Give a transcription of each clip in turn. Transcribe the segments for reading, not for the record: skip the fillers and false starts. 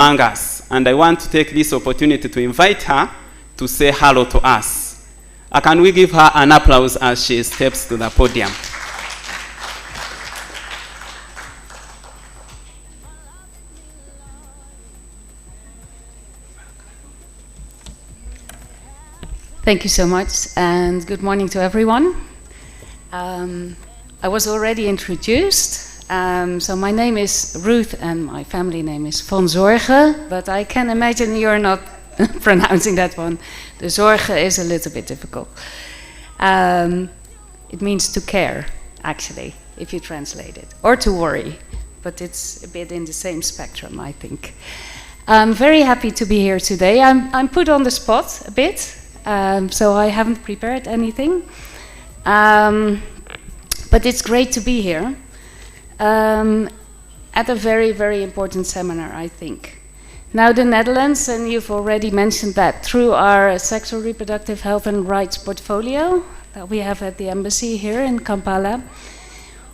among us. And I want to take this opportunity to invite her to say hello to us. Can we give her an applause as she steps to the podium? Thank you so much, and good morning to everyone. I was already introduced, so my name is Ruth and my family name is Van Zorge, but I can imagine you're not pronouncing that one. The Zorge is a little bit difficult. It means to care, actually, if you translate it, or to worry, but it's a bit in the same spectrum, I think. I'm very happy to be here today. I'm put on the spot a bit, so I haven't prepared anything. But it's great to be here at a very, very important seminar, I think. Now the Netherlands, and you've already mentioned that, through our sexual reproductive health and rights portfolio that we have at the embassy here in Kampala,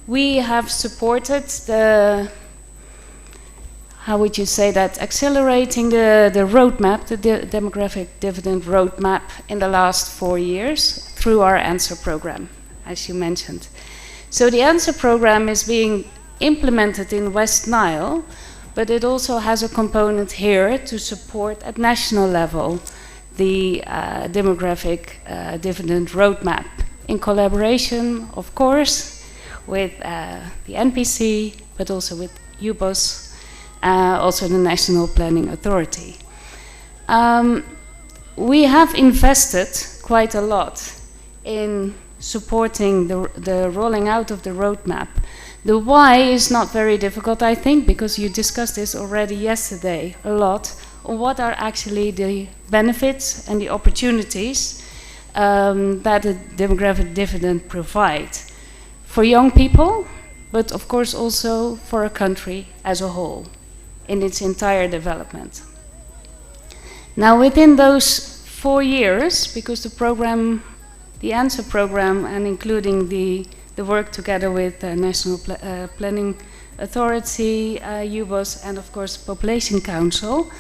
we have supported the, how would you say that, accelerating the roadmap, the demographic dividend roadmap in the last 4 years through our ANSWER program, as you mentioned. So the ANSWER program is being implemented in West Nile, but it also has a component here to support at national level the demographic dividend roadmap in collaboration, of course, with the NPC, but also with UBOS, also the National Planning Authority. We have invested quite a lot in supporting the rolling out of the roadmap. The why is not very difficult, I think, because you discussed this already yesterday a lot, on what are actually the benefits and the opportunities that the demographic dividend provides for young people, but of course also for a country as a whole in its entire development. Now within those 4 years, because the program, the ANSWER program, and including the work together with the National Planning Authority, UBOS, and of course Population Council,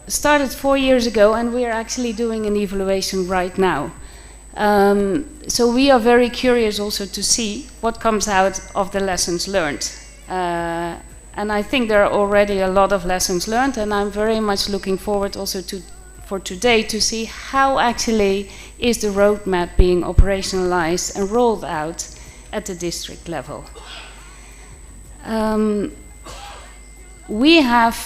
started 4 years ago, and we are actually doing an evaluation right now. So we are very curious also to see what comes out of the lessons learned. And I think there are already a lot of lessons learned, and I'm very much looking forward also for today to see how actually is the roadmap being operationalized and rolled out at the district level. We have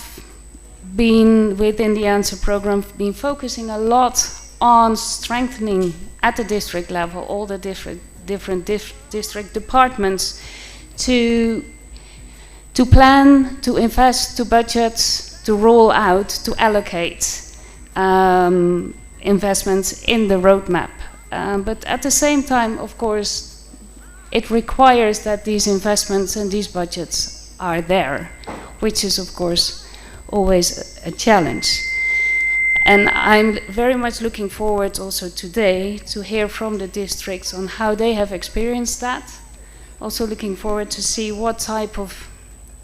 been, within the ANSWER program, been focusing a lot on strengthening at the district level all the different district departments to plan, to invest, to budget, to roll out, to allocate investments in the roadmap. But at the same time, of course, it requires that these investments and these budgets are there, which is, of course, always a challenge. And I'm very much looking forward also today to hear from the districts on how they have experienced that. Also looking forward to see what type of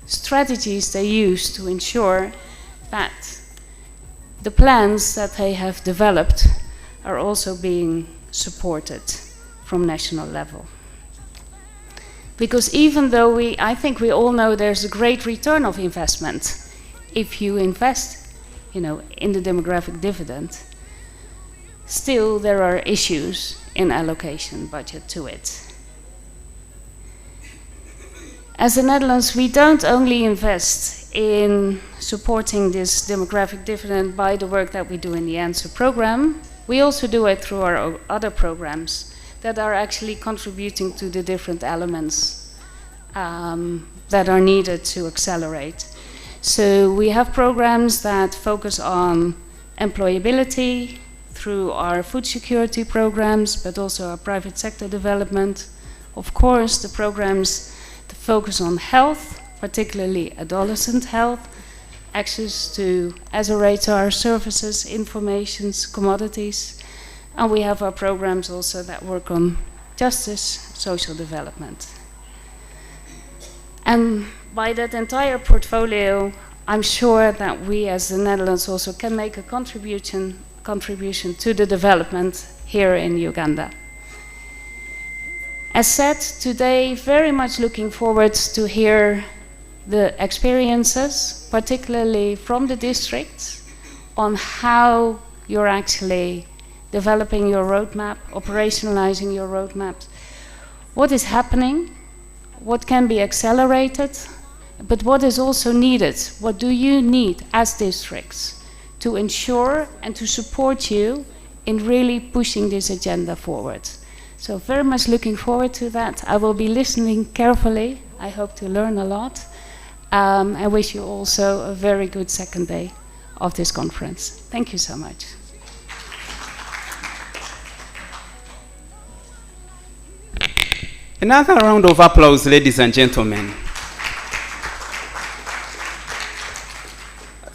strategies they use to ensure that the plans that they have developed are also being supported from national level. Because even though I think we all know there's a great return of investment if you invest, in the demographic dividend, still there are issues in allocation budget to it. As the Netherlands, we don't only invest in supporting this demographic dividend by the work that we do in the ANSWER program, we also do it through our other programs that are actually contributing to the different elements that are needed to accelerate. So we have programs that focus on employability through our food security programs, but also our private sector development. Of course, the programs that focus on health, particularly adolescent health, access to, as a radar, services, informations, commodities. And we have our programs also that work on justice, social development. And by that entire portfolio, I'm sure that we as the Netherlands also can make a contribution to the development here in Uganda. As said, today, very much looking forward to hear the experiences, particularly from the districts, on how you're actually developing your roadmap, operationalizing your roadmaps. What is happening? What can be accelerated? But what is also needed? What do you need as districts to ensure and to support you in really pushing this agenda forward? So very much looking forward to that. I will be listening carefully. I hope to learn a lot. I wish you also a very good second day of this conference. Thank you so much. Another round of applause, ladies and gentlemen.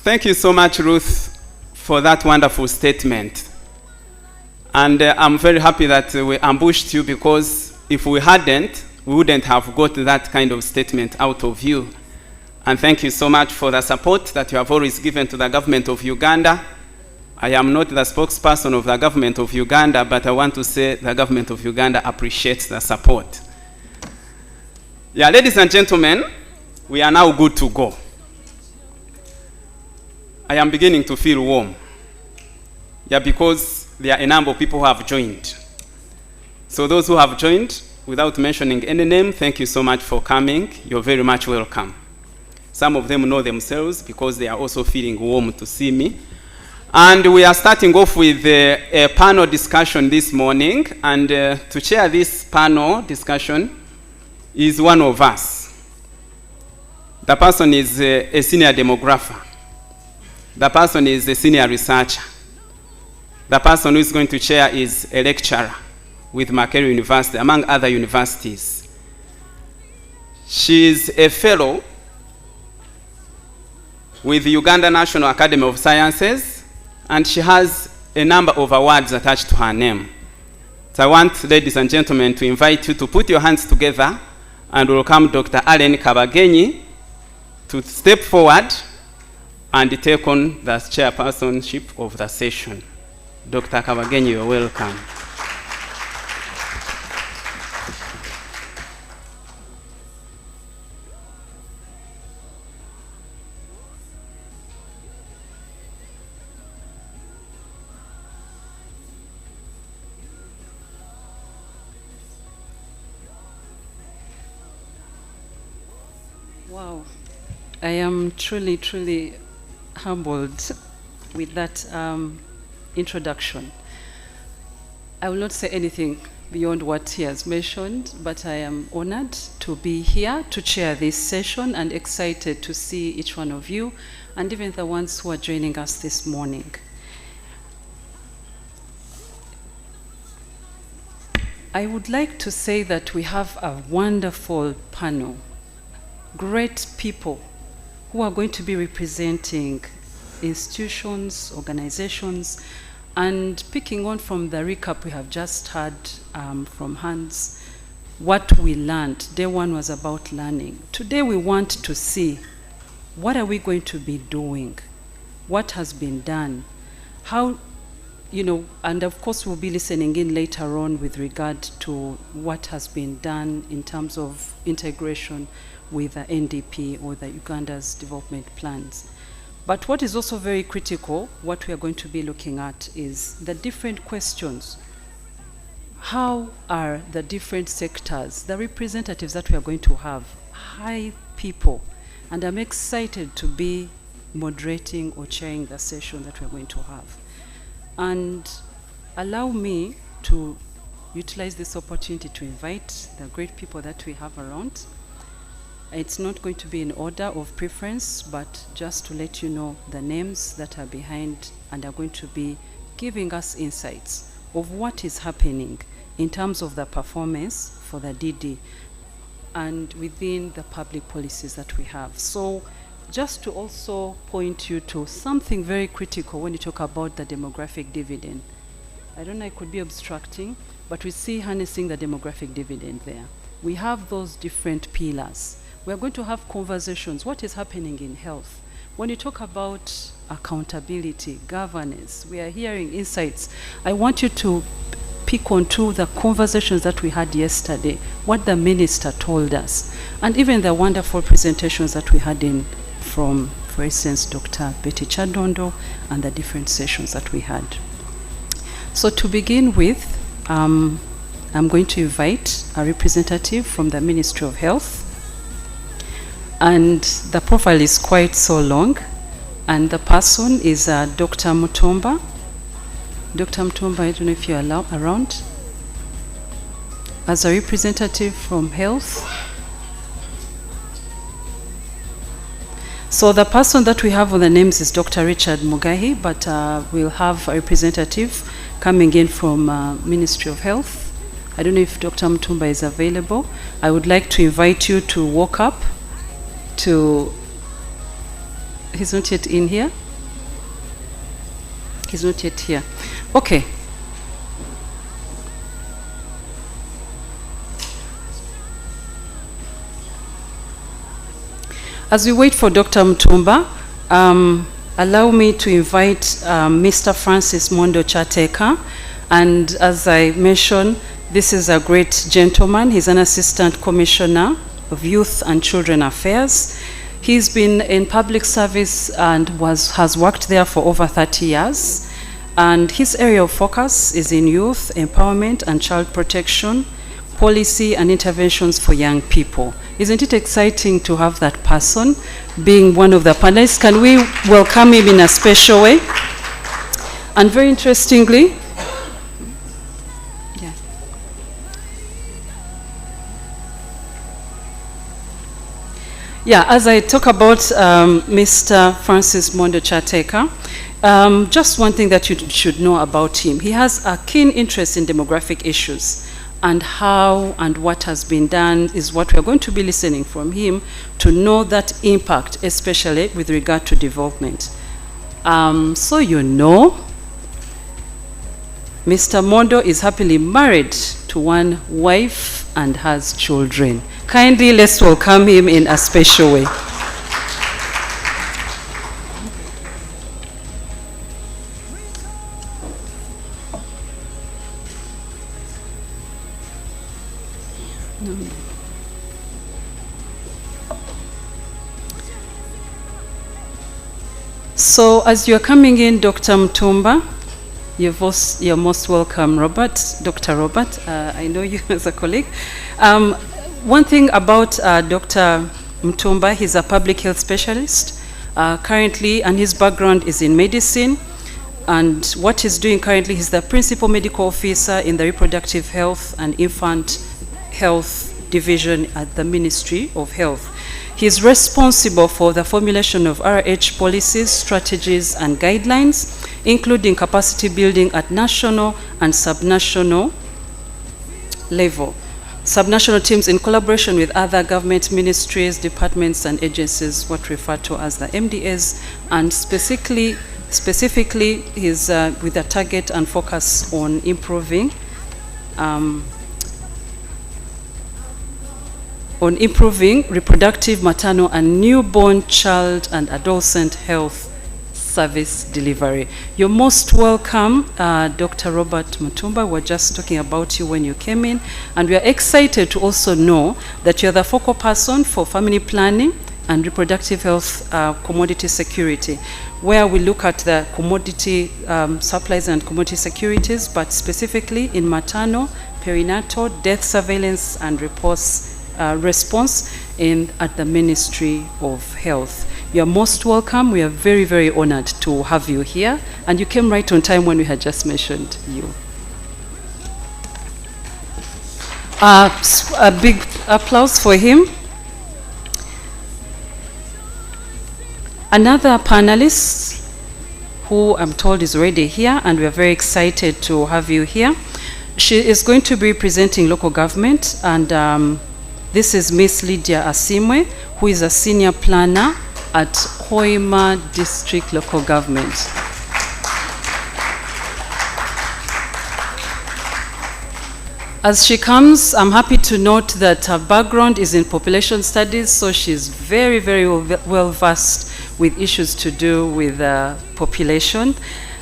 Thank you so much, Ruth, for that wonderful statement. And I'm very happy that we ambushed you, because if we hadn't, we wouldn't have got that kind of statement out of you. And thank you so much for the support that you have always given to the government of Uganda. I am not the spokesperson of the government of Uganda, but I want to say the government of Uganda appreciates the support. Yeah, ladies and gentlemen, we are now good to go. I am beginning to feel warm. Yeah, because there are a number of people who have joined. So those who have joined, without mentioning any name, thank you so much for coming. You're very much welcome. Some of them know themselves because they are also feeling warm to see me. And we are starting off with a panel discussion this morning. And to chair this panel discussion is one of us. The person is a senior demographer. The person is a senior researcher. The person who is going to chair is a lecturer with Makerere University, among other universities. She is a fellow with the Uganda National Academy of Sciences, and she has a number of awards attached to her name. So I want, ladies and gentlemen, to invite you to put your hands together and welcome Dr. Allen Kabagenyi to step forward and take on the chairpersonship of the session. Dr. Kabagenyi, you're welcome. Wow, I am truly, truly humbled with that introduction. I will not say anything beyond what he has mentioned, but I am honored to be here to chair this session and excited to see each one of you and even the ones who are joining us this morning. I would like to say that we have a wonderful panel, great people who are going to be representing institutions, organizations, and picking on from the recap we have just heard from Hans, what we learned. Day one was about learning. Today we want to see what are we going to be doing, what has been done, how, and of course we'll be listening in later on with regard to what has been done in terms of integration with the NDP or the Uganda's development plans. But what is also very critical, what we are going to be looking at, is the different questions. How are the different sectors, the representatives that we are going to have, high people? And I'm excited to be moderating or chairing the session that we're going to have. And allow me to utilize this opportunity to invite the great people that we have around. It's not going to be in order of preference, but just to let you know the names that are behind and are going to be giving us insights of what is happening in terms of the performance for the DD and within the public policies that we have. So just to also point you to something very critical when you talk about the demographic dividend. I don't know, I could be abstracting, but we see harnessing the demographic dividend there. We have those different pillars. We're going to have conversations. What is happening in health? When you talk about accountability, governance, we are hearing insights. I want you to pick onto the conversations that we had yesterday, what the minister told us, and even the wonderful presentations that we had from, for instance, Dr. Betty Chadondo, and the different sessions that we had. So to begin with, I'm going to invite a representative from the Ministry of Health. And the profile is quite so long. And the person is Dr. Mutomba. Dr. Mutomba, I don't know if you're around. As a representative from Health. So the person that we have on the names is Dr. Richard Mugahi, but we'll have a representative coming in from Ministry of Health. I don't know if Dr. Mutomba is available. I would like to invite you to walk up to... He's not yet in here? He's not yet here. Okay. As we wait for Dr. Mutomba, allow me to invite Mr. Francis Mondo Chateka. And as I mentioned, this is a great gentleman. He's an Assistant Commissioner of Youth and Children Affairs. He's been in public service and has worked there for over 30 years. And his area of focus is in youth empowerment and child protection, policy and interventions for young people. Isn't it exciting to have that person being one of the panelists? Can we welcome him in a special way? And very interestingly, as I talk about Mr. Francis Mondo Chateka, just one thing that you should know about him. He has a keen interest in demographic issues, and how and what has been done is what we're going to be listening from him to know that impact, especially with regard to development. So you know, Mr. Mondo is happily married to one wife and has children. Kindly let's welcome him in a special way. So as you're coming in, Dr. Mutomba, you're most welcome, Robert, Dr. Robert. I know you as a colleague. One thing about Dr. Mutomba, he's a public health specialist currently, and his background is in medicine. And what he's doing currently, he's the principal medical officer in the reproductive health and infant health division at the Ministry of Health. He's responsible for the formulation of RH policies, strategies, and guidelines, including capacity building at national and subnational level. Subnational teams in collaboration with other government ministries, departments, and agencies, what referred to as the MDAs, and specifically is with a target and focus on improving reproductive, maternal, and newborn child and adolescent health service delivery. You're most welcome, Dr. Robert Mutomba. We're just talking about you when you came in, and we are excited to also know that you're the focal person for family planning and reproductive health commodity security, where we look at the commodity supplies and commodity securities, but specifically in maternal, perinatal, death surveillance, and response at the Ministry of Health. You are most welcome. We are very, very honored to have you here. And you came right on time when we had just mentioned you. A big applause for him. Another panelist who I'm told is already here, and we are very excited to have you here. She is going to be presenting local government, and this is Miss Lydia Asimwe, who is a senior planner at Hoima District Local Government. As she comes, I'm happy to note that her background is in population studies, so she's very, very well versed with issues to do with population.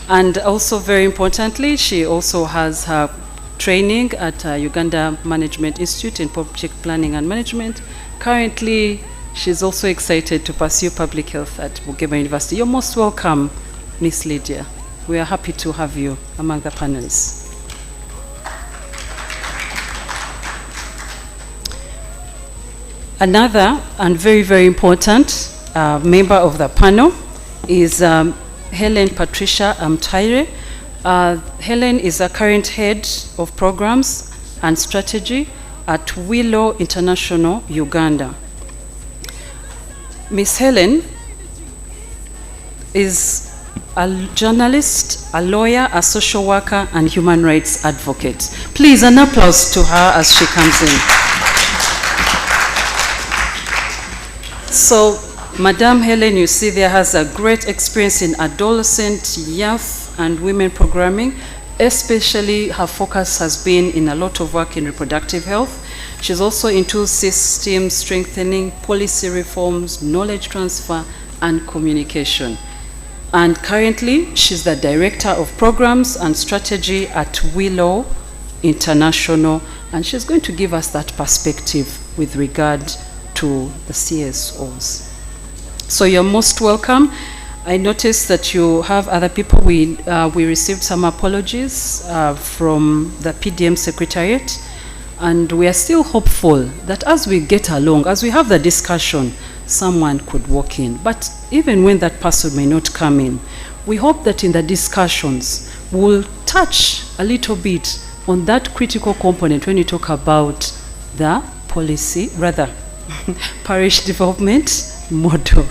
And also, very importantly, she also has her training at Uganda Management Institute in Public Planning and Management. Currently, she's also excited to pursue public health at Bugema University. You're most welcome, Miss Lydia. We are happy to have you among the panelists. Another and very, very important member of the panel is Helen Patricia Amtaire. Helen is a current head of programs and strategy at Willow International, Uganda. Miss Helen is a journalist, a lawyer, a social worker, and human rights advocate. Please, an applause to her as she comes in. So, Madame Helen, you see there, has a great experience in adolescent, youth, and women programming. Especially, her focus has been in a lot of work in reproductive health. She's also into system strengthening, policy reforms, knowledge transfer, and communication. And currently, she's the Director of Programs and Strategy at Willow International, and she's going to give us that perspective with regard to the CSOs. So you're most welcome. I noticed that you have other people. We received some apologies from the PDM Secretariat, and we are still hopeful that as we get along, as we have the discussion, someone could walk in. But even when that person may not come in, we hope that in the discussions, we'll touch a little bit on that critical component when you talk about the policy, rather, parish development model.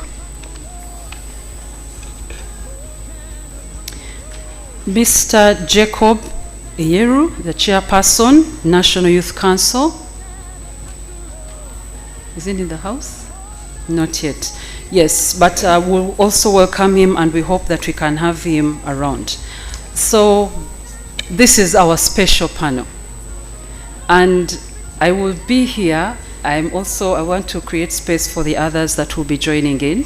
Mr. Jacob Iyeru, the chairperson, National Youth Council. Is he in the house? Not yet. Yes, but we'll also welcome him, and we hope that we can have him around. So this is our special panel. And I will be here. I want to create space for the others that will be joining in.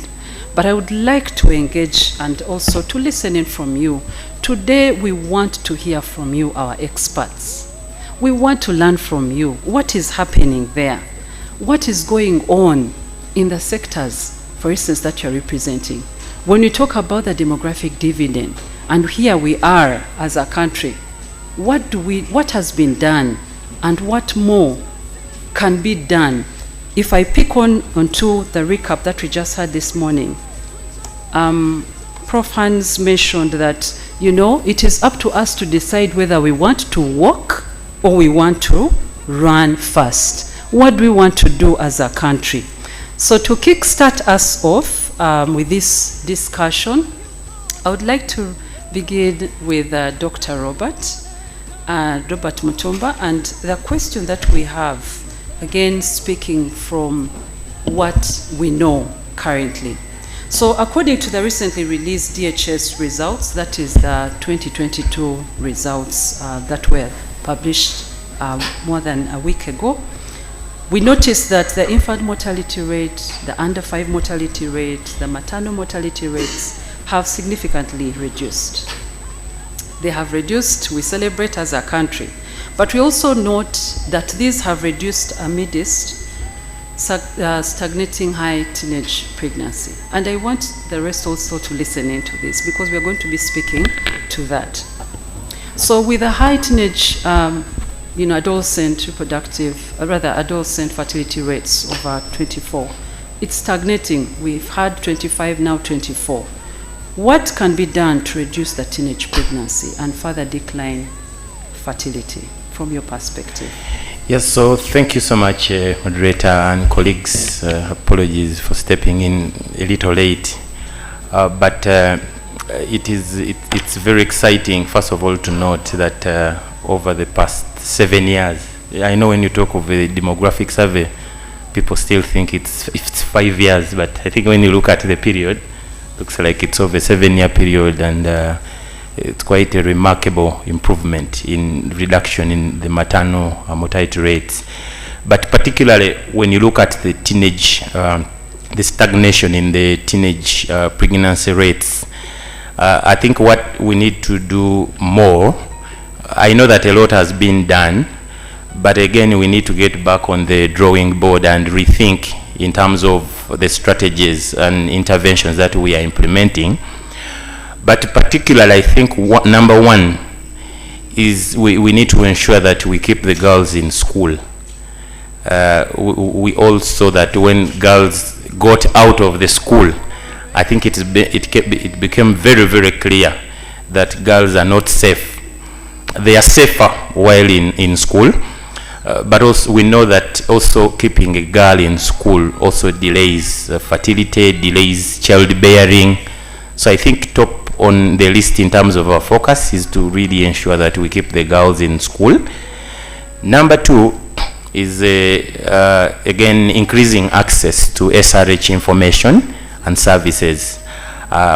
But I would like to engage and also to listen in from you. Today, we want to hear from you, our experts. We want to learn from you. What is happening there? What is going on in the sectors, for instance, that you're representing? When you talk about the demographic dividend, and here we are as a country, what has been done, and what more can be done? If I pick onto the recap that we just had this morning, Prof. Hans mentioned that, it is up to us to decide whether we want to walk or we want to run fast. What do we want to do as a country? So to kickstart us off with this discussion, I would like to begin with Dr. Robert Mutumba, and the question that we have, again speaking from what we know currently. So according to the recently released DHS results, that is the 2022 results that were published more than a week ago, we noticed that the infant mortality rate, the under 5 mortality rate, the maternal mortality rates have significantly reduced. They have reduced, we celebrate as a country. But we also note that these have reduced amidst stagnating high teenage pregnancy. And I want the rest also to listen into this, because we are going to be speaking to that. So with a high teenage, adolescent fertility rates over 24, it's stagnating. We've had 25, now 24. What can be done to reduce the teenage pregnancy and further decline fertility from your perspective? Yes, so thank you so much, moderator and colleagues. Apologies for stepping in a little late, but it's very exciting, first of all, to note that over the past 7 years, I know when you talk of a demographic survey, people still think it's 5 years, but I think when you look at the period, looks like it's over a 7-year period, and It's quite a remarkable improvement in reduction in the maternal mortality rates. But particularly when you look at the teenage, the stagnation in the teenage pregnancy rates, I think what we need to do more, I know that a lot has been done, but again, we need to get back on the drawing board and rethink in terms of the strategies and interventions that we are implementing. But particularly, I think number one is we need to ensure that we keep the girls in school. We also that when girls got out of the school, I think it became very, very clear that girls are not safe. They are safer while in school, but also we know that also keeping a girl in school also delays fertility, delays childbearing. So I think top on the list in terms of our focus is to really ensure that we keep the girls in school. Number two is again increasing access to SRH information and services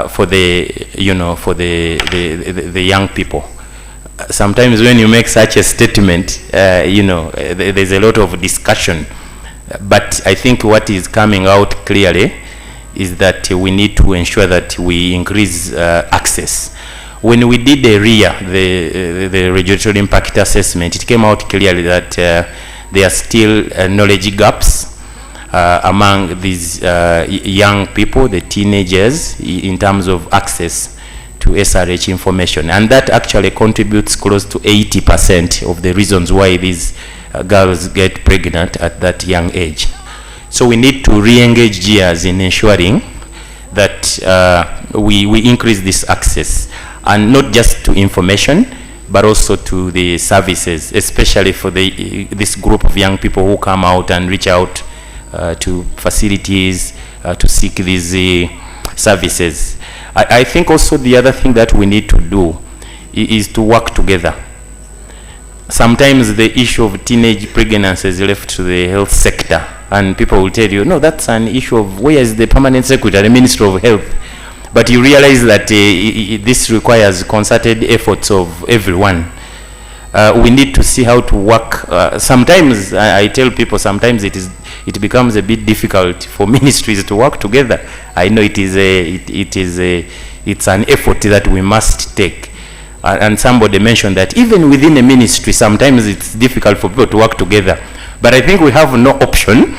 for the young people. Sometimes when you make such a statement, there's a lot of discussion, but I think what is coming out clearly is that we need to ensure that we increase access. When we did the RIA, the regulatory impact assessment, it came out clearly that there are still knowledge gaps among these young people, the teenagers, in terms of access to SRH information. And that actually contributes close to 80% of the reasons why these girls get pregnant at that young age. So we need to re-engage GIAs in ensuring that we increase this access, and not just to information, but also to the services, especially for this group of young people who come out and reach out to facilities to seek these services. I think also the other thing that we need to do is to work together. Sometimes the issue of teenage pregnancy is left to the health sector, and people will tell you, no, that's an issue of where is the permanent secretary, Minister of Health. But you realize that this requires concerted efforts of everyone. We need to see how to work. Sometimes I tell people, sometimes it becomes a bit difficult for ministries to work together. I know it's an effort that we must take. And somebody mentioned that even within a ministry, sometimes it's difficult for people to work together. But I think we have no option.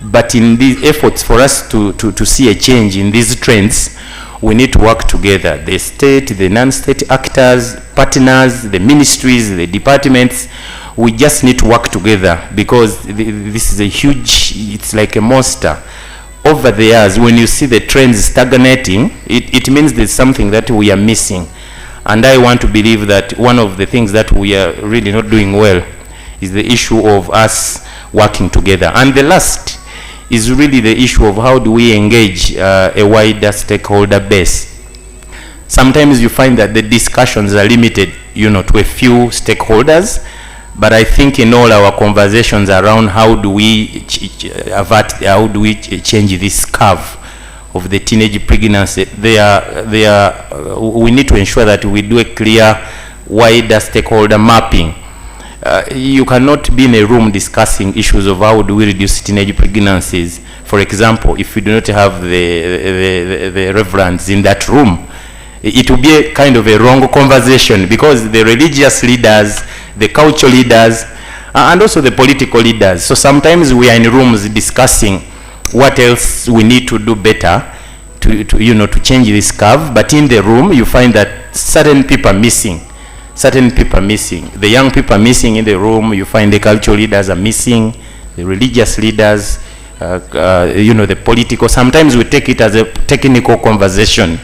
But in these efforts for us to see a change in these trends, we need to work together. The state, the non-state actors, partners, the ministries, the departments. We just need to work together, because this is a huge, it's like a monster. Over the years, when you see the trends stagnating, it means there's something that we are missing. And I want to believe that one of the things that we are really not doing well is the issue of us working together. And the last is really the issue of how do we engage a wider stakeholder base. Sometimes you find that the discussions are limited, to a few stakeholders, but I think in all our conversations around how do we change this curve of the teenage pregnancy, we need to ensure that we do a clear, wider stakeholder mapping. You cannot be in a room discussing issues of how do we reduce teenage pregnancies. For example, if we do not have the reverends in that room, it will be a kind of a wrong conversation, because the religious leaders, the cultural leaders, and also the political leaders. So sometimes we are in rooms discussing what else we need to do better to change this curve. But in the room, you find that certain people are missing. The young people are missing in the room. You find the cultural leaders are missing, the religious leaders, the political. Sometimes we take it as a technical conversation,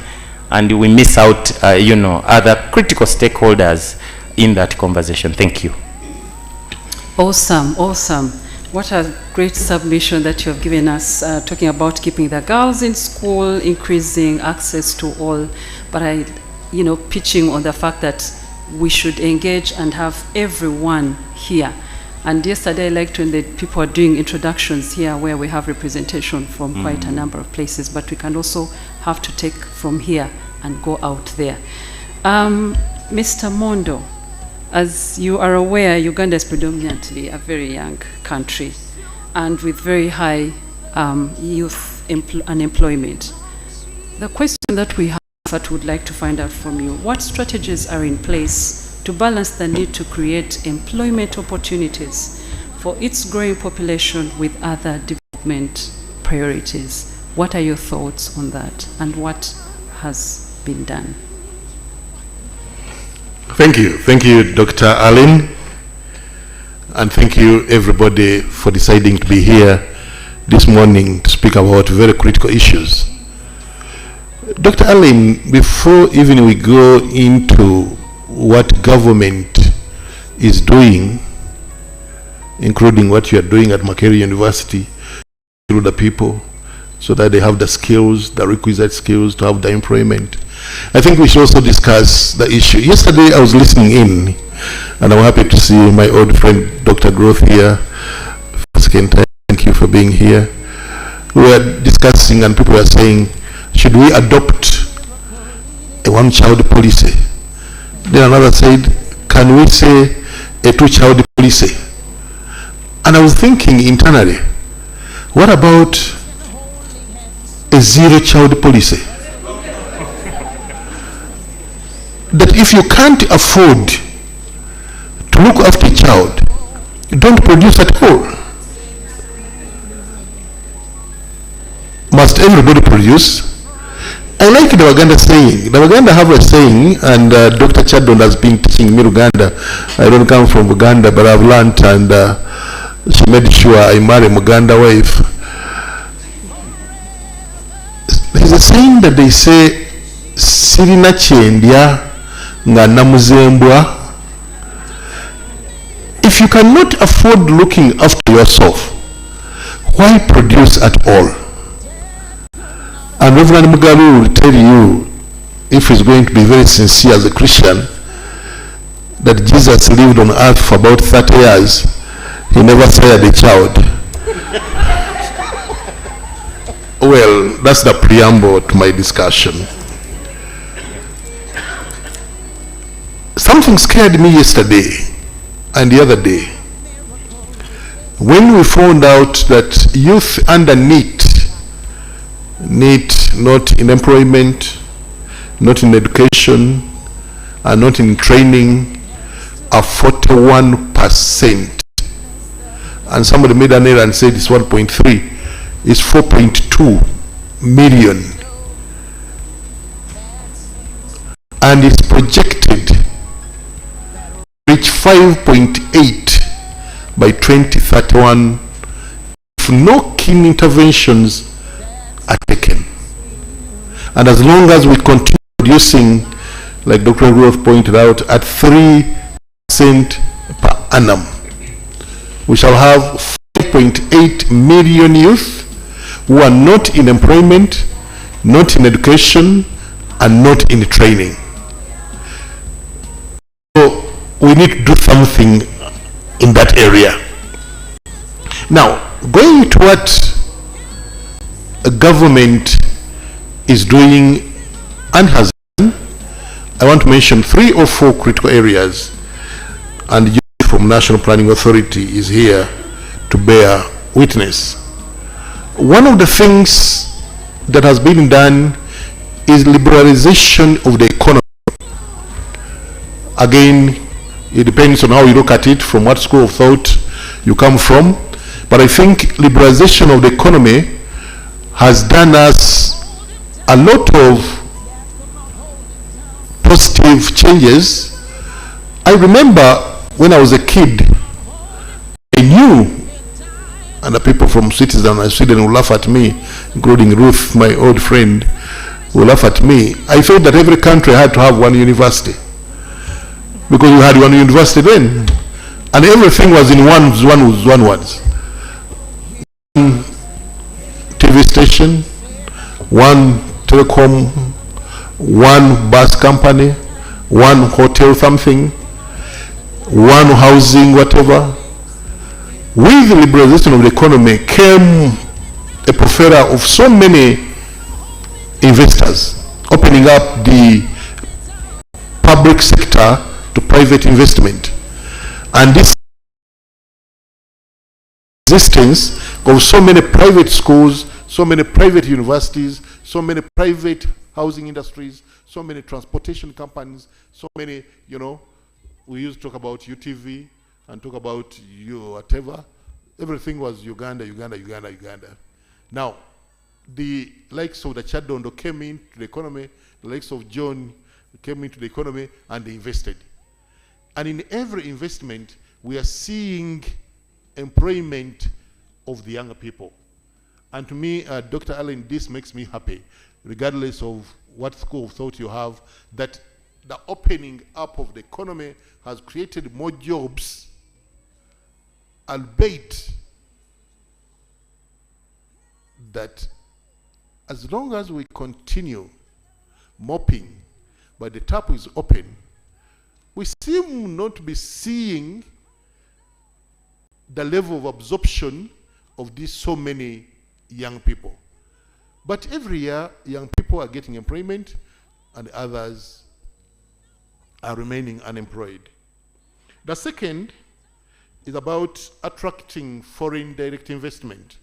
and we miss out, other critical stakeholders in that conversation. Thank you. Awesome. What a great submission that you have given us, talking about keeping the girls in school, increasing access to all, but pitching on the fact that we should engage and have everyone here. And yesterday I liked when the people are doing introductions here, where we have representation from quite a number of places, but we can also have to take from here and go out there. Mr. Mondo, as you are aware, Uganda is predominantly a very young country and with very high youth unemployment. The question that we have that we would like to find out from you, what strategies are in place to balance the need to create employment opportunities for its growing population with other development priorities? What are your thoughts on that, and what has been done? Thank you, Dr. Allen, and thank you everybody for deciding to be here this morning to speak about very critical issues. Dr. Allen, before even we go into what government is doing, including what you are doing at Makerere University, through the people, so that they have the skills, the requisite skills to have the employment, I think we should also discuss the issue. Yesterday I was listening in, and I'm happy to see my old friend Dr. Growth here. Second time, thank you for being here. We were discussing, and people were saying, should we adopt a one-child policy? Then another said, can we say a two-child policy? And I was thinking internally, what about a zero-child policy? That if you can't afford to look after a child, don't produce at all. Must everybody produce? I like the Waganda saying. The Waganda have a saying, and Dr. Chadon has been teaching me Uganda. I don't come from Uganda, but I've learned, and she made sure I marry a Muganda wife. There's a saying that they say, Sirina chendya nga namuzembwa. If you cannot afford looking after yourself, why produce at all? And Reverend Mugabe will tell you, if he's going to be very sincere as a Christian, that Jesus lived on earth for about 30 years. He never sired a child. Well, that's the preamble to my discussion. Something scared me yesterday and the other day when we found out that youth under NEET, not in employment, not in education, and not in training, are 41%. And somebody made an error and said it's 1.3. It's 4.2 million. And it's projected to reach 5.8 by 2031 if no keen interventions are taken. And as long as we continue producing, like Dr. Growth pointed out, at 3% per annum, we shall have 5.8 million youth who are not in employment, not in education, and not in training. So we need to do something in that area. Now, going to what a government is doing and has done, I want to mention 3 or 4 critical areas, and you from National Planning Authority is here to bear witness. One of the things that has been done is liberalization of the economy. Again, it depends on how you look at it, from what school of thought you come from, but I think liberalization of the economy has done us a lot of positive changes. I remember when I was a kid, I knew, and the people from Citizen and Sweden will laugh at me, including Ruth, my old friend, will laugh at me. I felt that every country had to have one university, because we had one university then, and everything was in one words. TV station, one telecom, one bus company, one hotel something, one housing, whatever. With the liberalization of the economy came a plethora of so many investors, opening up the public sector to private investment. And this existence of so many private schools, so many private universities, so many private housing industries, so many transportation companies, so many, you know, we used to talk about UTV and talk about whatever. Everything was Uganda, Uganda, Uganda, Uganda. Now, the likes of the Chadondo came into the economy, the likes of John came into the economy, and they invested. And in every investment, we are seeing employment of the younger people. And to me, Dr. Allen, this makes me happy, regardless of what school of thought you have, that the opening up of the economy has created more jobs, albeit that as long as we continue mopping, but the tap is open, we seem not to be seeing the level of absorption of these so many young people. But every year, young people are getting employment and others are remaining unemployed. The second is about attracting foreign direct investment.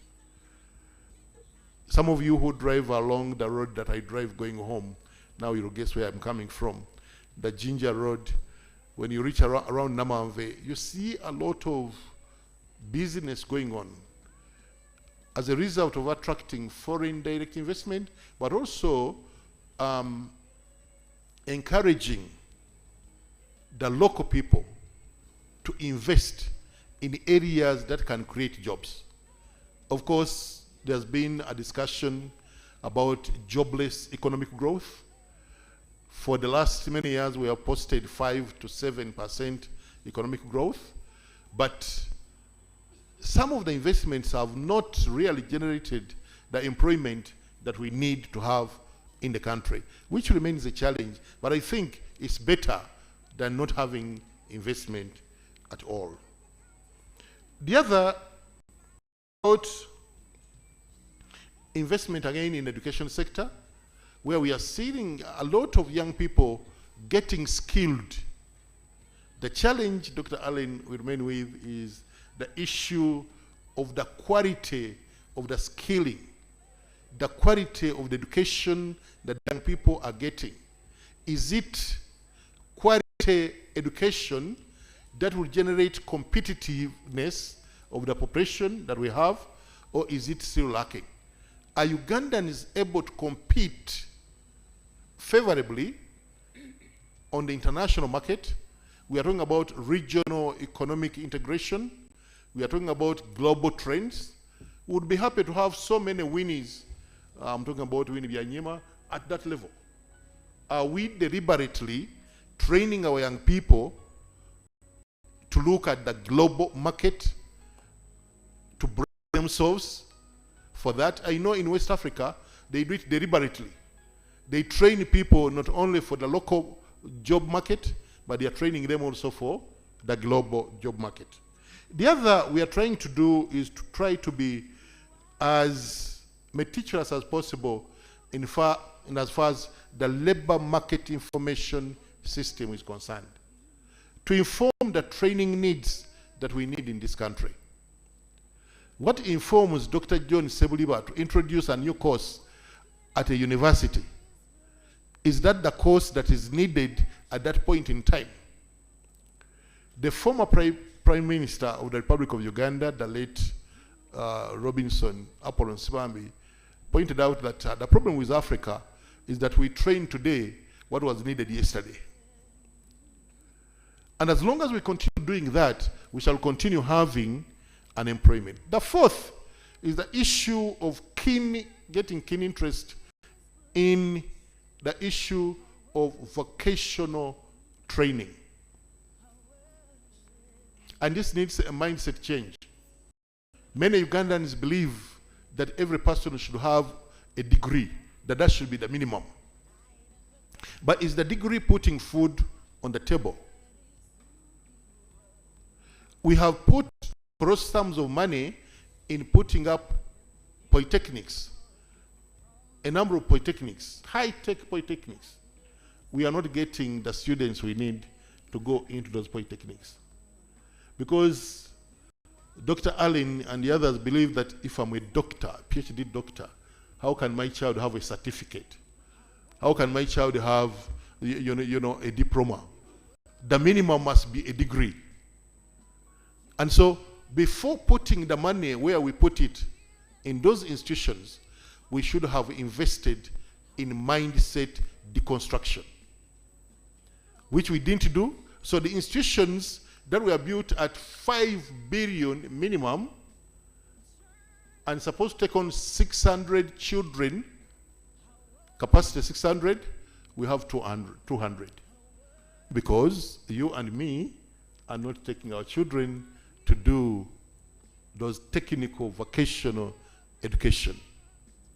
Some of you who drive along the road that I drive going home, now you'll guess where I'm coming from, the Ginger Road. When you reach around Namamve, you see a lot of business going on as a result of attracting foreign direct investment, but also encouraging the local people to invest in areas that can create jobs. Of course, there's been a discussion about jobless economic growth. For the last many years, we have posted 5 to 7% economic growth, but some of the investments have not really generated the employment that we need to have in the country, which remains a challenge, but I think it's better than not having investment at all. The other, about investment again in the education sector, where we are seeing a lot of young people getting skilled. The challenge, Dr. Allen, we remain with is the issue of the quality of the skilling, the quality of the education that young people are getting. Is it quality education that will generate competitiveness of the population that we have, or is it still lacking? Are Ugandans able to compete favorably on the international market? We are talking about regional economic integration. We are talking about global trends. We would be happy to have so many Winnies, I'm talking about Winnie Byanyima, at that level. Are we deliberately training our young people to look at the global market, to bring themselves for that? I know in West Africa, they do it deliberately. They train people not only for the local job market, but they are training them also for the global job market. The other we are trying to do is to try to be as meticulous as possible in as far as the labor market information system is concerned, to inform the training needs that we need in this country. What informs Dr. John Sebuliba to introduce a new course at a university? Is that the course that is needed at that point in time? The former Prime Minister of the Republic of Uganda, the late Robinson Apollon Sibambi, pointed out that the problem with Africa is that we train today what was needed yesterday. And as long as we continue doing that, we shall continue having unemployment. The fourth is the issue of getting keen interest in the issue of vocational training. And this needs a mindset change. Many Ugandans believe that every person should have a degree, that should be the minimum. But is the degree putting food on the table? We have put gross sums of money in putting up polytechnics, a number of polytechnics, high-tech polytechnics. we are not getting the students we need to go into those polytechnics. Because Dr. Allen and the others believe that if I'm a doctor, PhD doctor, how can my child have a certificate? How can my child have, a diploma? The minimum must be a degree. And so, before putting the money where we put it in those institutions, we should have invested in mindset deconstruction, which we didn't do. So the institutions that were built at 5 billion minimum and supposed to take on 600 children, capacity 600, we have 200. Because you and me are not taking our children to do those technical vocational education.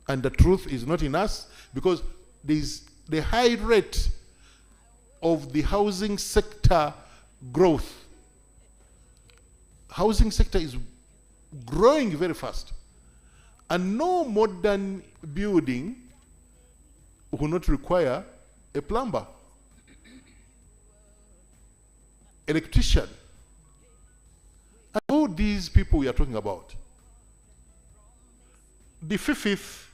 And the truth is not in us, because there's the high rate of the housing sector growth. Housing sector is growing very fast. And no modern building will not require a plumber, electrician, and all these people we are talking about. The fifth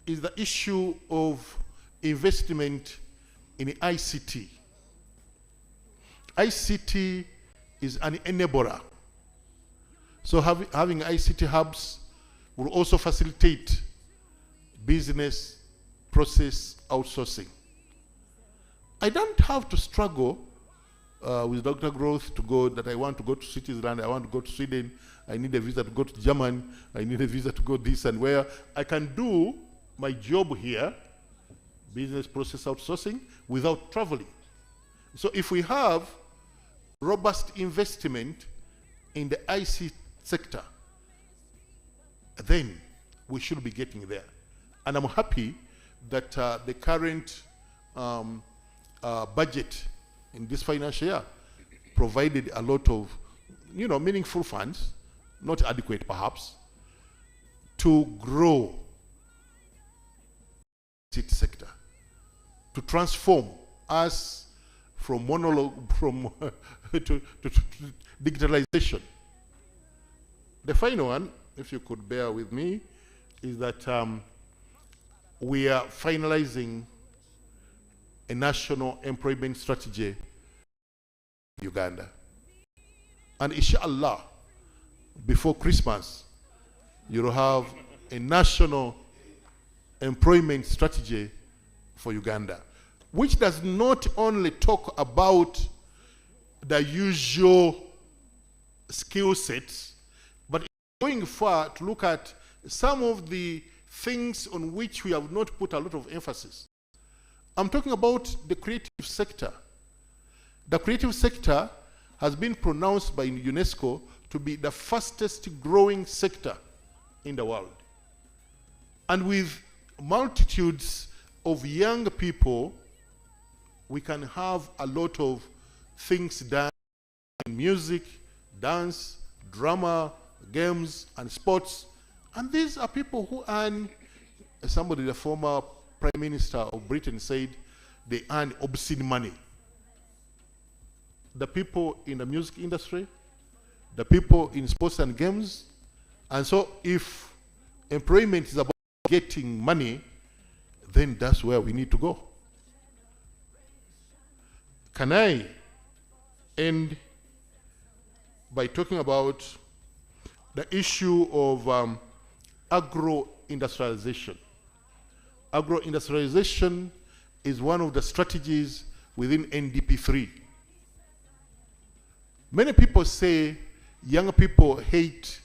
is the issue of investment in ICT. ICT is an enabler. So having ICT hubs will also facilitate business process outsourcing. I don't have to struggle with Dr. Growth to go that I want to go to Switzerland, I want to go to Sweden, I need a visa to go to Germany, I need a visa to go this and where. I can do my job here, business process outsourcing, without traveling. So if we have robust investment in the IC sector, then we should be getting there. And I'm happy that the current budget in this financial year provided a lot of, meaningful funds, not adequate perhaps, to grow the sector, to transform us from monologue, to digitalization. The final one, if you could bear with me, is that we are finalizing a national employment strategy in Uganda. And inshallah, before Christmas, you'll have a national employment strategy for Uganda, which does not only talk about the usual skill sets, but it's going far to look at some of the things on which we have not put a lot of emphasis. I'm talking about the creative sector. The creative sector has been pronounced by UNESCO to be the fastest growing sector in the world. And with multitudes of young people, we can have a lot of things done in music, dance, drama, games, and sports. And these are people who earn, somebody, the former Prime Minister of Britain said, they earn obscene money. The people in the music industry, the people in sports and games. And so if employment is about getting money, then that's where we need to go. Can I end by talking about the issue of agro-industrialization? Agro-industrialization is one of the strategies within NDP3. Many people say young people hate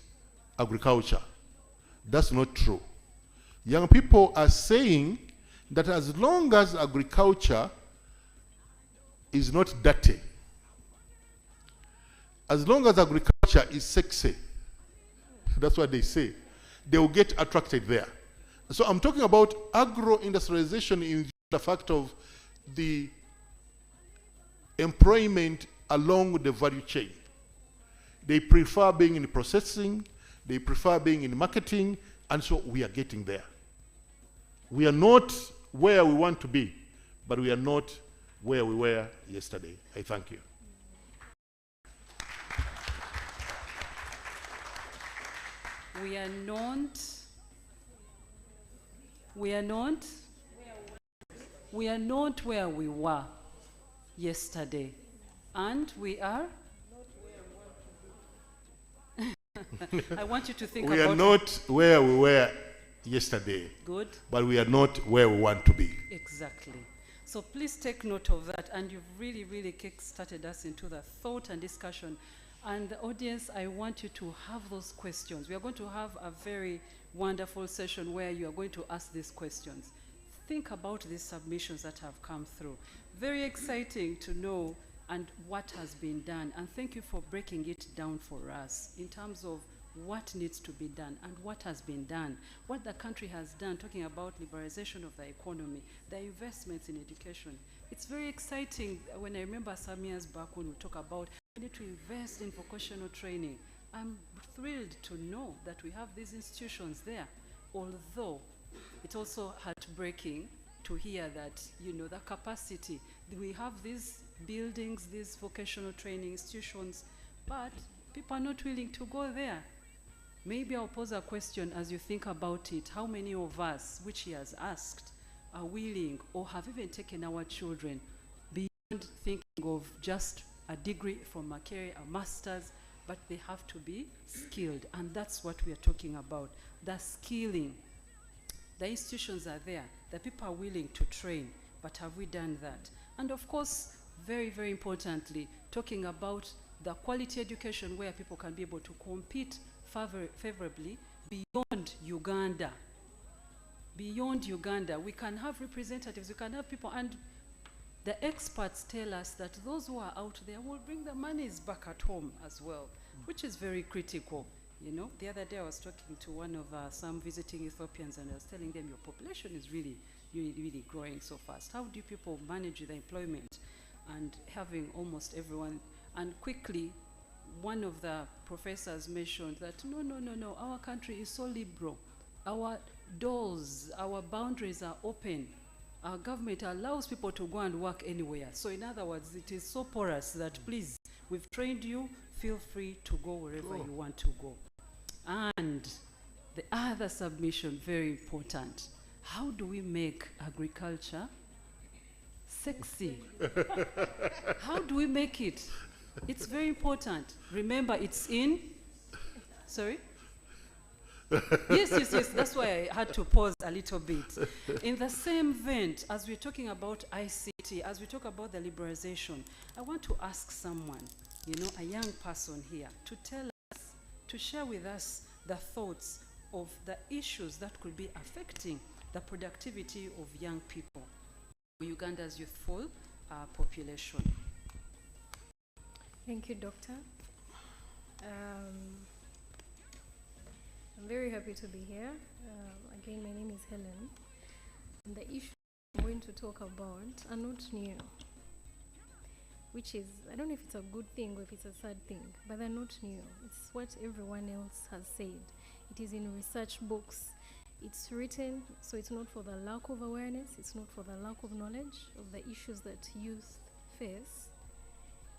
agriculture. That's not true. Young people are saying that as long as agriculture is not dirty, as long as agriculture is sexy, that's what they say, they will get attracted there. So I'm talking about agro-industrialization in the fact of the employment along the value chain. They prefer being in processing, they prefer being in marketing, and so we are getting there. We are not where we want to be, but we are not where we were yesterday. I thank you. We are not where we were yesterday, and we are I want you to think about we are not where we were yesterday. Good. But we are not where we want to be. Exactly. So please take note of that, and you've really, really kick-started us into the thought and discussion. And the audience, I want you to have those questions. We are going to have a very wonderful session where you are going to ask these questions. Think about these submissions that have come through. Very exciting to know and what has been done. And thank you for breaking it down for us in terms of what needs to be done and what has been done, what the country has done, talking about liberalization of the economy, the investments in education. It's very exciting when I remember some years back when we talk about we need to invest in vocational training. I'm thrilled to know that we have these institutions there, although it's also heartbreaking to hear that, you know, the capacity, we have these buildings, these vocational training institutions, but people are not willing to go there. Maybe I'll pose a question as you think about it. How many of us, which he has asked, are willing or have even taken our children beyond thinking of just a degree from a career, a master's, but they have to be skilled, and that's what we are talking about, the skilling. The institutions are there, the people are willing to train, but have we done that? And of course, very, very importantly, talking about the quality education where people can be able to compete favorably beyond Uganda. Beyond Uganda, we can have representatives, we can have people, and the experts tell us that those who are out there will bring the monies back at home as well, which is very critical. You know, the other day I was talking to one of some visiting Ethiopians, and I was telling them, your population is really, really, really growing so fast. How do people manage the employment and having almost everyone? And quickly, one of the professors mentioned that, no, our country is so liberal. Our doors, our boundaries are open. Our government allows people to go and work anywhere. So in other words, it is so porous that please, we've trained you, feel free to go wherever you want to go. And the other submission, very important. How do we make agriculture sexy? How do we make it? It's very important. Remember, it's in, sorry? Yes, that's why I had to pause a little bit. In the same vein, as we're talking about ICT, as we talk about the liberalization, I want to ask someone, you know, a young person here, to tell us, to share with us the thoughts of the issues that could be affecting the productivity of young people, Uganda's youthful population. Thank you, Doctor. I'm very happy to be here. Again, my name is Helen. And the issues I'm going to talk about are not new, which is, I don't know if it's a good thing or if it's a sad thing, but they're not new. It's what everyone else has said. It is in research books. It's written, so it's not for the lack of awareness, it's not for the lack of knowledge of the issues that youth face.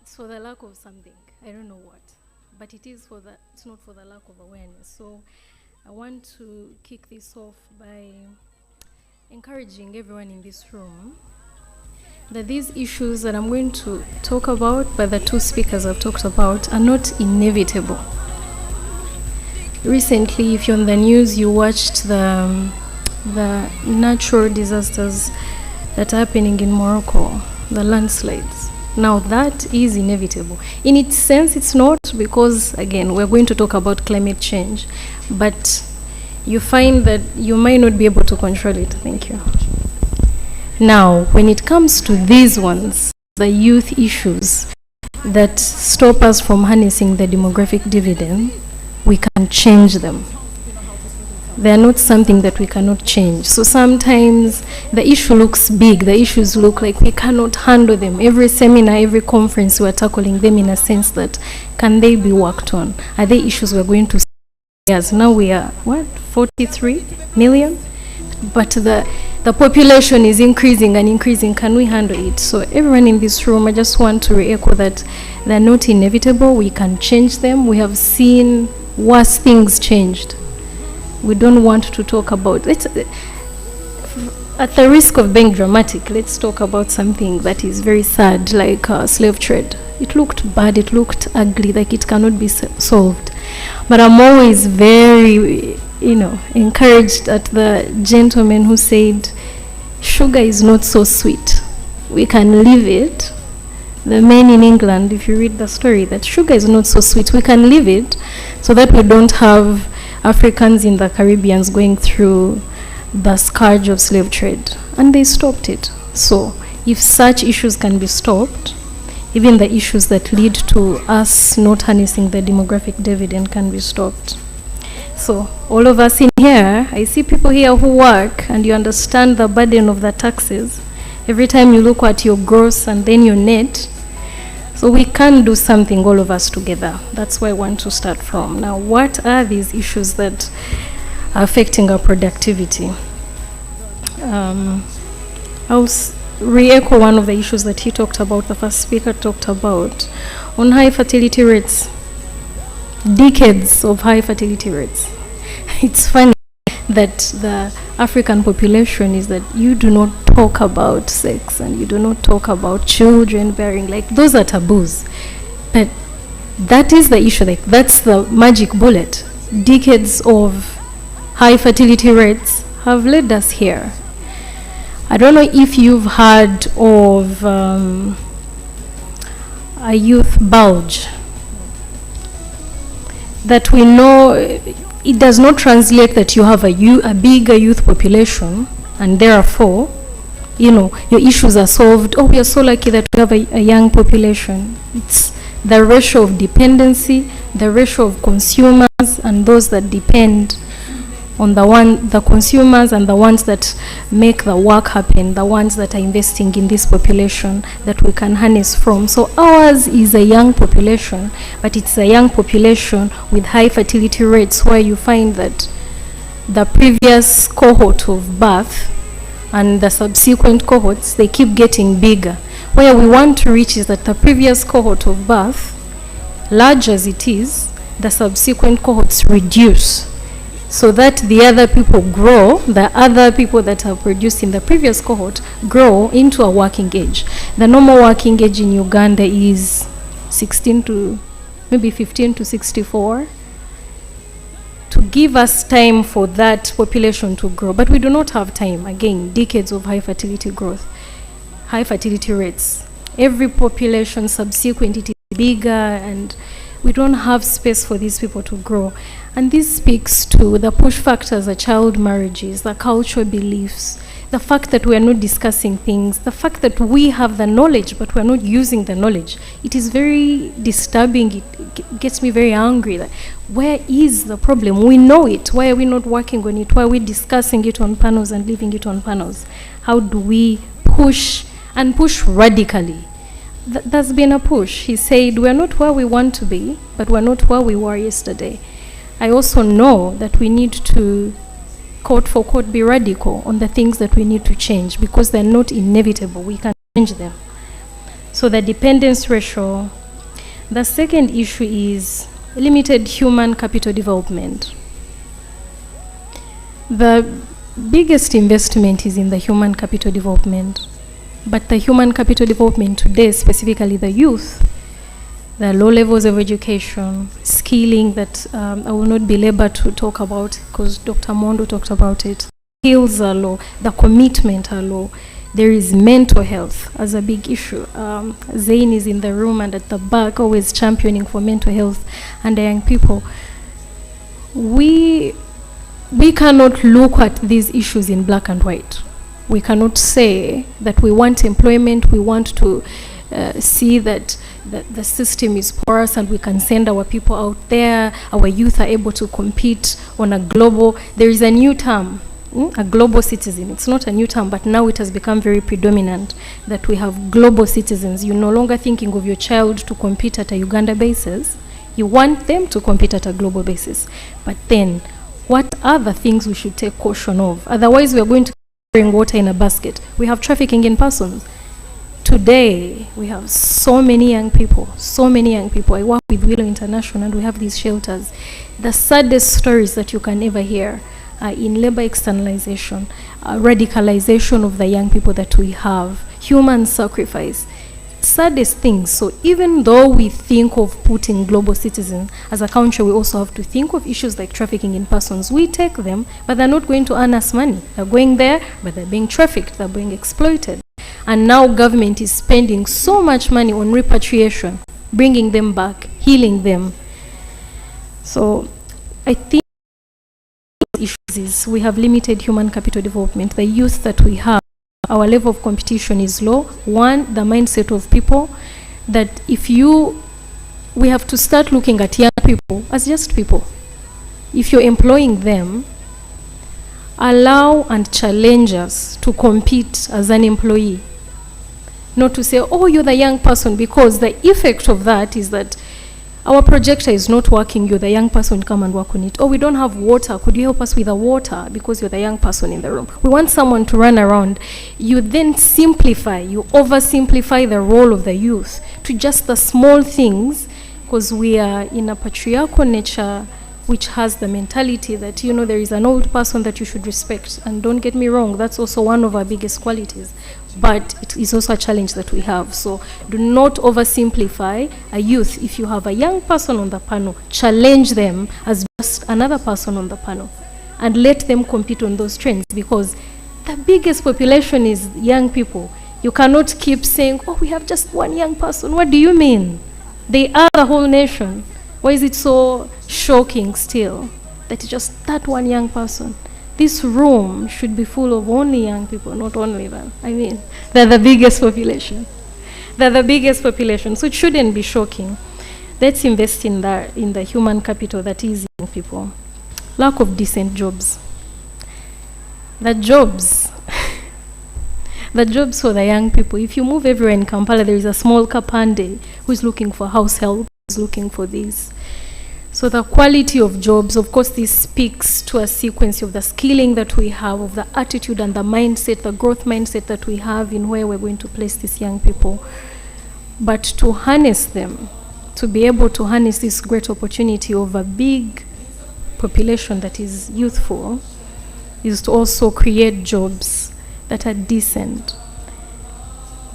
It's for the lack of something, I don't know what, but it's not for the lack of awareness. So I want to kick this off by encouraging everyone in this room that these issues that I'm going to talk about, but the two speakers have talked about, are not inevitable. Recently, if you're on the news, you watched the natural disasters that are happening in Morocco, the landslides. Now that is inevitable. In its sense, it's not, because again, we're going to talk about climate change, but you find that you might not be able to control it. Thank you. Now, when it comes to these ones, the youth issues that stop us from harnessing the demographic dividend, we can change them. They are not something that we cannot change. So sometimes the issue looks big, the issues look like we cannot handle them. Every seminar, every conference, we're tackling them in a sense that, can they be worked on? Are they issues we're going to see? Yes, now we are, 43 million? but the population is increasing and increasing. Can we handle it? So everyone in this room, I just want to re-echo that they're not inevitable. We can change them. We have seen worse things changed. We don't want to talk about it. At the risk of being dramatic, let's talk about something that is very sad, like slave trade. It looked bad, it looked ugly, like it cannot be solved. But I'm always very, encouraged at the gentleman who said, sugar is not so sweet. We can leave it. The men in England, if you read the story, that sugar is not so sweet. We can leave it so that we don't have Africans in the Caribbean going through the scourge of slave trade. And they stopped it. So if such issues can be stopped, even the issues that lead to us not harnessing the demographic dividend can be stopped. So all of us in here, I see people here who work and you understand the burden of the taxes. Every time you look at your gross and then your net. So we can do something, all of us together. That's where I want to start from. Now, what are these issues that are affecting our productivity? I'll re-echo one of the issues that he talked about, the first speaker talked about, on high fertility rates. Decades of high fertility rates. It's funny that the African population is that you do not talk about sex and you do not talk about children bearing, like those are taboos. But that is the issue, like that's the magic bullet. Decades of high fertility rates have led us here. I don't know if you've heard of a youth bulge. That we know it does not translate that you have a bigger youth population and therefore, your issues are solved. Oh, we are so lucky that we have a young population. It's the ratio of dependency, the ratio of consumers and those that depend on the consumers and the ones that make the work happen, the ones that are investing in this population that we can harness from. So ours is a young population, but it's a young population with high fertility rates where you find that the previous cohort of birth and the subsequent cohorts, they keep getting bigger. Where we want to reach is that the previous cohort of birth, large as it is, the subsequent cohorts reduce, so that the other people grow, the other people that are produced in the previous cohort grow into a working age. The normal working age in Uganda is 15 to 64, to give us time for that population to grow. But we do not have time. Again, decades of high fertility growth, high fertility rates. Every population subsequent, it is bigger, and we don't have space for these people to grow. And this speaks to the push factors, the child marriages, the cultural beliefs, the fact that we are not discussing things, the fact that we have the knowledge but we are not using the knowledge. It is very disturbing. It gets me very angry. That where is the problem? We know it. Why are we not working on it? Why are we discussing it on panels and leaving it on panels? How do we push and push radically? There's been a push. He said, we're not where we want to be, but we're not where we were yesterday. I also know that we need to, quote for quote, be radical on the things that we need to change because they're not inevitable. We can change them. So the dependence ratio. The second issue is limited human capital development. The biggest investment is in the human capital development. But the human capital development today, specifically the youth, the low levels of education, skilling that I will not belabor to talk about because Dr. Mondo talked about it. Skills are low, the commitment are low. There is mental health as a big issue. Zain is in the room and at the back always championing for mental health and young people. We cannot look at these issues in black and white. We cannot say that we want employment, we want to see that the system is porous and we can send our people out there, our youth are able to compete on a global, there is a new term, a global citizen. It's not a new term, but now it has become very predominant that we have global citizens. You're no longer thinking of your child to compete at a Uganda basis. You want them to compete at a global basis. But then, what other things we should take caution of. Otherwise, we are going to bring water in a basket. We have trafficking in persons. Today, we have so many young people. I work with Willow International and we have these shelters. The saddest stories that you can ever hear are in labor externalization, radicalization of the young people that we have, human sacrifice. Saddest things. So even though we think of putting global citizens, as a country we also have to think of issues like trafficking in persons. We take them, but they're not going to earn us money. They're going there, but they're being trafficked, they're being exploited. And now government is spending so much money on repatriation, bringing them back, healing them. So I think the issue is we have limited human capital development. The youth that we have, our level of competition is low. One, the mindset of people that we have to start looking at young people as just people. If you're employing them, allow and challenge us to compete as an employee. Not to say, oh, you're the young person, because the effect of that is that our projector is not working, you're the young person, come and work on it. Oh, we don't have water, could you help us with the water, because you're the young person in the room. We want someone to run around. You then you oversimplify the role of the youth to just the small things, because we are in a patriarchal nature which has the mentality that, there is an old person that you should respect. And don't get me wrong, that's also one of our biggest qualities. But it is also a challenge that we have. So do not oversimplify a youth. If you have a young person on the panel, challenge them as just another person on the panel. And let them compete on those trends, because the biggest population is young people. You cannot keep saying, oh, we have just one young person. What do you mean? They are the whole nation. Why is it so shocking still that it's just that one young person? This room should be full of only young people, not only them. I mean, they're the biggest population. So it shouldn't be shocking. Let's invest in the human capital that is young people. Lack of decent jobs. The jobs for the young people. If you move everywhere in Kampala, there is a small kapande who is looking for house help, is looking for this. So the quality of jobs, of course, this speaks to a sequence of the skilling that we have, of the attitude and the mindset, the growth mindset that we have in where we're going to place these young people. But to harness them, to be able to harness this great opportunity of a big population that is youthful, is to also create jobs that are decent.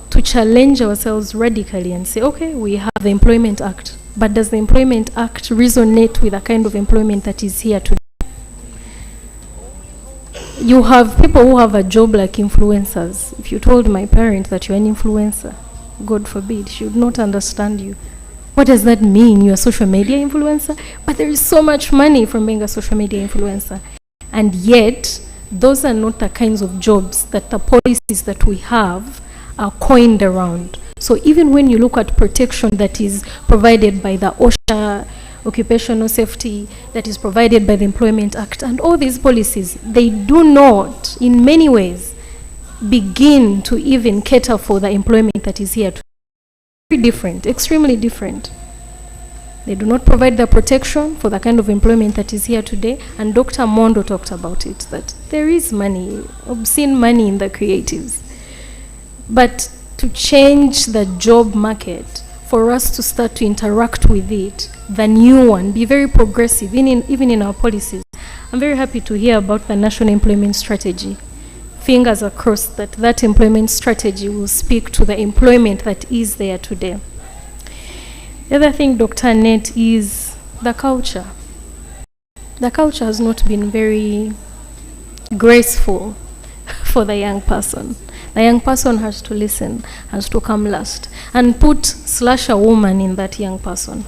To challenge ourselves radically and say, okay, we have the Employment Act, but does the Employment Act resonate with the kind of employment that is here today? You have people who have a job like influencers. If you told my parent that you're an influencer, God forbid, she would not understand you. What does that mean? You're a social media influencer? But there is so much money from being a social media influencer. And yet, those are not the kinds of jobs that the policies that we have are coined around. So even when you look at protection that is provided by the OSHA, occupational safety, that is provided by the Employment Act, and all these policies, they do not, in many ways, begin to even cater for the employment that is here. Very different, extremely different. They do not provide the protection for the kind of employment that is here today. And Dr. Mondo talked about it, that there is money, obscene money in the creatives. But to change the job market, for us to start to interact with it, the new one, be very progressive, even in our policies. I'm very happy to hear about the National Employment Strategy. Fingers are crossed that that employment strategy will speak to the employment that is there today. The other thing, Dr. Net, is the culture. The culture has not been very graceful for the young person. The young person has to listen, has to come last, and put a woman in that young person.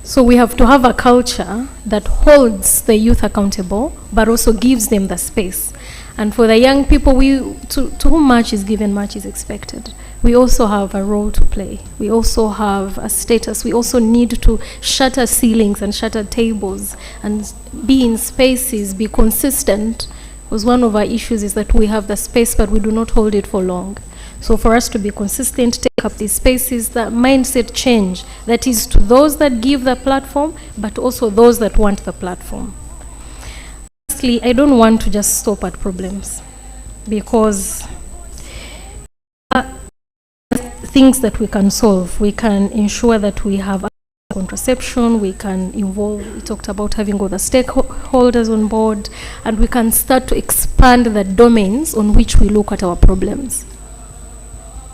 So we have to have a culture that holds the youth accountable, but also gives them the space. And for the young people, to whom much is given, much is expected. We also have a role to play. We also have a status. We also need to shatter ceilings and shatter tables and be in spaces, be consistent. Because one of our issues is that we have the space, but we do not hold it for long. So for us to be consistent, take take up these spaces, the mindset change that is to those that give the platform, but also those that want the platform. Lastly, I don't want to just stop at problems, because things that we can solve. We can ensure that we have contraception, we can involve, we talked about having all the stakeholders on board, and we can start to expand the domains on which we look at our problems.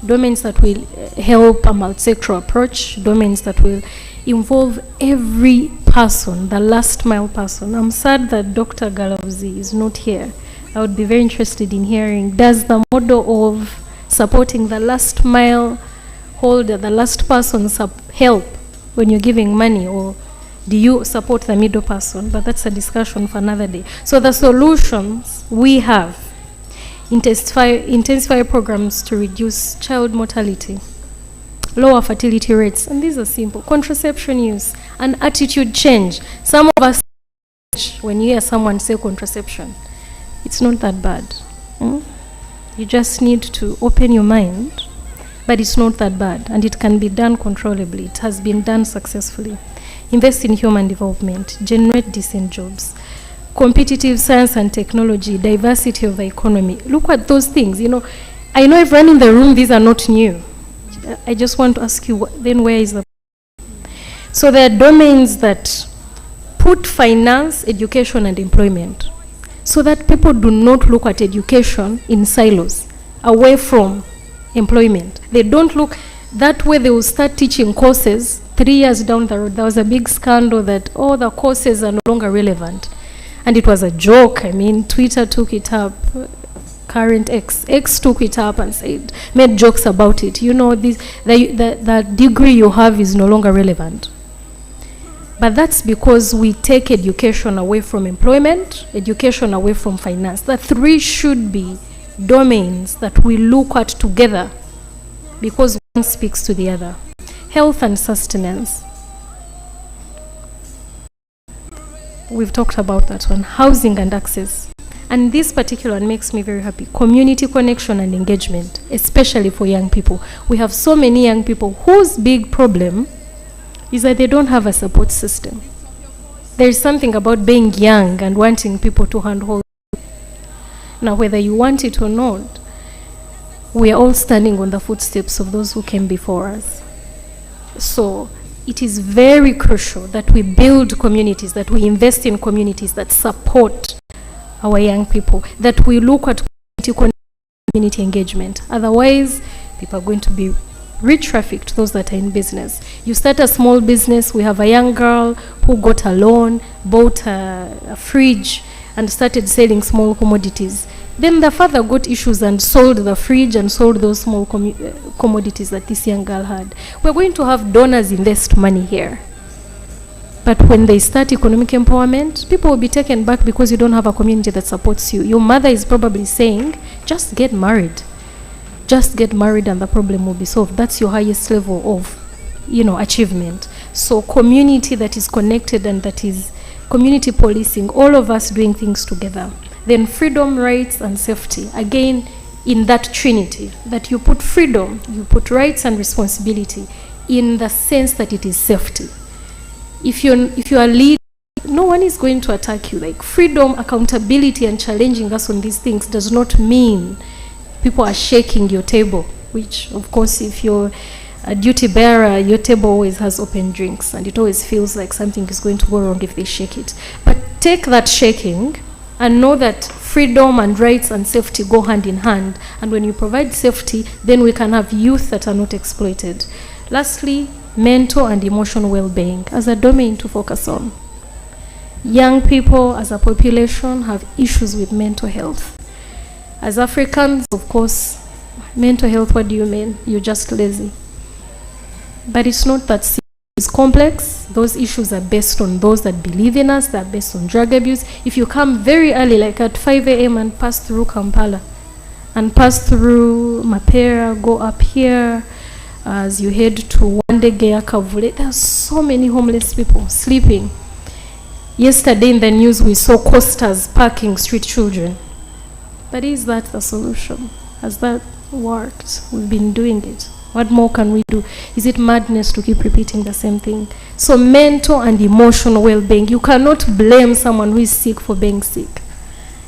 Domains that will help a multi-sectoral approach, domains that will involve every person, the last mile person. I'm sad that Dr. Galavzi is not here. I would be very interested in hearing, does the model of supporting the last mile holder, the last person, help when you're giving money, or do you support the middle person? But that's a discussion for another day. So the solutions we have: intensify programs to reduce child mortality, lower fertility rates, and these are simple: contraception use and attitude change. Some of us, when you hear someone say contraception, it's not that bad. You just need to open your mind. But it's not that bad, and it can be done controllably. It has been done successfully. Invest in human development, generate decent jobs, competitive science and technology, diversity of the economy. Look at those things. You know, I know everyone in the room, these are not new. I just want to ask you, then where is the... So there are domains that put finance, education, and employment, so that people do not look at education in silos, away from employment. They don't look that way. They will start teaching courses 3 years down the road. There was a big scandal that all the courses are no longer relevant, and it was a joke. I mean, Twitter took it up, current X took it up and said, made jokes about it. You know, the degree you have is no longer relevant. But that's because we take education away from employment, education away from finance. The three should be domains that we look at together, because one speaks to the other. Health and sustenance. We've talked about that one. Housing and access. And this particular one makes me very happy. Community connection and engagement, especially for young people. We have so many young people whose big problem is that they don't have a support system. There is something about being young and wanting people to handhold. Now, whether you want it or not, we are all standing on the footsteps of those who came before us. So it is very crucial that we build communities, that we invest in communities that support our young people, that we look at community engagement. Otherwise, people are going to be re-trafficked, those that are in business. You start a small business. We have a young girl who got a loan, bought a fridge, and started selling small commodities. Then the father got issues and sold the fridge and sold those small commodities that this young girl had. We're going to have donors invest money here. But when they start economic empowerment, people will be taken back because you don't have a community that supports you. Your mother is probably saying, just get married. Just get married and the problem will be solved. That's your highest level of, achievement. So community that is connected and that is community policing, all of us doing things together. Then freedom, rights, and safety. Again, in that trinity, that you put freedom, you put rights and responsibility in the sense that it is safety. If you are leading, no one is going to attack you. Like freedom, accountability, and challenging us on these things does not mean people are shaking your table, which, of course, if you're a duty bearer, your table always has open drinks, and it always feels like something is going to go wrong if they shake it. But take that shaking and know that freedom and rights and safety go hand in hand. And when you provide safety, then we can have youth that are not exploited. Lastly, mental and emotional well-being as a domain to focus on. Young people as a population have issues with mental health. As Africans, of course, mental health, what do you mean? You're just lazy. But it's not that simple. It's complex. Those issues are based on those that believe in us. They're based on drug abuse. If you come very early, like at 5 a.m. and pass through Kampala, and pass through Mapera, go up here, as you head to Wandegea, Kavule, there are so many homeless people sleeping. Yesterday in the news, we saw costers parking street children. But is that the solution? Has that worked? We've been doing it. What more can we do? Is it madness to keep repeating the same thing? So mental and emotional well-being. You cannot blame someone who is sick for being sick.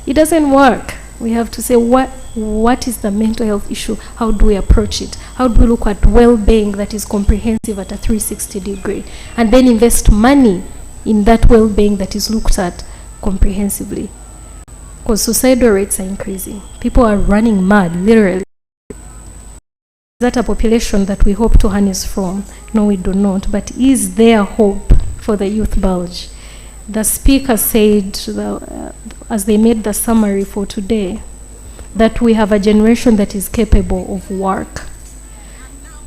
It doesn't work. We have to say, what is the mental health issue? How do we approach it? How do we look at well-being that is comprehensive at a 360 degree? And then invest money in that well-being that is looked at comprehensively. Because suicidal rates are increasing. People are running mad, literally. Is that a population that we hope to harness from? No, we do not. But is there hope for the youth bulge? The speaker said, as they made the summary for today, that we have a generation that is capable of work.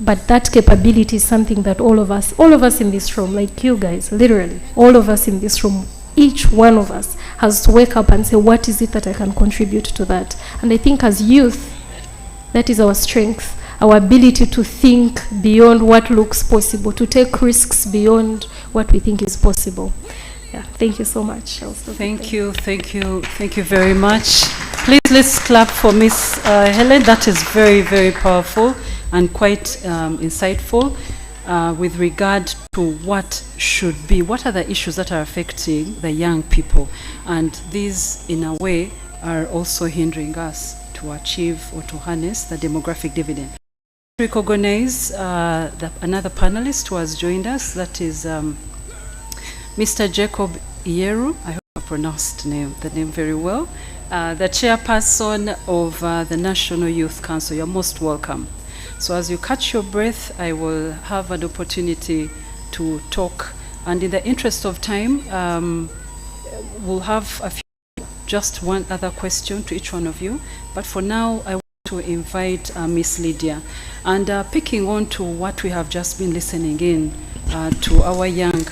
But that capability is something that all of us in this room, like you guys, literally, all of us in this room, each one of us has to wake up and say, what is it that I can contribute to that? And I think as youth, that is our strength. Our ability to think beyond what looks possible, to take risks beyond what we think is possible. Yeah, thank you so much. Thank you very much. Please, let's clap for Miss Helen. That is very, very powerful and quite insightful with regard to what are the issues that are affecting the young people. And these, in a way, are also hindering us to achieve or to harness the demographic dividend. Recognize another panelist who has joined us. That is Mr. Jacob Ieru. I hope I pronounced the name very well. The chairperson of the National Youth Council. You're most welcome. So as you catch your breath, I will have an opportunity to talk. And in the interest of time, we'll have just one other question to each one of you. But for now, I want to invite Miss Lydia. And picking on to what we have just been listening in to our young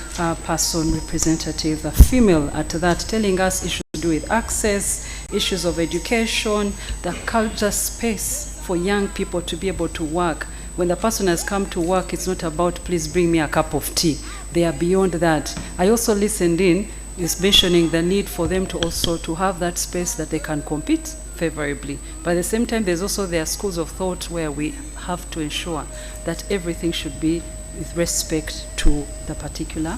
person representative, the female at that, telling us issues to do with access, issues of education, the culture space for young people to be able to work. When the person has come to work, it's not about, please bring me a cup of tea. They are beyond that. I also listened in, is mentioning the need for them to also to have that space that they can compete favorably. But at the same time, there's also their schools of thought where we have to ensure that everything should be with respect to the particular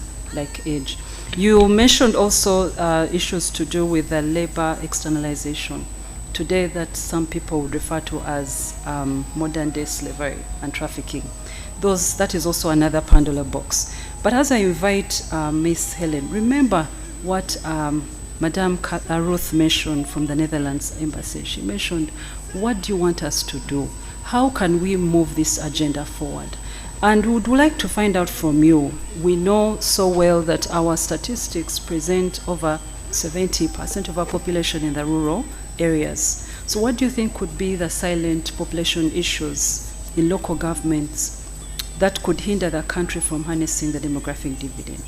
age. You mentioned also issues to do with the labor externalization. Today that some people would refer to as modern day slavery and trafficking. That is also another Pandora box. But as I invite Miss Helen, remember what Madame Ruth mentioned from the Netherlands Embassy. She mentioned, what do you want us to do? How can we move this agenda forward? And we would like to find out from you. We know so well that our statistics present over 70% of our population in the rural areas. So what do you think could be the silent population issues in local governments that could hinder the country from harnessing the demographic dividend?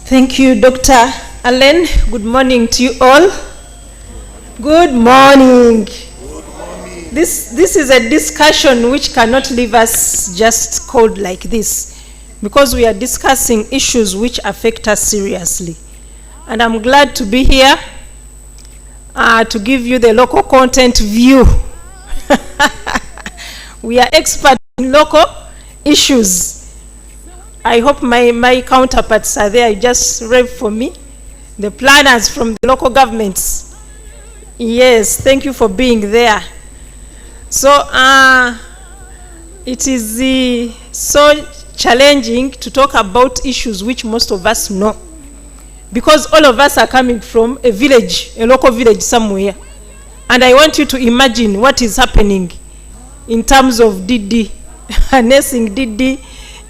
Thank you, Dr. Allen. Good morning to you all. Good morning. This is a discussion which cannot leave us just cold like this, because we are discussing issues which affect us seriously. And I'm glad to be here to give you the local content view. We are experts in local issues. I hope my counterparts are there. Just rave for me. The planners from the local governments. Yes, thank you for being there. So it is so challenging to talk about issues which most of us know, because all of us are coming from a village, a local village somewhere. And I want you to imagine what is happening in terms of DD, harnessing DD,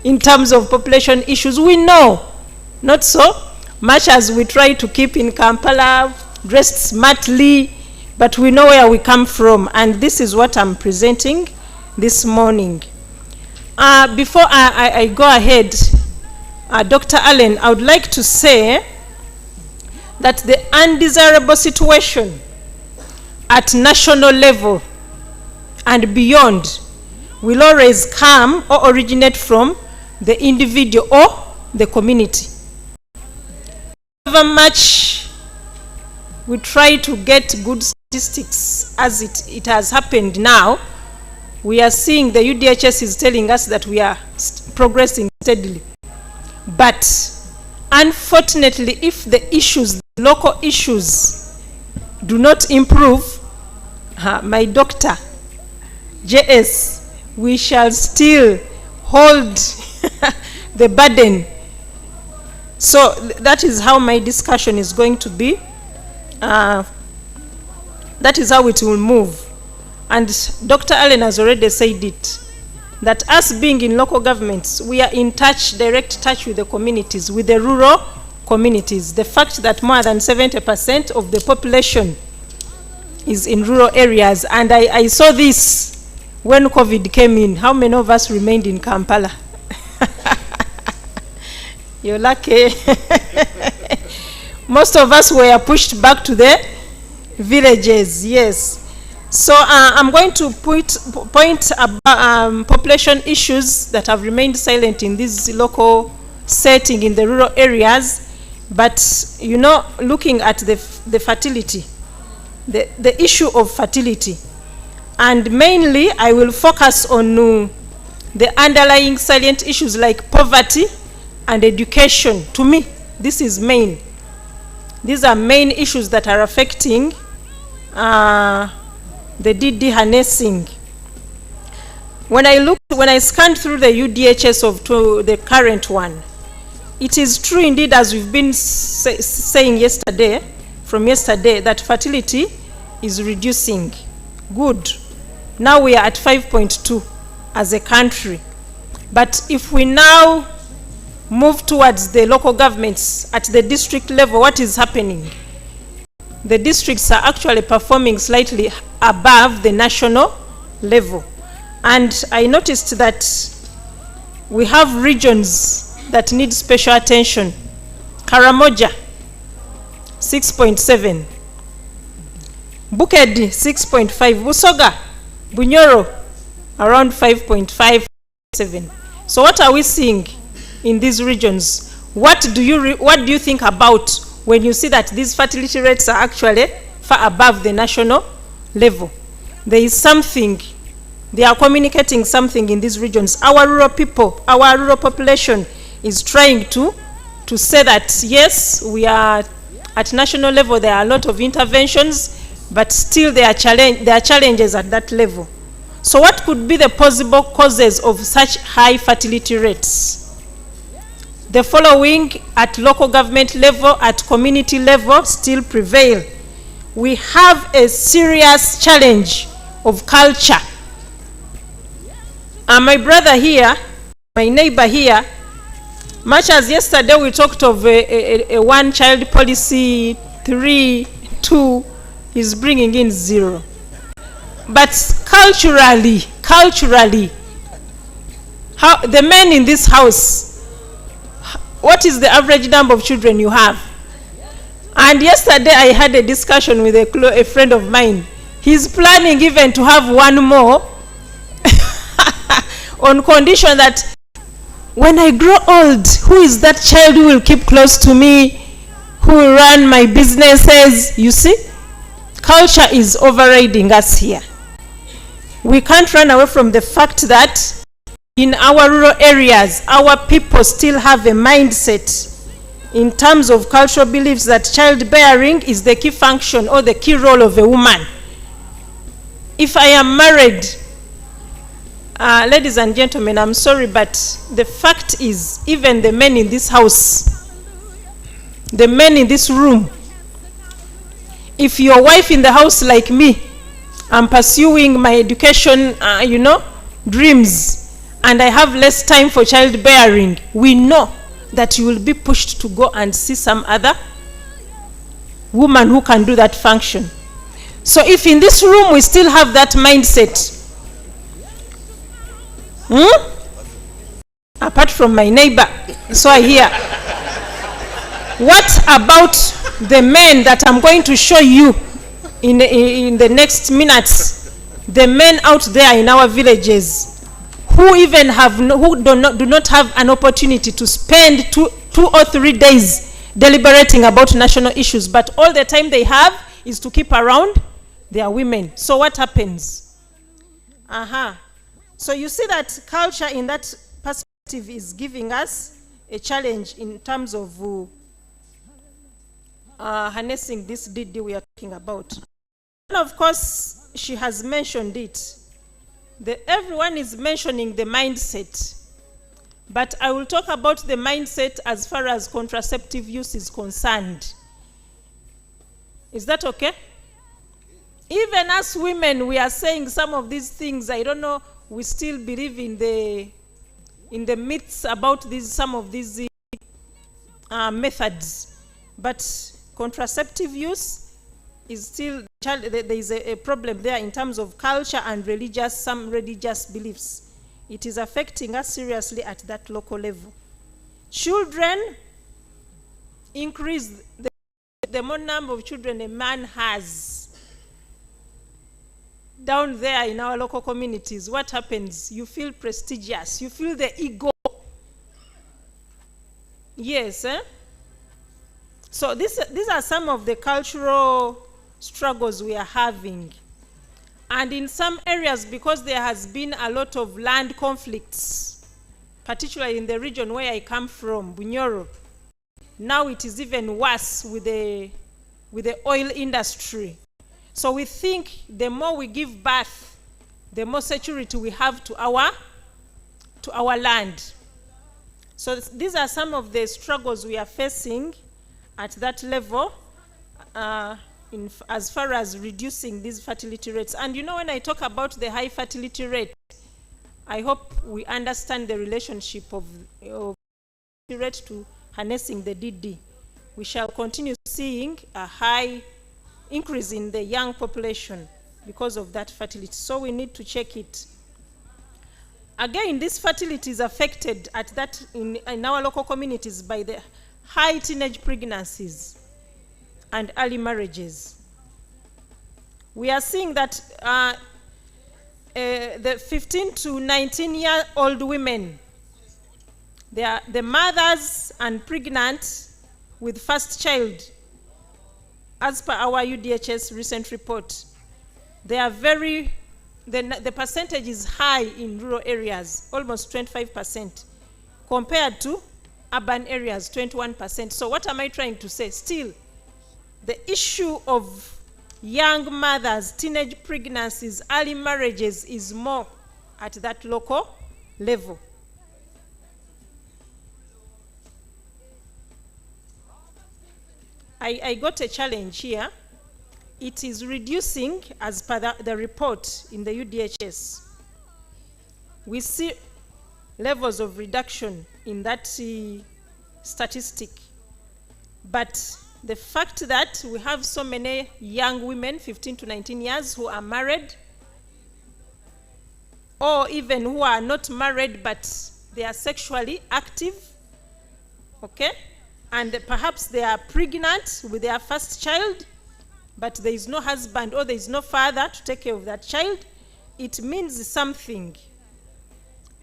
in terms of population issues. We know, not so much as we try to keep in Kampala, dressed smartly, but we know where we come from, and this is what I'm presenting this morning. Before I go ahead, Dr. Allen, I would like to say that the undesirable situation at national level and beyond will always come or originate from the individual or the community. However much we try to get good statistics, as it has happened now, we are seeing the UDHS is telling us that we are progressing steadily. But unfortunately, if the issues, the local issues, do not improve, my doctor, JS, we shall still hold the burden. So that is how my discussion is going to be. That is how it will move. And Dr. Allen has already said it, that us being in local governments, we are in touch, direct touch with the communities, with the rural communities. The fact that more than 70% of the population is in rural areas, and I saw this when COVID came in. How many of us remained in Kampala? You're lucky. Most of us were pushed back to the villages, yes. So I'm going to point about population issues that have remained silent in this local setting in the rural areas. But, you know, looking at the fertility, the issue of fertility. And mainly, I will focus on the underlying salient issues like poverty and education. To me, this is main. These are main issues that are affecting the DD harnessing. When I scanned through the UDHS of the current one, it is true indeed, as we've been saying from yesterday, that fertility is reducing. Good. Now we are at 5.2 as a country. But if we now move towards the local governments at the district level, what is happening? The districts are actually performing slightly above the national level. And I noticed that we have regions that need special attention. Karamoja, 6.7. Bukedi, 6.5. Busoga, Bunyoro, around 5.57. So what are we seeing in these regions? What do you think about when you see that these fertility rates are actually far above the national level? There is something, they are communicating something in these regions. Our rural people, our rural population is trying to say that yes, we are at national level, there are a lot of interventions, but still there are challenges at that level. So what could be the possible causes of such high fertility rates? The following at local government level, at community level, still prevail. We have a serious challenge of culture. And my brother here, my neighbor here, much as yesterday we talked of a one-child policy, 3, 2, is bringing in 0. But culturally, how the men in this house, what is the average number of children you have? And yesterday I had a discussion with a friend of mine. He's planning even to have one more on condition that when I grow old, who is that child who will keep close to me, who will run my businesses? You see, culture is overriding us here. We can't run away from the fact that in our rural areas, our people still have a mindset in terms of cultural beliefs that childbearing is the key function or the key role of a woman. If I am married, ladies and gentlemen, I'm sorry, but the fact is, even the men in this house, the men in this room, if your wife in the house like me, I'm pursuing my education, dreams, and I have less time for childbearing, we know that you will be pushed to go and see some other woman who can do that function. So if in this room we still have that mindset, apart from my neighbor, so I hear, what about the men that I'm going to show you in the next minutes? The men out there in our villages who even do not have an opportunity to spend 2 or 3 days deliberating about national issues, but all the time they have is to keep around their women. So what happens? So you see that culture in that perspective is giving us a challenge in terms of harnessing this DD we are talking about. And of course, she has mentioned it. Everyone is mentioning the mindset. But I will talk about the mindset as far as contraceptive use is concerned. Is that okay? Even as women, we are saying some of these things. I don't know, we still believe in the myths about some of these methods. But contraceptive use is still, there is a problem there in terms of culture and some religious beliefs. It is affecting us seriously at that local level. Children increase. The more number of children a man has down there in our local communities, what happens? You feel prestigious. You feel the ego. Yes, eh? So these are some of the cultural struggles we are having. And in some areas, because there has been a lot of land conflicts, particularly in the region where I come from, Bunyoro, now it is even worse with the oil industry. So we think the more we give birth, the more security we have to our land. So these are some of the struggles we are facing at that level as far as reducing these fertility rates. And you know, when I talk about the high fertility rate, I hope we understand the relationship of rate to harnessing the DD. We shall continue seeing a high increase in the young population because of that fertility. So we need to check it. Again, this fertility is affected in our local communities by the high teenage pregnancies and early marriages. We are seeing that the 15 to 19-year-old women, they are the mothers and pregnant with first child. As per our UDHS recent report, they are the percentage is high in rural areas, almost 25%, compared to urban areas, 21%. So what am I trying to say? Still, the issue of young mothers, teenage pregnancies, early marriages is more at that local level. I got a challenge here. It is reducing as per the report in the UDHS. We see levels of reduction in that statistic. But the fact that we have so many young women, 15 to 19 years, who are married, or even who are not married but they are sexually active, okay? And perhaps they are pregnant with their first child, but there is no husband or there is no father to take care of that child. It means something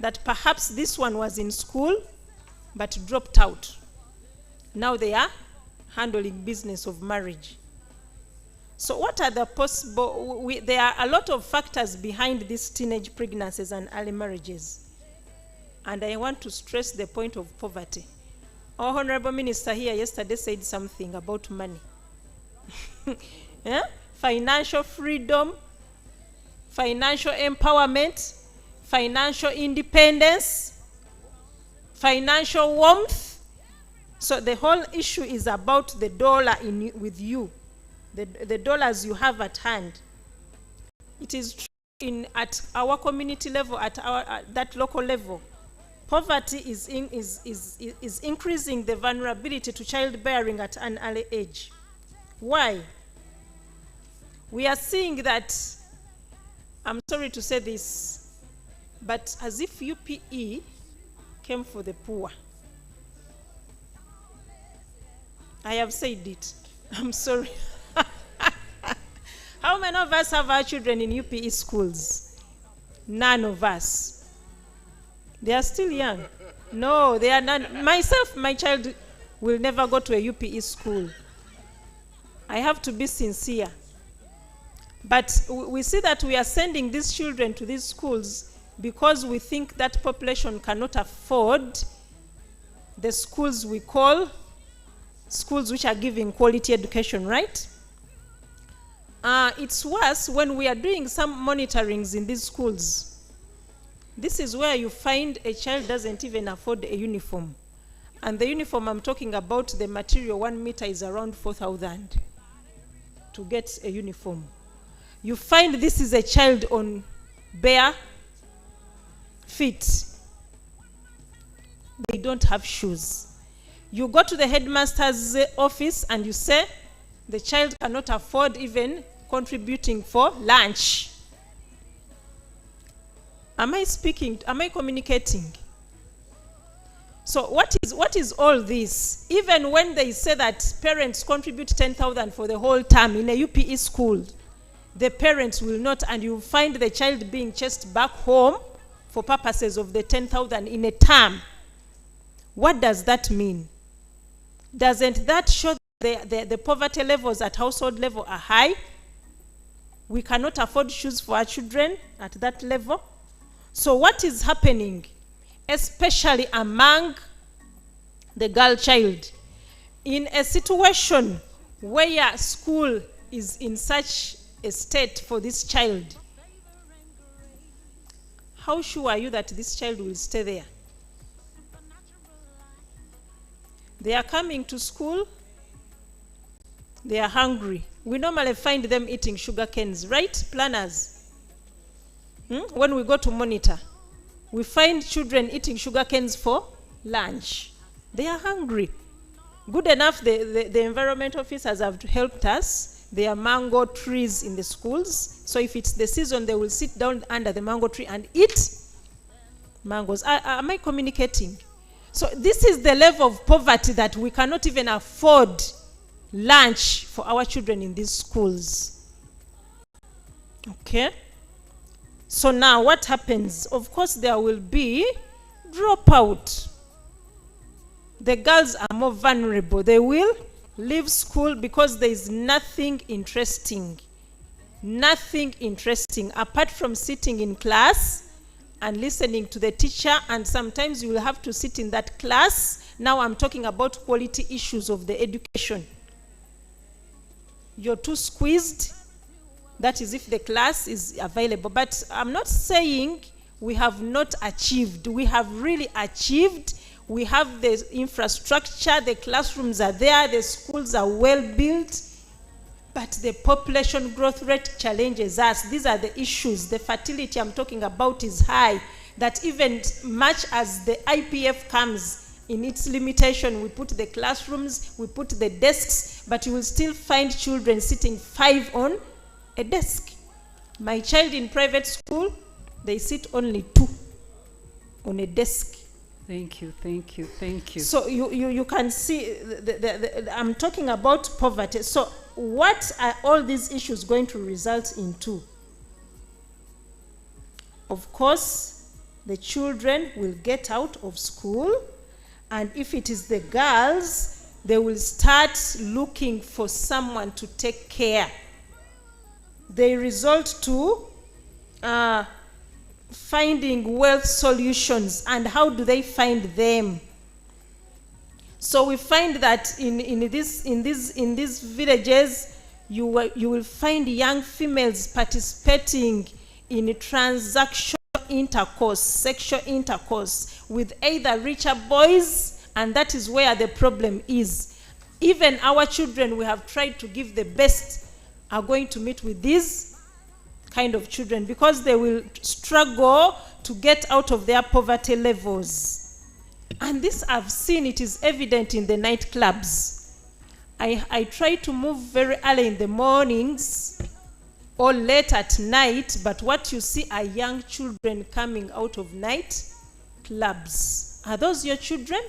that perhaps this one was in school but dropped out. Now they are handling business of marriage. So what are the possible, there are a lot of factors behind these teenage pregnancies and early marriages. And I want to stress the point of poverty. Our Honorable Minister here yesterday said something about money. Yeah? Financial freedom, financial empowerment, financial independence, financial warmth. So the whole issue is about the dollar with you, the dollars you have at hand. It is true at our community level, at that local level. Poverty is increasing the vulnerability to childbearing at an early age. Why? We are seeing that, I'm sorry to say this, but as if UPE came for the poor. I have said it. I'm sorry. How many of us have our children in UPE schools? None of us. They are still young. No, they are not. Myself, my child will never go to a UPE school. I have to be sincere. But we see that we are sending these children to these schools because we think that population cannot afford the schools we call schools which are giving quality education, right? It's worse when we are doing some monitorings in these schools. This is where you find a child doesn't even afford a uniform. And the uniform I'm talking about, the material 1 meter is around 4,000 to get a uniform. You find this is a child on bare feet. They don't have shoes. You go to the headmaster's office and you say the child cannot afford even contributing for lunch. Am I speaking? Am I communicating? So what is all this? Even when they say that parents contribute 10,000 for the whole term in a UPE school, the parents will not, and you find the child being chased back home for purposes of the 10,000 in a term. What does that mean? Doesn't that show the poverty levels at household level are high? We cannot afford shoes for our children at that level. So what is happening, especially among the girl child, in a situation where school is in such a state for this child? How sure are you that this child will stay there? They are coming to school, they are hungry. We normally find them eating sugar canes, right? Planners. When we go to monitor, we find children eating sugar canes for lunch. They are hungry. Good enough, the environment officers have helped us. There are mango trees in the schools. So if it's the season, they will sit down under the mango tree and eat mangoes. Am I communicating? So this is the level of poverty that we cannot even afford lunch for our children in these schools. Okay? So now what happens? Of course, there will be dropout. The girls are more vulnerable. They will leave school because there is nothing interesting. Nothing interesting apart from sitting in class and listening to the teacher, and sometimes you will have to sit in that class. Now I'm talking about quality issues of the education. You're too squeezed. That is if the class is available. But I'm not saying we have not achieved. We have really achieved. We have the infrastructure, the classrooms are there, the schools are well built, but the population growth rate challenges us. These are the issues. The fertility I'm talking about is high, that even much as the IPF comes in its limitation, we put the classrooms, we put the desks, but you will still find children sitting 5 on a desk. My child in private school, they sit only 2 on a desk. Thank you, thank you, thank you. So you can see, I'm talking about poverty. So what are all these issues going to result into? Of course, the children will get out of school, and if it is the girls, they will start looking for someone to take care. They resort to finding wealth solutions. And how do they find them? So we find that in these villages, you will find young females participating in transactional intercourse, sexual intercourse with either richer boys, and that is where the problem is. Even our children we have tried to give the best are going to meet with these kind of children because they will struggle to get out of their poverty levels. And this I've seen, it is evident in the nightclubs. I try to move very early in the mornings or late at night, but what you see are young children coming out of night clubs. Are those your children?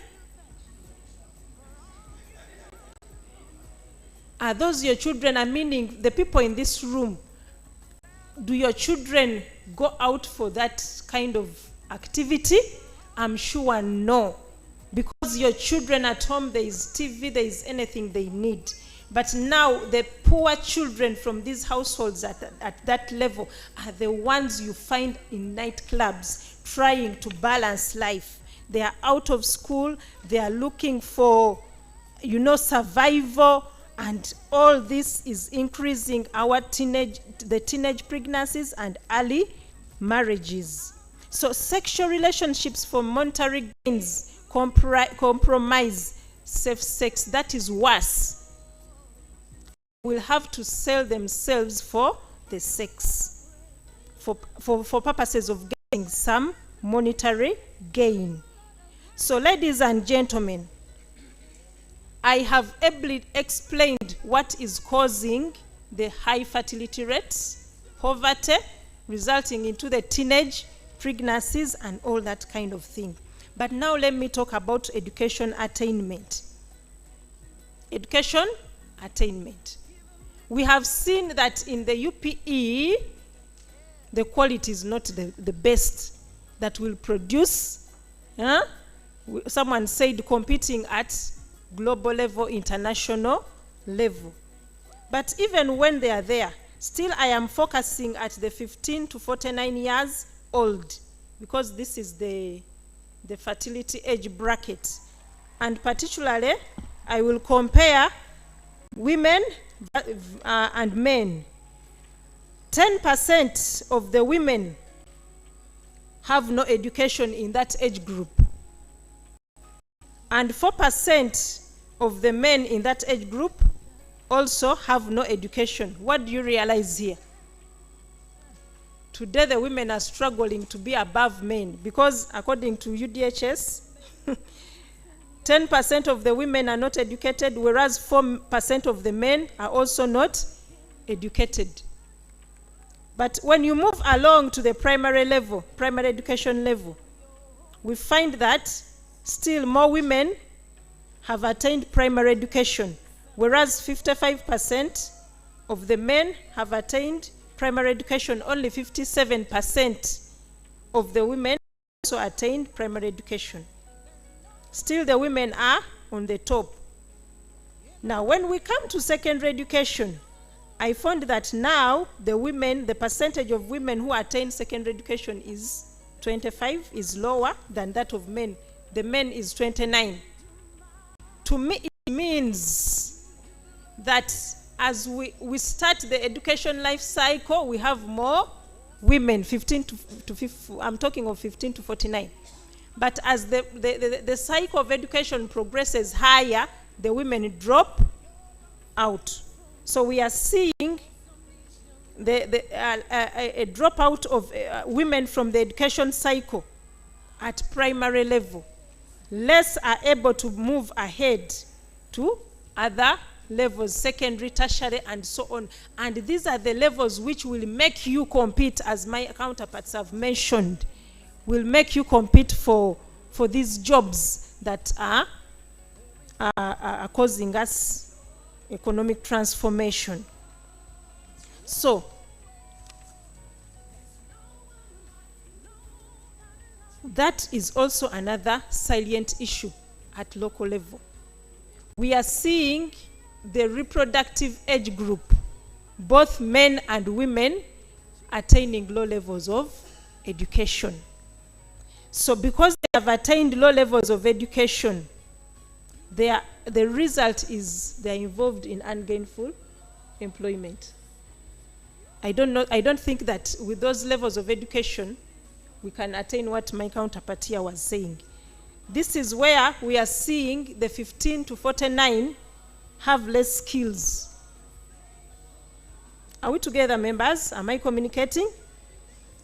Are those your children? I'm meaning the people in this room. Do your children go out for that kind of activity? I'm sure no. Because your children at home, there is TV, there is anything they need. But now the poor children from these households at that level are the ones you find in nightclubs trying to balance life. They are out of school, they are looking for, survival, and all this is increasing the teenage pregnancies and early marriages. So sexual relationships for monetary gains compromise safe sex. That is worse. Will have to sell themselves for the sex, for purposes of getting some monetary gain. So ladies and gentlemen, I have ably explained what is causing the high fertility rates, poverty, resulting into the teenage pregnancies and all that kind of thing. But now let me talk about education attainment. Education attainment. We have seen that in the UPE, the quality is not the best that will produce. Someone said competing at global level, international level. But even when they are there, still I am focusing at the 15 to 49 years old, because this is the fertility age bracket. And particularly, I will compare women and men. 10% of the women have no education in that age group. And 4% of the men in that age group also have no education. What do you realize here? Today the women are struggling to be above men, because according to UDHS, 10% of the women are not educated, whereas 4% of the men are also not educated. But when you move along to the primary level, primary education level, we find that still more women have attained primary education, whereas 55% of the men have attained primary education. Only 57% of the women also attained primary education. Still the women are on the top. Now when we come to secondary education, I found that now the percentage of women who attain secondary education is 25, is lower than that of men. The men is 29. To me, it means that as we start the education life cycle, we have more women, 15 to 50, I'm talking of 15 to 49. But as the cycle of education progresses higher, the women drop out. So we are seeing a dropout of women from the education cycle at primary level. Less are able to move ahead to other levels, secondary, tertiary, and so on. And these are the levels which will make you compete, as my counterparts have mentioned, will make you compete for these jobs that are causing us economic transformation. So, that is also another salient issue at local level. We are seeing the reproductive age group, both men and women, attaining low levels of education. So because they have attained low levels of education, the result is they are involved in ungainful employment. I don't think that with those levels of education, we can attain what my counterpart here was saying. This is where we are seeing the 15 to 49 have less skills. Are we together, members? Am I communicating?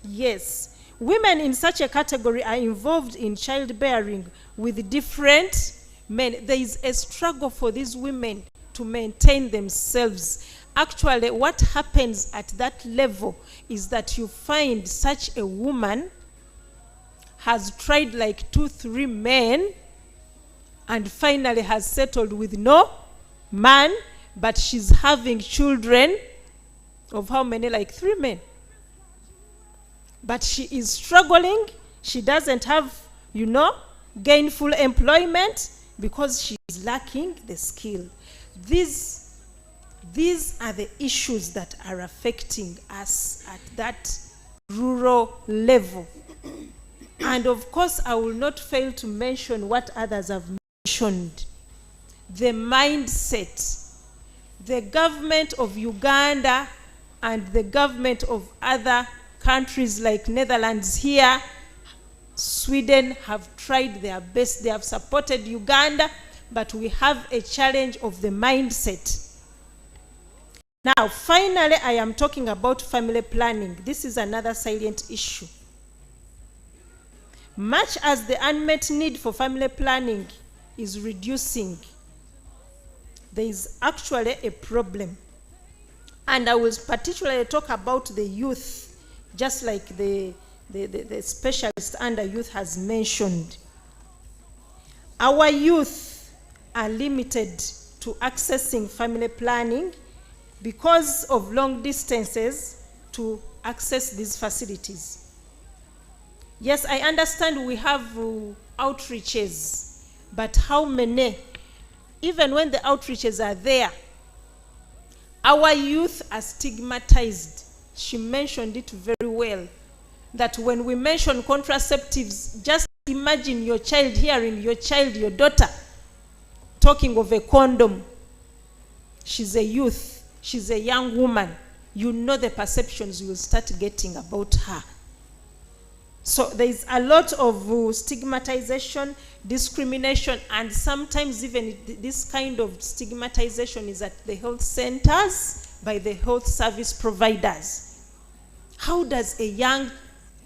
Yes. Women in such a category are involved in childbearing with different men. There is a struggle for these women to maintain themselves. Actually, what happens at that level is that you find such a woman has tried like 2-3 men and finally has settled with no man, but she's having children of how many? Like 3 men. But she is struggling. She doesn't have, gainful employment because she is lacking the skill. These These are the issues that are affecting us at that rural level. And of course, I will not fail to mention what others have mentioned. The mindset. The government of Uganda and the government of other countries like Netherlands here, Sweden, have tried their best. They have supported Uganda, but we have a challenge of the mindset. Now, finally, I am talking about family planning. This is another silent issue. Much as the unmet need for family planning is reducing, there is actually a problem. And I will particularly talk about the youth, just like the specialist under youth has mentioned. Our youth are limited to accessing family planning because of long distances to access these facilities. Yes, I understand we have outreaches, but how many? Even when the outreaches are there, our youth are stigmatized. She mentioned it very well, that when we mention contraceptives, just imagine your child hearing your child, your daughter, talking of a condom. She's a youth, she's a young woman. You know the perceptions you will start getting about her. So there is a lot of stigmatization, discrimination, and sometimes even this kind of stigmatization is at the health centers by the health service providers. How does a young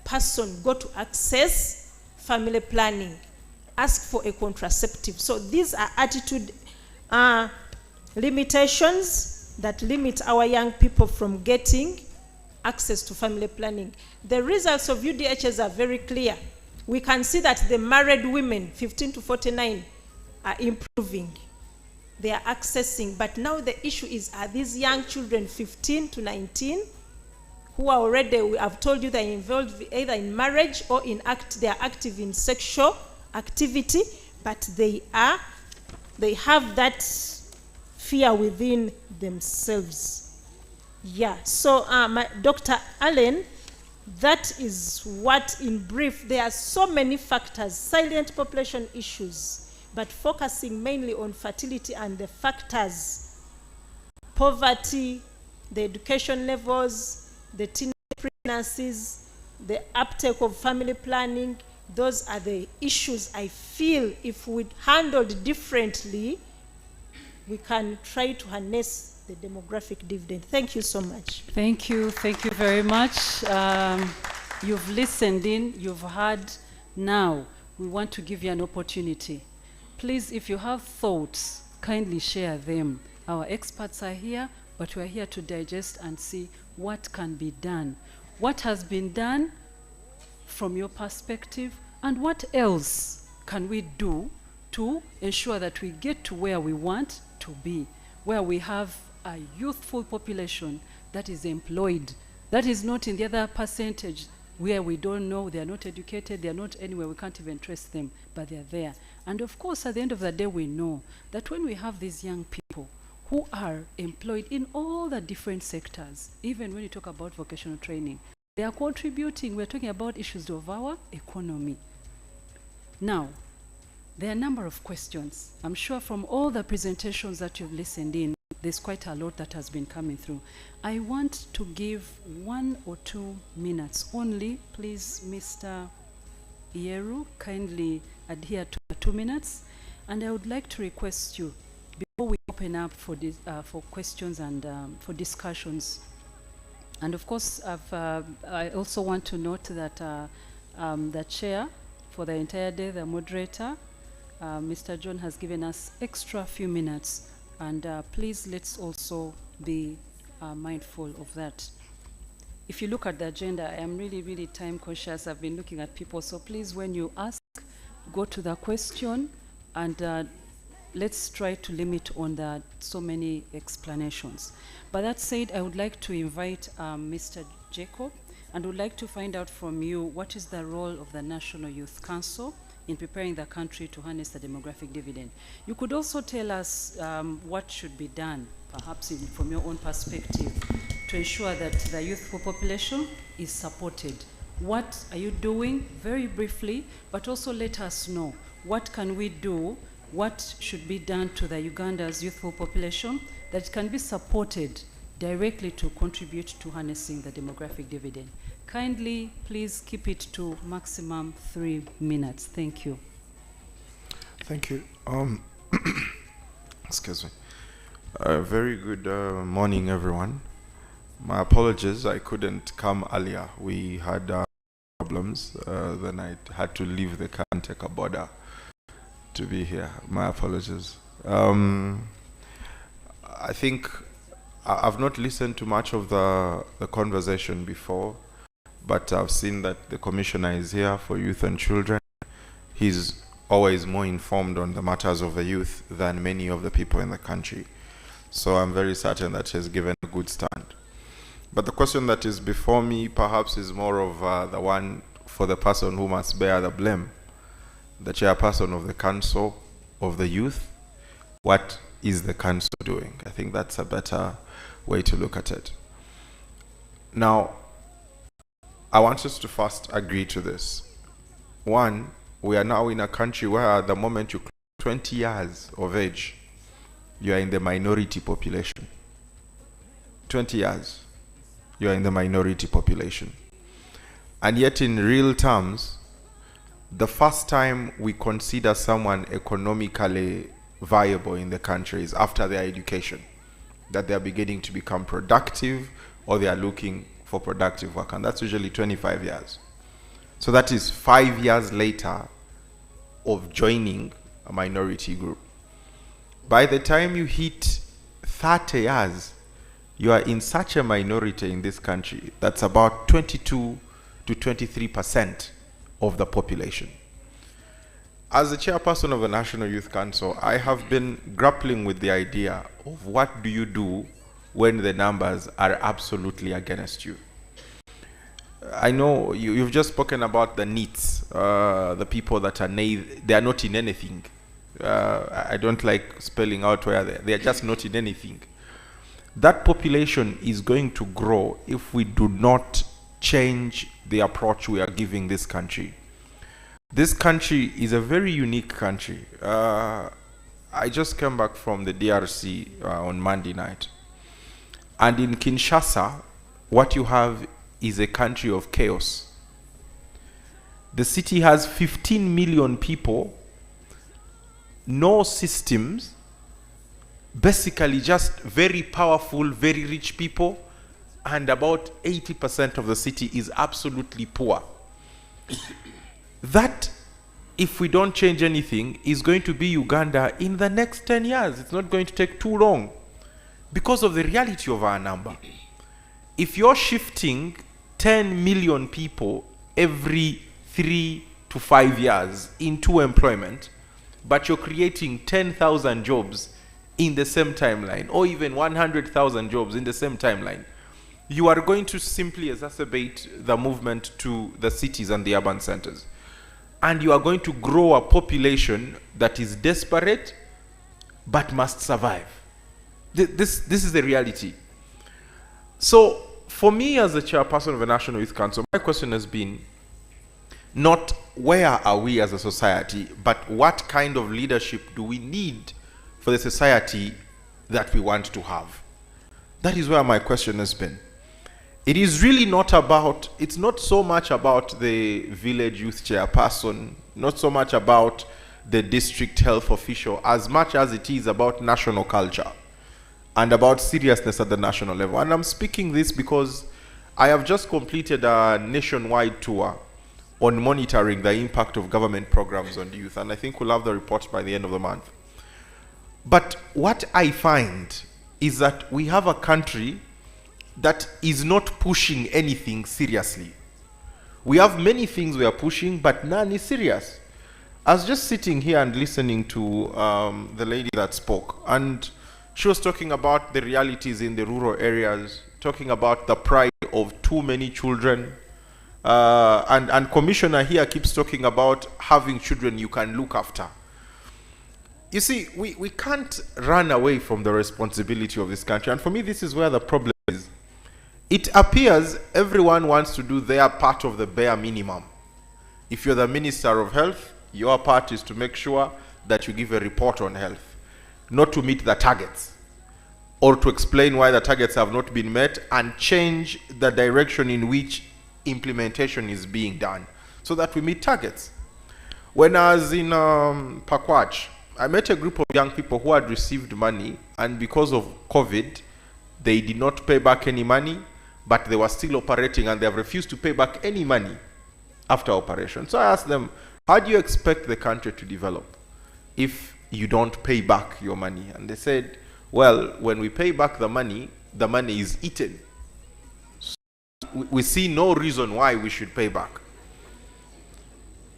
person go to access family planning? Ask for a contraceptive. So these are attitude limitations that limit our young people from getting access to family planning. The results of UDHs are very clear. We can see that the married women, 15 to 49, are improving. They are accessing. But now the issue is, are these young children, 15 to 19, who are already, we have told you, they're involved either in marriage or they are active in sexual activity, but they have that fear within themselves. Yeah, so Dr. Allen, that is what, in brief, there are so many factors, silent population issues, but focusing mainly on fertility and the factors, poverty, the education levels, the teenage pregnancies, the uptake of family planning. Those are the issues I feel if we handled differently, we can try to harness the demographic dividend. Thank you so much. Thank you very much. You've listened in, you've heard. Now, we want to give you an opportunity. Please, if you have thoughts, kindly share them. Our experts are here, but we're here to digest and see what can be done. What has been done from your perspective, and what else can we do to ensure that we get to where we want to be, where we have a youthful population that is employed, that is not in the other percentage where we don't know, they are not educated, they are not anywhere, we can't even trace them, but they are there. And of course, at the end of the day, we know that when we have these young people who are employed in all the different sectors, even when you talk about vocational training, they are contributing. We're talking about issues of our economy. Now, there are a number of questions. I'm sure from all the presentations that you've listened in, there's quite a lot that has been coming through. I want to give 1 or 2 minutes only. Please, Mr. Ieru, kindly adhere to the 2 minutes. And I would like to request you, before we open up for questions and for discussions, and of course, I also want to note that the chair for the entire day, the moderator, Mr. John, has given us extra few minutes. And please, let's also be mindful of that. If you look at the agenda, I am really, really time conscious. I've been looking at people. So please, when you ask, go to the question, and let's try to limit on the so many explanations. But that said, I would like to invite Mr. Jacob, and would like to find out from you what is the role of the National Youth Council in preparing the country to harness the demographic dividend. You could also tell us what should be done, perhaps from your own perspective, to ensure that the youthful population is supported. What are you doing, very briefly, but also let us know what can we do, what should be done to the Uganda's youthful population that can be supported directly to contribute to harnessing the demographic dividend. Kindly, please keep it to maximum 3 minutes. Thank you. Thank you. Excuse me. Very good morning, everyone. My apologies, I couldn't come earlier. We had problems. Then I had to leave the caretaker border to be here. My apologies. I think I've not listened to much of the conversation before, but I've seen that the commissioner is here for youth and children. He's always more informed on the matters of the youth than many of the people in the country. So I'm very certain that he's given a good stand. But the question that is before me perhaps is more of the one for the person who must bear the blame, the chairperson of the Council of the Youth. What is the council doing? I think that's a better way to look at it. Now, I want us to first agree to this. One, we are now in a country where at the moment you 20 years of age, you are in the minority population. 20 years, you are in the minority population. And yet in real terms, the first time we consider someone economically viable in the country is after their education, that they are beginning to become productive or they are looking for productive work, and that's usually 25 years. So that is 5 years later of joining a minority group. By the time you hit 30 years, you are in such a minority in this country that's about 22 to 23% of the population. As the chairperson of the National Youth Council, I have been grappling with the idea of what do you do when the numbers are absolutely against you. I know you've just spoken about the NEETs, the people that are they are not in anything. I don't like spelling out where they are just not in anything. That population is going to grow if we do not change the approach we are giving this country. This country is a very unique country. I just came back from the DRC on Monday night. And in Kinshasa, what you have is a country of chaos. The city has 15 million people, no systems, basically just very powerful, very rich people, and about 80% of the city is absolutely poor. That, if we don't change anything, is going to be Uganda in the next 10 years. It's not going to take too long because of the reality of our number. If you're shifting 10 million people every 3 to 5 years into employment, but you're creating 10,000 jobs in the same timeline, or even 100,000 jobs in the same timeline, you are going to simply exacerbate the movement to the cities and the urban centers. And you are going to grow a population that is desperate but must survive. This is the reality. So for me as the chairperson of the National Youth Council, my question has been not where are we as a society, but what kind of leadership do we need for the society that we want to have? That is where my question has been. It is really not about, it's not so much about the village youth chairperson, not so much about the district health official, as much as it is about national culture and about seriousness at the national level. And I'm speaking this because I have just completed a nationwide tour on monitoring the impact of government programs on youth, and I think we'll have the report by the end of the month. But what I find is that we have a country that is not pushing anything seriously. We have many things we are pushing, but none is serious. I was just sitting here and listening to the lady that spoke, and she was talking about the realities in the rural areas, talking about the pride of too many children, And Commissioner here keeps talking about having children you can look after. You see, we can't run away from the responsibility of this country. And for me, this is where the problem is. It appears everyone wants to do their part of the bare minimum. If you're the Minister of Health, your part is to make sure that you give a report on health, not to meet the targets, or to explain why the targets have not been met and change the direction in which implementation is being done so that we meet targets. When I was in Pakwach, I met a group of young people who had received money, and because of COVID, they did not pay back any money, but they were still operating, and they have refused to pay back any money after operation. So I asked them, how do you expect the country to develop if you don't pay back your money? And they said, well, when we pay back the money is eaten. So we see no reason why we should pay back.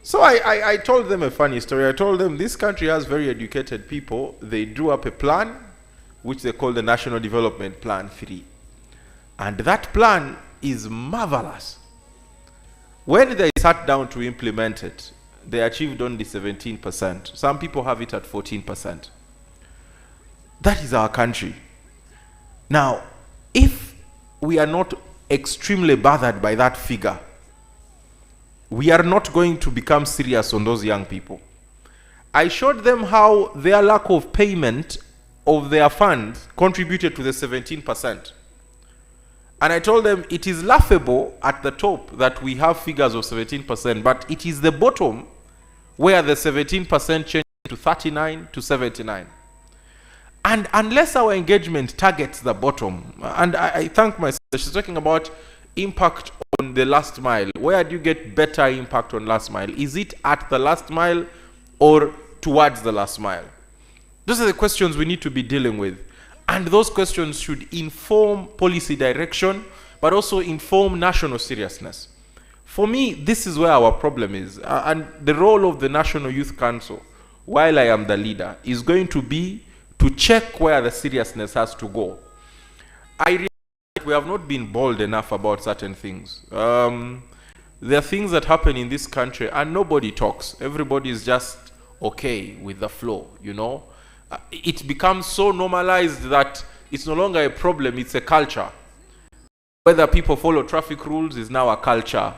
So I told them a funny story. I told them this country has very educated people. They drew up a plan, which they call the National Development Plan 3. And that plan is marvelous. When they sat down to implement it, they achieved only 17%. Some people have it at 14%. That is our country. Now, if we are not extremely bothered by that figure, we are not going to become serious on those young people. I showed them how their lack of payment of their funds contributed to the 17%. And I told them it is laughable at the top that we have figures of 17%, but it is the bottom where the 17% changes to 39 to 79. And unless our engagement targets the bottom, and I thank my sister, she's talking about impact on the last mile. Where do you get better impact on last mile? Is it at the last mile or towards the last mile? Those are the questions we need to be dealing with. And those questions should inform policy direction, but also inform national seriousness. For me, this is where our problem is. And the role of the National Youth Council, while I am the leader, is going to be to check where the seriousness has to go. I realize we have not been bold enough about certain things. There are things that happen in this country and nobody talks. Everybody is just okay with the flow, you know. It becomes so normalized that it's no longer a problem, it's a culture. Whether people follow traffic rules is now a culture.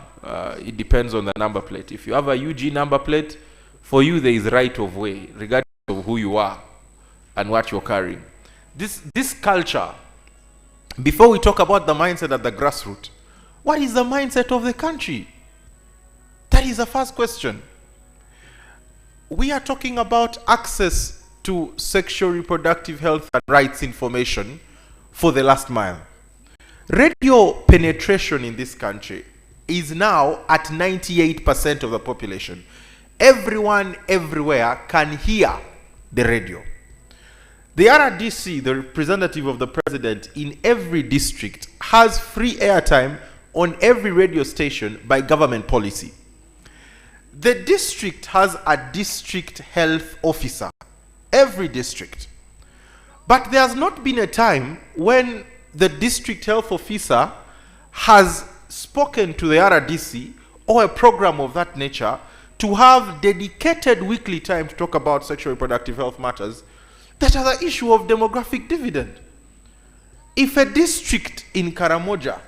It depends on the number plate. If you have a UG number plate, for you there is right of way, regardless of who you are and what you're carrying. This culture, before we talk about the mindset at the grassroots, what is the mindset of the country? That is the first question. We are talking about access to sexual reproductive health and rights information for the last mile. Radio penetration in this country is now at 98% of the population. Everyone, everywhere can hear the radio. The RDC, the representative of the president in every district, has free airtime on every radio station by government policy. The district has a district health officer. Every district. But there has not been a time when the district health officer has spoken to the RDC or a program of that nature to have dedicated weekly time to talk about sexual reproductive health matters that are the issue of demographic dividend. If a district in Karamoja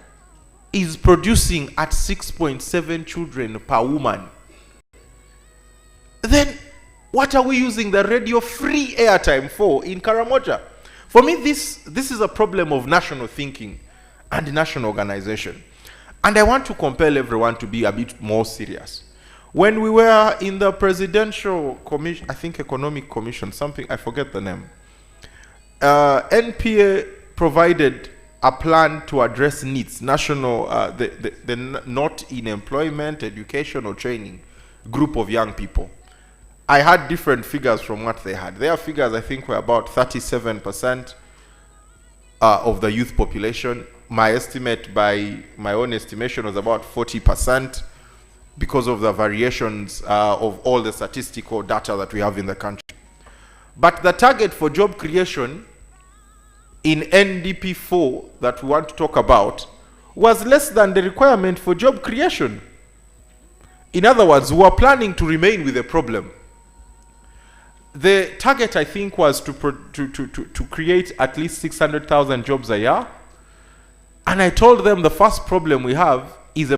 is producing at 6.7 children per woman, then what are we using the radio free airtime for in Karamoja? For me, this is a problem of national thinking and national organization. And I want to compel everyone to be a bit more serious. When we were in the presidential commission, I think economic commission, something, I forget the name, NPA provided a plan to address needs, national, the not in employment, education or training group of young people. I had different figures from what they had. Their figures, I think, were about 37% of the youth population. My estimate, by my own estimation, was about 40% because of the variations of all the statistical data that we have in the country. But the target for job creation in NDP 4 that we want to talk about was less than the requirement for job creation. In other words, we were planning to remain with the problem. The target, I think, was to create at least 600,000 jobs a year. And I told them the first problem we have is a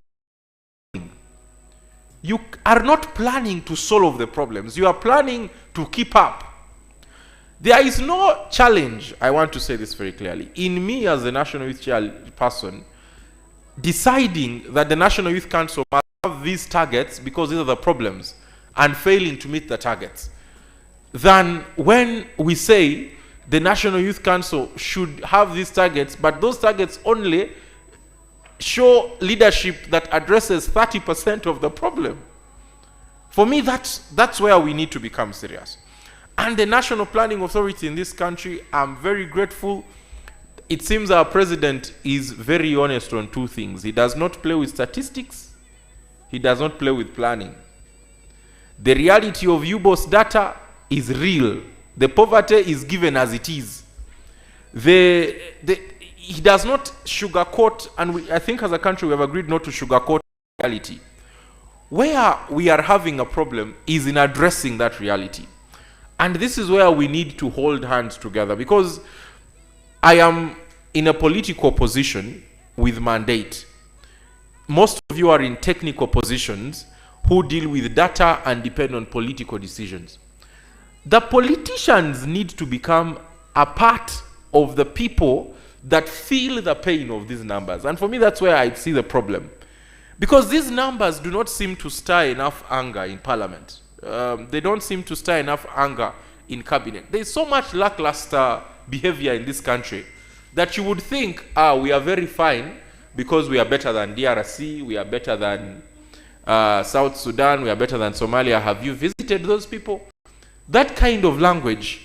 you are not planning to solve the problems. You are planning to keep up. There is no challenge, I want to say this very clearly, in me as the National Youth Chairperson deciding that the National Youth Council must have these targets because these are the problems and failing to meet the targets, than when we say the National Youth Council should have these targets, but those targets only show leadership that addresses 30% of the problem. For me, that's where we need to become serious. And the National Planning Authority in this country, I'm very grateful. It seems our president is very honest on two things. He does not play with statistics. He does not play with planning. The reality of UBOS data is real. The poverty is given as it is. He does not sugarcoat, and I think as a country we have agreed not to sugarcoat reality. Where we are having a problem is in addressing that reality. And this is where we need to hold hands together, because I am in a political position with mandate. Most of you are in technical positions who deal with data and depend on political decisions. The politicians need to become a part of the people that feel the pain of these numbers. And for me, that's where I see the problem. Because these numbers do not seem to stir enough anger in Parliament. They don't seem to stir enough anger in cabinet. There's so much lackluster behavior in this country that you would think, we are very fine because we are better than DRC, we are better than South Sudan, we are better than Somalia. Have you visited those people? That kind of language,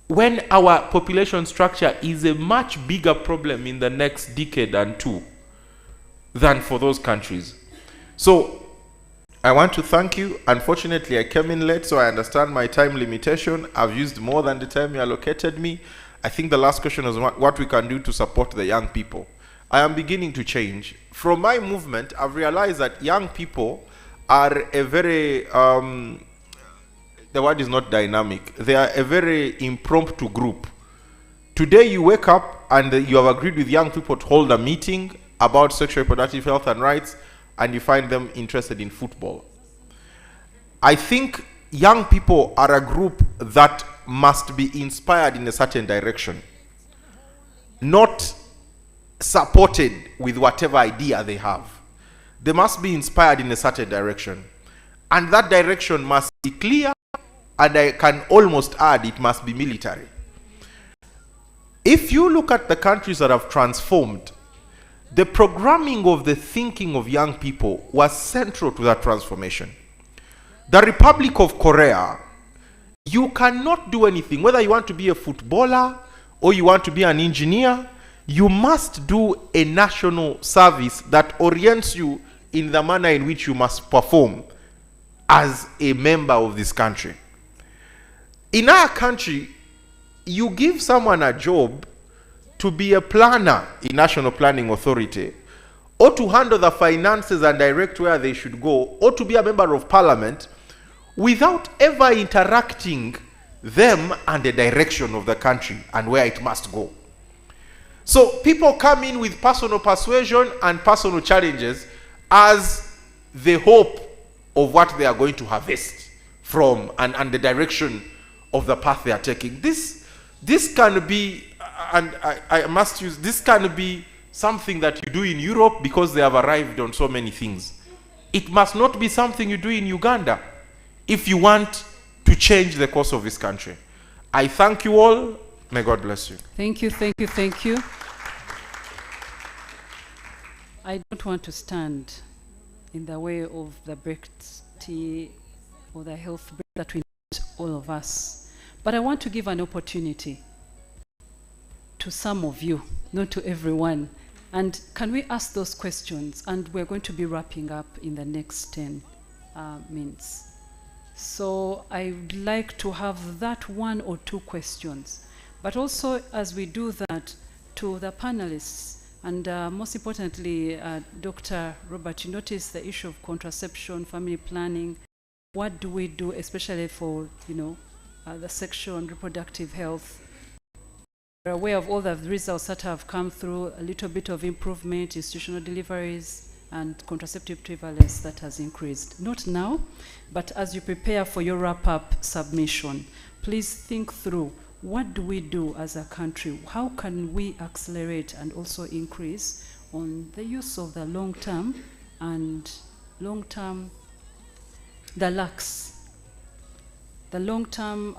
when our population structure is a much bigger problem in the next decade and two than for those countries. So I want to thank you. Unfortunately, I came in late, so I understand my time limitation. I've used more than the time you allocated me. I think the last question is what we can do to support the young people. I am beginning to change. From my movement, I've realized that young people are a very, the word is not dynamic. They are a very impromptu group. Today you wake up and you have agreed with young people to hold a meeting about sexual reproductive health and rights, and you find them interested in football. I think young people are a group that must be inspired in a certain direction, not supported with whatever idea they have. They must be inspired in a certain direction, and that direction must be clear, and I can almost add it must be military. If you look at the countries that have transformed, the programming of the thinking of young people was central to that transformation. The Republic of Korea, you cannot do anything, whether you want to be a footballer or you want to be an engineer, you must do a national service that orients you in the manner in which you must perform as a member of this country. In our country, you give someone a job to be a planner in National Planning Authority, or to handle the finances and direct where they should go, or to be a member of parliament, without ever interacting them and the direction of the country and where it must go. So people come in with personal persuasion and personal challenges as the hope of what they are going to harvest from and the direction of the path they are taking. This can be, and I must use, this can be something that you do in Europe because they have arrived on so many things. It must not be something you do in Uganda if you want to change the course of this country. I thank you all. May God bless you. Thank you, thank you, thank you. I don't want to stand in the way of the tea or the health break that we need, all of us. But I want to give an opportunity to some of you, not to everyone. And can we ask those questions? And we're going to be wrapping up in the next 10 minutes. So I would like to have that 1 or 2 questions. But also, as we do that, to the panelists, And most importantly, Dr. Robert, you noticed the issue of contraception, family planning. What do we do, especially for, the sexual and reproductive health? We're aware of all the results that have come through, a little bit of improvement, institutional deliveries, and contraceptive prevalence that has increased. Not now, but as you prepare for your wrap-up submission, please think through, what do we do as a country? How can we accelerate and also increase on the use of the long-term and the long-term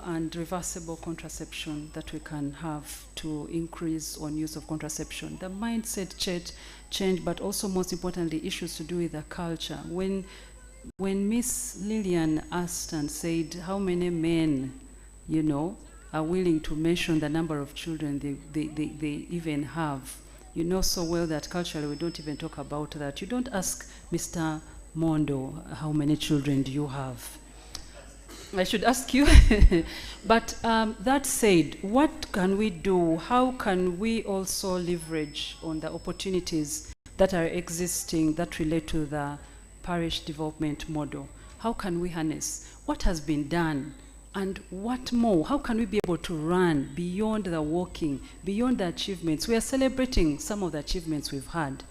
and reversible contraception that we can have to increase on use of contraception. The mindset change, but also most importantly, issues to do with the culture. When Miss Lillian asked and said how many men, are willing to mention the number of children they even have, you know so well that culturally we don't even talk about that. You don't ask Mr. Mondo, how many children do you have? I should ask you. But that said, what can we do? How can we also leverage on the opportunities that are existing that relate to the parish development model? How can we harness what has been done? And what more? How can we be able to run beyond the walking, beyond the achievements? We are celebrating some of the achievements we've had.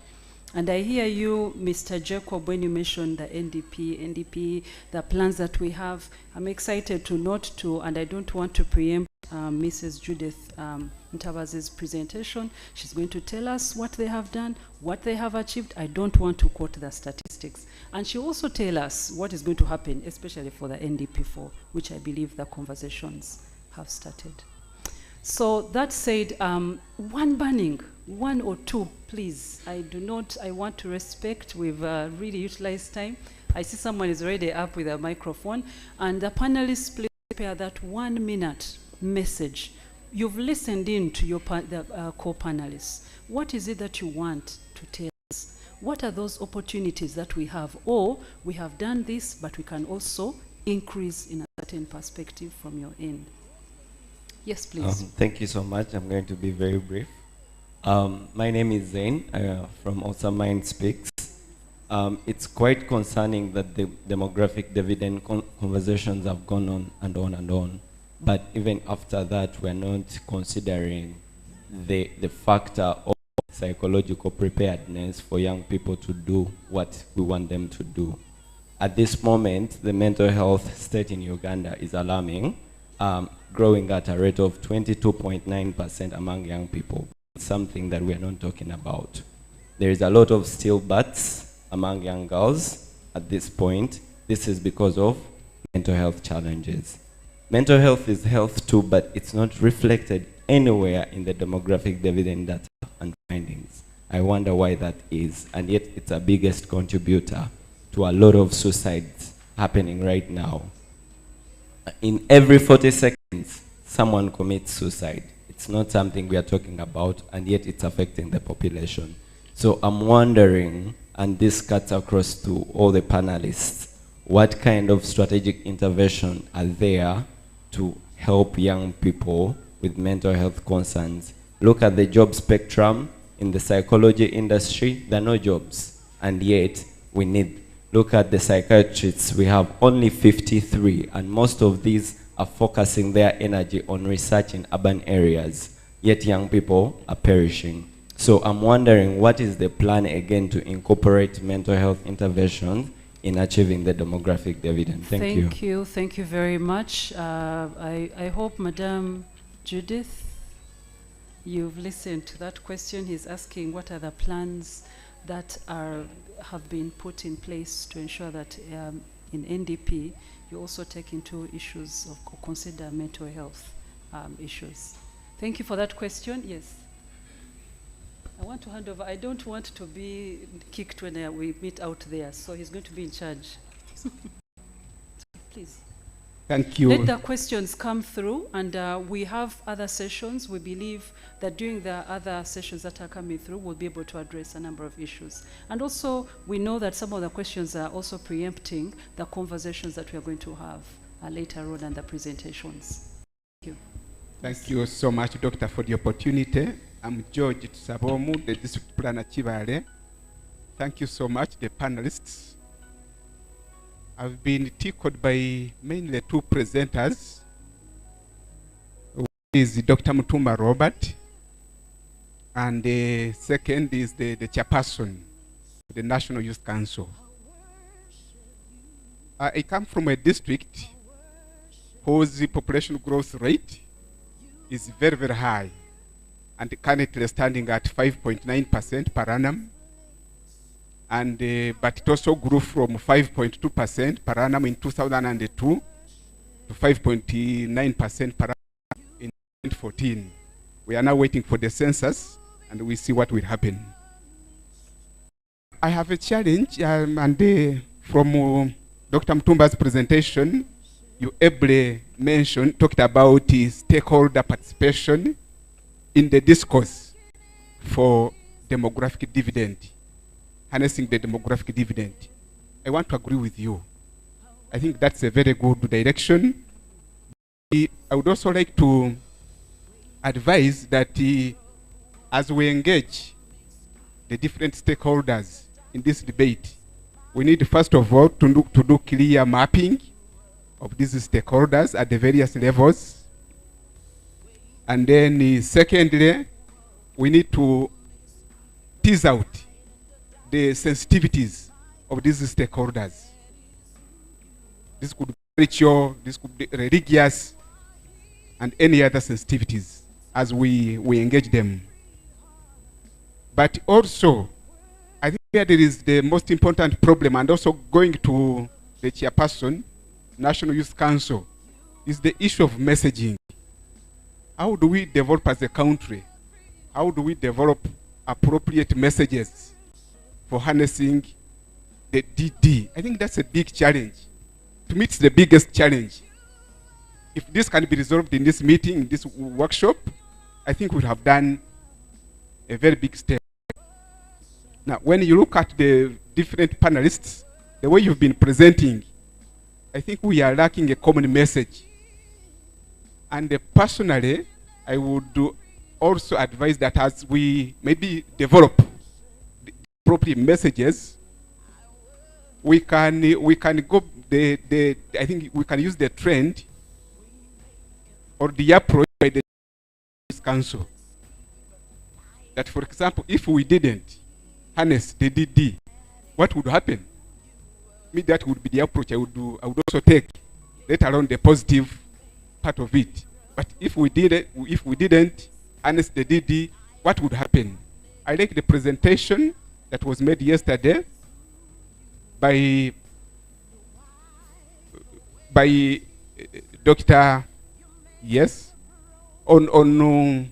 And I hear you, Mr. Jacob, when you mentioned the NDP, the plans that we have. I'm excited to note to, and I don't want to preempt Mrs. Judith Ntabazi's presentation. She's going to tell us what they have done, what they have achieved. I don't want to quote the statistics. And she also tell us what is going to happen, especially for the NDP, for which I believe the conversations have started. So that said, one or two, please. I want to respect, we've really utilized time. I see someone is already up with a microphone. And the panelists, please prepare that 1 minute message. You've listened in to your co-panelists. What is it that you want to tell us? What are those opportunities that we have? Or we have done this, but we can also increase in a certain perspective from your end. Yes, please. Thank you so much. I'm going to be very brief. My name is Zain from Awesome Mind Speaks. It's quite concerning that the demographic dividend conversations have gone on and on and on. But even after that, we're not considering the factor of psychological preparedness for young people to do what we want them to do. At this moment, the mental health state in Uganda is alarming, growing at a rate of 22.9% among young people. Something that we're not talking about. There is a lot of stillbirths among young girls at this point. This is because of mental health challenges. Mental health is health too, but it's not reflected anywhere in the demographic dividend data and findings. I wonder why that is, and yet it's a biggest contributor to a lot of suicides happening right now. In every 40 seconds, someone commits suicide. It's not something we are talking about, and yet it's affecting the population. So I'm wondering, and this cuts across to all the panelists, what kind of strategic intervention are there to help young people with mental health concerns? Look at the job spectrum in the psychology industry. There are no jobs, and yet we need. Look at the psychiatrists. We have only 53, and most of these are focusing their energy on research in urban areas, yet young people are perishing. So I'm wondering, what is the plan again to incorporate mental health interventions in achieving the demographic dividend? Thank you. Thank you very much. I hope, Madam Judith, you've listened to that question. He's asking what are the plans that have been put in place to ensure that in NDP, you also take into issues of consider mental health issues. Thank you for that question. Yes. I want to hand over. I don't want to be kicked when we meet out there, so he's going to be in charge. Please. Thank you. Let the questions come through, and we have other sessions. We believe that during the other sessions that are coming through, we'll be able to address a number of issues. And also, we know that some of the questions are also preempting the conversations that we are going to have later on and the presentations. Thank you. Thank you so much, Doctor, for the opportunity. I'm George Tsabomu, the district planner Chibale. Thank you so much, the panelists. I've been tickled by mainly two presenters. One is Dr. Mutumba Robert, and the second is the chairperson of the National Youth Council. I come from a district whose population growth rate is very, very high, and currently standing at 5.9% per annum. And but it also grew from 5.2% per annum in 2002 to 5.9% per annum in 2014. We are now waiting for the census, and we see what will happen. I have a challenge, and from Dr. Mtumba's presentation, you ably talked about stakeholder participation in the discourse for demographic dividend, harnessing the demographic dividend. I want to agree with you. I think that's a very good direction. I would also like to advise that as we engage the different stakeholders in this debate, we need first of all to do clear mapping of these stakeholders at the various levels. And then secondly, we need to tease out the sensitivities of these stakeholders. This could be spiritual, this could be religious, and any other sensitivities as we engage them. But also, I think here there is the most important problem, and also going to the chairperson, National Youth Council, is the issue of messaging. How do we develop as a country? How do we develop appropriate messages for harnessing the DD? I think that's a big challenge. To me, it's the biggest challenge. If this can be resolved in this meeting, in this workshop, I think we'll have done a very big step. Now, when you look at the different panelists, the way you've been presenting, I think we are lacking a common message. And personally, I would also advise that as we maybe develop the appropriate messages, we can go I think we can use the trend or the approach by the council. That, for example, if we didn't harness the DD, what would happen? That would be the approach I would do. I would also take, let alone the positive part of it. But if we didn't harness the DD, what would happen? I like the presentation that was made yesterday by Dr. Yes, on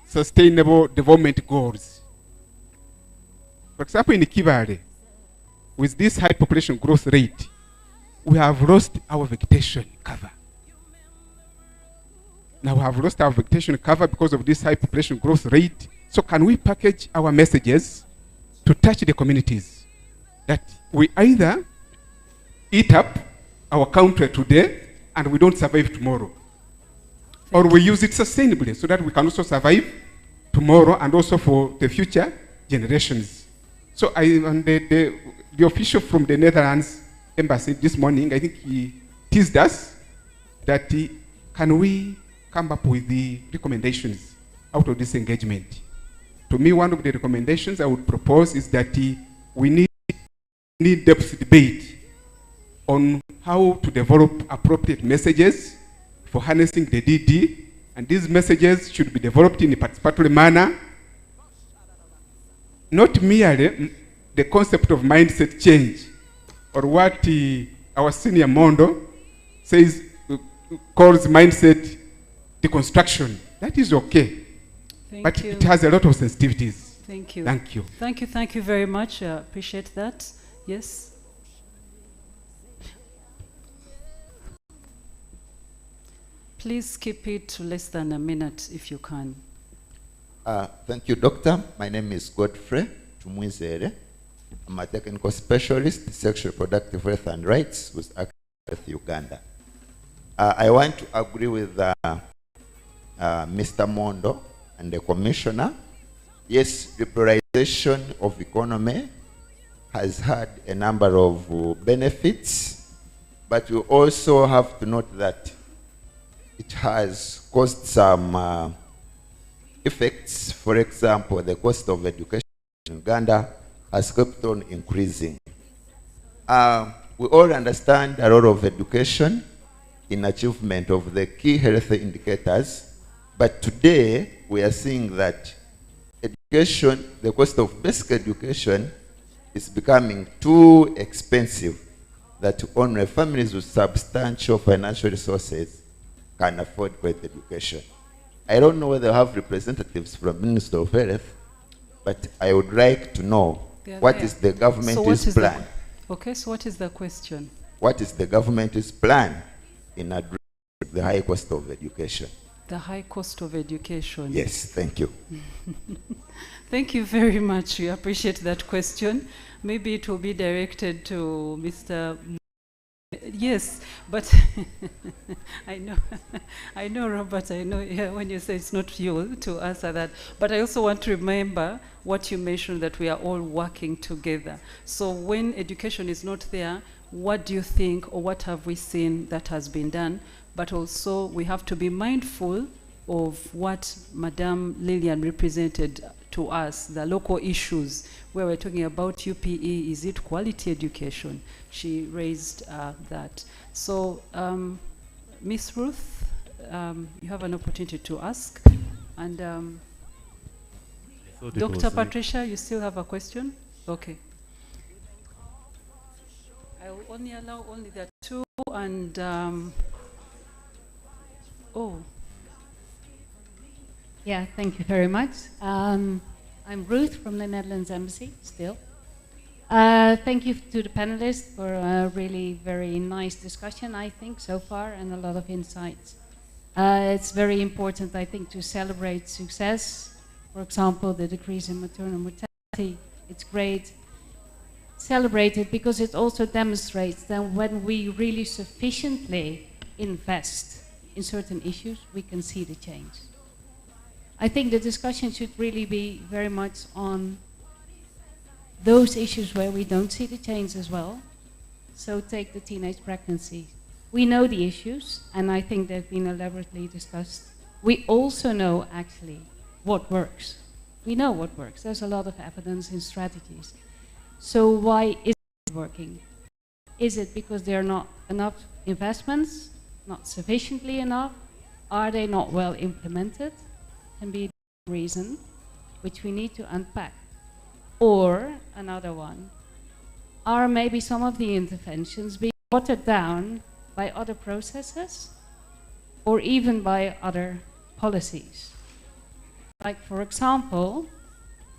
sustainable development goals. For example, in Kibale, with this high population growth rate, we have lost our vegetation cover. Now we have lost our vegetation cover because of this high population growth rate. So can we package our messages to touch the communities that we either eat up our country today and we don't survive tomorrow, or we use it sustainably so that we can also survive tomorrow and also for the future generations. So the official from the Netherlands embassy this morning, I think he teased us that can we come up with the recommendations out of this engagement. To me, one of the recommendations I would propose is that we need depth debate on how to develop appropriate messages for harnessing the DD, and these messages should be developed in a participatory manner, not merely the concept of mindset change, or what our senior Mondo says, calls mindset deconstruction. That is okay. But it has a lot of sensitivities. Thank you. Thank you. Thank you very much. Appreciate that. Yes. Please keep it to less than a minute if you can. Thank you, Doctor. My name is Godfrey Tumwizere. I'm a technical specialist, sexual reproductive health and rights with Active Health Uganda. I want to agree with Mr. Mondo and the Commissioner. Yes, liberalization of economy has had a number of benefits, but we also have to note that it has caused some effects. For example, the cost of education in Uganda has kept on increasing. We all understand a role of education in achievement of the key health indicators, but today we are seeing that education, the cost of basic education is becoming too expensive that only families with substantial financial resources can afford great education. I don't know whether I have representatives from Minister of Health, but I would like to know what is the government's plan. Okay, so what is the question? What is the government's plan in addressing the high cost of education? The high cost of education. Yes, thank you. Thank you very much. We appreciate that question. Maybe it will be directed to Mr. Yes, but I know, Robert, I know when you say it's not you to answer that, but I also want to remember what you mentioned, that we are all working together. So when education is not there, what do you think, or what have we seen that has been done? But also we have to be mindful of what Madame Lillian represented to us, the local issues, where we're talking about UPE, is it quality education? She raised that. So, Miss Ruth, you have an opportunity to ask. And Dr. Patricia, you still have a question? Okay. I will only allow only the two, and Yeah, thank you very much. I'm Ruth from the Netherlands Embassy, still. Thank you to the panelists for a really very nice discussion, I think, so far, and a lot of insights. It's very important, I think, to celebrate success. For example, the decrease in maternal mortality. It's great. Celebrate it because it also demonstrates that when we really sufficiently invest in certain issues, we can see the change. I think the discussion should really be very much on those issues where we don't see the change as well. So take the teenage pregnancy. We know the issues, and I think they've been elaborately discussed. We also know actually what works. We know what works. There's a lot of evidence in strategies. So why is it working? Is it because there are not enough investments, not sufficiently enough? Are they not well implemented? Can be the reason, which we need to unpack. Or another one, are maybe some of the interventions being watered down by other processes or even by other policies? Like, for example,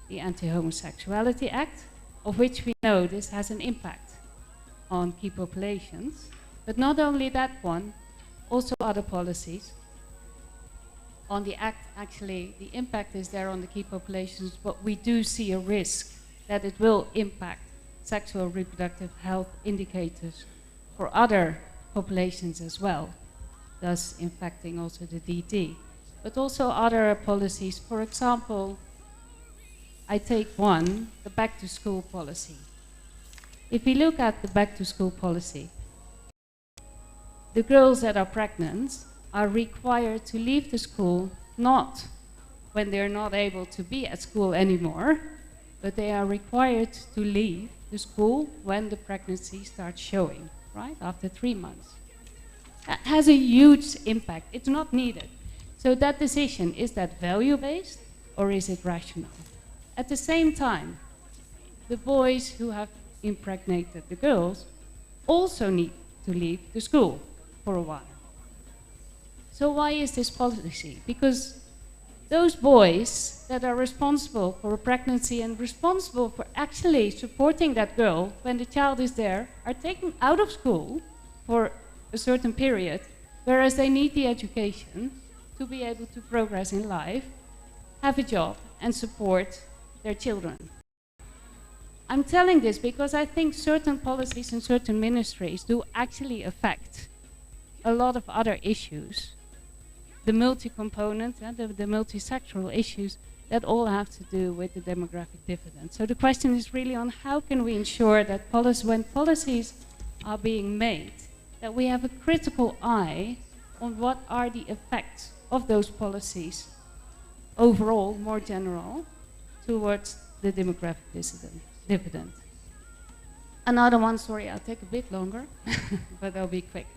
the Anti-Homosexuality Act, of which we know this has an impact on key populations. But not only that one, also other policies. On the Act, actually, the impact is there on the key populations, but we do see a risk that it will impact sexual reproductive health indicators for other populations as well, thus impacting also the DD. But also other policies, for example, I take one, the back-to-school policy. If we look at the back-to-school policy, the girls that are pregnant are required to leave the school not when they're not able to be at school anymore, but they are required to leave the school when the pregnancy starts showing, right, after 3 months. That has a huge impact. It's not needed. So that decision, is that value-based or is it rational? At the same time, the boys who have impregnated the girls also need to leave the school for a while. So why is this policy? Because those boys that are responsible for a pregnancy and responsible for actually supporting that girl when the child is there are taken out of school for a certain period, whereas they need the education to be able to progress in life, have a job, and support their children. I'm telling this because I think certain policies in certain ministries do actually affect a lot of other issues the multi-component, the multi-sectoral issues that all have to do with the demographic dividend. So the question is really on how can we ensure that when policies are being made, that we have a critical eye on what are the effects of those policies overall, more general, towards the demographic dividend. Another one, sorry, I'll take a bit longer, but I'll be quick.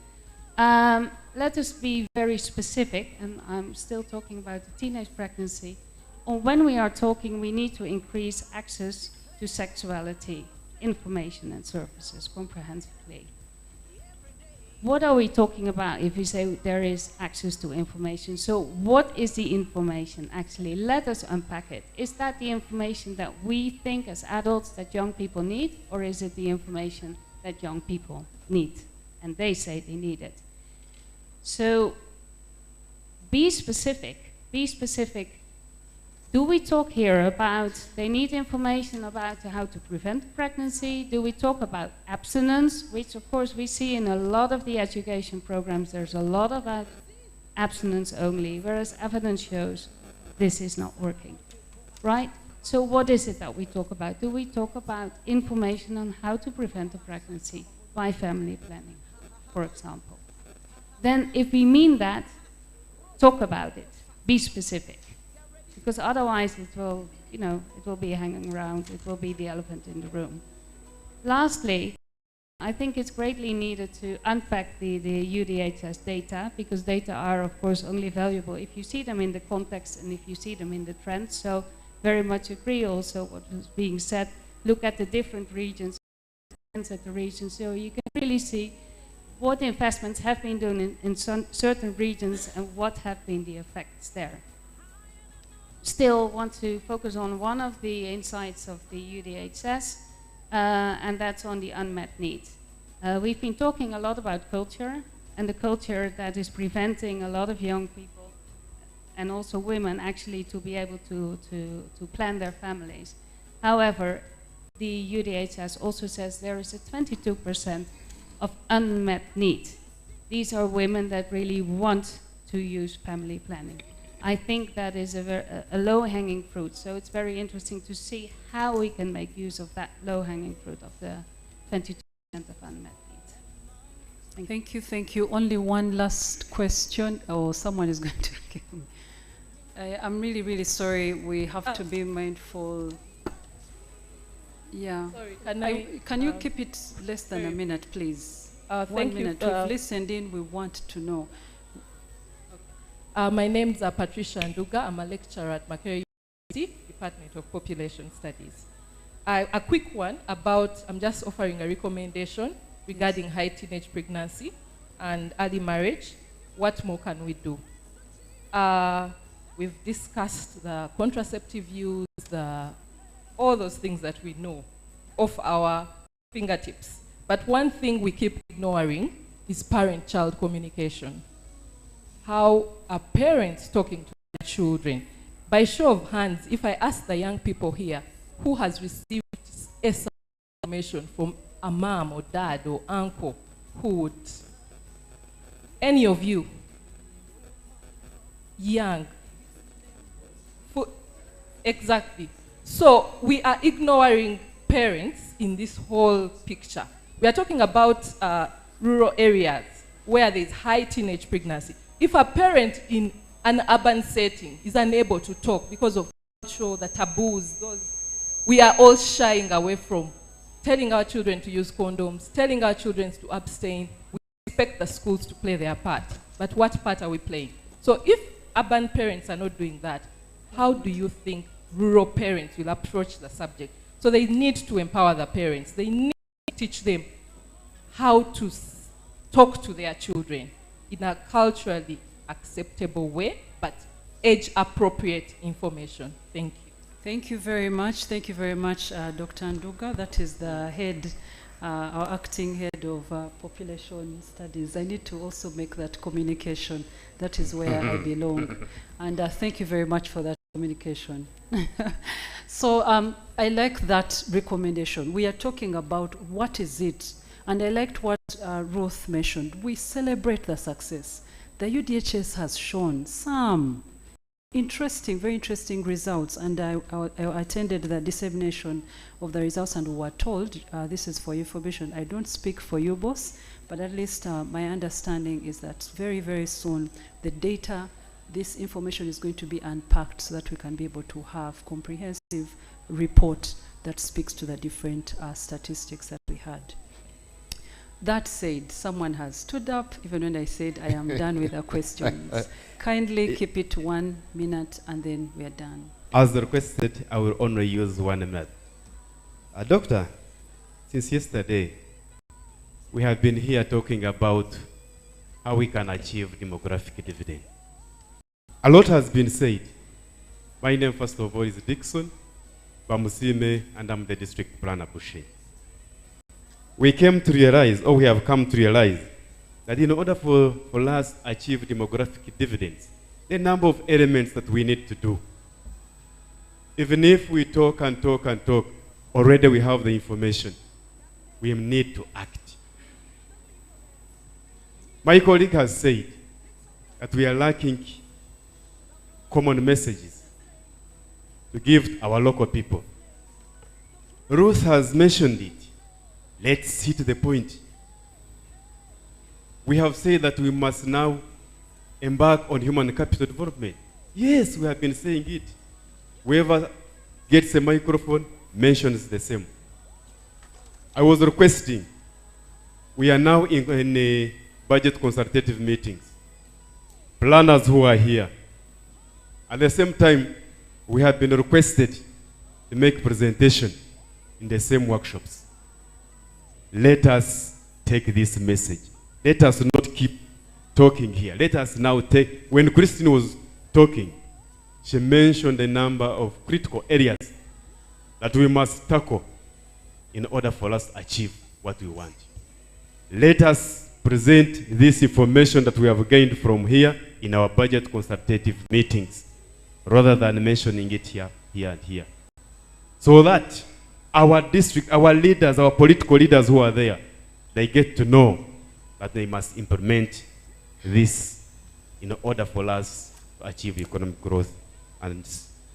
Let us be very specific, and I'm still talking about the teenage pregnancy. Or when we are talking, we need to increase access to sexuality, information and services comprehensively. What are we talking about if we say there is access to information? So what is the information actually? Let us unpack it. Is that the information that we think as adults that young people need, or is it the information that young people need and they say they need it? So be specific, be specific. Do we talk here about they need information about how to prevent pregnancy? Do we talk about abstinence, which of course we see in a lot of the education programs, there's a lot about abstinence only, whereas evidence shows this is not working, right? So what is it that we talk about? Do we talk about information on how to prevent a pregnancy by family planning, for example? Then if we mean that, talk about it, be specific. Because otherwise it will, it will be hanging around, it will be the elephant in the room. Lastly, I think it's greatly needed to unpack the UDHS data, because data are of course only valuable if you see them in the context and if you see them in the trends. So very much agree also what was being said. Look at the different regions, at the regions, so you can really see what investments have been done in certain regions and what have been the effects there. Still want to focus on one of the insights of the UDHS, and that's on the unmet need. We've been talking a lot about culture, and the culture that is preventing a lot of young people and also women actually to be able to plan their families. However, the UDHS also says there is a 22% of unmet need. These are women that really want to use family planning. I think that is a low-hanging fruit, so it's very interesting to see how we can make use of that low-hanging fruit of the 22% of unmet needs. Thank you. Only one last question, or someone is going to give me. I'm really, really sorry. We have to be mindful. Yeah. Sorry, can you keep it less than a minute, please? 1 minute. We've listened in. We want to know. My name is Patricia Nduga. I'm a lecturer at Makerere University, Department of Population Studies. A quick one about, I'm just offering a recommendation regarding high teenage pregnancy and early marriage. What more can we do? We've discussed the contraceptive use, all those things that we know off our fingertips. But one thing we keep ignoring is parent-child communication. How are parents talking to their children? By show of hands, if I ask the young people here, who has received information from a mom or dad or uncle, who would? Any of you? Young. Exactly. So we are ignoring parents in this whole picture. We are talking about rural areas where there is high teenage pregnancy. If a parent in an urban setting is unable to talk because of the taboos, we are all shying away from telling our children to use condoms, telling our children to abstain. We expect the schools to play their part. But what part are we playing? So if urban parents are not doing that, how do you think rural parents will approach the subject? So they need to empower the parents. They need to teach them how to talk to their children in a culturally acceptable way, but age-appropriate information. Thank you. Thank you very much. Thank you very much, Dr. Nduga. That is the head, our acting head of population studies. I need to also make that communication. That is where I belong. And thank you very much for that communication. So I like that recommendation. We are talking about what is it. And I liked what Ruth mentioned. We celebrate the success. the UDHS has shown some interesting, very interesting results, and I attended the dissemination of the results, and we were told, this is for your information, I don't speak for you, boss, but at least my understanding is that very, very soon the data, this information is going to be unpacked so that we can be able to have comprehensive report that speaks to the different statistics that we had. That said, someone has stood up, even when I said I am done with the questions. Kindly keep it 1 minute and then we are done. As requested, I will only use 1 minute. Doctor, since yesterday, we have been here talking about how we can achieve demographic dividend. A lot has been said. My name, first of all, is Dixon Bamusime, and I'm the district planner, Bushe. We came to realize, or we have come to realize, that in order for us to achieve demographic dividends, the number of elements that we need to do. Even if we talk and talk and talk, already we have the information. We need to act. My colleague has said that we are lacking common messages to give our local people. Ruth has mentioned it. Let's hit the point. We have said that we must now embark on human capital development. Yes, we have been saying it. Whoever gets a microphone mentions the same. I was requesting, we are now in a budget consultative meetings. Planners who are here. At the same time, we have been requested to make presentation in the same workshops. Let us take this message. Let us not keep talking here. Let us now take, when Christine was talking, she mentioned a number of critical areas that we must tackle in order for us to achieve what we want. Let us present this information that we have gained from here in our budget consultative meetings, rather than mentioning it here, and here. So that our district, our leaders, our political leaders who are there, they get to know that they must implement this in order for us to achieve economic growth and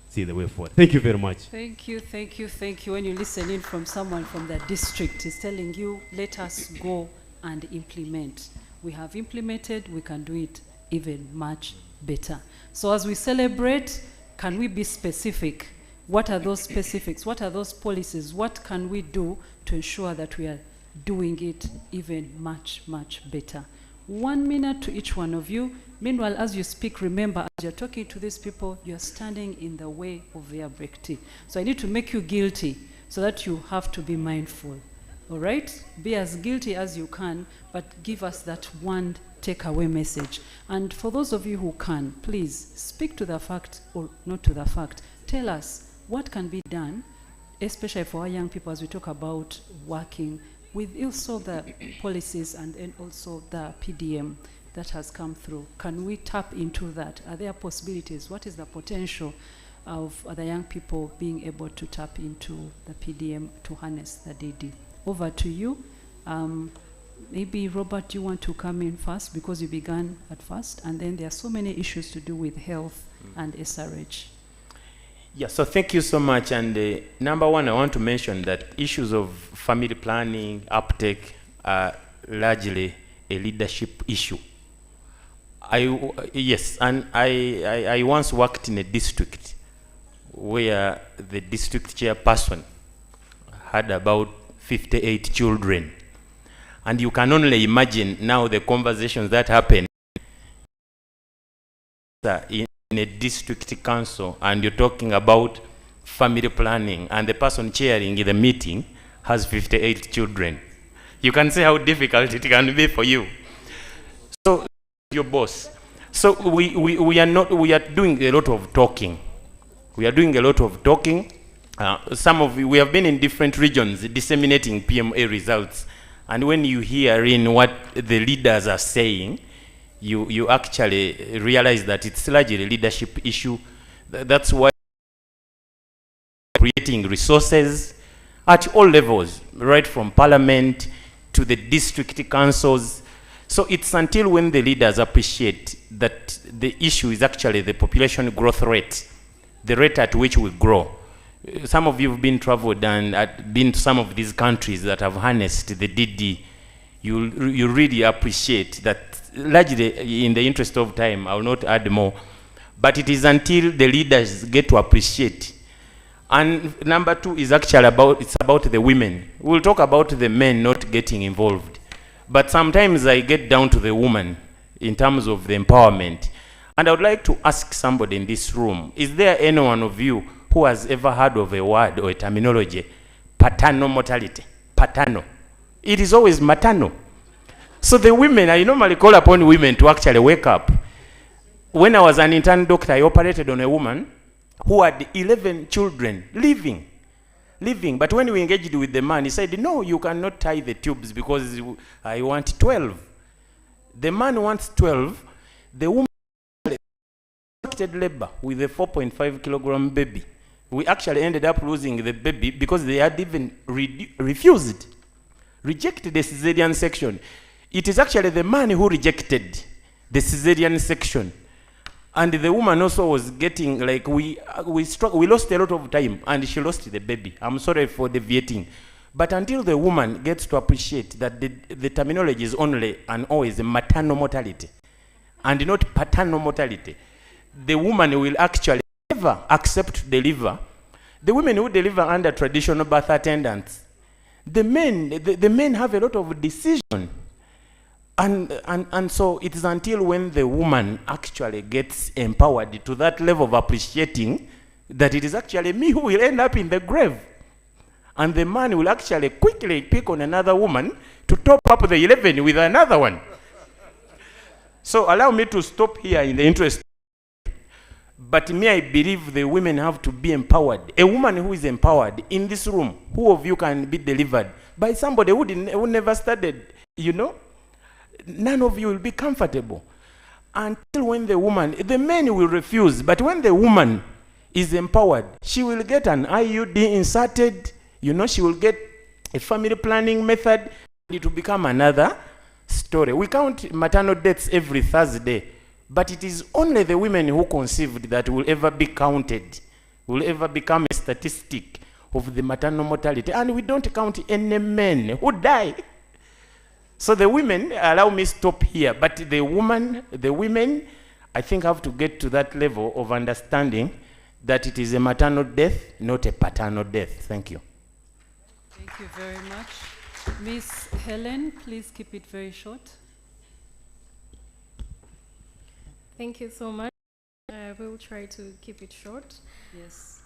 see the way forward. Thank you very much. Thank you, thank you, thank you. When you listen in from someone from the district, is telling you, let us go and implement. We have implemented, we can do it even much better. So as we celebrate, can we be specific? What are those specifics? What are those policies? What can we do to ensure that we are doing it even much, much better? 1 minute to each one of you. Meanwhile, as you speak, remember, as you're talking to these people, you're standing in the way of their breakthrough. So I need to make you guilty so that you have to be mindful. All right? Be as guilty as you can, but give us that one takeaway message. And for those of you who can, please speak to the fact or not to the fact. Tell us what can be done, especially for our young people as we talk about working with also the policies and also the PDM that has come through. Can we tap into that? Are there possibilities? What is the potential of the young people being able to tap into the PDM to harness the DD? Over to you. Maybe Robert, you want to come in first because you began at first, and then there are so many issues to do with health and SRH. Yeah, so thank you so much. And number one, I want to mention that issues of family planning, uptake are largely a leadership issue. Yes, and I once worked in a district where the district chairperson had about 58 children. And you can only imagine now the conversations that happen in a district council, and you're talking about family planning, and the person chairing the meeting has 58 children. You can see how difficult it can be for you. So, your boss. So we are doing a lot of talking. We are doing a lot of talking. We have been in different regions disseminating PMA results. And when you hear in what the leaders are saying, you actually realize that it's largely a leadership issue. That's why creating resources at all levels, right from parliament to the district councils, So it's until when the leaders appreciate that the issue is actually the population growth rate, the rate at which we grow. Some of you have been traveled and been to some of these countries that have harnessed the DD. You really appreciate that. Largely, in the interest of time, I will not add more. But it is until the leaders get to appreciate. And number two is actually it's about the women. We'll talk about the men not getting involved. But sometimes I get down to the woman in terms of the empowerment. And I would like to ask somebody in this room, is there any one of you who has ever heard of a word or a terminology, paternal mortality? Paternal. It is always maternal. So the women, I normally call upon women to actually wake up. When I was an intern doctor, I operated on a woman who had 11 children living. But when we engaged with the man, he said, no, you cannot tie the tubes because I want 12. The man wants 12. The woman acted labor with a 4.5 kilogram baby. We actually ended up losing the baby because they had even rejected the cesarean section. It is actually the man who rejected the cesarean section. And the woman also was getting, like, we lost a lot of time, and she lost the baby. I'm sorry for deviating. But until the woman gets to appreciate that the terminology is only and always maternal mortality and not paternal mortality, the woman will actually never accept to deliver. The women who deliver under traditional birth attendants, the men have a lot of decision. And so it is until when the woman actually gets empowered to that level of appreciating that it is actually me who will end up in the grave. And the man will actually quickly pick on another woman to top up the 11 with another one. So allow me to stop here in the interest. But me, I believe the women have to be empowered. A woman who is empowered in this room, who of you can be delivered by somebody who never studied, you know? None of you will be comfortable until when the men will refuse. But when the woman is empowered, she will get an IUD inserted, you know, she will get a family planning method. It will become another story. We count maternal deaths every Thursday, but it is only the women who conceived that will ever be counted, will ever become a statistic of the maternal mortality. And we don't count any men who die. So the women, allow me stop here, but the women, I think have to get to that level of understanding that it is a maternal death, not a paternal death. Thank you. Thank you very much. Miss Helen, please keep it very short. Thank you so much. We will try to keep it short. Yes.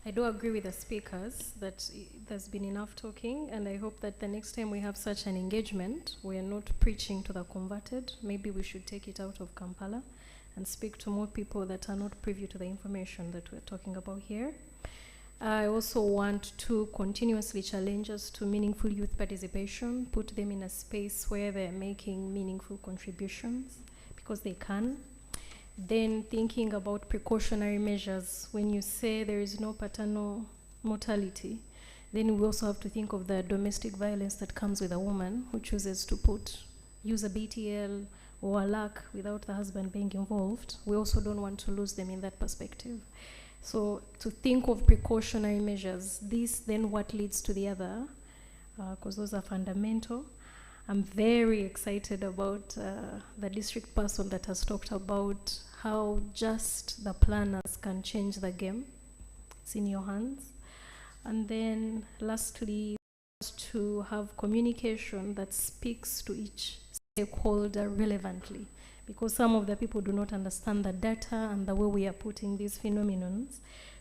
I do agree with the speakers that there's been enough talking, and I hope that the next time we have such an engagement, we are not preaching to the converted. Maybe we should take it out of Kampala and speak to more people that are not privy to the information that we're talking about here. I also want to continuously challenge us to meaningful youth participation, put them in a space where they're making meaningful contributions, because they can. Then thinking about precautionary measures. When you say there is no paternal mortality, then we also have to think of the domestic violence that comes with a woman who chooses to use a BTL or a LAC without the husband being involved. We also don't want to lose them in that perspective. So to think of precautionary measures, this then what leads to the other, because those are fundamental. I'm very excited about the district person that has talked about how just the planners can change the game. It's in your hands. And then lastly, to have communication that speaks to each stakeholder relevantly, because some of the people do not understand the data and the way we are putting these phenomena.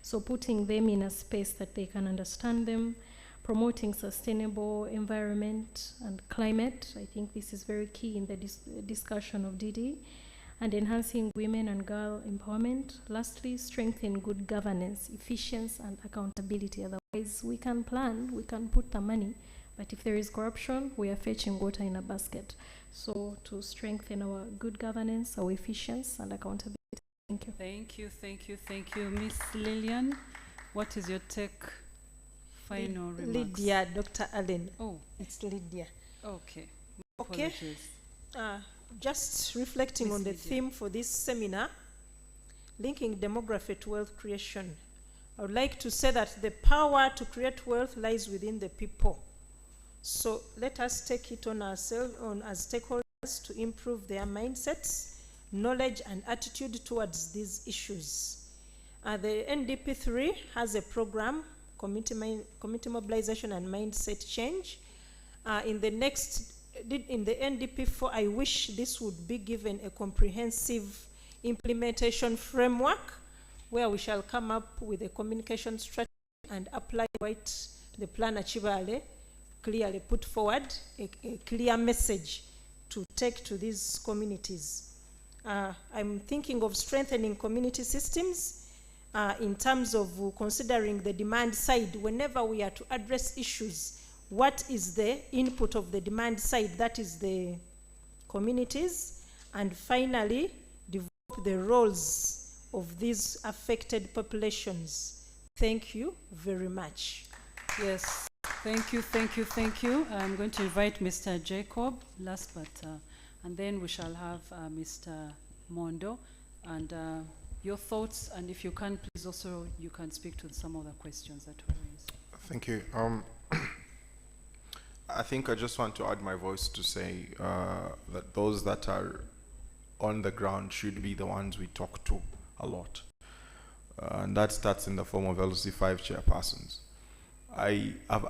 So putting them in a space that they can understand them, promoting sustainable environment and climate. I think this is very key in the discussion of DD, and enhancing women and girl empowerment. Lastly, strengthen good governance, efficiency and accountability. Otherwise, we can plan, we can put the money, but if there is corruption, we are fetching water in a basket. So to strengthen our good governance, our efficiency and accountability. Thank you. Thank you, thank you, thank you. Miss Lillian, what is your take? Final remarks. Lydia, Dr. Allen. Oh. It's Lydia. Okay. Okay. Apologies. Just reflecting Miss on the Lydia. theme for this seminar, linking demography to wealth creation. I would like to say that the power to create wealth lies within the people. So let us take it on ourselves, as stakeholders, to improve their mindsets, knowledge, and attitude towards these issues. The NDP3 has a program, community mobilization and mindset change. In the NDP4, I wish this would be given a comprehensive implementation framework where we shall come up with a communication strategy and apply what the plan Achibale clearly put forward, a clear message to take to these communities. I'm thinking of strengthening community systems in terms of considering the demand side. Whenever we are to address issues, what is the input of the demand side? That is the communities. And finally, develop the roles of these affected populations. Thank you very much. Yes, thank you, thank you, thank you. I'm going to invite Mr. Jacob last, and then we shall have Mr. Mondo, and your thoughts, and if you can, please also, you can speak to some of the questions that were raised. Thank you. I think I just want to add my voice to say that those that are on the ground should be the ones we talk to a lot. And that starts in the form of LC5 chairpersons.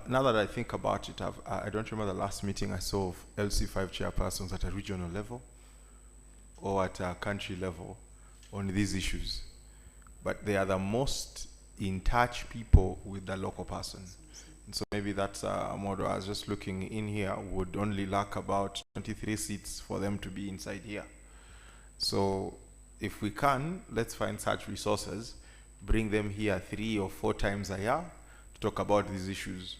Now that I think about it, I don't remember the last meeting I saw of LC5 chairpersons at a regional level or at a country level on these issues. But they are the most in touch people with the local person. And so maybe that's a model. I was just looking in here, would only lack about 23 seats for them to be inside here. So if we can, let's find such resources, bring them here 3 or 4 times a year to talk about these issues.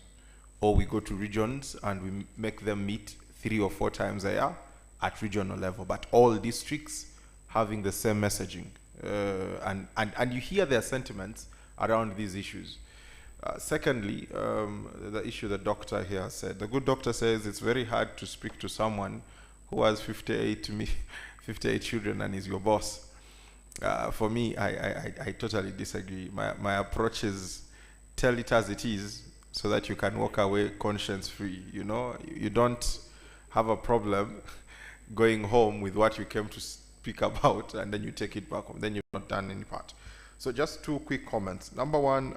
Or we go to regions and we make them meet 3 or 4 times a year at regional level, but all districts having the same messaging. And you hear their sentiments around these issues. Secondly, the issue the doctor here said. The good doctor says it's very hard to speak to someone who has 58 children and is your boss. For me, I totally disagree. My approach is tell it as it is so that you can walk away conscience free. You know, you don't have a problem going home with what you came to speak about and then you take it back home. Then you've not done any part. So just 2 quick comments. Number one,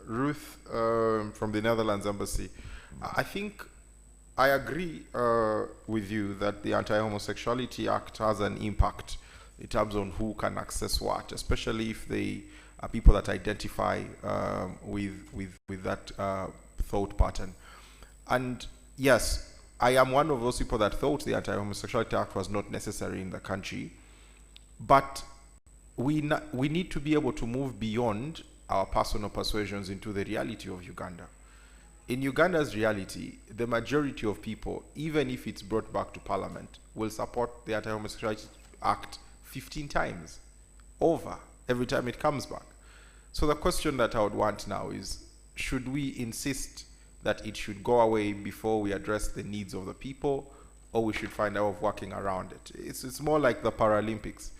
Ruth from the Netherlands Embassy. I think I agree with you that the Anti-Homosexuality Act has an impact in terms on who can access what, especially if they are people that identify with that thought pattern. And yes, I am one of those people that thought the Anti-Homosexuality Act was not necessary in the country, but we need to be able to move beyond our personal persuasions into the reality of Uganda. In Uganda's reality, the majority of people, even if it's brought back to parliament, will support the Anti-Homosexuality Act 15 times over every time it comes back. So the question that I would want now is, should we insist that it should go away before we address the needs of the people, or we should find a way of working around it? It's more like the Paralympics.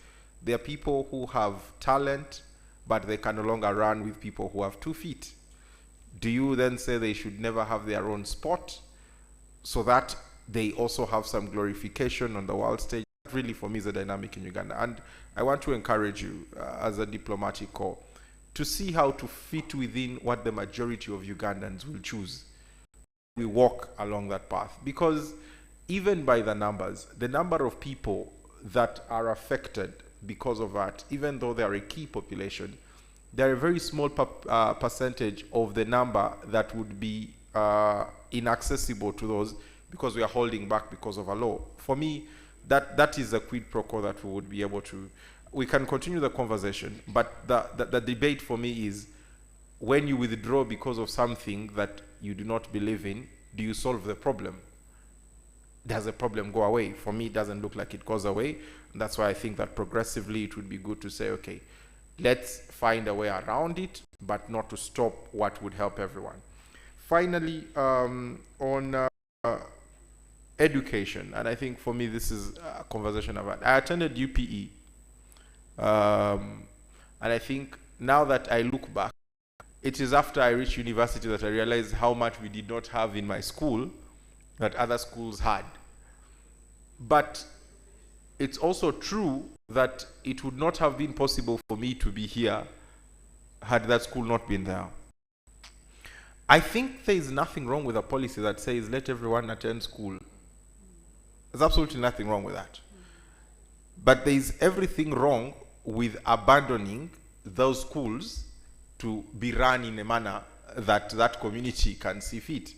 There are people who have talent, but they can no longer run with people who have 2 feet. Do you then say they should never have their own sport so that they also have some glorification on the world stage? That really, for me, is a dynamic in Uganda. And I want to encourage you as a diplomatic corps to see how to fit within what the majority of Ugandans will choose. We walk along that path, because even by the numbers, the number of people that are affected because of that, even though they are a key population, they're a very small percentage of the number that would be inaccessible to those because we are holding back because of a law. For me, that is a quid pro quo that we would be able to. We can continue the conversation, but the debate for me is, when you withdraw because of something that you do not believe in, do you solve the problem? Does the problem go away? For me, it doesn't look like it goes away. And that's why I think that progressively it would be good to say, okay, let's find a way around it, but not to stop what would help everyone. Finally, on education, and I think for me this is a conversation I've had. I attended UPE, and I think now that I look back, it is after I reached university that I realized how much we did not have in my school that other schools had. But it's also true that it would not have been possible for me to be here had that school not been there. I think there is nothing wrong with a policy that says let everyone attend school. There's absolutely nothing wrong with that. But there is everything wrong with abandoning those schools to be run in a manner that that community can see fit.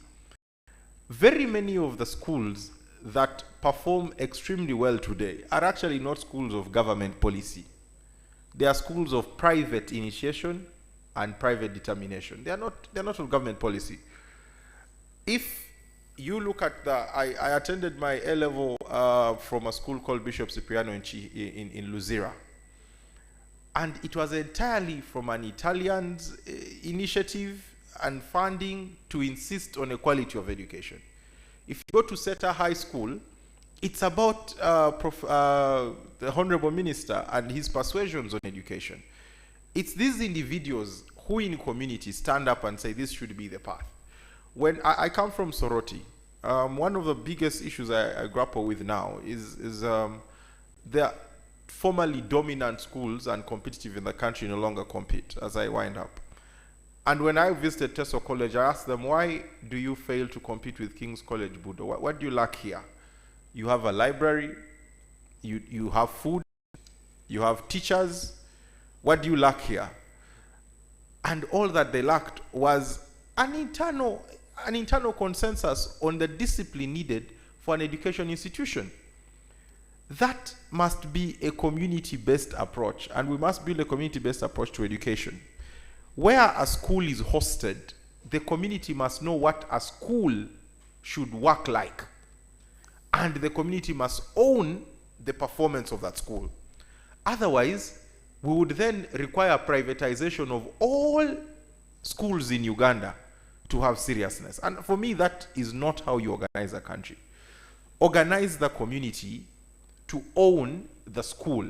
Very many of the schools that perform extremely well today are actually not schools of government policy. They are schools of private initiation and private determination. They are not of government policy. If you look at I attended my A-level from a school called Bishop Cipriano in Luzira. And it was entirely from an Italian's initiative and funding to insist on a quality of education. If you go to Seta High School, it's about the Honorable Minister and his persuasions on education. It's these individuals who in community stand up and say this should be the path. When I come from Soroti, one of the biggest issues I grapple with now is the formerly dominant schools and competitive in the country no longer compete as I wind up. And when I visited Teso College, I asked them, why do you fail to compete with King's College Budo? What do you lack here? You have a library, you have food, you have teachers. What do you lack here? And all that they lacked was an internal consensus on the discipline needed for an education institution. That must be a community-based approach, and we must build a community-based approach to education. Where a school is hosted, the community must know what a school should work like, and the community must own the performance of that school. Otherwise, we would then require privatization of all schools in Uganda to have seriousness. And for me, that is not how you organize a country. Organize the community to own the school.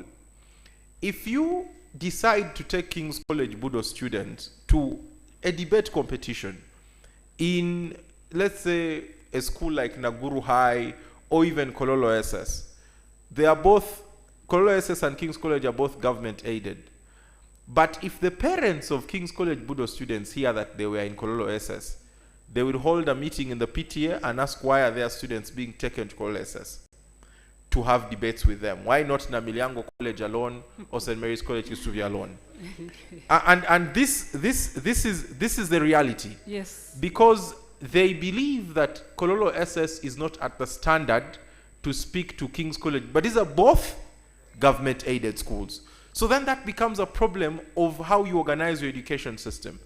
If you decide to take King's College Budo students to a debate competition in, let's say, a school like Naguru High or even Kololo SS, they are both, Kololo SS and King's College are both government aided. But if the parents of King's College Budo students hear that they were in Kololo SS, they will hold a meeting in the PTA and ask why are their students being taken to Kololo SS to have debates with them. Why not Namiliango College alone or St. Mary's College Kisubi alone? And this is the reality. Yes. Because they believe that Kololo SS is not at the standard to speak to King's College, but these are both government aided schools. So then that becomes a problem of how you organize your education system.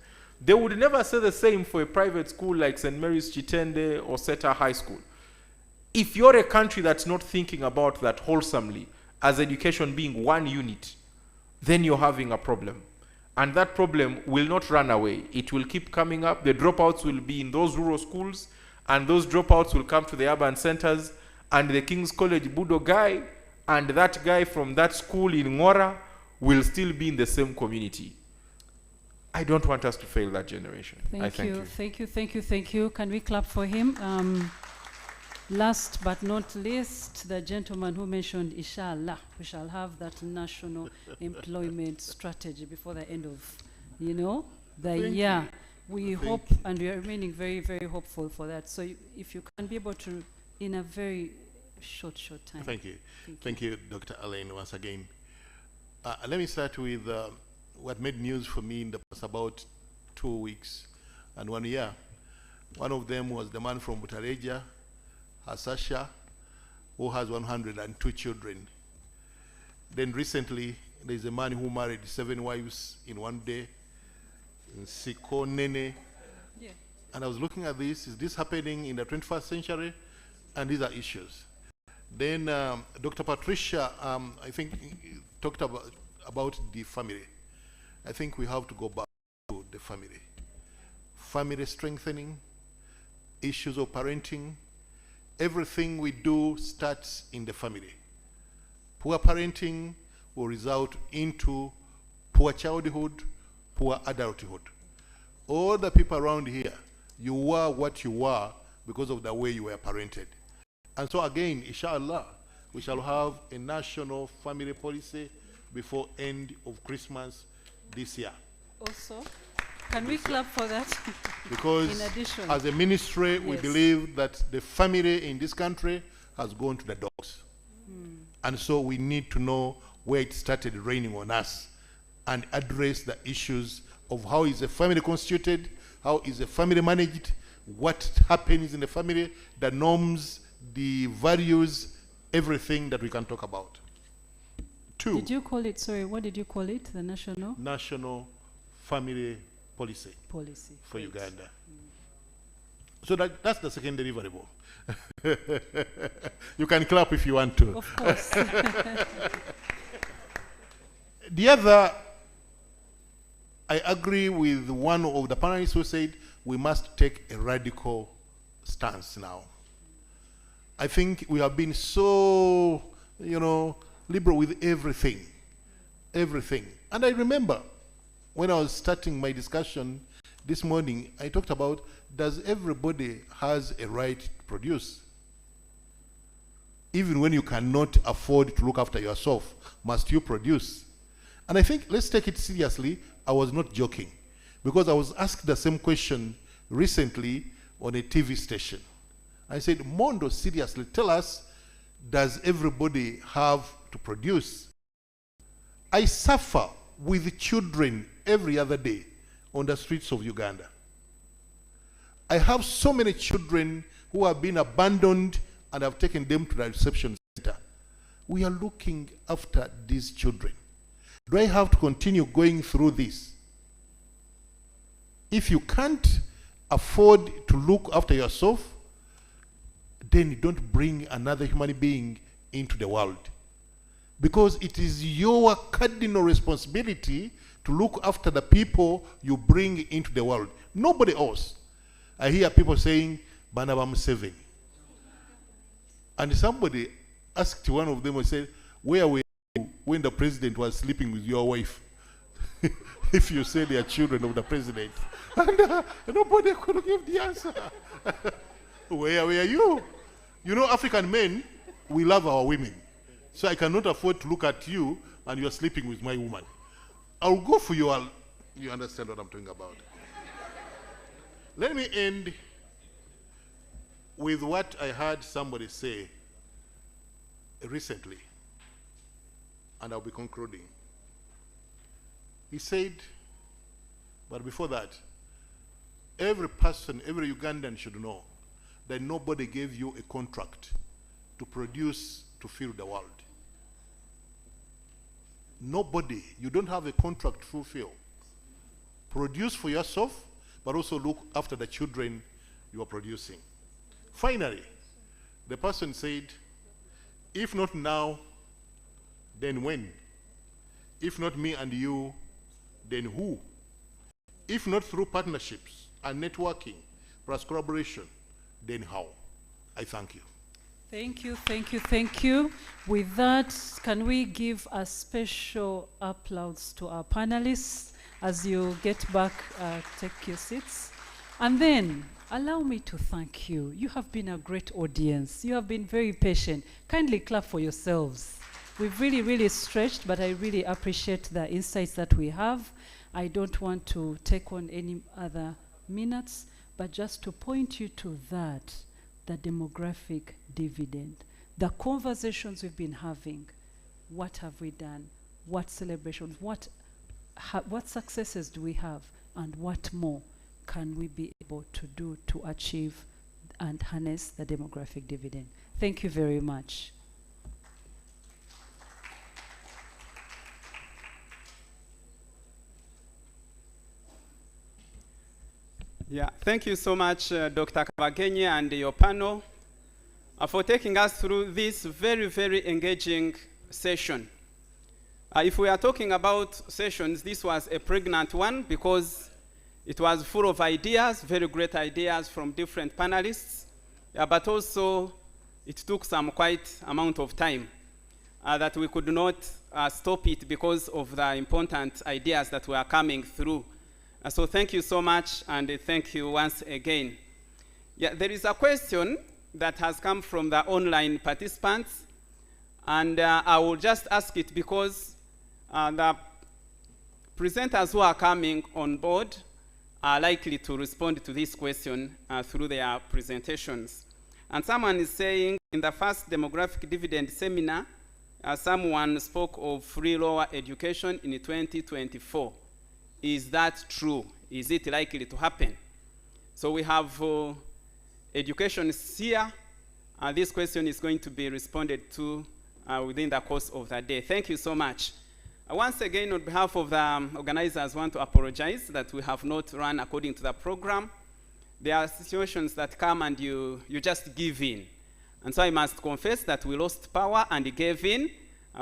They would never say the same for a private school like St. Mary's Chitende or Seta High School. If you're a country that's not thinking about that wholesomely, as education being one unit, then you're having a problem. And that problem will not run away. It will keep coming up. The dropouts will be in those rural schools, and those dropouts will come to the urban centers, and the King's College Budo guy and that guy from that school in Ngora will still be in the same community. I don't want us to fail that generation. Thank you. Can we clap for him? Last but not least, the gentleman who mentioned, inshallah, we shall have that national employment strategy before the end of, the year. We hope, and we are remaining very, very hopeful for that. So if you can be able to, in a very short time. Thank you. Thank you, Dr. Alain, once again. Let me start with what made news for me in the past about 2 weeks and 1 year. One of them was the man from Butareja, Asasha, who has 102 children. Then recently, there's a man who married 7 wives in one day, in Siko Nene. Yeah. And I was looking at this, is this happening in the 21st century? And these are issues. Then Dr. Patricia, I think, talked about the family. I think we have to go back to the family. Family strengthening, issues of parenting, everything we do starts in the family. Poor parenting will result into poor childhood, poor adulthood. All the people around here, you were what you were because of the way you were parented. And so again, inshallah, we shall have a national family policy before end of Christmas this year. Also, can we clap for that? Because in addition, as a ministry, we believe that the family in this country has gone to the dogs. And so we need to know where it started raining on us and address the issues of how is a family constituted, how is a family managed, what happens in the family, the norms, the values, everything that we can talk about. Two. Did you call it, sorry, what did you call it, the national? National family policy. Policy. For Uganda. So that's the second deliverable. You can clap if you want to. Of course. The other, I agree with one of the panelists who said we must take a radical stance now. I think we have been so, liberal with everything. Everything. And I remember when I was starting my discussion this morning, I talked about, does everybody has a right to produce? Even when you cannot afford to look after yourself, must you produce? And I think, let's take it seriously. I was not joking, because I was asked the same question recently on a TV station. I said, Mondo, seriously, tell us, does everybody have to produce? I suffer with children every other day on the streets of Uganda. I have so many children who have been abandoned and I've taken them to the reception center. We are looking after these children. Do I have to continue going through this? If you can't afford to look after yourself, then you don't bring another human being into the world. Because it is your cardinal responsibility to look after the people you bring into the world. Nobody else. I hear people saying, Banabam 7. And somebody asked one of them and said, where were you when the president was sleeping with your wife? If you say they are children of the president. And nobody could give the answer. Where were you? You know, African men, we love our women. So I cannot afford to look at you and you're sleeping with my woman. I'll go for you. You understand what I'm talking about. Let me end with what I heard somebody say recently, and I'll be concluding. He said, but before that, every person, every Ugandan should know that nobody gave you a contract to produce to fill the world. Nobody. You don't have a contract to fulfill. Produce for yourself, but also look after the children you are producing. Finally, the person said, if not now, then when? If not me and you, then who? If not through partnerships and networking plus collaboration, then how? I thank you. Thank you, thank you, thank you. With that, can we give a special applause to our panelists as you get back, take your seats. And then, allow me to thank you. You have been a great audience. You have been very patient. Kindly clap for yourselves. We've really, really stretched, but I really appreciate the insights that we have. I don't want to take on any other minutes, but just to point you to that, the demographic dividend, the conversations we've been having. What have we done? What celebrations? What successes do we have? And what more can we be able to do to achieve and harness the demographic dividend? Thank you very much. Yeah, thank you so much, Dr. Kabagenye and your panel, for taking us through this very, very engaging session. If we are talking about sessions, this was a pregnant one because it was full of ideas, very great ideas from different panelists, but also it took some quite amount of time that we could not stop it because of the important ideas that were coming through. So thank you so much, and thank you once again. Yeah, there is a question that has come from the online participants, and I will just ask it because the presenters who are coming on board are likely to respond to this question through their presentations. And someone is saying, in the first demographic dividend seminar, someone spoke of free lower education in 2024. Is that true? Is it likely to happen? So we have education here. This question is going to be responded to within the course of the day. Thank you so much. Once again, on behalf of the organizers, I want to apologize that we have not run according to the program. There are situations that come and you just give in. And so I must confess that we lost power and gave in,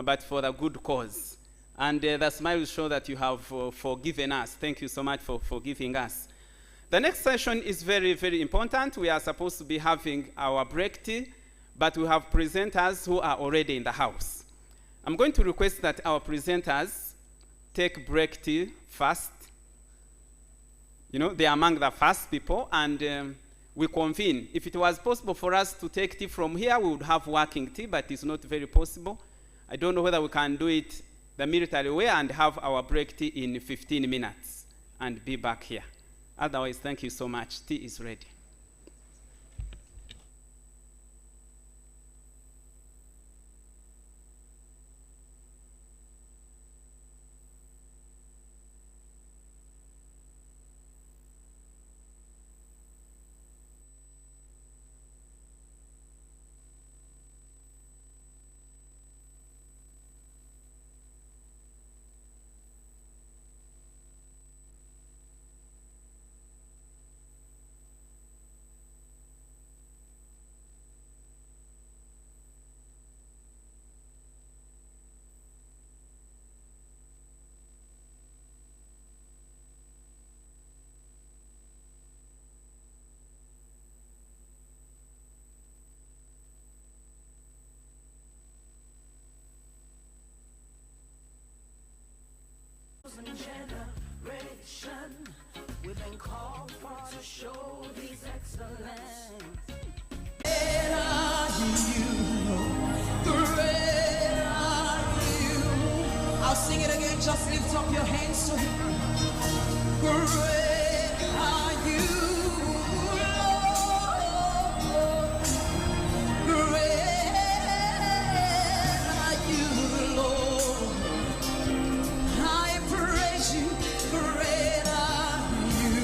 but for the good cause. And the smiles show that you have forgiven us. Thank you so much for forgiving us. The next session is very, very important. We are supposed to be having our break tea, but we have presenters who are already in the house. I'm going to request that our presenters take break tea first. You know, they are among the first people, and we convene. If it was possible for us to take tea from here, we would have working tea, but it's not very possible. I don't know whether we can do it the military way and have our break tea in 15 minutes and be back here. Otherwise, thank you so much. Tea is ready. Generation, we've been called for to show His excellence. Great are you, great are you. I'll sing it again, just lift up your hands to Him. Great are you, Lord. Great are you, Lord. I praise you. Great are you,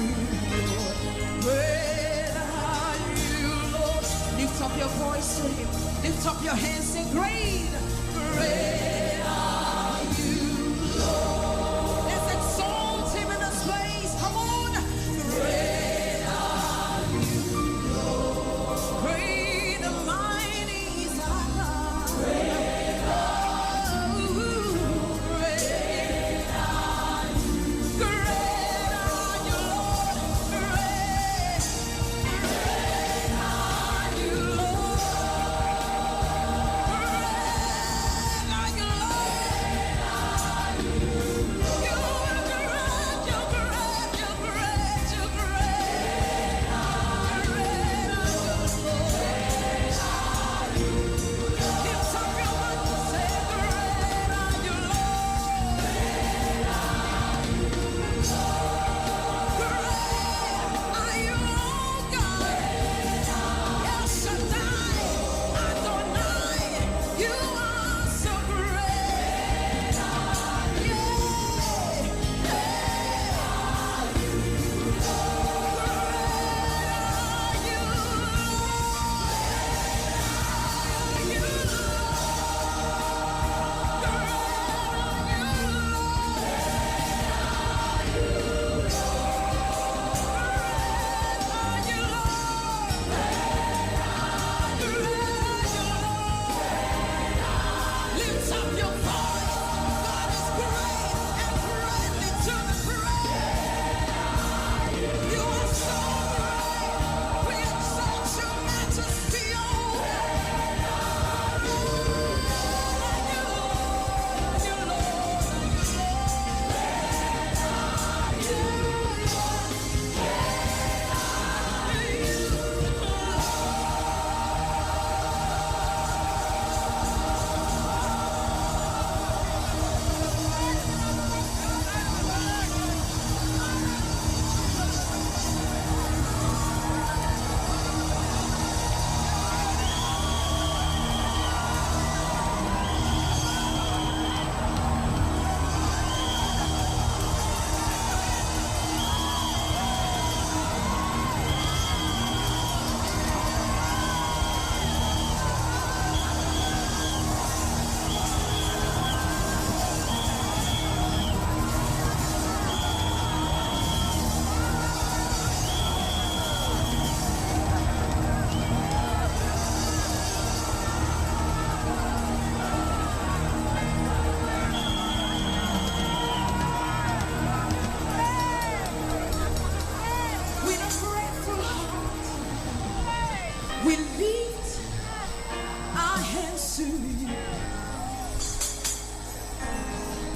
Lord. Great are you, Lord. Lift up your voice to Him. Lift up your hands, say, great, great are you, Lord. Let's exalt Him in this place. Come on.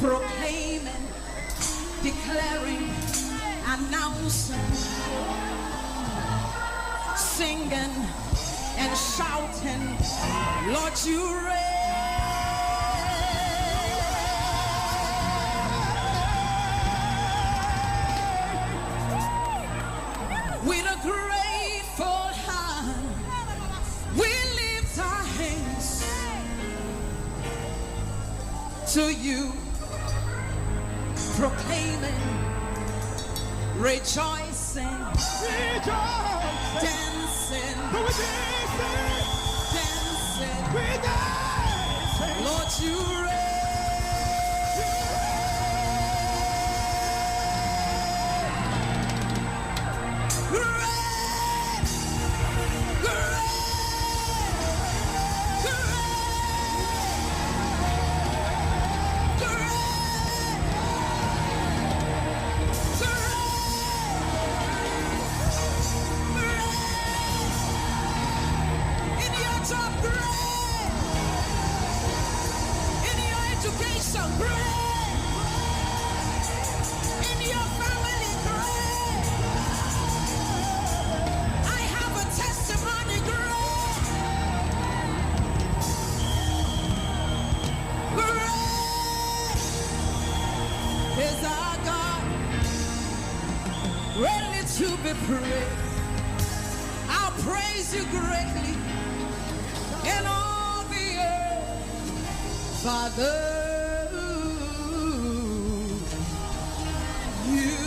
proclaiming, declaring, announcing, singing and shouting, Lord, you reign. With a grateful heart, we lift our hands to you, proclaiming, rejoicing, dancing, Lord, you reign. To be praised, I'll praise you greatly in all the earth, Father. You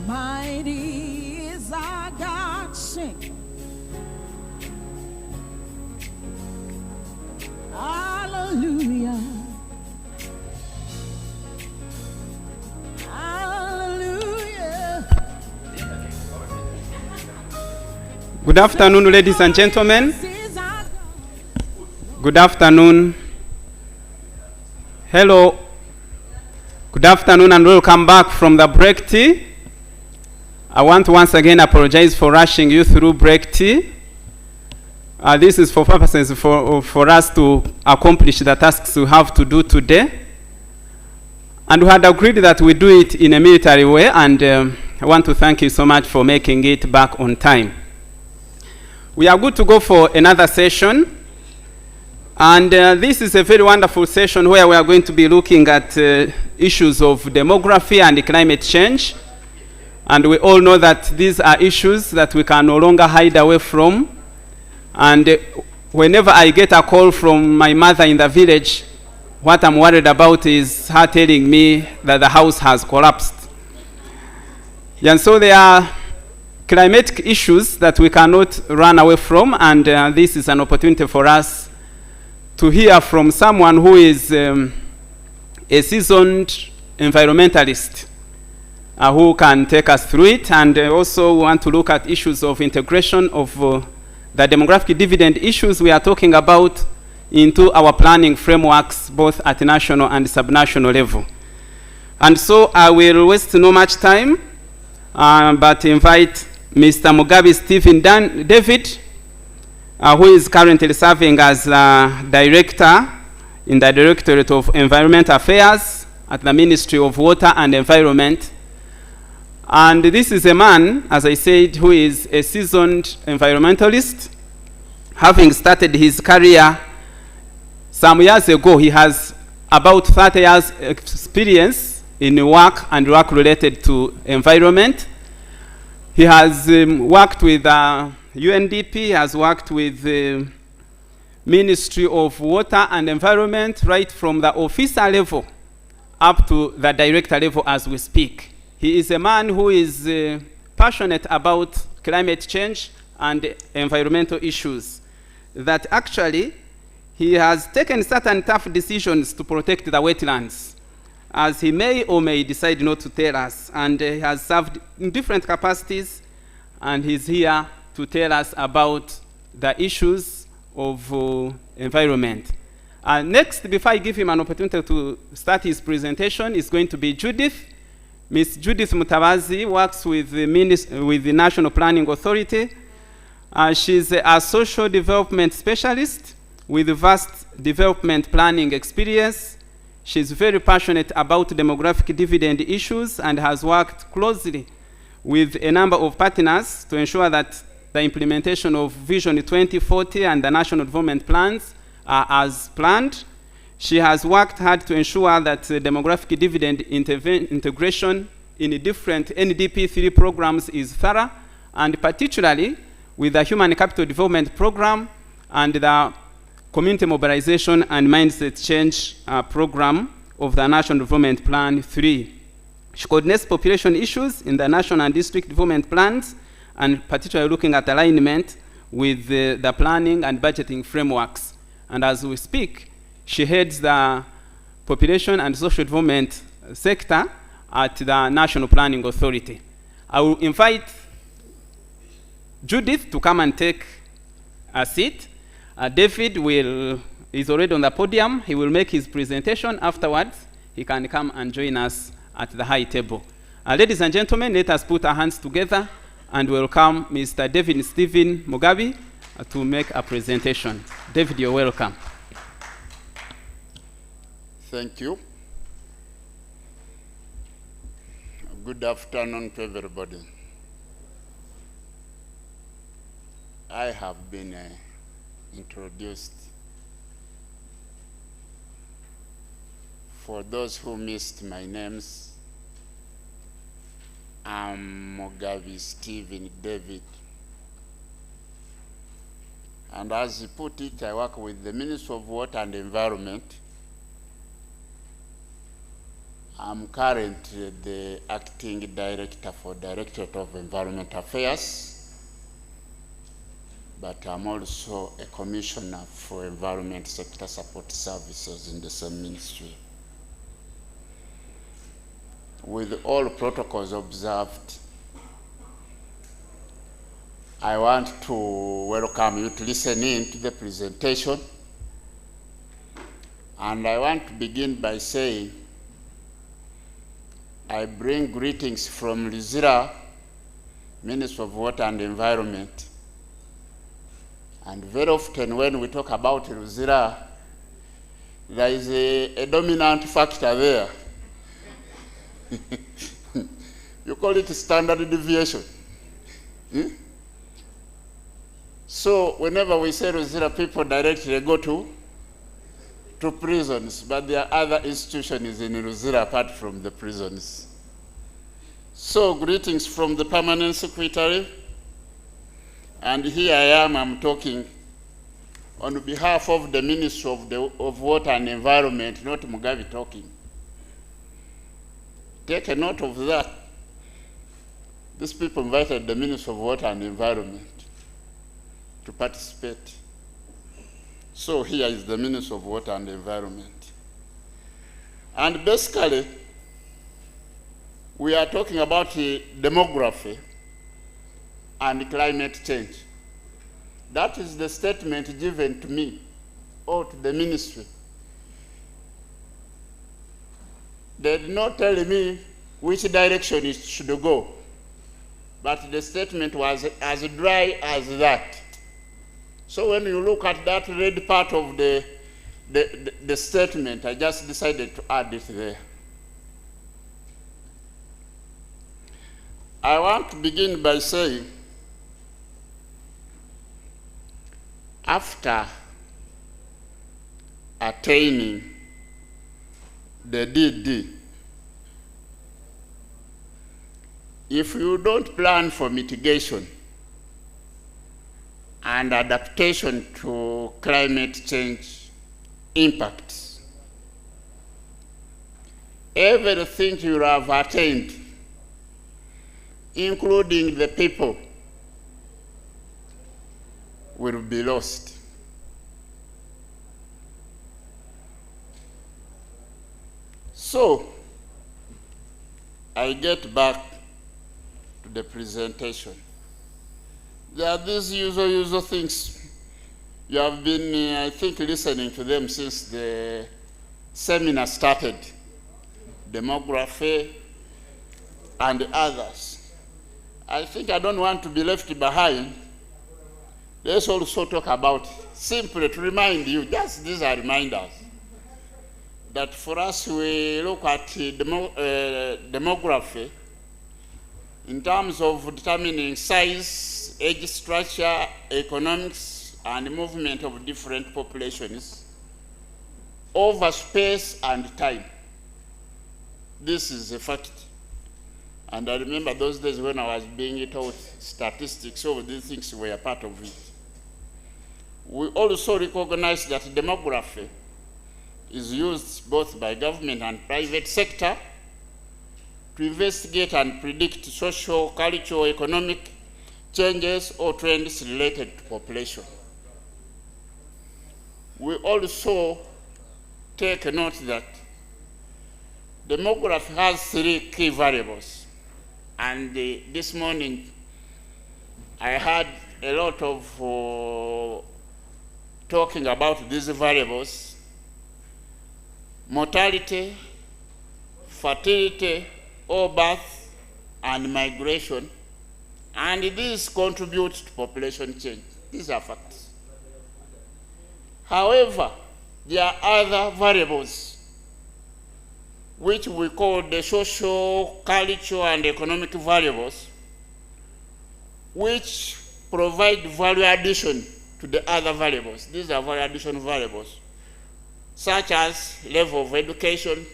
mighty is our God, sing. Hallelujah. Hallelujah. Good afternoon, ladies and gentlemen. Good afternoon. Hello. Good afternoon and welcome back from the break tea. I want to once again apologize for rushing you through break tea. This is for purposes for us to accomplish the tasks we have to do today. And we had agreed that we do it in a military way, and I want to thank you so much for making it back on time. We are good to go for another session. And this is a very wonderful session where we are going to be looking at issues of demography and climate change. And we all know that these are issues that we can no longer hide away from. And whenever I get a call from my mother in the village, what I'm worried about is her telling me that the house has collapsed. And so there are climatic issues that we cannot run away from, and this is an opportunity for us to hear from someone who is a seasoned environmentalist who can take us through it. And also want to look at issues of integration of the demographic dividend issues we are talking about into our planning frameworks, both at national and subnational level. And so I will waste no much time, but invite Mr. Mugabe Stephen David, who is currently serving as Director in the Directorate of Environment Affairs at the Ministry of Water and Environment. And this is a man, as I said, who is a seasoned environmentalist. Having started his career some years ago, he has about 30 years experience in work and work related to environment. He has worked with UNDP, has worked with the Ministry of Water and Environment, right from the officer level up to the director level as we speak. He is a man who is passionate about climate change and environmental issues. That actually, he has taken certain tough decisions to protect the wetlands, as he may or may decide not to tell us. And he has served in different capacities, and he's here to tell us about the issues of environment. Next, before I give him an opportunity to start his presentation, is going to be Judith. Ms. Judith Mutabazi works with the National Planning Authority. She's a social development specialist with vast development planning experience. She's very passionate about demographic dividend issues and has worked closely with a number of partners to ensure that the implementation of Vision 2040 and the national development plans are as planned. She has worked hard to ensure that demographic dividend integration in different NDP 3 programs is thorough, and particularly with the Human Capital Development Program and the Community Mobilization and Mindset Change Program of the National Development Plan 3. She coordinates population issues in the national and district development plans, and particularly looking at alignment with the planning and budgeting frameworks. And as we speak, she heads the population and social development sector at the National Planning Authority. I will invite Judith to come and take a seat. David is already on the podium. He will make his presentation. Afterwards, he can come and join us at the high table. Ladies and gentlemen, let us put our hands together and welcome Mr. David Stephen Mugabe to make a presentation. David, you're welcome. Thank you. Good afternoon to everybody. I have been introduced. For those who missed my names, I'm Mugabe Stephen David. And as he put it, I work with the Ministry of Water and Environment. I'm currently the acting director for Directorate of Environment Affairs, but I'm also a commissioner for environment sector support services in the same ministry. With all protocols observed, I want to welcome you to listen in to the presentation. And I want to begin by saying, I bring greetings from Luzira, Minister of Water and Environment. And very often when we talk about Luzira, there is a dominant factor there. You call it standard deviation. So whenever we say Luzira, people directly go to prisons, but there are other institutions in Luzira apart from the prisons. So greetings from the Permanent Secretary, and here I am, I'm talking on behalf of the Ministry of Water and Environment, not Mugabe talking. Take a note of that. These people invited the Ministry of Water and Environment to participate. So here is the Ministry of Water and Environment. And basically, we are talking about demography and climate change. That is the statement given to me or to the ministry. They did not tell me which direction it should go, but the statement was as dry as that. So when you look at that red part of the statement, I just decided to add it there. I want to begin by saying, after attaining the DD, if you don't plan for mitigation and adaptation to climate change impacts, everything you have attained, including the people, will be lost. So, I get back to the presentation. There are these usual things. You have been, I think, listening to them since the seminar started. Demography and others. I think I don't want to be left behind. Let's also talk about, simply to remind you, just these are reminders, that for us we look at demography in terms of determining size, age structure, economics, and movement of different populations over space and time. This is a fact. And I remember those days when I was being taught statistics, so these things were part of it. We also recognize that demography is used both by government and private sector to investigate and predict social, cultural, economic changes or trends related to population. We also take note that demography has 3 key variables. And this morning, I had a lot of talking about these variables: mortality, fertility, or birth, and migration. And these contribute to population change. These are facts. However, there are other variables which we call the social, cultural, and economic variables, which provide value addition to the other variables. These are value addition variables, such as level of education,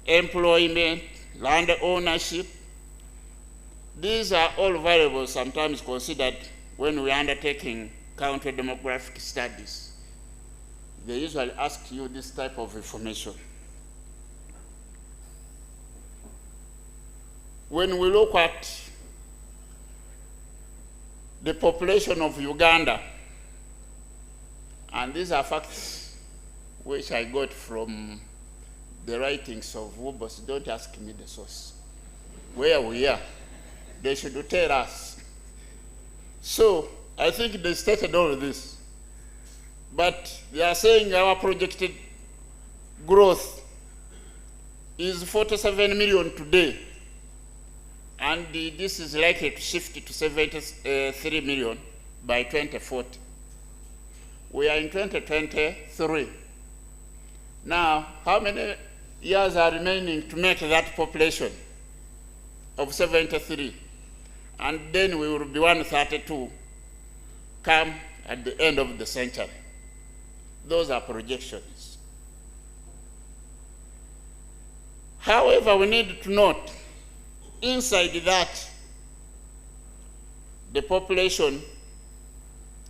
employment, land ownership. These are all variables sometimes considered when we are undertaking county demographic studies. They usually ask you this type of information. When we look at the population of Uganda, and these are facts which I got from the writings of Wubos, don't ask me the source. Where we are, they should tell us. So, I think they stated all this. But they are saying our projected growth is 47 million today. And this is likely to shift to 73 million by 2040. We are in 2023. Now, how many years are remaining to make that population of 73? And then we will be 132 come at the end of the century. Those are projections. However, we need to note, inside that, the population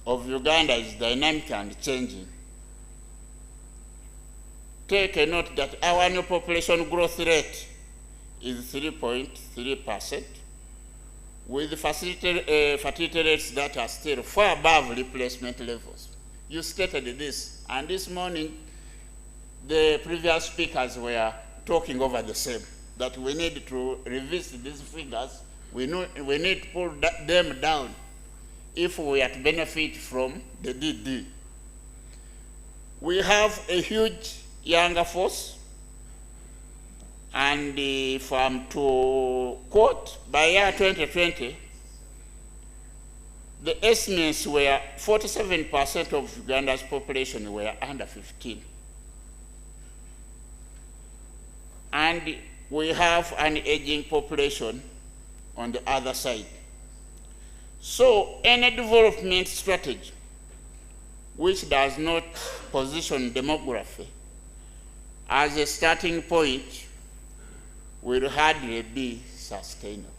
of Uganda is dynamic and changing. Take a note that our annual population growth rate is 3.3%, with fertility rates that are still far above replacement levels. You stated this, and this morning the previous speakers were talking over the same, that we need to revisit these figures. We need to pull them down if we are to benefit from the DD. We have a huge younger force, and if I'm to quote, by year 2020, the estimates were 47% of Uganda's population were under 15. And we have an aging population on the other side. So any development strategy which does not position demography as a starting point will hardly be sustainable.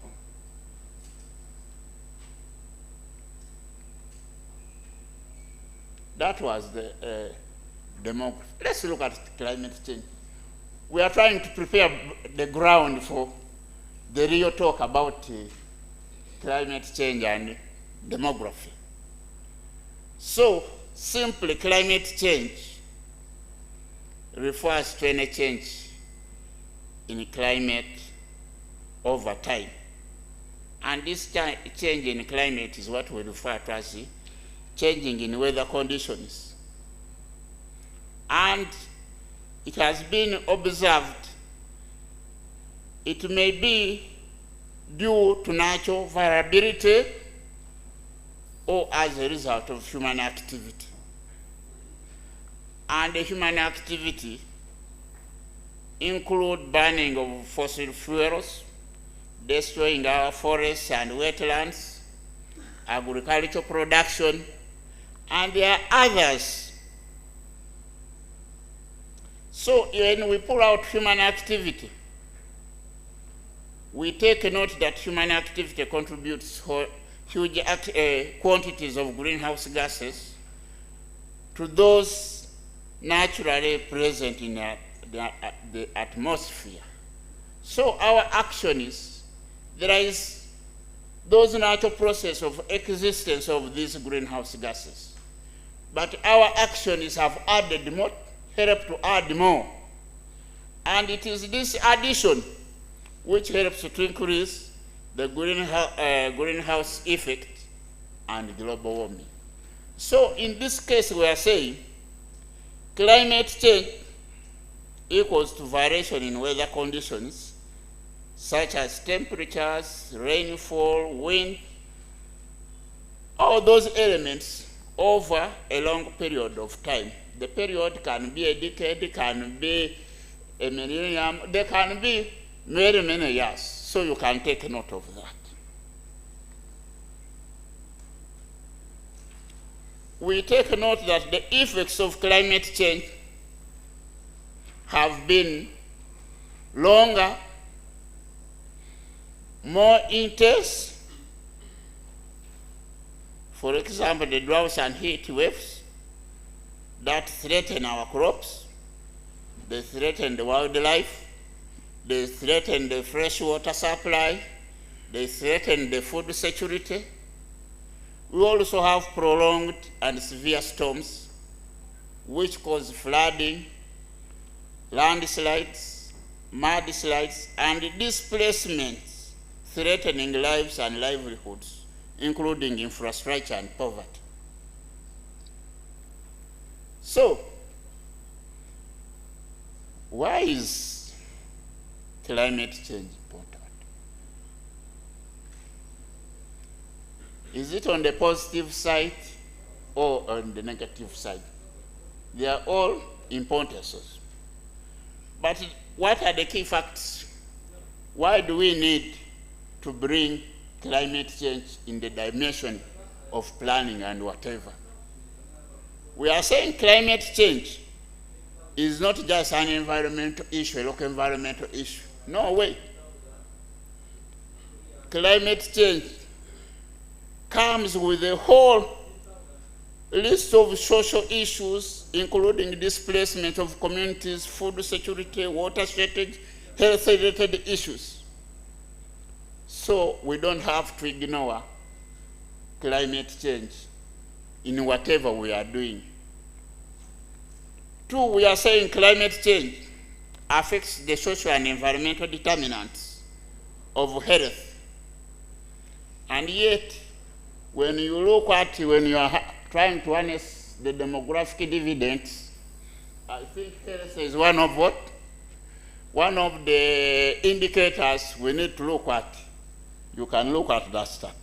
that was the demography. Let's look at climate change. We are trying to prepare the ground for the real talk about climate change and demography. So, simply climate change refers to any change in climate over time. And this change in climate is what we refer to as changing in weather conditions. And it has been observed it may be due to natural variability or as a result of human activity. And the human activity include burning of fossil fuels, destroying our forests and wetlands, agricultural production, and there are others. So when we pull out human activity, we take note that human activity contributes huge quantities of greenhouse gases to those naturally present in the atmosphere. So our action is, there is those natural process of existence of these greenhouse gases. But our actions have added more, helped to add more. And it is this addition which helps to increase the greenhouse effect and global warming. So in this case we are saying climate change equals to variation in weather conditions such as temperatures, rainfall, wind, all those elements over a long period of time. The period can be a decade, can be a millennium, they can be many, many years. So you can take note of that. We take note that the effects of climate change have been longer, more intense. For example, the droughts and heat waves that threaten our crops, they threaten the wildlife, they threaten the freshwater supply, they threaten the food security. We also have prolonged and severe storms which cause flooding, landslides, mudslides, and displacements threatening lives and livelihoods, including infrastructure and poverty. So, why is climate change important? Is it on the positive side or on the negative side? They are all importances. But what are the key facts? Why do we need to bring climate change in the dimension of planning and whatever? We are saying climate change is not just an environmental issue, a local environmental issue. No way. Climate change comes with a whole list of social issues, including displacement of communities, food security, water shortage, health-related issues. So we don't have to ignore climate change in whatever we are doing. Two, we are saying climate change affects the social and environmental determinants of health. And yet, when you look at, when you are trying to harness the demographic dividends, I think health is one of what? One of the indicators we need to look at. You can look at that stuff.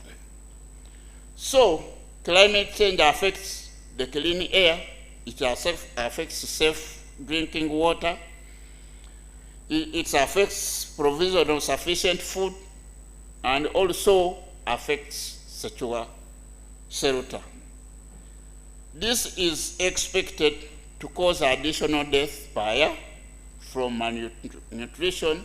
So, climate change affects the clean air, it affects safe drinking water, it affects provision of sufficient food, and also affects secure shelter. This is expected to cause additional death per year from malnutrition,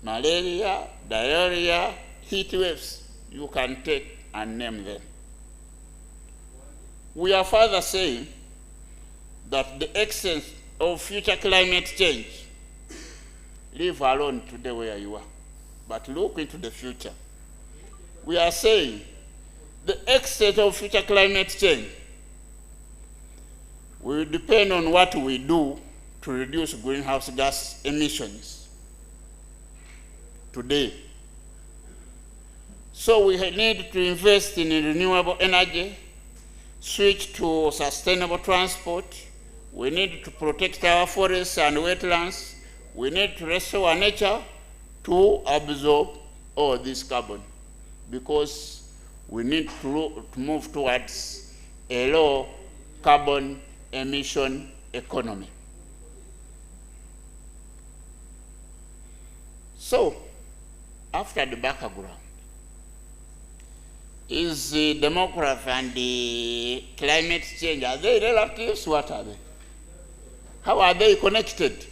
malaria, diarrhea, heat waves. You can take and name them. We are further saying that the extent of future climate change, leave alone today where you are, but look into the future. We are saying the extent of future climate change will depend on what we do to reduce greenhouse gas emissions today. So we need to invest in renewable energy, switch to sustainable transport. We need to protect our forests and wetlands. We need to restore nature to absorb all this carbon, because we need to move towards a low carbon emission economy. So, after the background, is the demography and the climate change, are they relatives? What are they? How are they connected?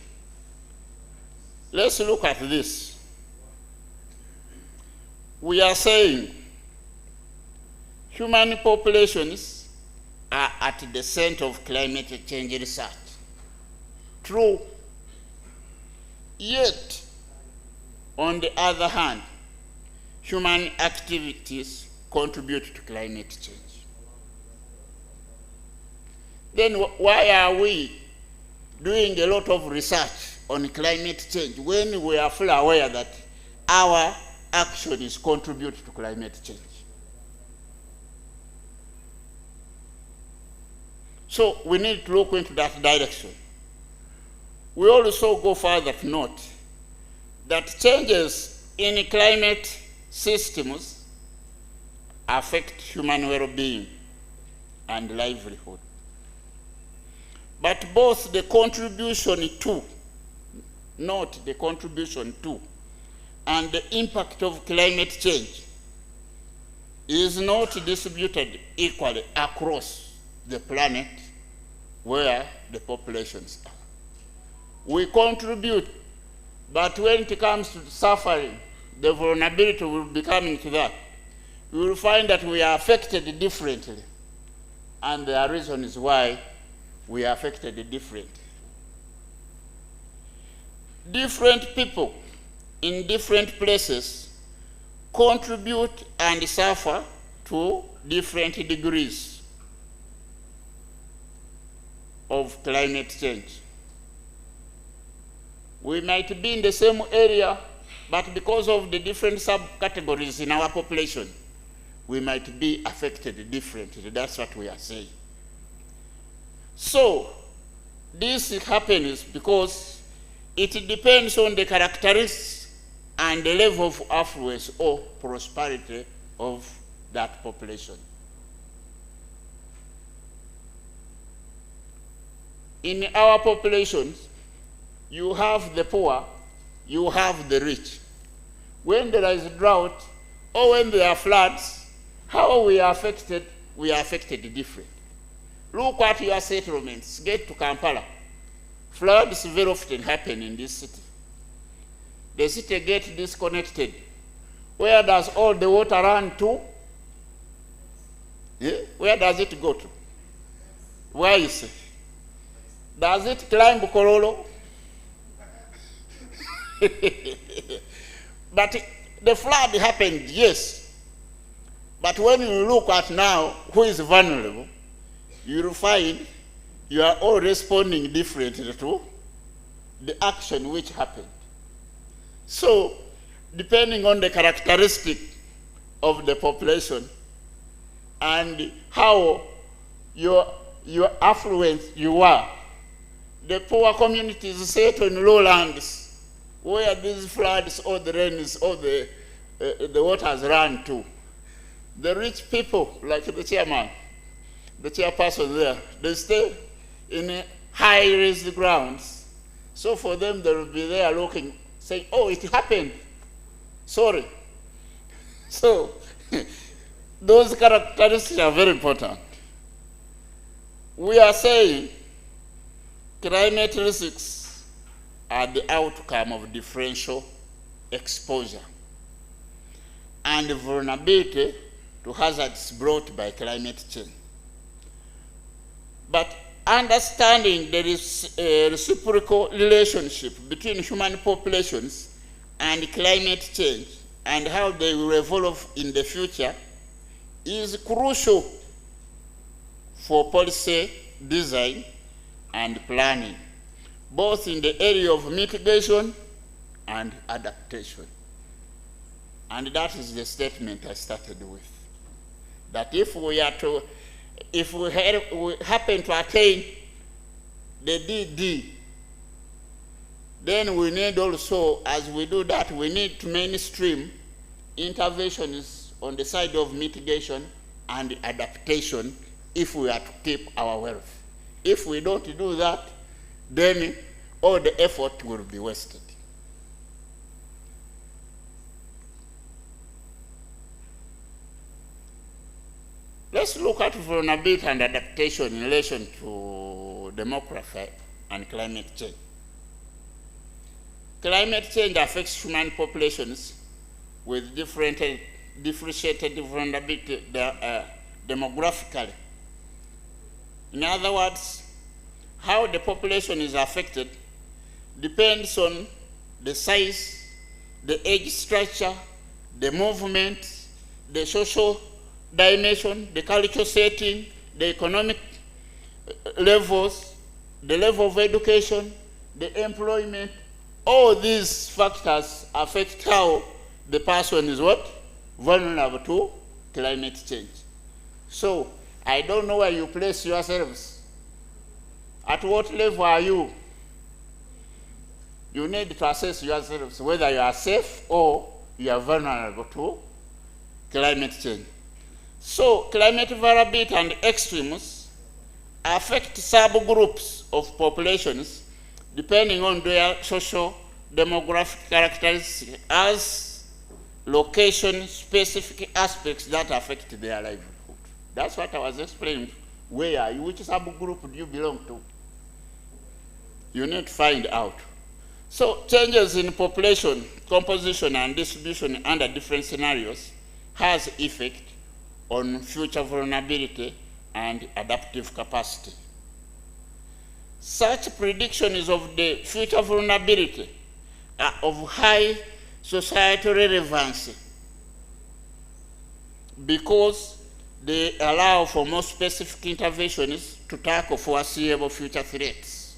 Let's look at this. We are saying human populations are at the center of climate change research. True. Yet, on the other hand, human activities contribute to climate change. Then why are we doing a lot of research on climate change when we are fully aware that our actions contribute to climate change? So we need to look into that direction. We also go further to note that changes in climate systems affect human well-being and livelihood. But both the contribution to, not the contribution to, and the impact of climate change is not distributed equally across the planet where the populations are. We contribute, but when it comes to suffering, the vulnerability will be coming to that. We will find that we are affected differently. And there are reasons why we are affected differently. Different people in different places contribute and suffer to different degrees of climate change. We might be in the same area, but because of the different subcategories in our population, we might be affected differently. That's what we are saying. So, this happens because it depends on the characteristics and the level of affluence or prosperity of that population. In our populations, you have the poor, you have the rich. When there is drought or when there are floods, how we are affected different. Look at your settlements. Get to Kampala. Floods very often happen in this city. The city gets disconnected. Where does all the water run to? Yeah? Where does it go to? Where is it? Does it climb Kololo? But the flood happened, yes. But when you look at now who is vulnerable, you will find you are all responding differently to the action which happened. So, depending on the characteristic of the population and how your affluent you are, the poor communities set on lowlands where these floods or the rains or the waters run to. The rich people, like the chairman, the chairperson there, they stay in high-raised grounds. So for them, they will be there looking, saying, oh, it happened. Sorry. So those characteristics are very important. We are saying climate risks are the outcome of differential exposure and vulnerability to hazards brought by climate change. But understanding there is a reciprocal relationship between human populations and climate change and how they will evolve in the future is crucial for policy design and planning, both in the area of mitigation and adaptation. And that is the statement I started with. That if we happen to attain the DD, then we need also, as we do that, we need to mainstream interventions on the side of mitigation and adaptation if we are to keep our wealth. If we don't do that, then all the effort will be wasted. Let's look at vulnerability and adaptation in relation to demography and climate change. Climate change affects human populations with differentiated vulnerability demographically. In other words, how the population is affected depends on the size, the age structure, the movement, the social dimension, the cultural setting, the economic levels, the level of education, the employment. All these factors affect how the person is what? Vulnerable to climate change. So, I don't know where you place yourselves. At what level are you? You need to assess yourselves whether you are safe or you are vulnerable to climate change. So, climate variability and extremes affect subgroups of populations depending on their social demographic characteristics as location-specific aspects that affect their livelihood. That's what I was explaining. Where are you? Which subgroup do you belong to? You need to find out. So, changes in population composition and distribution under different scenarios has effect on future vulnerability and adaptive capacity. Such predictions of the future vulnerability are of high societal relevancy because they allow for more specific interventions to tackle foreseeable future threats.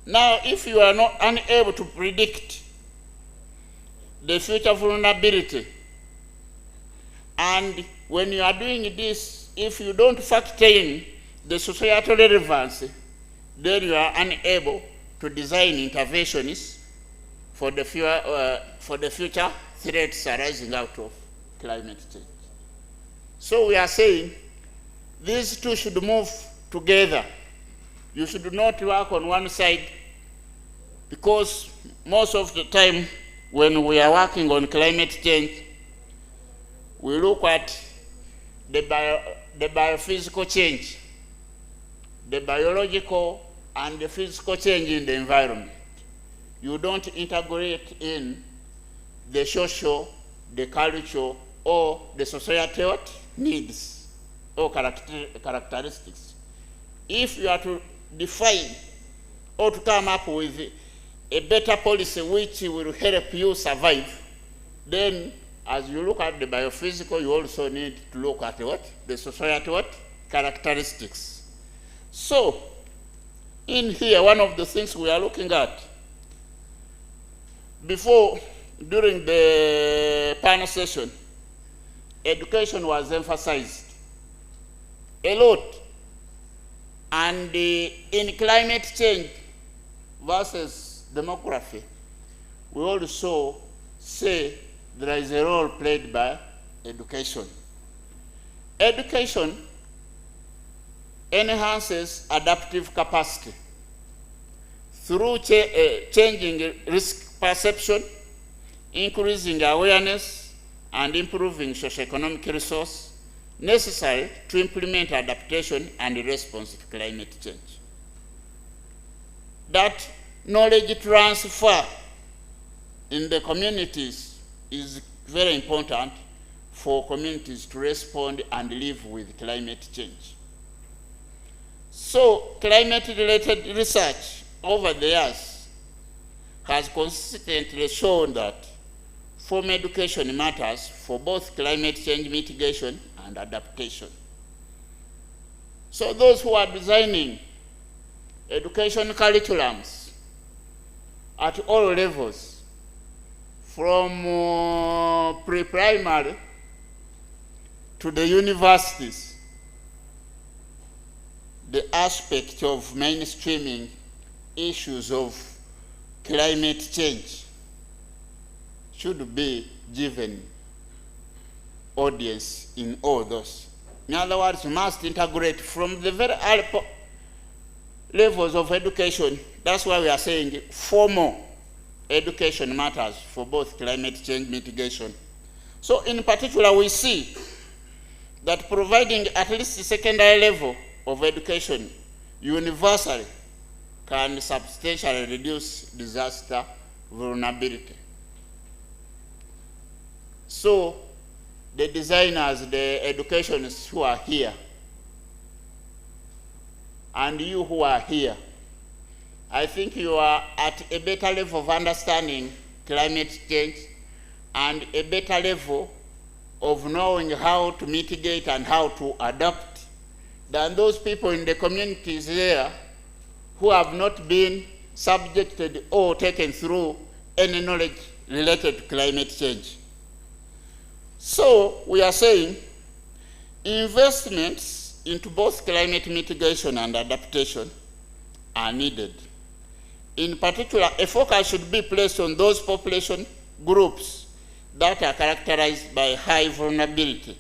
Now, if you are not unable to predict the future vulnerability, and when you are doing this, if you don't factor in the societal relevancy, then you are unable to design interventions for the future threats arising out of climate change. So we are saying these two should move together. You should not work on one side, because most of the time when we are working on climate change, we look at the biophysical change, the biological and the physical change in the environment. You don't integrate in the social, the cultural, or the societal needs or characteristics. If you are to define or to come up with a better policy which will help you survive, then as you look at the biophysical, you also need to look at what? The societal characteristics. So, in here, one of the things we are looking at, during the panel session, education was emphasized a lot. And in climate change versus demography, we also say there is a role played by education. Education enhances adaptive capacity through changing risk perception, increasing awareness, and improving socioeconomic resource necessary to implement adaptation and response to climate change. That knowledge transfer in the communities is very important for communities to respond and live with climate change. So climate-related research over the years has consistently shown that formal education matters for both climate change mitigation and adaptation. So those who are designing education curriculums at all levels, from pre-primary to the universities, the aspect of mainstreaming issues of climate change should be given audience in all those. In other words, we must integrate from the very early levels of education. That's why we are saying formal education matters for both climate change mitigation. So in particular, we see that providing at least the secondary level of education universally can substantially reduce disaster vulnerability. So the designers, the educationists who are here, and you who are here, I think you are at a better level of understanding climate change and a better level of knowing how to mitigate and how to adapt than those people in the communities there who have not been subjected or taken through any knowledge related to climate change. So we are saying investments into both climate mitigation and adaptation are needed. In particular, a focus should be placed on those population groups that are characterized by high vulnerability,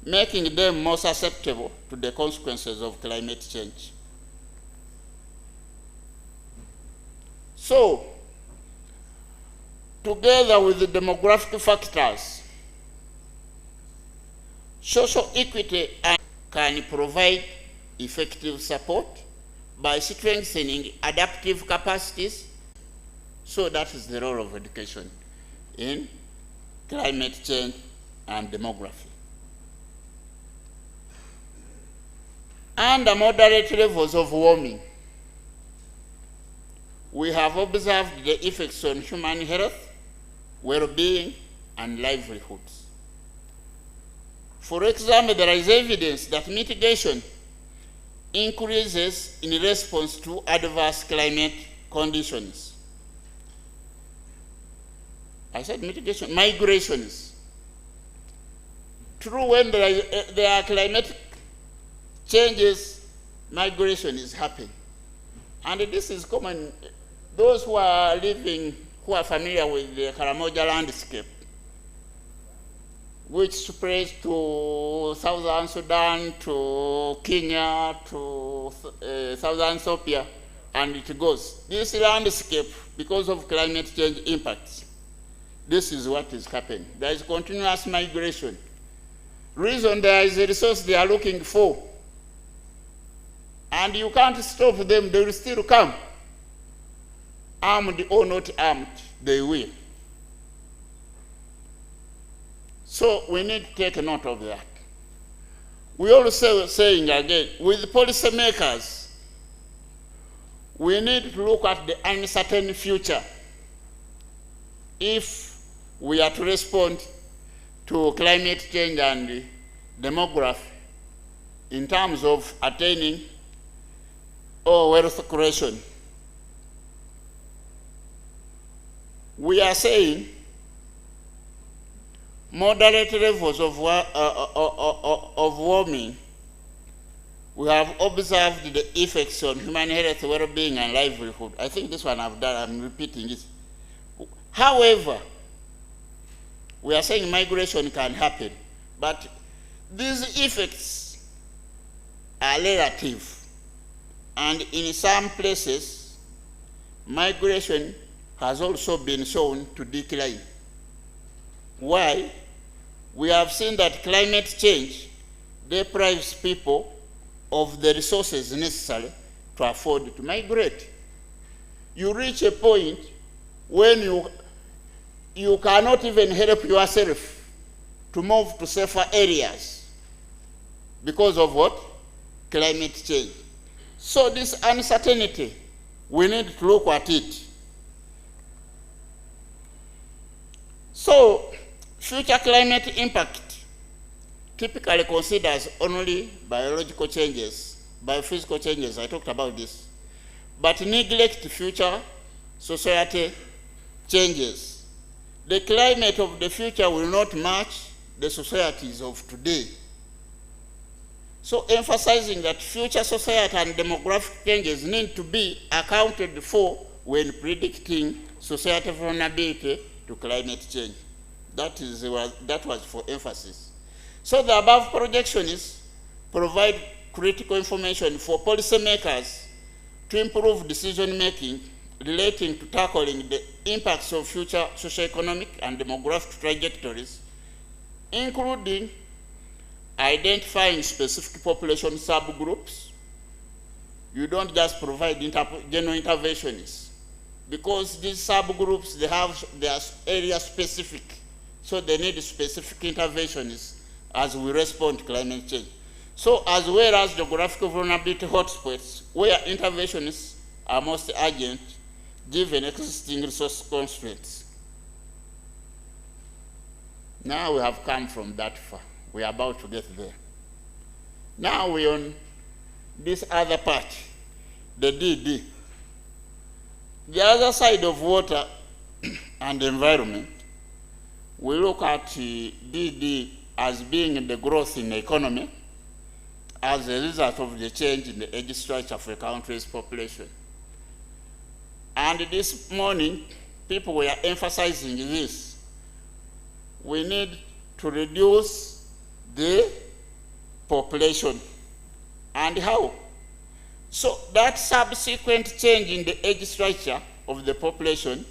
making them more susceptible to the consequences of climate change. So, together with the demographic factors, social equity can provide effective support by strengthening adaptive capacities. So that is the role of education in climate change and demography. Under moderate levels of warming, we have observed the effects on human health, well-being, and livelihoods. For example, there is evidence that mitigation increases in response to adverse climate conditions. I said mitigation, migrations. True, when there are climatic changes, migration is happening. And this is common. Those who are living, who are familiar with the Karamoja landscape, which spreads to Southern Sudan, to Kenya, to Southern Ethiopia, and it goes. This landscape, because of climate change impacts, this is what is happening. There is continuous migration. Reason there is a resource they are looking for. And you can't stop them, they will still come. Armed or not armed, they will. So we need to take note of that. We also saying again, with policymakers, we need to look at the uncertain future if we are to respond to climate change and demography in terms of attaining wealth creation. We are saying moderate levels of warming, we have observed the effects on human health, well-being, and livelihood. I think this one I've done, I'm repeating it. However, we are saying migration can happen, but these effects are relative. And in some places, migration has also been shown to decline. Why? We have seen that climate change deprives people of the resources necessary to afford to migrate. You reach a point when you cannot even help yourself to move to safer areas because of what? Climate change. So this uncertainty, we need to look at it. So future climate impact typically considers only biological changes, biophysical changes, I talked about this, but neglect future society changes. The climate of the future will not match the societies of today. So emphasizing that future society and demographic changes need to be accounted for when predicting societal vulnerability to climate change. That was for emphasis. So the above projections provide critical information for policymakers to improve decision making relating to tackling the impacts of future socioeconomic and demographic trajectories, including identifying specific population subgroups. You don't just provide general interventions, because these subgroups, they are area specific, so they need specific interventions as we respond to climate change. So as well as geographical vulnerability hotspots, where interventions are most urgent given existing resource constraints. Now we have come from that far. We are about to get there. Now we're on this other part, the DD. The other side of water and environment, we look at DD as being the growth in the economy as a result of the change in the age structure of a country's population. And this morning, people were emphasizing this. We need to reduce the population. And how? So that subsequent change in the age structure of the population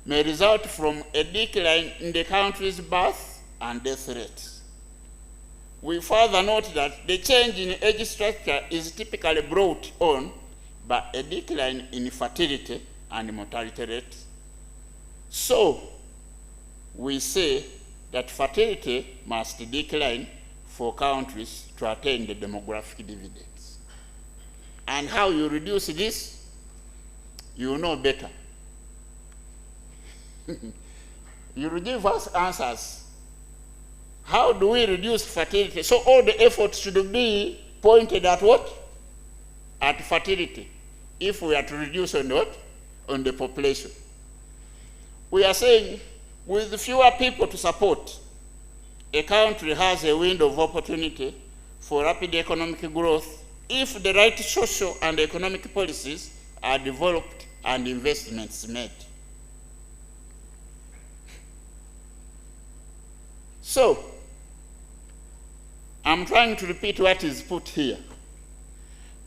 may result from a decline in the country's birth and death rates. We further note that the change in age structure is typically brought on by a decline in fertility and mortality rates. So we say that fertility must decline for countries to attain the demographic dividends. And how you reduce this, you know better. You will give us answers. How do we reduce fertility? So all the efforts should be pointed at what? At fertility. If we are to reduce on what? On the population. We are saying with fewer people to support, a country has a window of opportunity for rapid economic growth if the right social and economic policies are developed and investments made. So, I'm trying to repeat what is put here.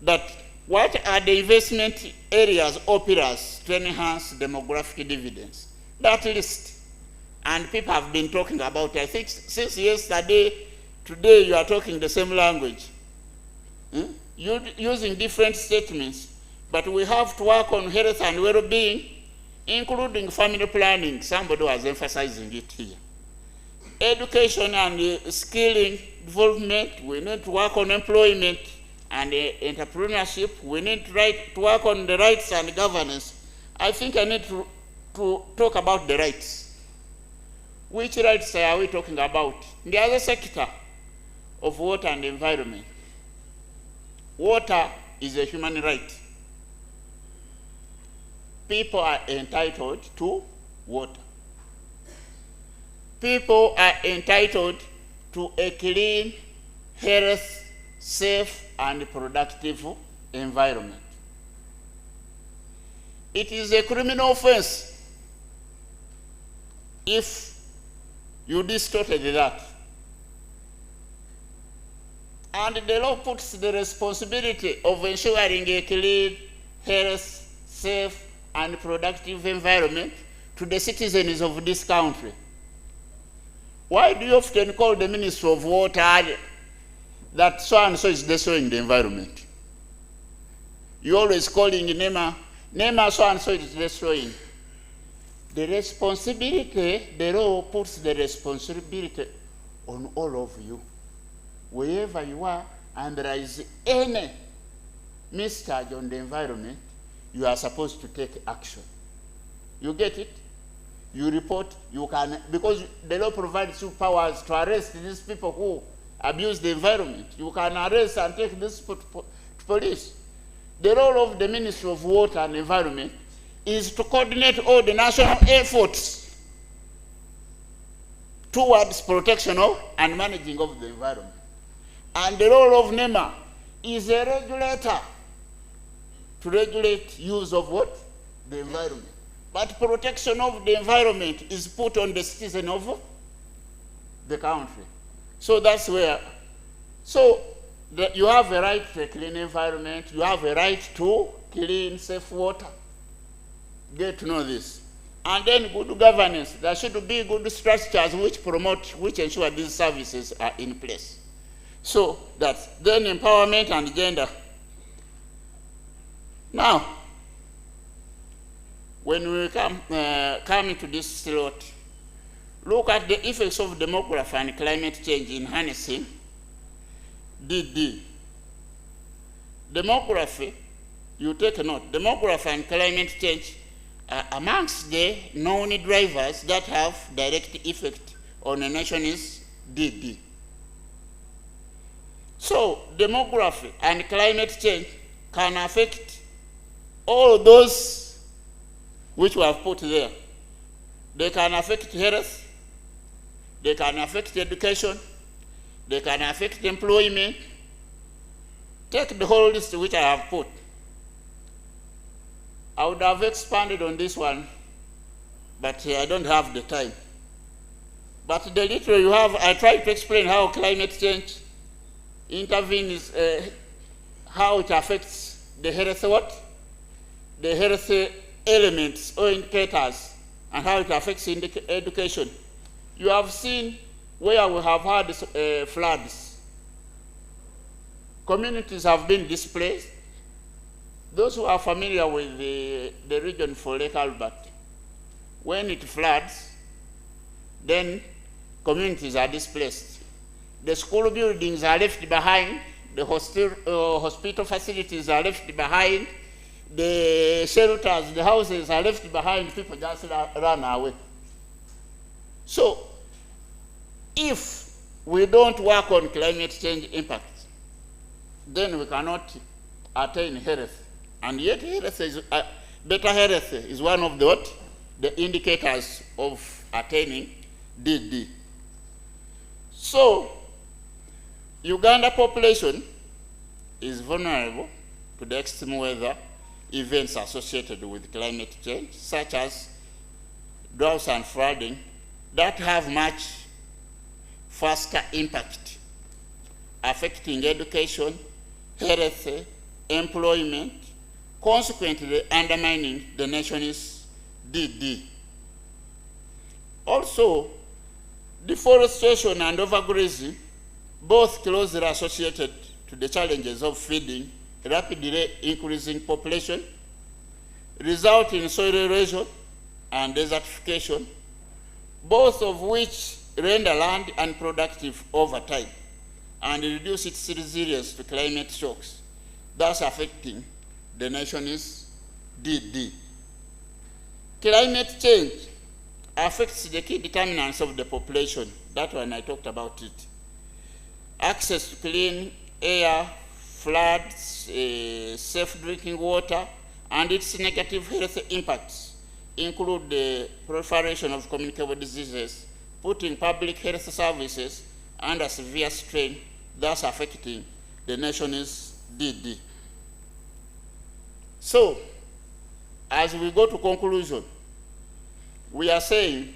That what are the investment areas or pillars to enhance demographic dividends? That list. And people have been talking about it. I think since yesterday, today you are talking the same language. Using different statements. But we have to work on health and well-being, including family planning. Somebody was emphasizing it here. Education and skilling development, we need to work on employment and entrepreneurship. We need to work on the rights and governance. I think I need to talk about the rights. Which rights are we talking about? In the other sector of water and environment, water is a human right. People are entitled to water. People are entitled to a clean, health, safe, and productive environment. It is a criminal offense if you distorted that. And the law puts the responsibility of ensuring a clean, health, safe, and productive environment to the citizens of this country. Why do you often call the Ministry of Water that so-and-so is destroying the environment? You're always calling NEMA so-and-so is destroying. The responsibility, the law puts the responsibility on all of you. Wherever you are, and there is any mischarge on the environment, you are supposed to take action. You get it? You report, you can, because the law provides you powers to arrest these people who abuse the environment. You can arrest and take this to police. The role of the Ministry of Water and Environment is to coordinate all the national efforts towards protection of and managing of the environment. And the role of NEMA is a regulator to regulate use of what? The environment. But protection of the environment is put on the citizen of the country. So that's where, so you have a right to a clean environment, you have a right to clean, safe water. Get to know this. And then good governance. There should be good structures which promote, which ensure these services are in place. So that's then empowerment and gender. Now, when we come to this slot, look at the effects of demography and climate change in harnessing DD. Demography, you take a note, demography and climate change are amongst the known drivers that have direct effect on a nation's DD. So demography and climate change can affect all those which we have put there. They can affect health, they can affect education, they can affect employment. Take the whole list which I have put. I would have expanded on this one, but I don't have the time. But the little you have, I tried to explain how climate change intervenes, how it affects the health what? The health elements or indicators, and how it affects education. You have seen where we have had floods. Communities have been displaced. Those who are familiar with the region for Lake Albert, when it floods, then communities are displaced. The school buildings are left behind, the hospital facilities are left behind, the shelters, the houses are left behind, people just run away. So, if we don't work on climate change impact, then we cannot attain health. And yet health is, better health is one of the indicators of attaining DD. So, Uganda population is vulnerable to the extreme weather events associated with climate change, such as droughts and flooding, that have much faster impact, affecting education, health, employment, consequently undermining the nation's DD. Also, deforestation and overgrazing, both closely associated to the challenges of feeding rapidly increasing population, result in soil erosion and desertification, both of which render land unproductive over time and reduce its resilience to climate shocks, thus affecting the nation's DD. Climate change affects the key determinants of the population. That one I talked about it. Access to clean air, floods, safe drinking water, and its negative health impacts include the proliferation of communicable diseases, putting public health services under severe strain, thus affecting the nation's DD. So, as we go to conclusion, we are saying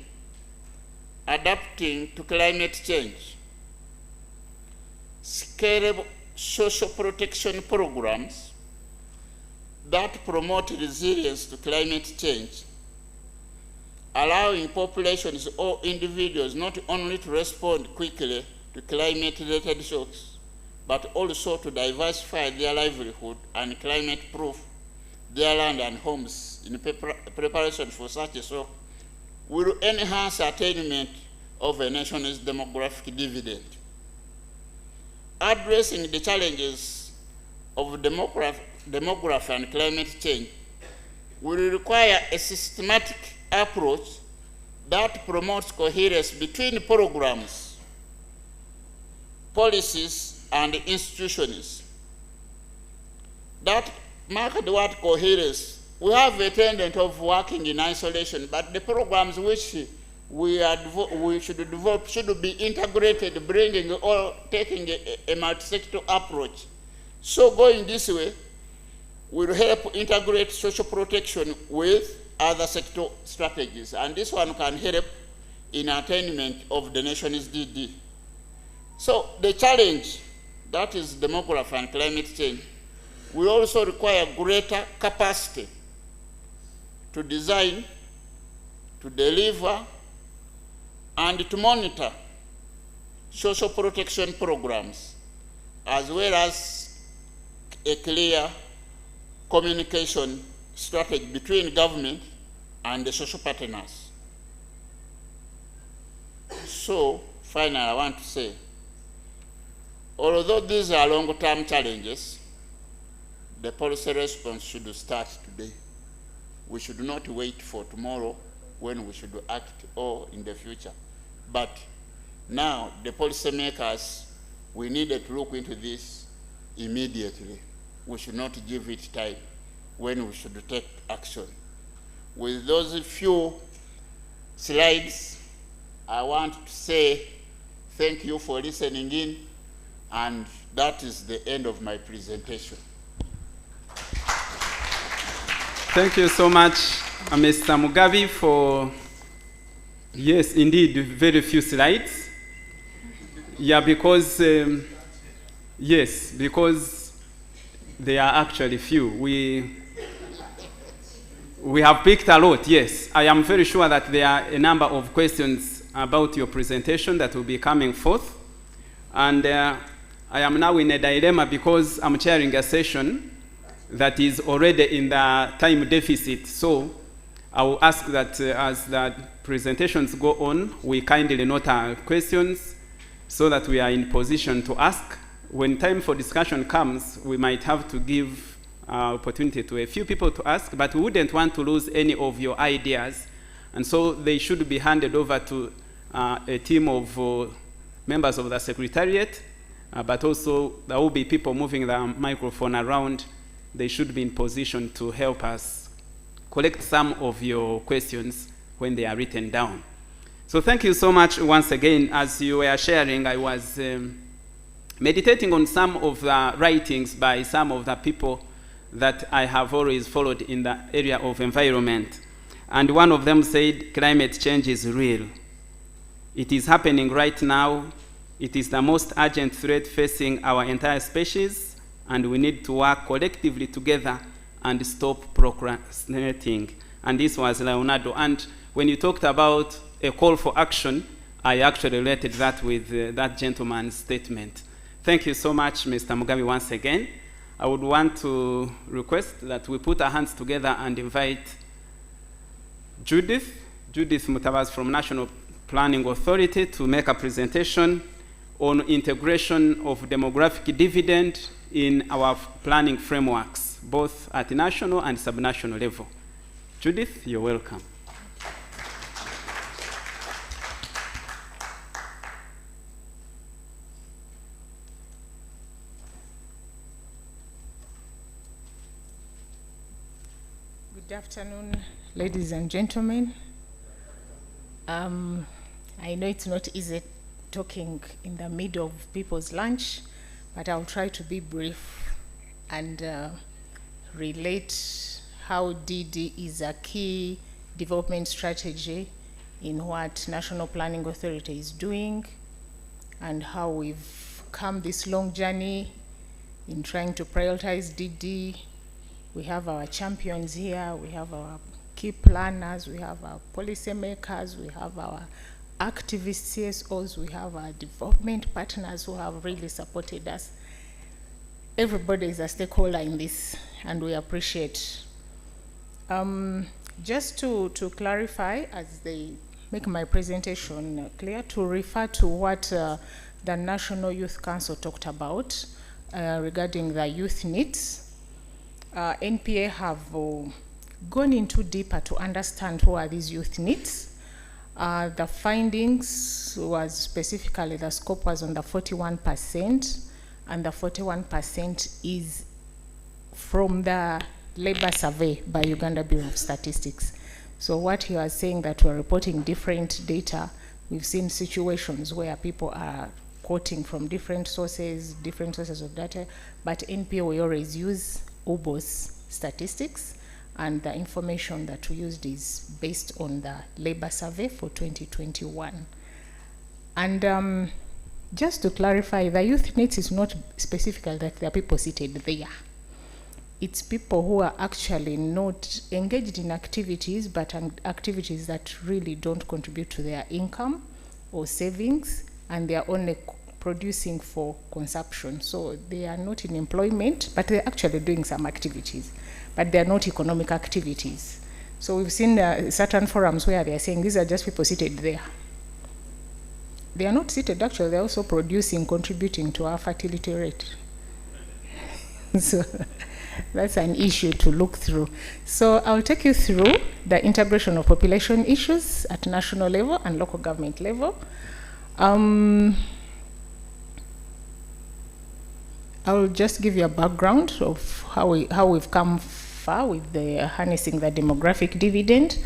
adapting to climate change, scalable social protection programs that promote resilience to climate change, allowing populations or individuals not only to respond quickly to climate-related shocks, but also to diversify their livelihood and climate-proof their land and homes in preparation for such a shock, will enhance attainment of a nation's demographic dividend. Addressing the challenges of demographic demography and climate change will require a systematic approach that promotes coherence between programs, policies, and institutions. That marked word coherence, we have a tendency of working in isolation, but the programs which we should develop should be integrated, bringing or taking a multi-sector approach. So going this way will help integrate social protection with other sector strategies, and this one can help in attainment of the nation's DD. So the challenge, that is demography and climate change, will also require greater capacity to design, to deliver, and to monitor social protection programs, as well as a clear communication strategy between government and the social partners. So, finally, I want to say, although these are long-term challenges, the policy response should start today. We should not wait for tomorrow when we should act or in the future. But now, the policymakers, we needed to look into this immediately. We should not give it time when we should take action. With those few slides, I want to say thank you for listening in, and that is the end of my presentation. Thank you so much, Mr. Mugabe, for, yes, indeed, very few slides. Yeah, because, yes, because they are actually few. We have picked a lot, yes. I am very sure that there are a number of questions about your presentation that will be coming forth. And I am now in a dilemma because I'm chairing a session that is already in the time deficit. So I will ask that as the presentations go on, we kindly note our questions so that we are in position to ask. When time for discussion comes, we might have to give opportunity to a few people to ask, but we wouldn't want to lose any of your ideas. And so they should be handed over to a team of members of the Secretariat, but also there will be people moving the microphone around. They should be in position to help us collect some of your questions when they are written down. So thank you so much once again. As you were sharing, I was meditating on some of the writings by some of the people that I have always followed in the area of environment. And one of them said, climate change is real. It is happening right now. It is the most urgent threat facing our entire species, and we need to work collectively together and stop procrastinating. And this was Leonardo. And when you talked about a call for action, I actually related that with that gentleman's statement. Thank you so much, Mr. Mugabe, once again. I would want to request that we put our hands together and invite Judith Mutabas from National Planning Authority to make a presentation on integration of demographic dividend in our planning frameworks, both at national and subnational level. Judith, you're welcome. Good afternoon, ladies and gentlemen. I know it's not easy talking in the middle of people's lunch, but I'll try to be brief and relate how DD is a key development strategy in what National Planning Authority is doing, and how we've come this long journey in trying to prioritize DD. We have our champions here, we have our key planners, we have our policymakers, we have our activist CSOs, we have our development partners who have really supported us. Everybody is a stakeholder in this, and we appreciate. Just to clarify, as they make my presentation clear, to refer to what the National Youth Council talked about regarding the youth needs. NPA have gone into deeper to understand who are these youth needs. The findings was specifically, the scope was on the 41%, and the 41% is from the labor survey by Uganda Bureau of Statistics. So what he was saying, that we're reporting different data, we've seen situations where people are quoting from different sources of data, but NPA, we always use UBO's statistics, and the information that we used is based on the labor survey for 2021. And just to clarify, the youth needs is not specifically that there are people seated there. It's people who are actually not engaged in activities, but activities that really don't contribute to their income or savings, and they are only producing for consumption. So they are not in employment, but they're actually doing some activities, but they're not economic activities. So we've seen certain forums where they're saying these are just people seated there. They are not seated, actually, they're also producing, contributing to our fertility rate. So that's an issue to look through. So I'll take you through the integration of population issues at national level and local government level. I'll just give you a background of how we've come far with the harnessing the demographic dividend,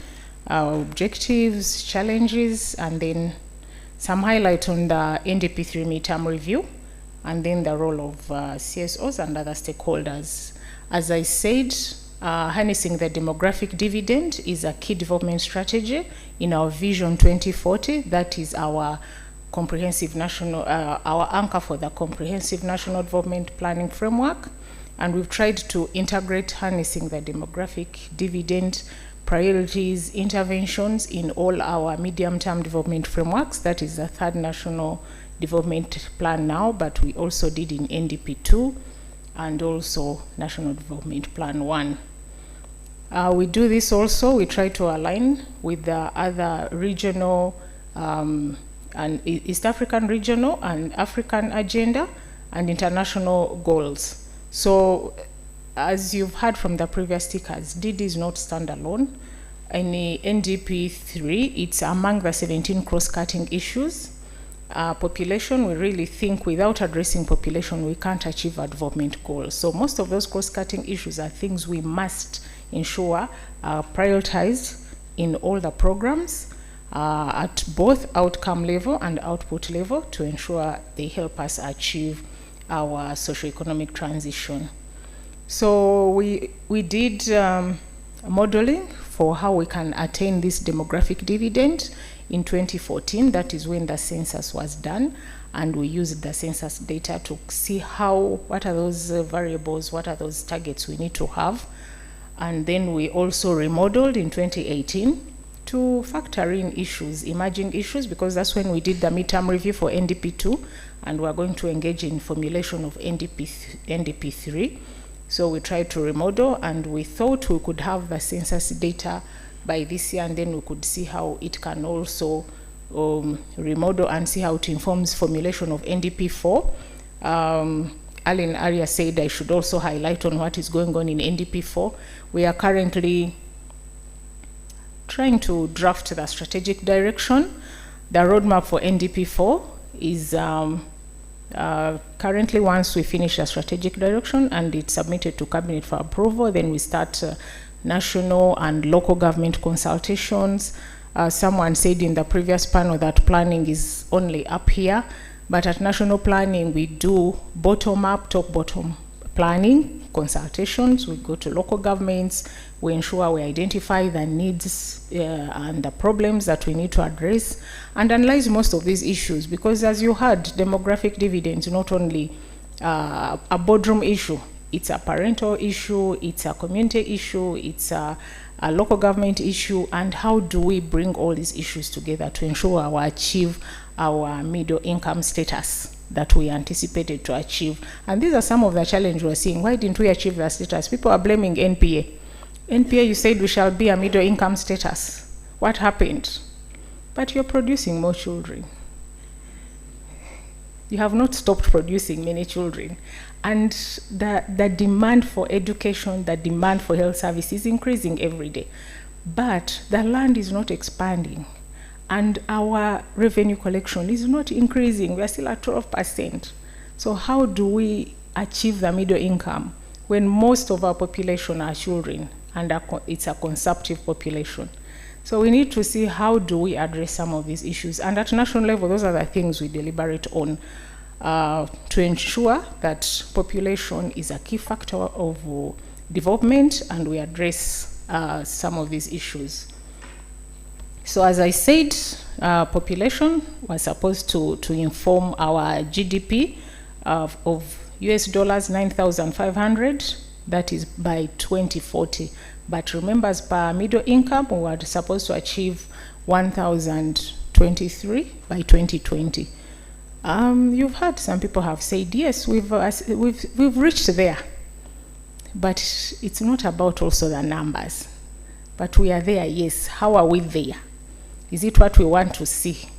our objectives, challenges, and then some highlight on the NDP3 midterm review, and then the role of CSOs and other stakeholders. As I said, harnessing the demographic dividend is a key development strategy in our Vision 2040. That is our comprehensive national, our anchor for the comprehensive national development planning framework. And we've tried to integrate harnessing the demographic dividend priorities, interventions in all our medium-term development frameworks. That is the third national development plan now, but we also did in NDP2 and also National Development Plan 1. We do this also, we try to align with the other regional and East African regional and African agenda and international goals. So as you've heard from the previous speakers, DD is not standalone. In the NDP3, it's among the 17 cross-cutting issues. Population, we really think without addressing population, we can't achieve our development goals. So most of those cross-cutting issues are things we must ensure are prioritized in all the programs at both outcome level and output level to ensure they help us achieve our socioeconomic transition. So we did modeling for how we can attain this demographic dividend in 2014. That is when the census was done, and we used the census data to see what are those variables, what are those targets we need to have. And then we also remodeled in 2018 to factor in issues, emerging issues, because that's when we did the midterm review for NDP2, and we're going to engage in formulation of NDP3. So we tried to remodel, and we thought we could have the census data by this year, and then we could see how it can also remodel and see how it informs formulation of NDP4. Alan Aria said I should also highlight on what is going on in NDP4. We are currently trying to draft the strategic direction. The roadmap for NDP4 is currently, once we finish the strategic direction and it's submitted to cabinet for approval, then we start national and local government consultations. Someone said in the previous panel that planning is only up here, but at national planning we do bottom-up, top-bottom planning consultations. We go to local governments, we ensure we identify the needs and the problems that we need to address and analyze most of these issues, because as you heard, demographic dividends not only a boardroom issue, it's a parental issue, it's a community issue, it's a local government issue, and how do we bring all these issues together to ensure we achieve our middle income status that we anticipated to achieve. And these are some of the challenges we're seeing. Why didn't we achieve that status? People are blaming NPA. NPA, you said we shall be a middle income status. What happened? But you're producing more children. You have not stopped producing many children. And the demand for education, the demand for health service is increasing every day. But the land is not expanding. And our revenue collection is not increasing. We are still at 12%. So how do we achieve the middle income when most of our population are children and it's a consumptive population? So we need to see how do we address some of these issues. And at national level, those are the things we deliberate on to ensure that population is a key factor of development, and we address some of these issues. So as I said, population was supposed to inform our GDP of US dollars 9,500, that is by 2040. But remember, as per middle income, we were supposed to achieve 1,023 by 2020. You've heard some people have said, yes, we've reached there. But it's not about also the numbers. But we are there, yes. How are we there? Is it what we want to see?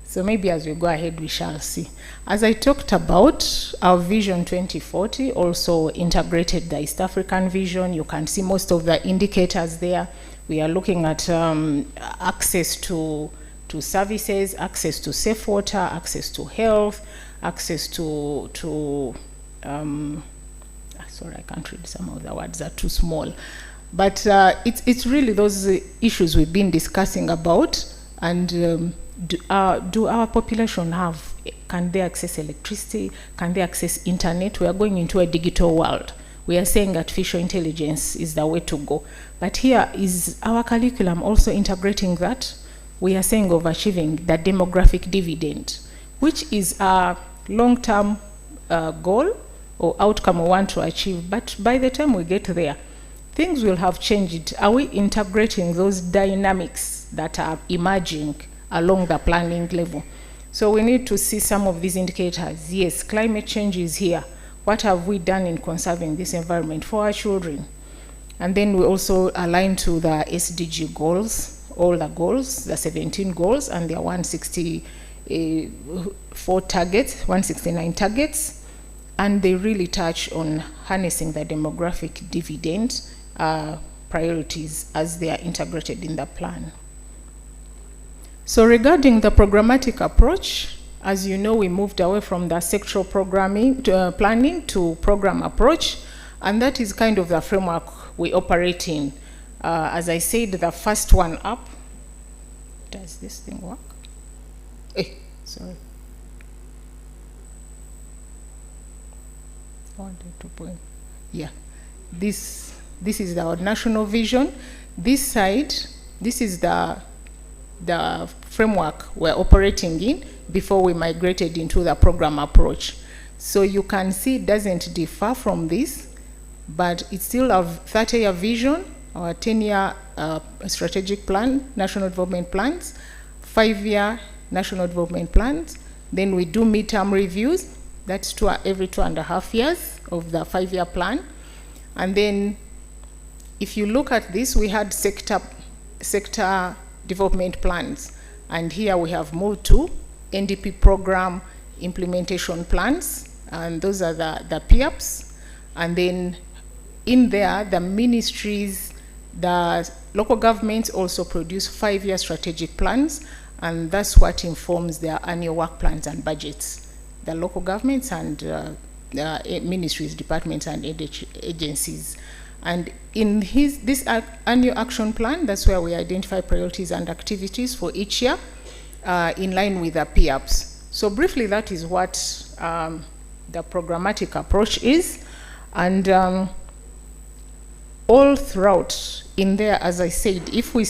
So maybe as we go ahead, we shall see. As I talked about, our Vision 2040 also integrated the East African vision. You can see most of the indicators there. We are looking at access to services, access to safe water, access to health, access to sorry, I can't read some of the words, are too small. But it's really those issues we've been discussing about. And do our population can they access electricity? Can they access internet? We are going into a digital world. We are saying artificial intelligence is the way to go. But here is our curriculum also integrating that. We are saying of achieving the demographic dividend, which is a long-term goal or outcome we want to achieve. But by the time we get there, things will have changed. Are we integrating those dynamics that are emerging along the planning level? So we need to see some of these indicators. Yes, climate change is here. What have we done in conserving this environment for our children? And then we also align to the SDG goals, all the goals, the 17 goals, and there are 164 targets, 169 targets. And they really touch on harnessing the demographic dividend priorities as they are integrated in the plan. So regarding the programmatic approach, as you know, we moved away from the sectoral programming planning to program approach, and that is kind of the framework we operate in. As I said, the first one up, does this thing work? Sorry. Yeah, this is our national vision. This side, this is the framework we're operating in before we migrated into the program approach. So you can see it doesn't differ from this, but it's still a 30-year vision, or 10-year strategic plan, national development plans, 5-year national development plans. Then we do midterm reviews. That's every 2.5 years of the 5-year plan. And then if you look at this, we had sector development plans. And here we have moved to NDP program implementation plans. And those are the PIAPs. And then in there, the ministries, the local governments also produce 5-year strategic plans. And that's what informs their annual work plans and budgets. The local governments and ministries, departments, and agencies. And in this annual action plan, that's where we identify priorities and activities for each year in line with the PIAPs. So briefly, that is what the programmatic approach is. And all throughout in there, as I said, if we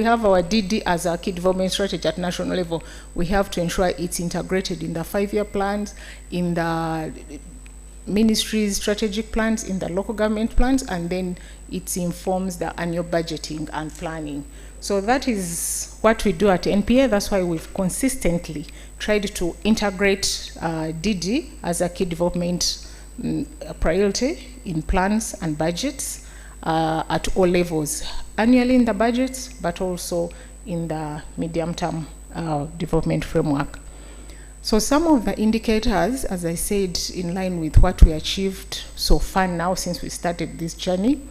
have our DD as our key development strategy at national level, we have to ensure it's integrated in the 5-year plans, in the ministries' strategic plans, in the local government plans, and then it informs the annual budgeting and planning. So that is what we do at NPA. That's why we've consistently tried to integrate DD as a key development priority in plans and budgets at all levels, annually in the budgets, but also in the medium-term development framework. So some of the indicators, as I said, in line with what we achieved so far now since we started this journey,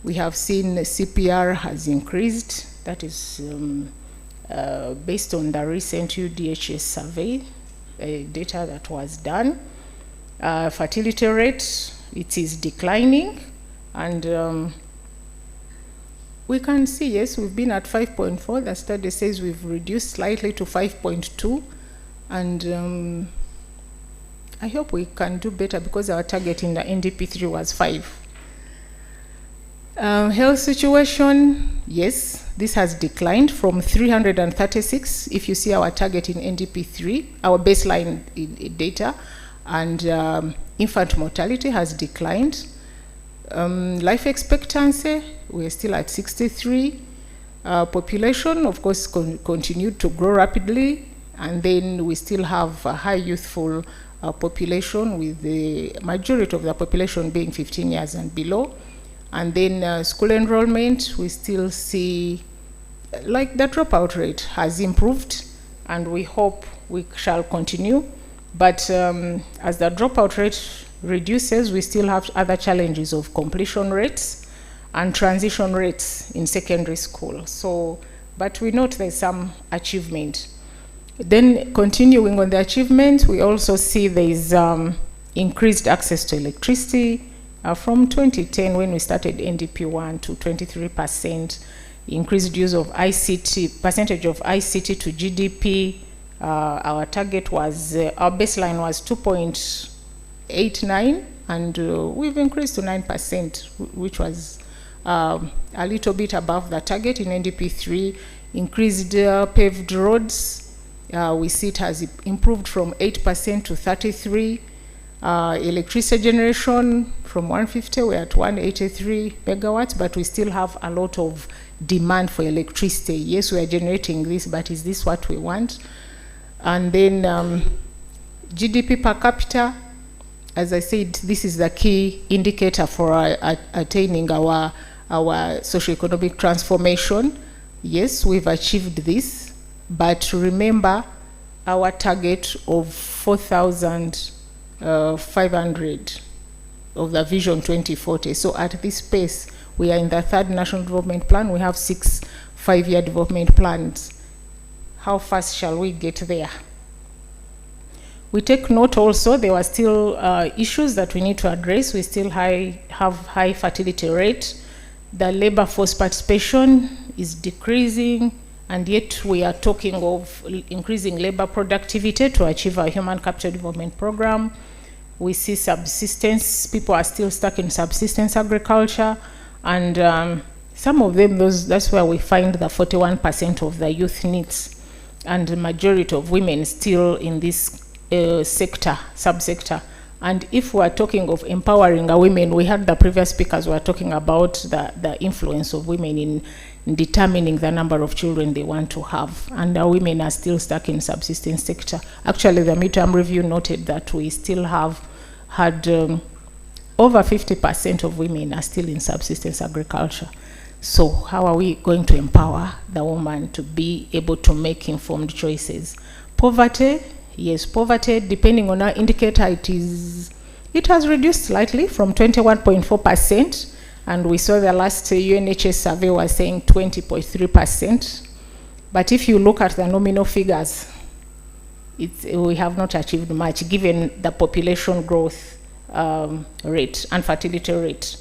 we have seen CPR has increased. That is based on the recent UDHS survey data that was done. Fertility rate, it is declining, and we can see, yes, we've been at 5.4. The study says we've reduced slightly to 5.2, and I hope we can do better because our target in the NDP3 was 5. Health situation, yes, this has declined from 336. If you see our target in NDP3, our baseline data, and infant mortality has declined. Life expectancy, we're still at 63. Population, of course, continued to grow rapidly, and then we still have a high youthful population, with the majority of the population being 15 years and below. And then school enrollment, we still see, like, the dropout rate has improved, and we hope we shall continue. But as the dropout rate reduces, we still have other challenges of completion rates and transition rates in secondary school. So, but we note there's some achievement. Then continuing on the achievement, we also see there's increased access to electricity from 2010 when we started NDP1 to 23%, increased use of ICT, percentage of ICT to GDP. Our target was, our baseline was 2.89, and we've increased to 9%, which was a little bit above the target in NDP3. Increased paved roads, we see it has improved from 8% to 33%. Electricity generation from 150, we're at 183 megawatts, but we still have a lot of demand for electricity. Yes, we are generating this, but is this what we want? And then GDP per capita, as I said, this is the key indicator for attaining our socioeconomic transformation. Yes, we've achieved this, but remember our target of 4,500 of the Vision 2040. So at this pace, we are in the 3rd National Development Plan. We have 6 5-year development plans. How fast shall we get there? We take note also there were still issues that we need to address. We still have high fertility rate. The labor force participation is decreasing, and yet we are talking of increasing labor productivity to achieve our human capital development program. We see subsistence, people are still stuck in subsistence agriculture, and some of them, that's where we find the 41% of the youth needs, and the majority of women still in this subsector. And if we are talking of empowering our women, we had the previous speakers were talking about the influence of women in determining the number of children they want to have, and our women are still stuck in subsistence sector. Actually, the midterm review noted that we still have had over 50% of women are still in subsistence agriculture. So how are we going to empower the woman to be able to make informed choices? Poverty, yes, poverty, depending on our indicator, it has reduced slightly from 21.4%, and we saw the last UNHS survey was saying 20.3%. But if you look at the nominal figures, we have not achieved much given the population growth rate and fertility rate.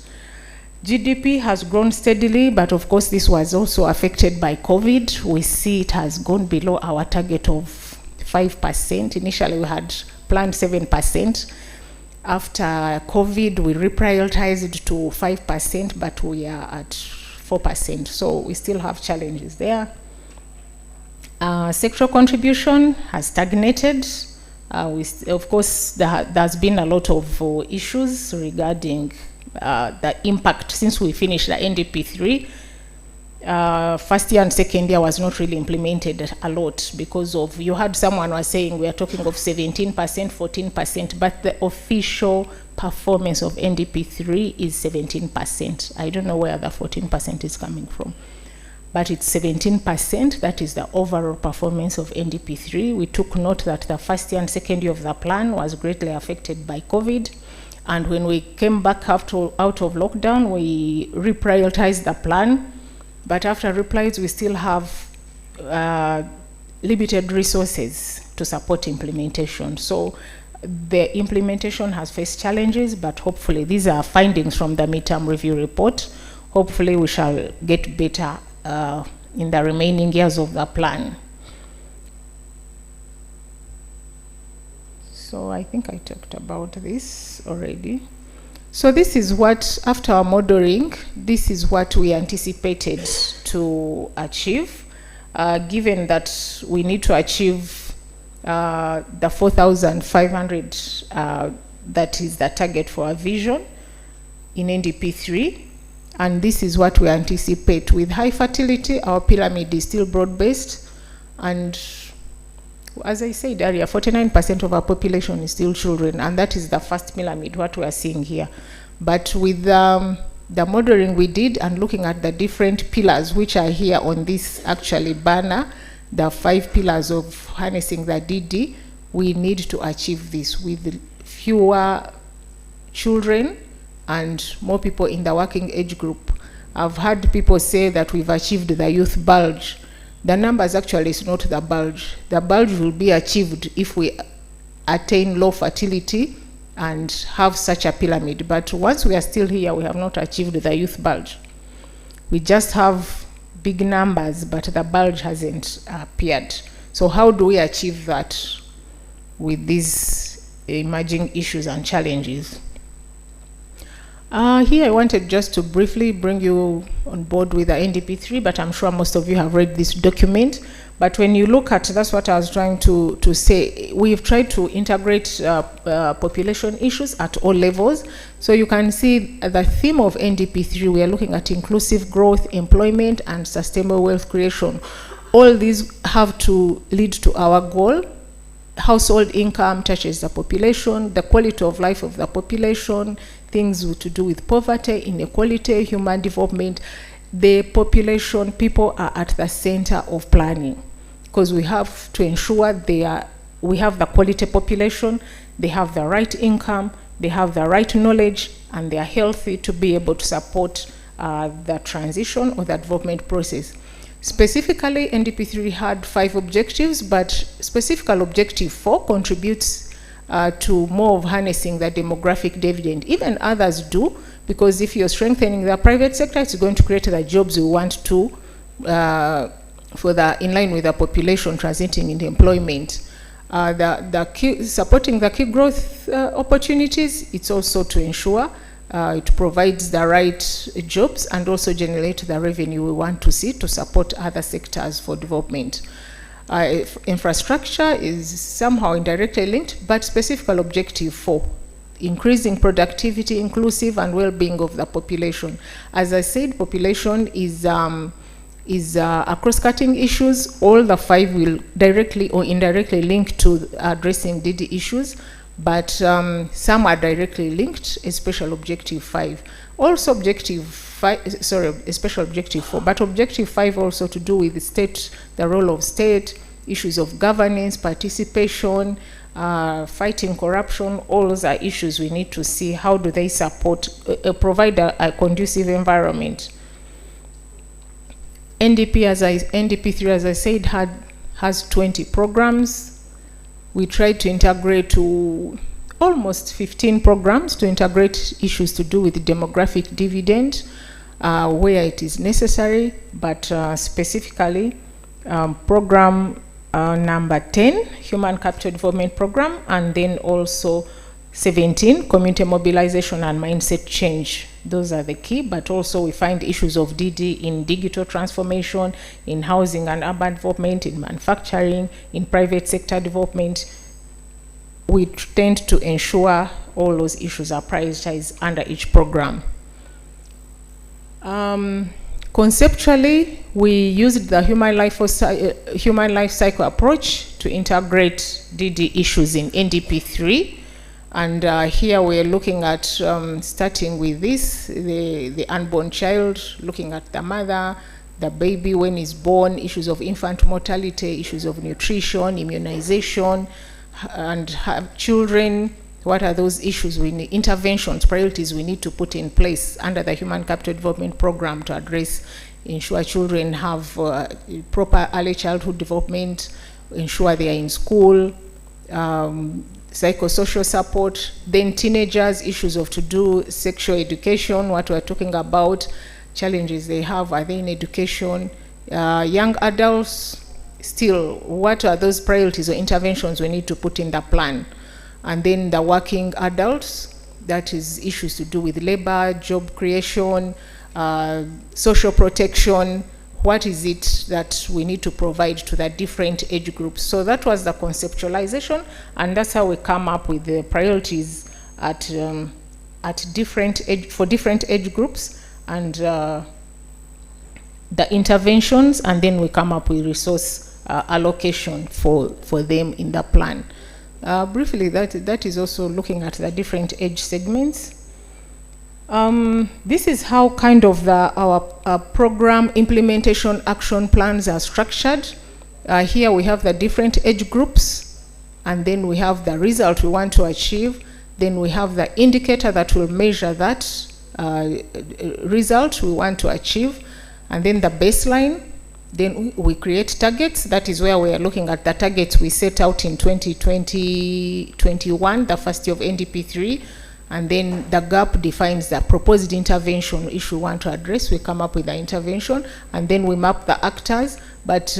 GDP has grown steadily, but of course this was also affected by COVID. We see it has gone below our target of 5%. Initially we had planned 7%. After COVID, we reprioritized to 5%, but we are at 4%. So we still have challenges there. Sectoral contribution has stagnated. Of course, there's been a lot of issues regarding the impact since we finished the NDP3. First year and second year was not really implemented a lot because of, you had someone was saying we are talking of 17%, 14%, but the official performance of NDP3 is 17%. I don't know where the 14% is coming from. but it's 17%. That is the overall performance of NDP3. We took note that the first year and second year of the plan was greatly affected by COVID. And when we came back out of lockdown, we reprioritized the plan. But after replies, we still have limited resources to support implementation. So the implementation has faced challenges, but hopefully these are findings from the midterm review report. Hopefully we shall get better in the remaining years of the plan. So I think I talked about this already. So this is what, after our modeling, this is what we anticipated to achieve, given that we need to achieve the 4,500, that is the target for our vision in NDP3. And this is what we anticipate. With high fertility, our pyramid is still broad-based. And as I said earlier, 49% of our population is still children. And that is the first pyramid, what we are seeing here. But with the modeling we did and looking at the different pillars, which are here on this actually banner, the 5 pillars of harnessing the DD, we need to achieve this with fewer children and more people in the working age group. I've heard people say that we've achieved the youth bulge. The numbers actually is not the bulge. The bulge will be achieved if we attain low fertility and have such a pyramid. But once we are still here, we have not achieved the youth bulge. We just have big numbers, but the bulge hasn't appeared. So how do we achieve that with these emerging issues and challenges? Here I wanted just to briefly bring you on board with the NDP3, but I'm sure most of you have read this document. But when you look at, that's what I was trying to say, we've tried to integrate population issues at all levels. So you can see the theme of NDP3, we are looking at inclusive growth, employment, and sustainable wealth creation. All these have to lead to our goal. Household income touches the population, the quality of life of the population, things to do with poverty, inequality, human development. The population, people are at the center of planning, because we have to ensure we have the quality population, they have the right income, they have the right knowledge, and they are healthy to be able to support the transition or the development process. Specifically, NDP3 had 5 objectives, but specifically objective 4 contributes to more of harnessing the demographic dividend. Even others do, because if you're strengthening the private sector, it's going to create the jobs we want to, in line with the population transiting into employment. Supporting the key growth opportunities, it's also to ensure it provides the right jobs and also generate the revenue we want to see to support other sectors for development. Infrastructure is somehow indirectly linked, but specific objective 4, increasing productivity, inclusive and well-being of the population. As I said, population is a cross-cutting issues. All the 5 will directly or indirectly link to addressing DD issues, but some are directly linked, especially objective 5. Also objective 5, sorry, special objective 4, but objective 5 also to do with the state, the role of state, issues of governance, participation, fighting corruption. all those are issues we need to see how do they support, provide a conducive environment. NDP3, as I said, has 20 programs. We tried to integrate to almost 15 programs to integrate issues to do with the demographic dividend where it is necessary, but specifically program number 10, Human Capital Development Program, and then also 17, Community Mobilization and Mindset Change. Those are the key, but also we find issues of DD in digital transformation, in housing and urban development, in manufacturing, in private sector development. We tend to ensure all those issues are prioritized under each program. Conceptually, we used the human life cycle approach to integrate DD issues in NDP3. And here we're looking at, starting with this, the unborn child, looking at the mother, the baby when he's born, issues of infant mortality, issues of nutrition, immunization, and have children. What are those issues we need, interventions, priorities we need to put in place under the Human Capital Development Program to address, ensure children have proper early childhood development, ensure they are in school, psychosocial support, then teenagers, issues of to do sexual education, what we're talking about, challenges they have, are they in education, young adults, still, what are those priorities or interventions we need to put in the plan? And then the working adults, that is issues to do with labor, job creation, social protection, what is it that we need to provide to the different age groups. So that was the conceptualization, and that's how we come up with the priorities at different age, for different age groups, and the interventions, and then we come up with resource allocation for them in the plan. Briefly, that is also looking at the different age segments. This is how kind of our program implementation action plans are structured. Here we have the different age groups, and then we have the result we want to achieve. Then we have the indicator that will measure that result we want to achieve, and then the baseline. Then we create targets. That is where we are looking at the targets we set out in 2021, the first year of NDP3. And then the gap defines the proposed intervention issue we want to address. We come up with the intervention, and then we map the actors. But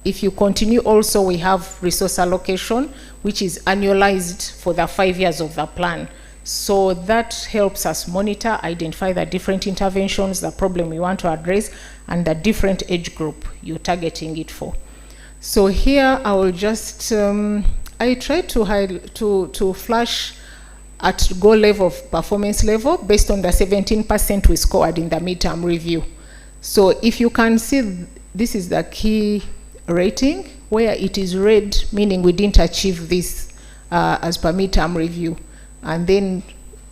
if you continue also, we have resource allocation, which is annualized for the 5 years of the plan. So that helps us monitor, identify the different interventions, the problem we want to address, and the different age group you're targeting it for. So here I will just, I try to flash at goal level, performance level, based on the 17% we scored in the midterm review. So if you can see, this is the key rating, where it is red, meaning we didn't achieve this as per midterm review. And then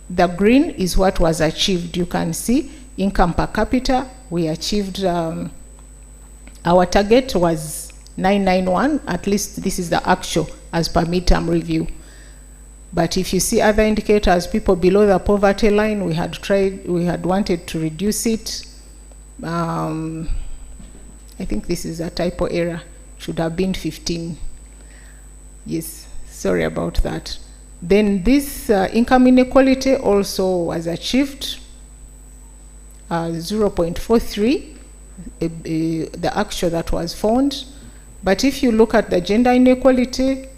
the green is what was achieved. You can see income per capita, we achieved, our target was 991, at least this is the actual as per midterm review. But if you see other indicators, people below the poverty line, we had wanted to reduce it. I think this is a typo error, should have been 15. Yes, sorry about that. Then this income inequality also was achieved, 0.43, the actual that was found. But if you look at the gender inequality,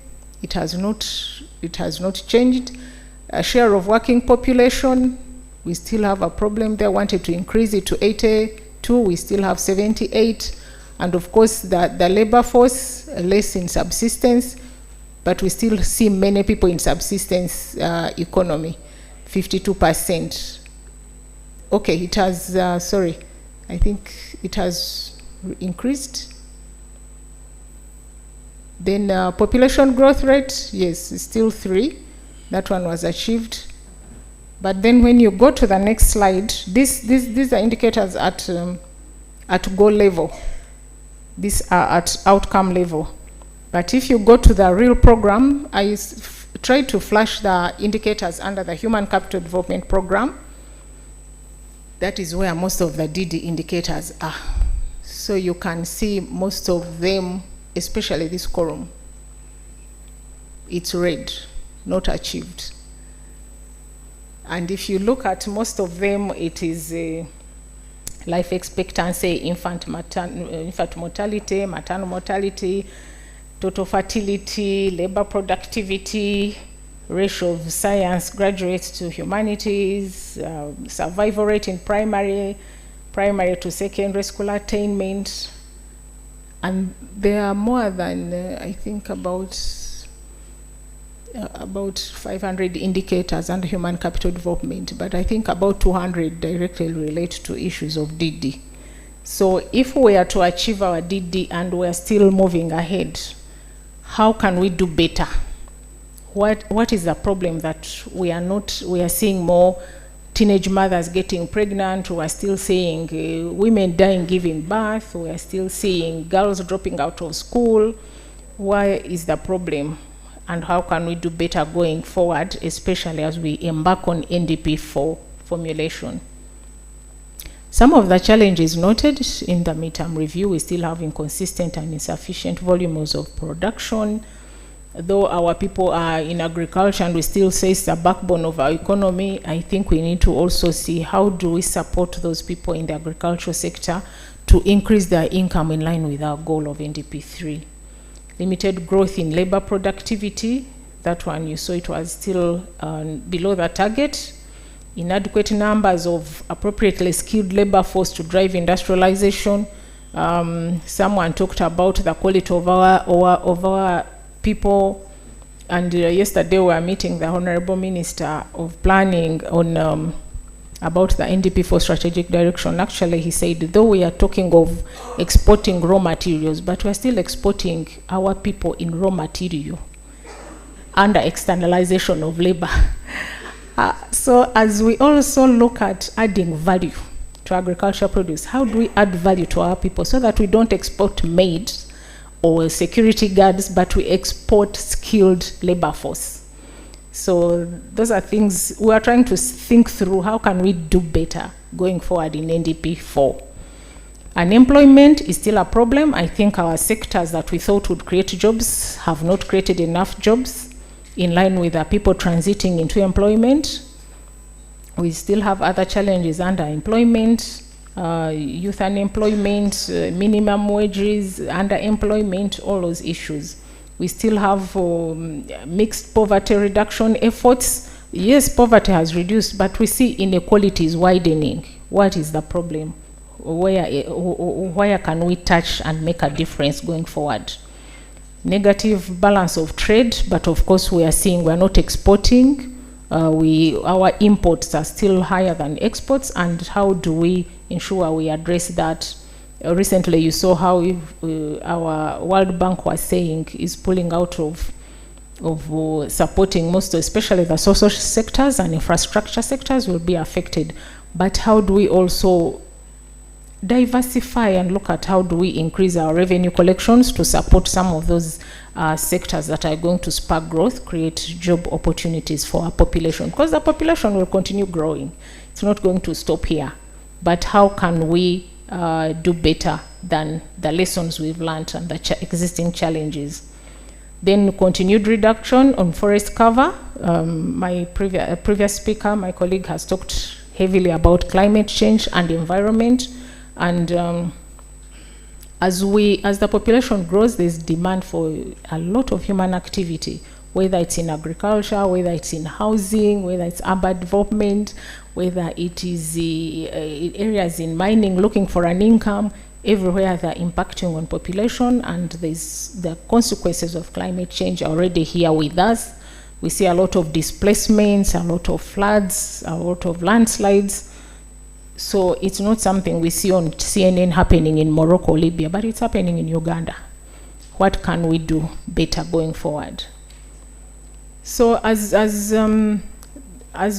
it has not changed. A share of working population, we still have a problem there. Wanted to increase it to 82, we still have 78. And of course, the labor force, less in subsistence, but we still see many people in subsistence economy, 52%. Okay, it has, sorry, I think it has increased. Then population growth rate, yes, it's still 3. That one was achieved. But then when you go to the next slide, these are indicators at goal level. These are at outcome level. But if you go to the real program, I try to flash the indicators under the Human Capital Development Program. That is where most of the DD indicators are. So you can see most of them, especially this column, it's red, not achieved. And if you look at most of them, it is life expectancy, infant mortality, maternal mortality, total fertility, labor productivity, ratio of science graduates to humanities, survival rate in primary to secondary school attainment. And there are more than, I think, about 500 indicators under human capital development, but I think about 200 directly relate to issues of DD. So if we are to achieve our DD and we are still moving ahead, how can we do better? What is the problem that we are seeing more teenage mothers getting pregnant. We are still seeing women dying giving birth. We are still seeing girls dropping out of school. Why is the problem? And how can we do better going forward, especially as we embark on NDP4 formulation? Some of the challenges noted in the midterm review, we still have inconsistent and insufficient volumes of production. Though our people are in agriculture and we still say it's the backbone of our economy, I think we need to also see how do we support those people in the agricultural sector to increase their income in line with our goal of NDP3. Limited growth in labor productivity, that one you saw it was still below the target. Inadequate numbers of appropriately skilled labor force to drive industrialization. Someone talked about the quality of our people, and yesterday we were meeting the Honorable Minister of Planning on about the NDP4 strategic direction. Actually, he said, though we are talking of exporting raw materials, but we're still exporting our people in raw material under externalization of labor. So as we also look at adding value to agricultural produce, how do we add value to our people so that we don't export maids or security guards, but we export skilled labor force? So those are things we are trying to think through. How can we do better going forward in NDP4? Unemployment is still a problem. I think our sectors that we thought would create jobs have not created enough jobs in line with the people transiting into employment. We still have other challenges: underemployment, youth unemployment, minimum wages, underemployment, all those issues. We still have mixed poverty reduction efforts. Yes, poverty has reduced, but we see inequality is widening. What is the problem? Where can we touch and make a difference going forward? Negative balance of trade, but of course we are seeing we're not exporting. Our imports are still higher than exports, and how do we ensure we address that? Recently you saw how our World Bank was saying is pulling out of supporting most, especially the social sectors and infrastructure sectors will be affected. But how do we also diversify and look at how do we increase our revenue collections to support some of those sectors that are going to spark growth, create job opportunities for our population? Because the population will continue growing. It's not going to stop here. But how can we do better than the lessons we've learned and the existing challenges? Then continued reduction on forest cover. My previous speaker, my colleague, has talked heavily about climate change and environment. And as the population grows, there's demand for a lot of human activity, whether it's in agriculture, whether it's in housing, whether it's urban development, whether it is areas in mining looking for an income. Everywhere they're impacting on population, and the consequences of climate change are already here with us. We see a lot of displacements, a lot of floods, a lot of landslides. So it's not something we see on CNN happening in Morocco, Libya, but it's happening in Uganda. What can we do better going forward? So as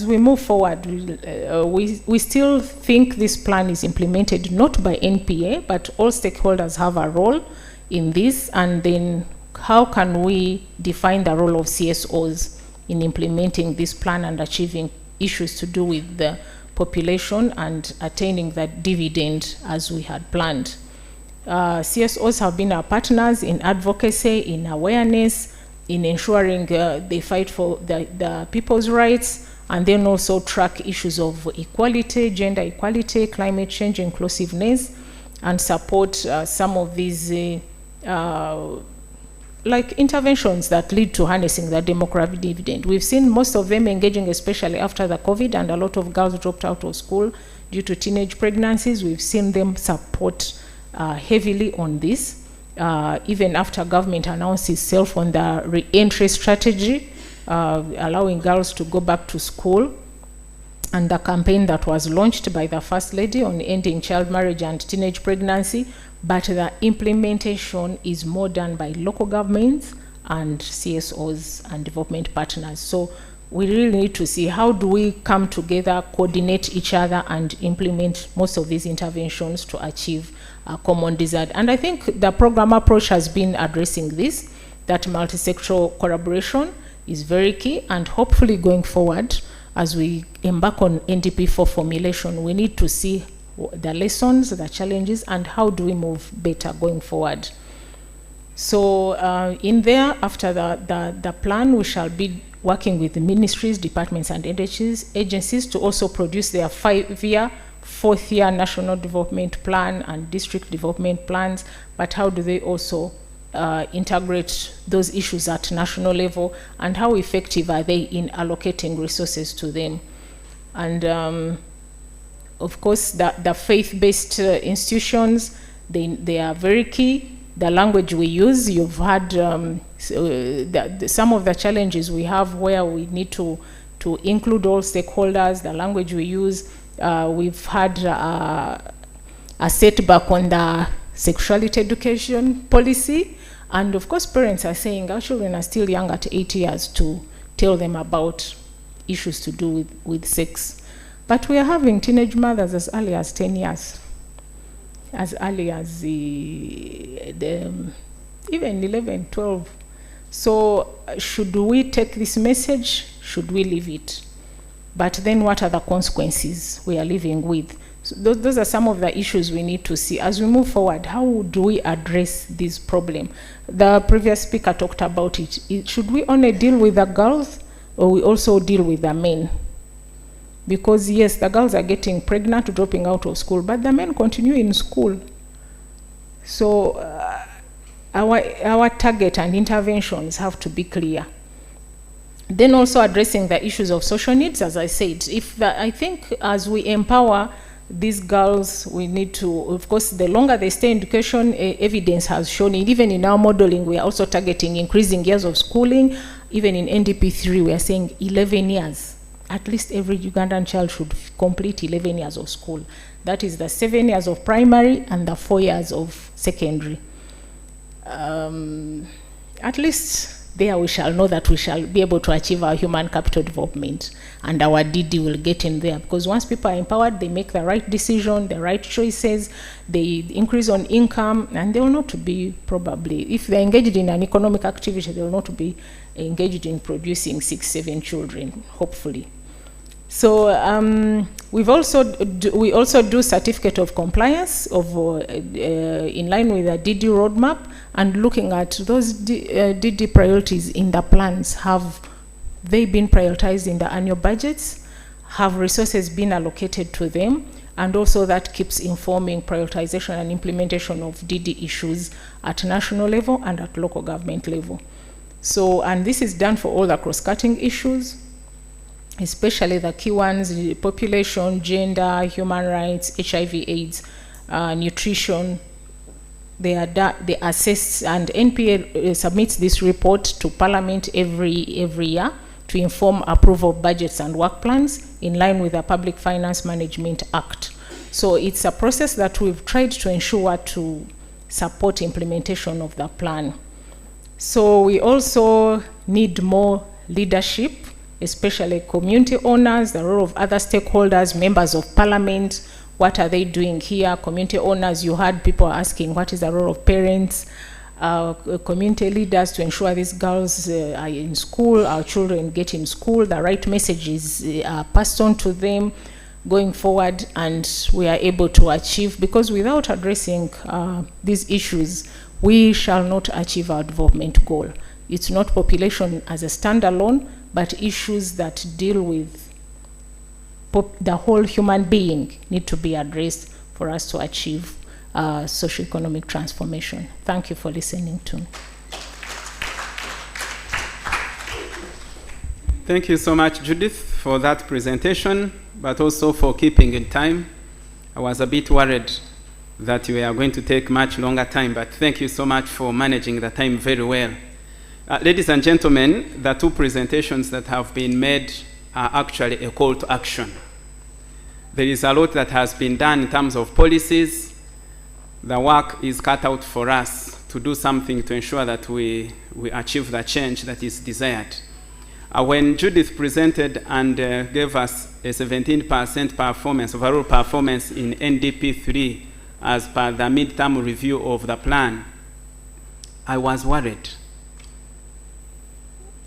we move forward, we still think this plan is implemented not by NPA, but all stakeholders have a role in this. And then how can we define the role of CSOs in implementing this plan and achieving issues to do with the population and attaining that dividend as we had planned? CSOs have been our partners in advocacy, in awareness, in ensuring they fight for the people's rights, and then also track issues of equality, gender equality, climate change inclusiveness, and support some of these like interventions that lead to harnessing the demographic dividend. We've seen most of them engaging, especially after the COVID, and a lot of girls dropped out of school due to teenage pregnancies. We've seen them support heavily on this, even after government announced itself on the re-entry strategy, allowing girls to go back to school, and the campaign that was launched by the First Lady on ending child marriage and teenage pregnancy. But the implementation is more done by local governments and CSOs and development partners. So we really need to see how do we come together, coordinate each other, and implement most of these interventions to achieve a common desire. And I think the program approach has been addressing this, that multi-sectoral collaboration is very key, and hopefully going forward, as we embark on NDP4 formulation, we need to see the lessons, the challenges, and how do we move better going forward. So in there, after the plan, we shall be working with the ministries, departments, and agencies to also produce their 5-year, 4th-year national development plan and district development plans, but how do they also integrate those issues at national level, and how effective are they in allocating resources to them. And of course, the faith-based institutions, they are very key. The language we use, you've had some of the challenges we have where we need to include all stakeholders, the language we use. We've had a setback on the sexuality education policy. And of course, parents are saying our children are still young at 8 years to tell them about issues to do with sex. But we are having teenage mothers as early as 10 years, as early as even 11, 12. So should we take this message? Should we leave it? But then what are the consequences we are living with? So those are some of the issues we need to see. As we move forward, how do we address this problem? The previous speaker talked about it. Should we only deal with the girls, or we also deal with the men? Because yes, the girls are getting pregnant, dropping out of school, but the men continue in school. So our target and interventions have to be clear. Then also addressing the issues of social needs, as I said. I think as we empower these girls, we need to, of course, the longer they stay in education, evidence has shown it. Even in our modeling, we are also targeting increasing years of schooling. Even in NDP3, we are saying 11 years. At least every Ugandan child should complete 11 years of school. That is the 7 years of primary and the 4 years of secondary. At least there we shall know that we shall be able to achieve our human capital development, and our DD will get in there, because once people are empowered, they make the right decision, the right choices, they increase on income, and they will not be probably, if they're engaged in an economic activity, they will not be engaged in producing 6, 7 children, hopefully. So we also do certificate of compliance in line with the DD roadmap, and looking at those DD priorities in the plans. Have they been prioritized in the annual budgets? Have resources been allocated to them? And also that keeps informing prioritization and implementation of DD issues at national level and at local government level. So, and this is done for all the cross-cutting issues, especially the key ones: population, gender, human rights, HIV/AIDS, nutrition. They assess, and NPA submits this report to Parliament every year to inform approval of budgets and work plans in line with the Public Finance Management Act. So it's a process that we've tried to ensure to support implementation of the plan. So we also need more leadership, especially community owners, the role of other stakeholders, members of parliament. What are they doing here? Community owners, you heard people asking, what is the role of parents? Community leaders, to ensure these girls are in school, our children get in school, the right messages are passed on to them going forward, and we are able to achieve, because without addressing these issues, we shall not achieve our development goal. It's not population as a standalone, but issues that deal with the whole human being need to be addressed for us to achieve socio-economic transformation. Thank you for listening to me. Thank you so much, Judith, for that presentation, but also for keeping in time. I was a bit worried that we are going to take much longer time, but thank you so much for managing the time very well. Ladies and gentlemen, the two presentations that have been made are actually a call to action. There is a lot that has been done in terms of policies. The work is cut out for us to do something to ensure that we achieve the change that is desired. When Judith presented and gave us a 17% performance, overall performance in NDP 3 as per the midterm review of the plan, I was worried.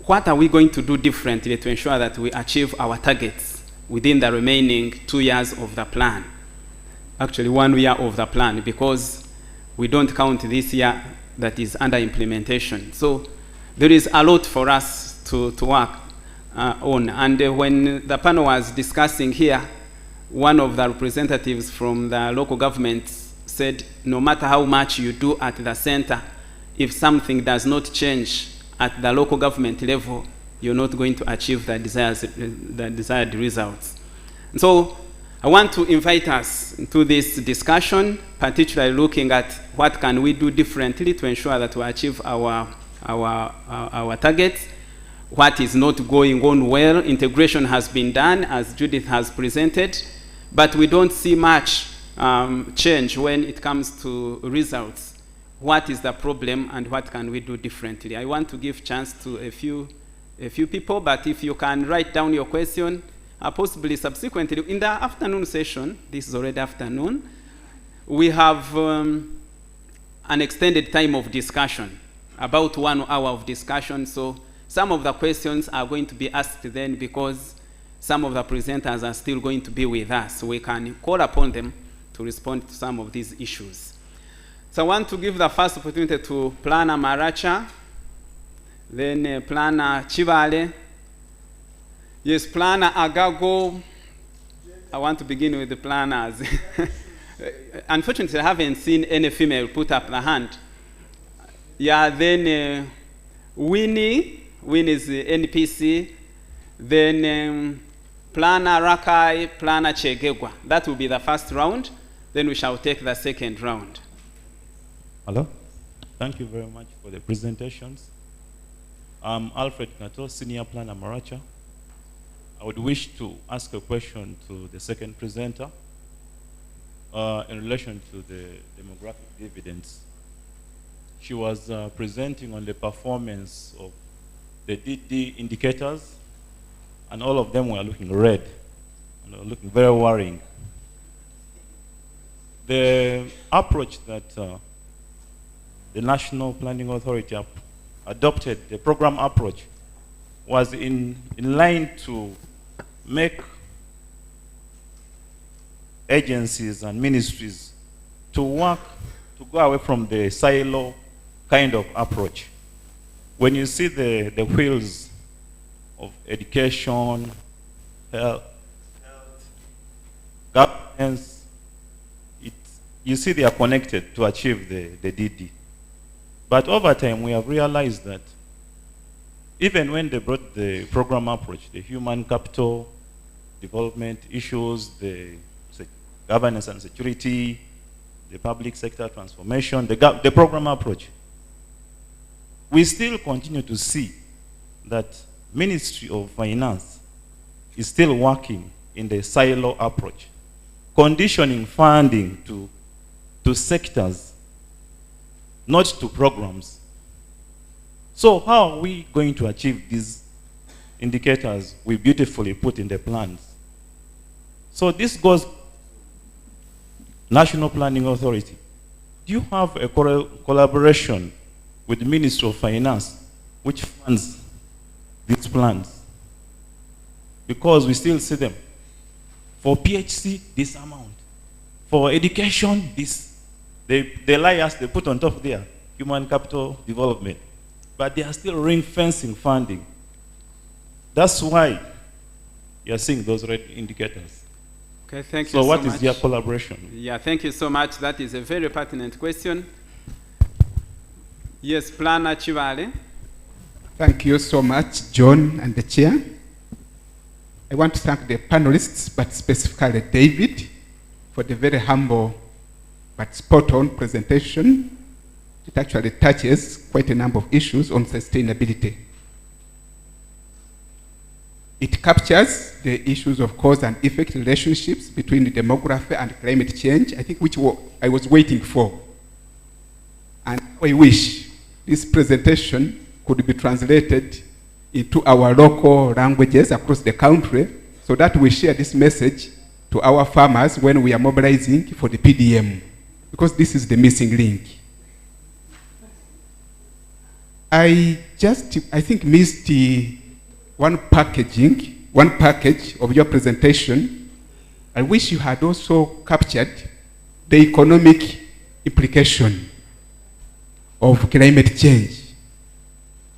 What are we going to do differently to ensure that we achieve our targets within the remaining 2 years of the plan? Actually, 1 year of the plan, because we don't count this year that is under implementation. So there is a lot for us to work on. And when the panel was discussing here, one of the representatives from the local government said, no matter how much you do at the center, if something does not change at the local government level, you're not going to achieve the desired results. And so I want to invite us into this discussion, particularly looking at what can we do differently to ensure that we achieve our targets, what is not going on well. Integration has been done, as Judith has presented, but we don't see much change when it comes to results. What is the problem and what can we do differently? I want to give chance to a few people, but if you can write down your question, possibly subsequently, in the afternoon session, this is already afternoon, we have an extended time of discussion, about 1 hour of discussion. So some of the questions are going to be asked then, because some of the presenters are still going to be with us. So we can call upon them to respond to some of these issues. So I want to give the first opportunity to Planner Maracha, then Planner Chivale. Yes, Planner Agago. I want to begin with the planners. Unfortunately, I haven't seen any female put up the hand. Yeah, then Winnie is the NPC. Then Planner Rakai, Planner Chegegwa. That will be the first round. Then we shall take the second round. Hello. Thank you very much for the presentations. I'm Alfred Kato, Senior Planner Maracha. I would wish to ask a question to the second presenter in relation to the demographic dividends. She was presenting on the performance of the DD indicators, and all of them were looking red, and looking very worrying. The approach that the National Planning Authority adopted, the program approach, was in line to make agencies and ministries to work, to go away from the silo kind of approach. When you see the wheels of education, health, governance, you see they are connected to achieve the DD. But over time, we have realized that even when they brought the program approach, the human capital development issues, the governance and security, the public sector transformation, the program approach, we still continue to see that Ministry of Finance is still working in the silo approach, conditioning funding to sectors, not to programs. So how are we going to achieve these indicators we beautifully put in the plans? So this goes National Planning Authority. Do you have a collaboration with the Ministry of Finance which funds these plans? Because we still see them. For PHC, this amount. For education, this. They lie us, they put on top there, human capital development. But they are still ring-fencing funding. That's why you're seeing those red indicators. Okay, thank you so so what much. is your collaboration? Yeah, thank you so much. That is a very pertinent question. Yes, Planner Chivale. Thank you so much, John and the chair. I want to thank the panelists, but specifically David, for the very humble but spot-on presentation. It actually touches quite a number of issues on sustainability. It captures the issues of cause and effect relationships between the demography and climate change, I think which I was waiting for. And I wish this presentation could be translated into our local languages across the country so that we share this message to our farmers when we are mobilizing for the PDM, because this is the missing link. I think missed one package of your presentation. I wish you had also captured the economic implication of climate change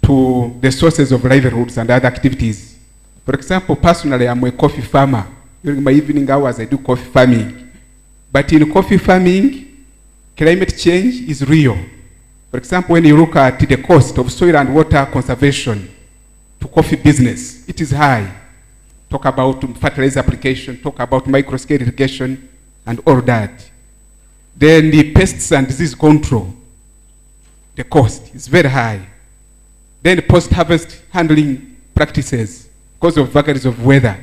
to the sources of livelihoods and other activities. For example, personally, I'm a coffee farmer. During my evening hours, I do coffee farming. But in coffee farming, climate change is real. For example, when you look at the cost of soil and water conservation to coffee business, it is high. Talk about fertilizer application, talk about micro-scale irrigation, and all that. Then the pests and disease control, the cost is very high. Then post-harvest handling practices, because of vagaries of weather,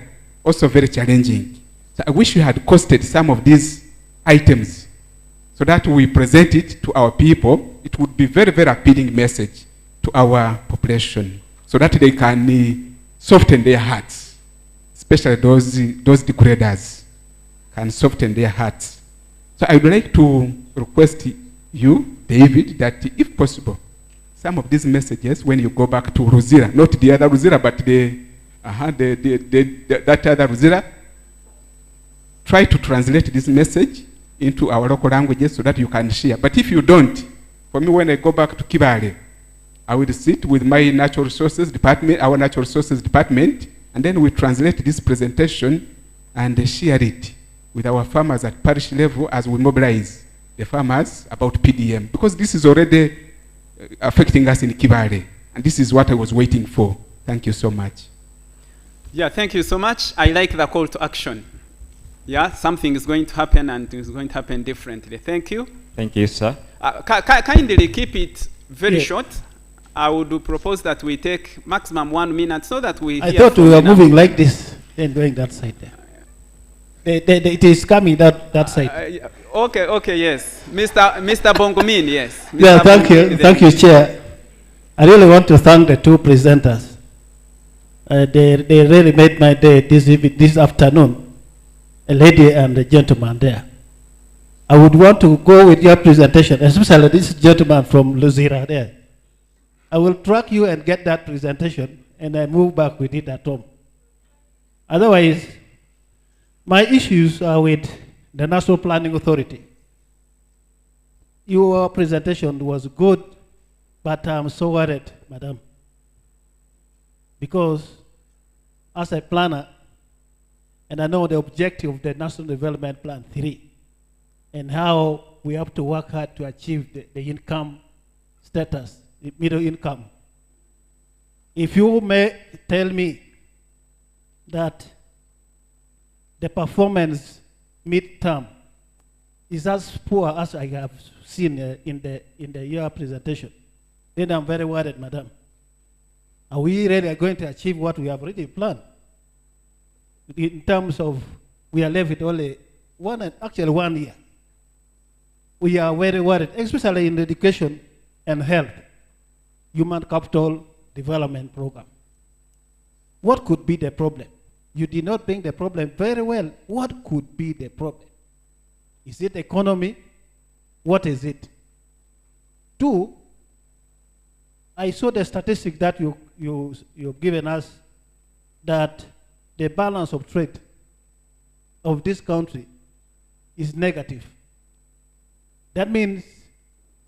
also very challenging. So I wish you had costed some of these items so that we present it to our people. It would be very, very appealing message to our population so that they can soften their hearts, especially those degraders can soften their hearts. So I would like to request you, David, that if possible, some of these messages, when you go back to Ruzira, not the other Ruzira, but that other Ruzira, try to translate this message into our local languages so that you can share. But if you don't, for me, when I go back to Kibale, I will sit with my natural resources department, our natural resources department, and then we translate this presentation and share it with our farmers at parish level as we mobilize the farmers about PDM, because this is already affecting us in Kibale, and this is what I was waiting for. Thank you so much. Yeah, thank you so much. I like the call to action. Yeah, something is going to happen, and it's going to happen differently. Thank you. Thank you, sir. Kindly keep it very short. I would propose that we take maximum 1 minute so that we I thought we were moving like this, then going that side there. It is coming that side. Okay, yes. Mr. Bongomin, yes. Mr. Yeah, thank Bongomin, you. Thank you, Chair. I really want to thank the two presenters. They really made my day this afternoon. A lady and a gentleman there. I would want to go with your presentation, especially this gentleman from Luzira there. I will track you and get that presentation, and I move back with it at home. Otherwise, my issues are with the National Planning Authority. Your presentation was good, but I'm so worried, madam. Because as a planner, and I know the objective of the National Development Plan 3, and how we have to work hard to achieve the income status, the middle income. If you may tell me that the performance mid-term is as poor as I have seen in the year presentation, then I'm very worried, madam. Are we really going to achieve what we have already planned? In terms of, we are left with only 1 year. We are very worried, especially in education and health, human capital development program. What could be the problem? You did not bring the problem very well. What could be the problem? Is it economy? What is it? 2, I saw the statistic that you've given us that the balance of trade of this country is negative. That means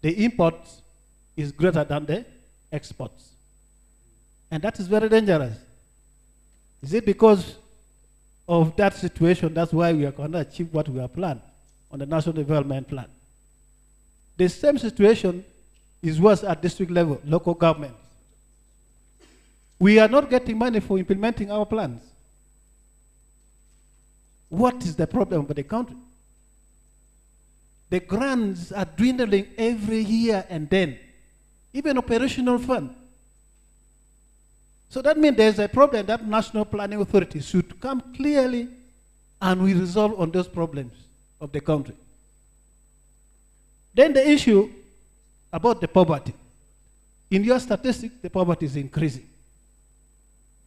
the imports is greater than the exports. And that is very dangerous. Is it because of that situation that's why we are going to achieve what we have planned on the National Development Plan? The same situation is worse at district level, local government. We are not getting money for implementing our plans. What is the problem for the country? The grants are dwindling every year and then, even operational fund. So that means there's a problem that National Planning Authority should come clearly and we resolve on those problems of the country. Then the issue about the poverty. In your statistics, the poverty is increasing.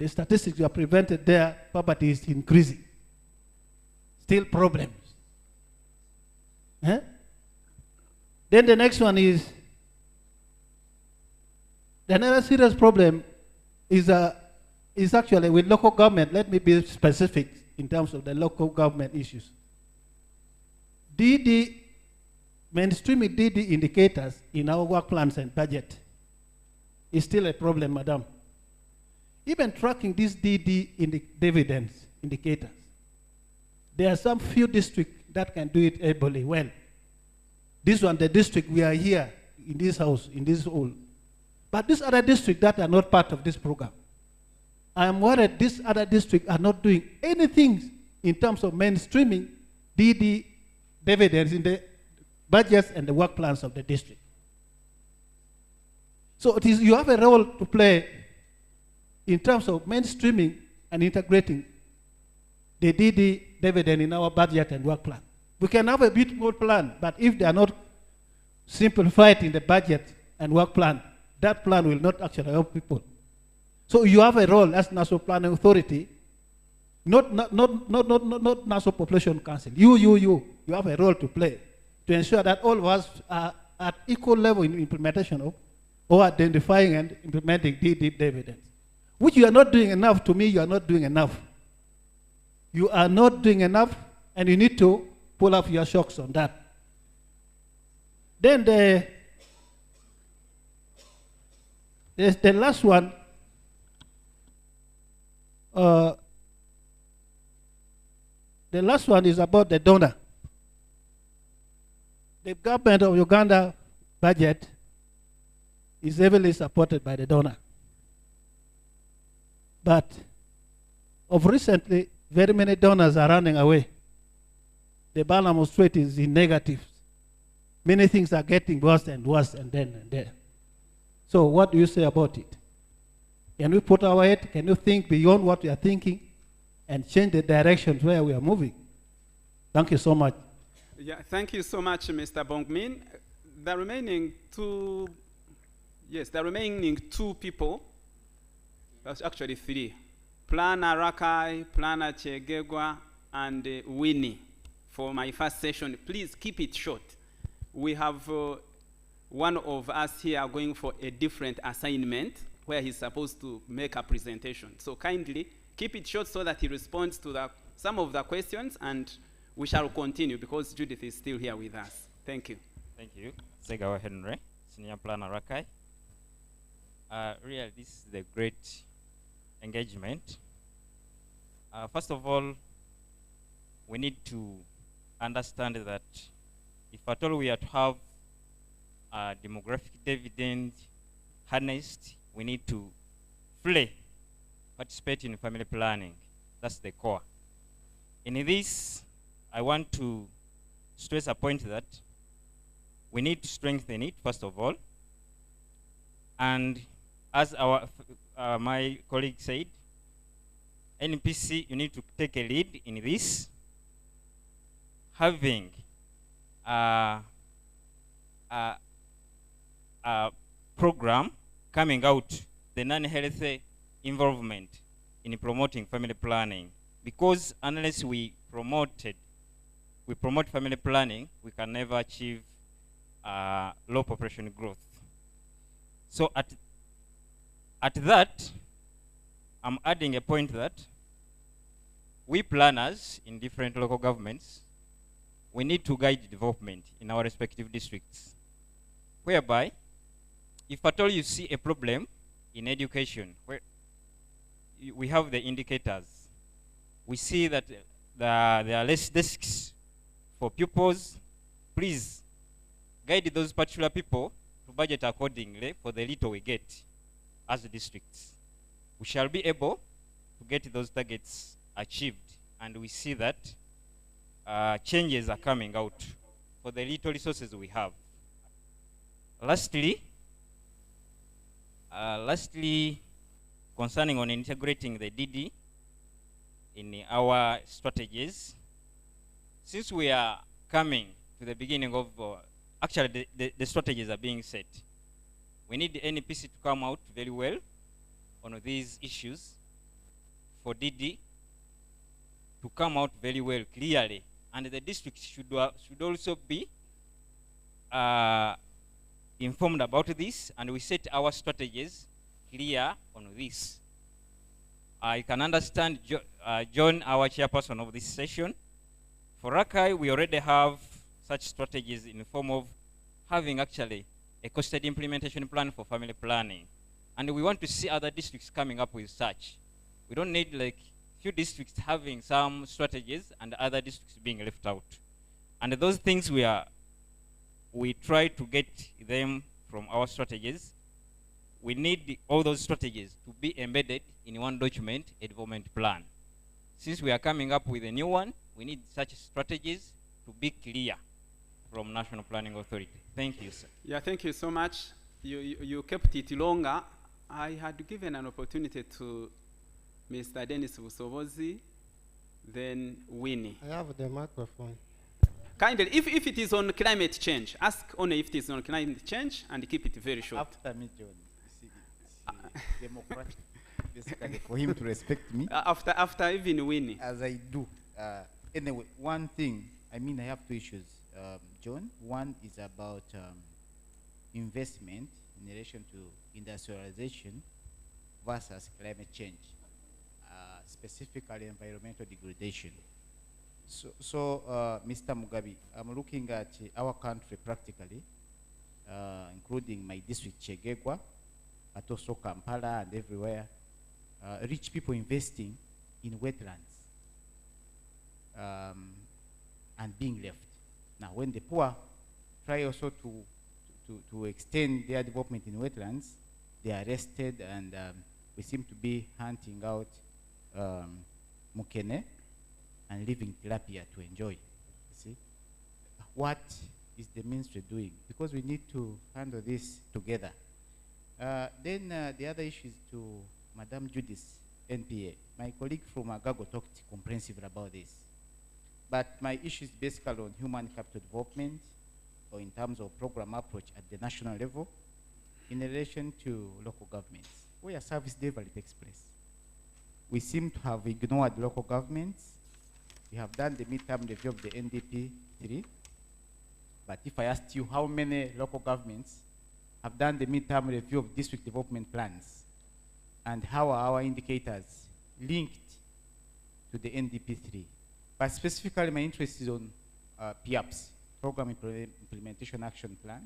The statistics you are prevented there, poverty is increasing. Still problems. Eh? Then the next one is, another serious problem is actually with local government. Let me be specific in terms of the local government issues. Mainstreaming DD indicators in our work plans and budget is still a problem, madam. Even tracking these dividends indicators, there are some few districts that can do it ably well. This one, the district we are here in this house, in this hall. But these other districts that are not part of this program, I am worried these other districts are not doing anything in terms of mainstreaming dividends in the budgets and the work plans of the district. So it is, you have a role to play in terms of mainstreaming and integrating the dividend in our budget and work plan. We can have a beautiful plan, but if they are not simplified in the budget and work plan, that plan will not actually help people. So you have a role as National Planning Authority, not National Population Council. You have a role to play to ensure that all of us are at equal level in implementation of or identifying and implementing dividends. Which you are not doing enough. To me, you are not doing enough. You are not doing enough, and you need to pull off your shocks on that. Then the last one, the last one is about the donor. The government of Uganda budget is heavily supported by the donor. But of recently, very many donors are running away. The balance rate is in negatives. Many things are getting worse and worse and then and there. So what do you say about it? Can we put our head, can you think beyond what we are thinking and change the directions where we are moving? Thank you so much. Yeah, thank you so much, Mr. Bongmin. The remaining two people, that's actually three. Plana Rakai, Plana Chegegwa, and Winnie for my first session. Please keep it short. We have one of us here going for a different assignment where he's supposed to make a presentation. So kindly keep it short so that he responds to some of the questions, and we shall continue because Judith is still here with us. Thank you. Thank you. Segawa Henry, Senior Planner Rakai. Really, this is the great engagement. First of all, we need to understand that if at all we are to have demographic dividend harnessed, we need to fully participate in family planning. That's the core. In this, I want to stress a point that we need to strengthen it, first of all. And as my colleague said, NPC, you need to take a lead in this, having a program coming out, the non-healthy involvement in promoting family planning. Because unless we promote family planning, we can never achieve low population growth. So at that, I'm adding a point that we planners in different local governments, we need to guide development in our respective districts, whereby if at all you see a problem in education, where we have the indicators, we see that there are less desks for pupils, please guide those particular people to budget accordingly for the little we get as districts. We shall be able to get those targets achieved, and we see that changes are coming out for the little resources we have. Lastly, concerning on integrating the DD in our strategies, since we are coming to the beginning of, actually the strategies are being set, we need the NPC to come out very well on these issues for DD to come out very well clearly, and the district should also be informed about this, and we set our strategies clear on this. I can understand John, our chairperson of this session. For Rakai, we already have such strategies in the form of having actually a costed implementation plan for family planning. And we want to see other districts coming up with such. We don't need like few districts having some strategies and other districts being left out. And those things we try to get them from our strategies. We need all those strategies to be embedded in one document, a development plan. Since we are coming up with a new one, we need such strategies to be clear from National Planning Authority. Thank you, sir. Yeah, thank you so much. You kept it longer. I had given an opportunity to Mr. Dennis Busobozi, then Winnie. I have the microphone. Kindly, if it is on climate change, ask only if it is on climate change and keep it very short. After me, John, it's democratic, basically, for him to respect me. After even Winnie. As I do. Anyway, one thing, I have 2 issues, John. One is about investment in relation to industrialization versus climate change, specifically environmental degradation. So Mr. Mugabe, I'm looking at our country practically, including my district, Chegegwa, but also Kampala and everywhere, rich people investing in wetlands and being left. Now, when the poor try also to extend their development in wetlands, they are arrested, and we seem to be hunting out mukene and leaving tilapia to enjoy. You see, what is the ministry doing? Because we need to handle this together. Then the other issue is to Madam Judith, NPA. My colleague from Agago talked comprehensively about this. But my issue is basically on human capital development, or in terms of program approach at the national level, in relation to local governments, where service delivery takes place. We seem to have ignored local governments. We have done the midterm review of the NDP 3, but if I asked you how many local governments have done the midterm review of district development plans, and how are our indicators linked to the NDP 3? But specifically, my interest is on PIAPS, Program Implementation Action Plan,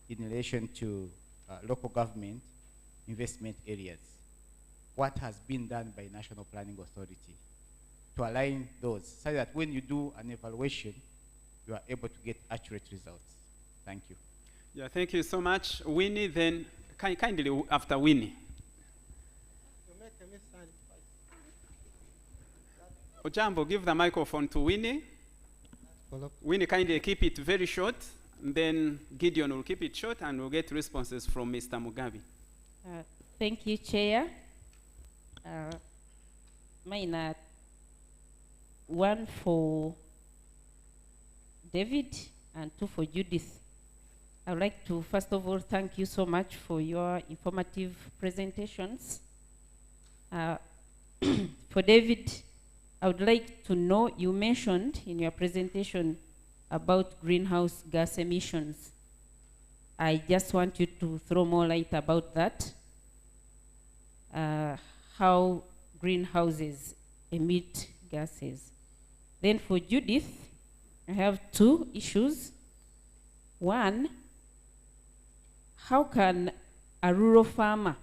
in relation to local government investment areas. What has been done by National Planning Authority to align those, so that when you do an evaluation, you are able to get accurate results. Thank you. Yeah, thank you so much. Winnie, then kindly after Winnie. Ojambo, give the microphone to Winnie. Winnie, kindly keep it very short. And then Gideon will keep it short, and we'll get responses from Mr. Mugabe. Thank you, Chair. Mine one for David and 2 for Judith. I would like to first of all thank you so much for your informative presentations. For David, I would like to know, you mentioned in your presentation about greenhouse gas emissions. I just want you to throw more light about that. How greenhouses emit gases. Then for Judith, I have 2 issues. One, how can a rural farmer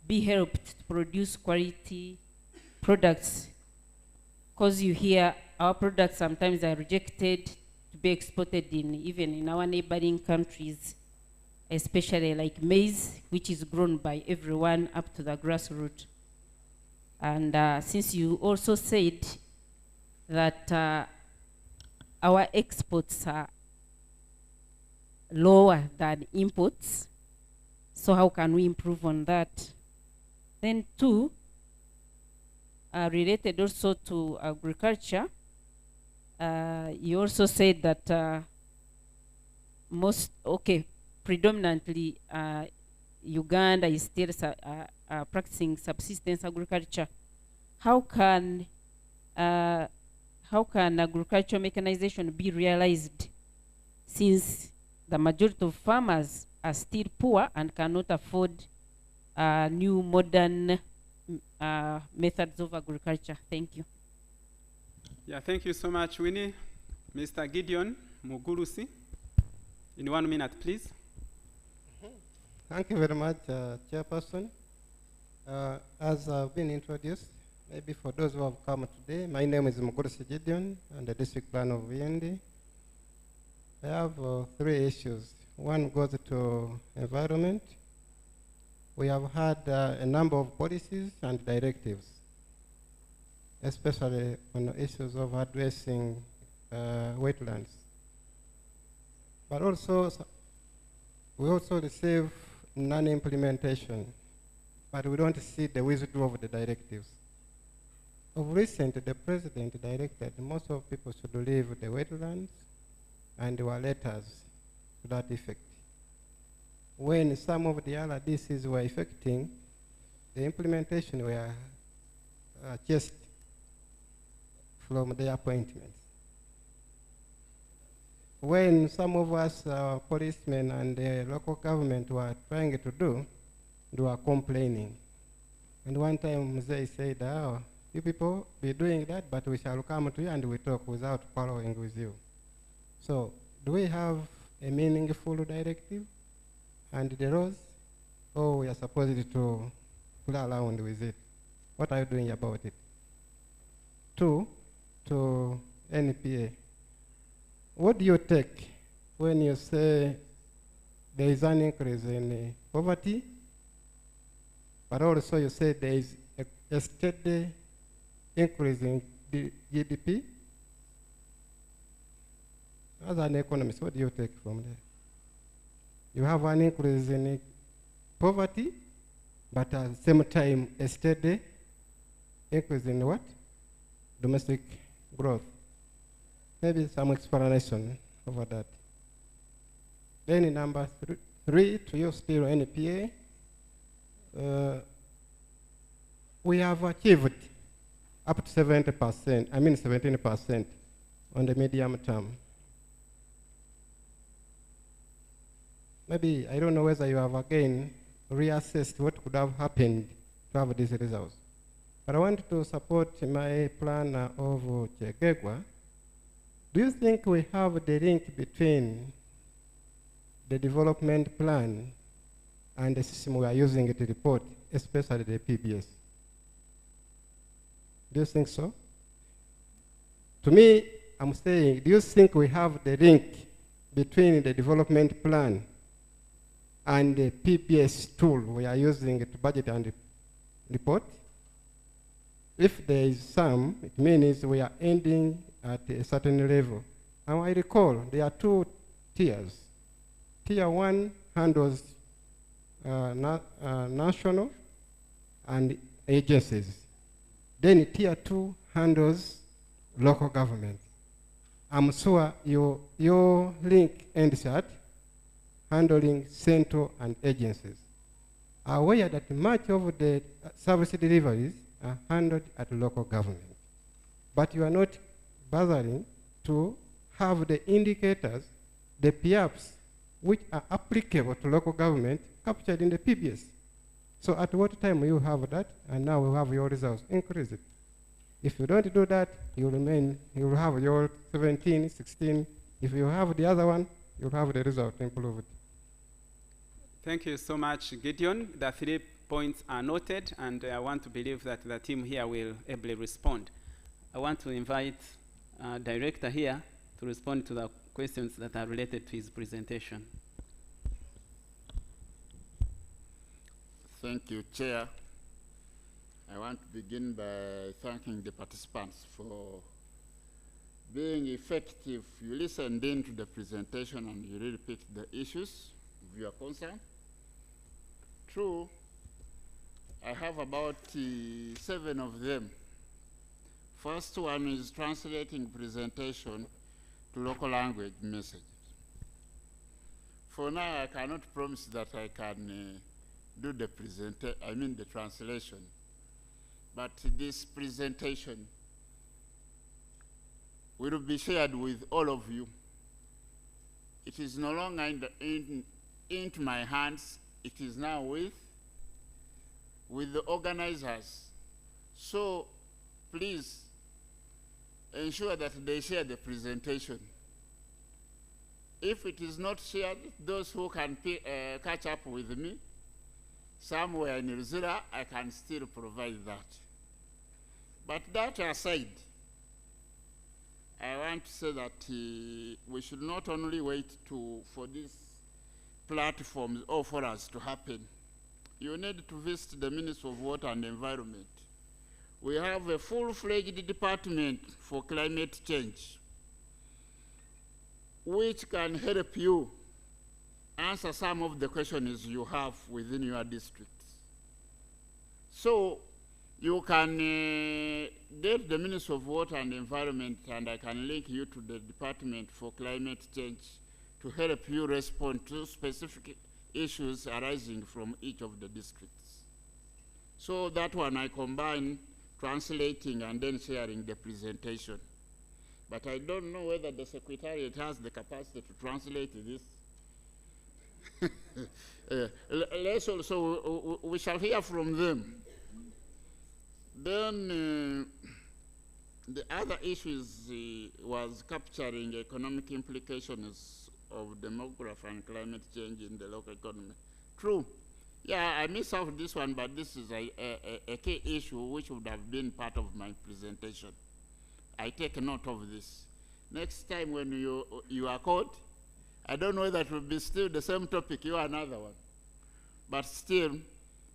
be helped to produce quality products? Because you hear our products sometimes are rejected to be exported even in our neighboring countries, especially like maize, which is grown by everyone up to the grassroots. And since you also said that our exports are lower than imports, so how can we improve on that? Then 2, related also to agriculture, you also said that predominantly Uganda is still practicing subsistence agriculture. how can agricultural mechanization be realized, since the majority of farmers are still poor and cannot afford new modern methods of agriculture? Thank you. Yeah, thank you so much, Winnie. Mr. Gideon Mugurusi, in 1 minute, please. Thank you very much, Chairperson. As I've been introduced, maybe for those who have come today, my name is Mugurusi Gideon, and the district plan of VND. I have 3 issues. One goes to environment. We have had a number of policies and directives, especially on the issues of addressing wetlands. But also, we also receive non-implementation, but we don't see the withdrawal of the directives. Of recent, the president directed most of people should leave the wetlands, and there were letters to that effect. When some of the RDCs were affecting, the implementation were just from their appointments. When some of us policemen and the local government were trying to do, they were complaining. And one time they said, oh, you people be doing that, but we shall come to you and we talk without quarreling with you. So do we have a meaningful directive and the laws, or we are supposed to play around with it? What are you doing about it? 2, to NPA. What do you take when you say there is an increase in poverty, but also you say there is a steady increase in the GDP? As an economist, what do you take from there? You have an increase in poverty, but at the same time a steady increase in what? Domestic growth. Maybe some explanation over that. Then in number 3, to you still NPA, we have achieved up to 70%, 17% on the medium term. Maybe, I don't know whether you have again reassessed what could have happened to have these results. But I want to support my planner of Chegegwa. Do you think we have the link between the development plan and the system we are using to report, especially the PBS? Do you think so? To me, I'm saying, do you think we have the link between the development plan and the PBS tool we are using to budget and report? If there is some, it means we are ending at a certain level. And I recall there are 2 tiers. Tier 1 handles national and agencies. Then tier 2 handles local government. I'm sure your link ends at handling central and agencies. Are aware that much of the service deliveries are handled at local government. But you are not bothering to have the indicators, the PIAPs, which are applicable to local government, captured in the PBS. So at what time you have that, and now you have your results, increase it. If you don't do that, you will have your 17, 16. If you have the other one, you'll have the result improved. Thank you so much, Gideon. The 3 points are noted, and I want to believe that the team here will ably respond. I want to invite director here to respond to the questions that are related to his presentation. Thank you, Chair. I want to begin by thanking the participants for being effective. You listened in to the presentation and you really picked the issues of your concern. True, I have about 7 of them. First one is translating presentation to local language messages. For now, I cannot promise that I can do the translation. but this presentation will be shared with all of you. It is no longer into my hands. It is now with the organizers. So please ensure that they share the presentation. If it is not shared, those who can catch up with me somewhere in Luzira, I can still provide that. But that aside, I want to say that we should not only wait for these platforms or for us to happen. You need to visit the Ministry of Water and Environment. We have a full-fledged department for climate change, which can help you answer some of the questions you have within your district. So you can get the Ministry of Water and Environment, and I can link you to the Department for Climate Change to help you respond to specific issues arising from each of the districts. So that one I combine translating and then sharing the presentation. But I don't know whether the Secretariat has the capacity to translate this. Let's also, we shall hear from them. Then the other issues was capturing economic implications of demography and climate change in the local economy. True. Yeah, I missed out this one, but this is a key issue which would have been part of my presentation. I take note of this. Next time when you are called, I don't know whether it will be still the same topic, you are another one. But still,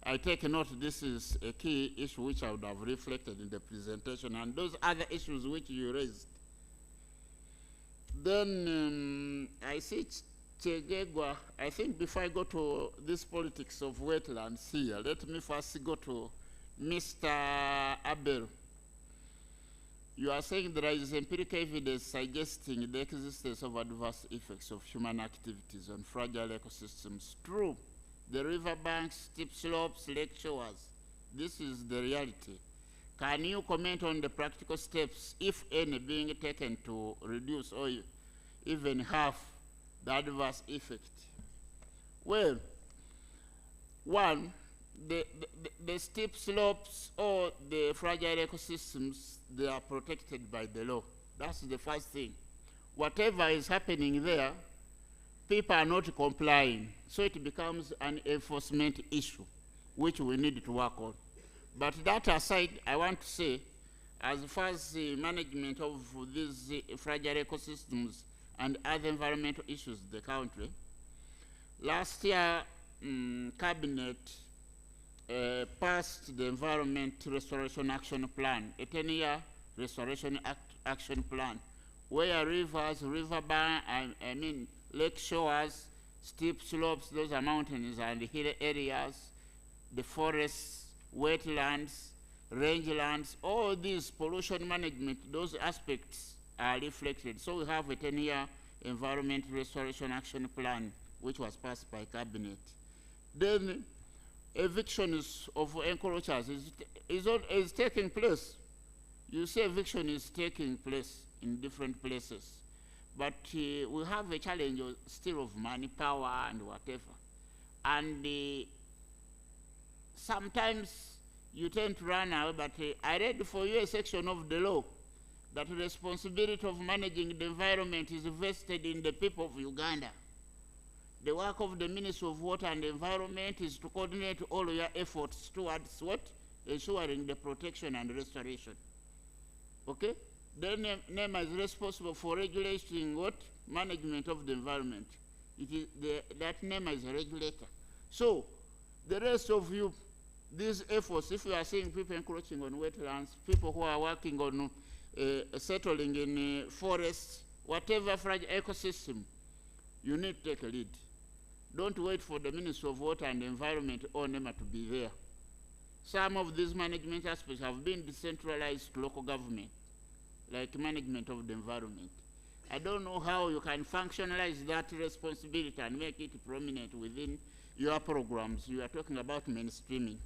I take note this is a key issue which I would have reflected in the presentation, and those other issues which you raised. Then I see Chegegwa. I think before I go to this politics of wetlands here, let me first go to Mr. Abel. You are saying there is empirical evidence suggesting the existence of adverse effects of human activities on fragile ecosystems. True. The riverbanks, steep slopes, lake shores. This is the reality. Can you comment on the practical steps, if any, being taken to reduce or even half the adverse effect? Well, one, the steep slopes or the fragile ecosystems, they are protected by the law. That's the first thing. Whatever is happening there, people are not complying, so it becomes an enforcement issue, which we need to work on. But that aside, I want to say, as far as the management of these fragile ecosystems and other environmental issues in the country, last year, Cabinet passed the Environment Restoration Action Plan, a 10-year restoration action plan, where rivers, lake shores, steep slopes, those are mountains and hill areas, the forests, wetlands, rangelands, all these pollution management, those aspects are reflected. So we have a 10-year Environment Restoration Action Plan, which was passed by Cabinet. Then evictions of encroachers is taking place. You say eviction is taking place in different places. But we have a challenge still of money, power, and whatever. And sometimes you tend to run out, but I read for you a section of the law that the responsibility of managing the environment is vested in the people of Uganda. The work of the Ministry of Water and Environment is to coordinate all your efforts towards what? Ensuring the protection and restoration. Okay? Then NEMA is responsible for regulating what? Management of the environment. It is that NEMA is a regulator. So, the rest of you, these efforts, if you are seeing people encroaching on wetlands, people who are working on settling in forests, whatever fragile ecosystem, you need to take a lead. Don't wait for the Ministry of Water and Environment or NEMA to be there. Some of these management aspects have been decentralized to local government, like management of the environment. I don't know how you can functionalize that responsibility and make it prominent within your programs. You are talking about mainstreaming.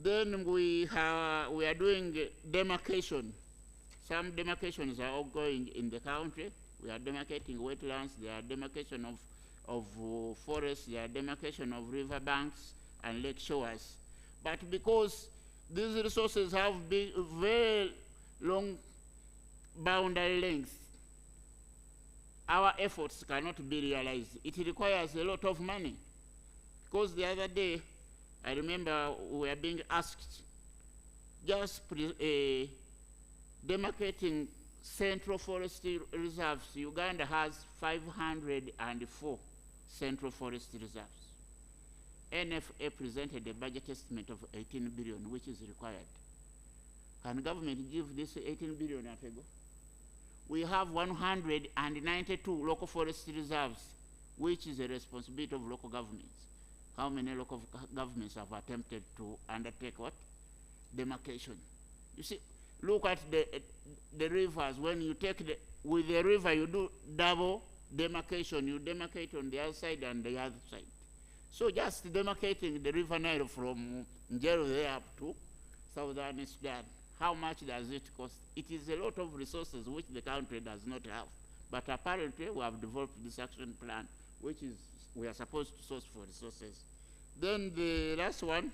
Then we are doing demarcation. Some demarcations are ongoing in the country. We are demarcating wetlands, there are demarcation of forests, there are demarcation of river banks and lake shores. But because these resources have very long boundary lengths, our efforts cannot be realized. It requires a lot of money. Because the other day, I remember we were being asked, just demarcating central forestry reserves. Uganda has 504 central forest reserves. NFA presented a budget estimate of 18 billion, which is required. Can government give this 18 billion at a go? We have 192 local forest reserves, which is a responsibility of local governments. How many local governments have attempted to undertake what? Demarcation. You see, look at the rivers. When you take with the river, you do double demarcation. You demarcate on the other side and the other side. So just demarcating the river Nile from Njero there up to southern Sudan, how much does it cost? It is a lot of resources which the country does not have. But apparently we have developed this action plan, which is we are supposed to source for resources. Then the last one,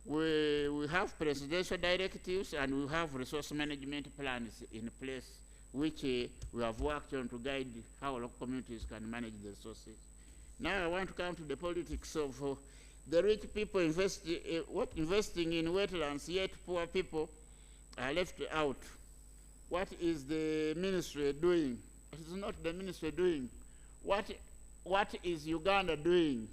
we have presidential directives and we have resource management plans in place, which we have worked on to guide how local communities can manage the resources. Now I want to come to the politics of the rich people investing in wetlands, yet poor people are left out. What is the ministry doing? It is not the ministry doing. What is Uganda doing?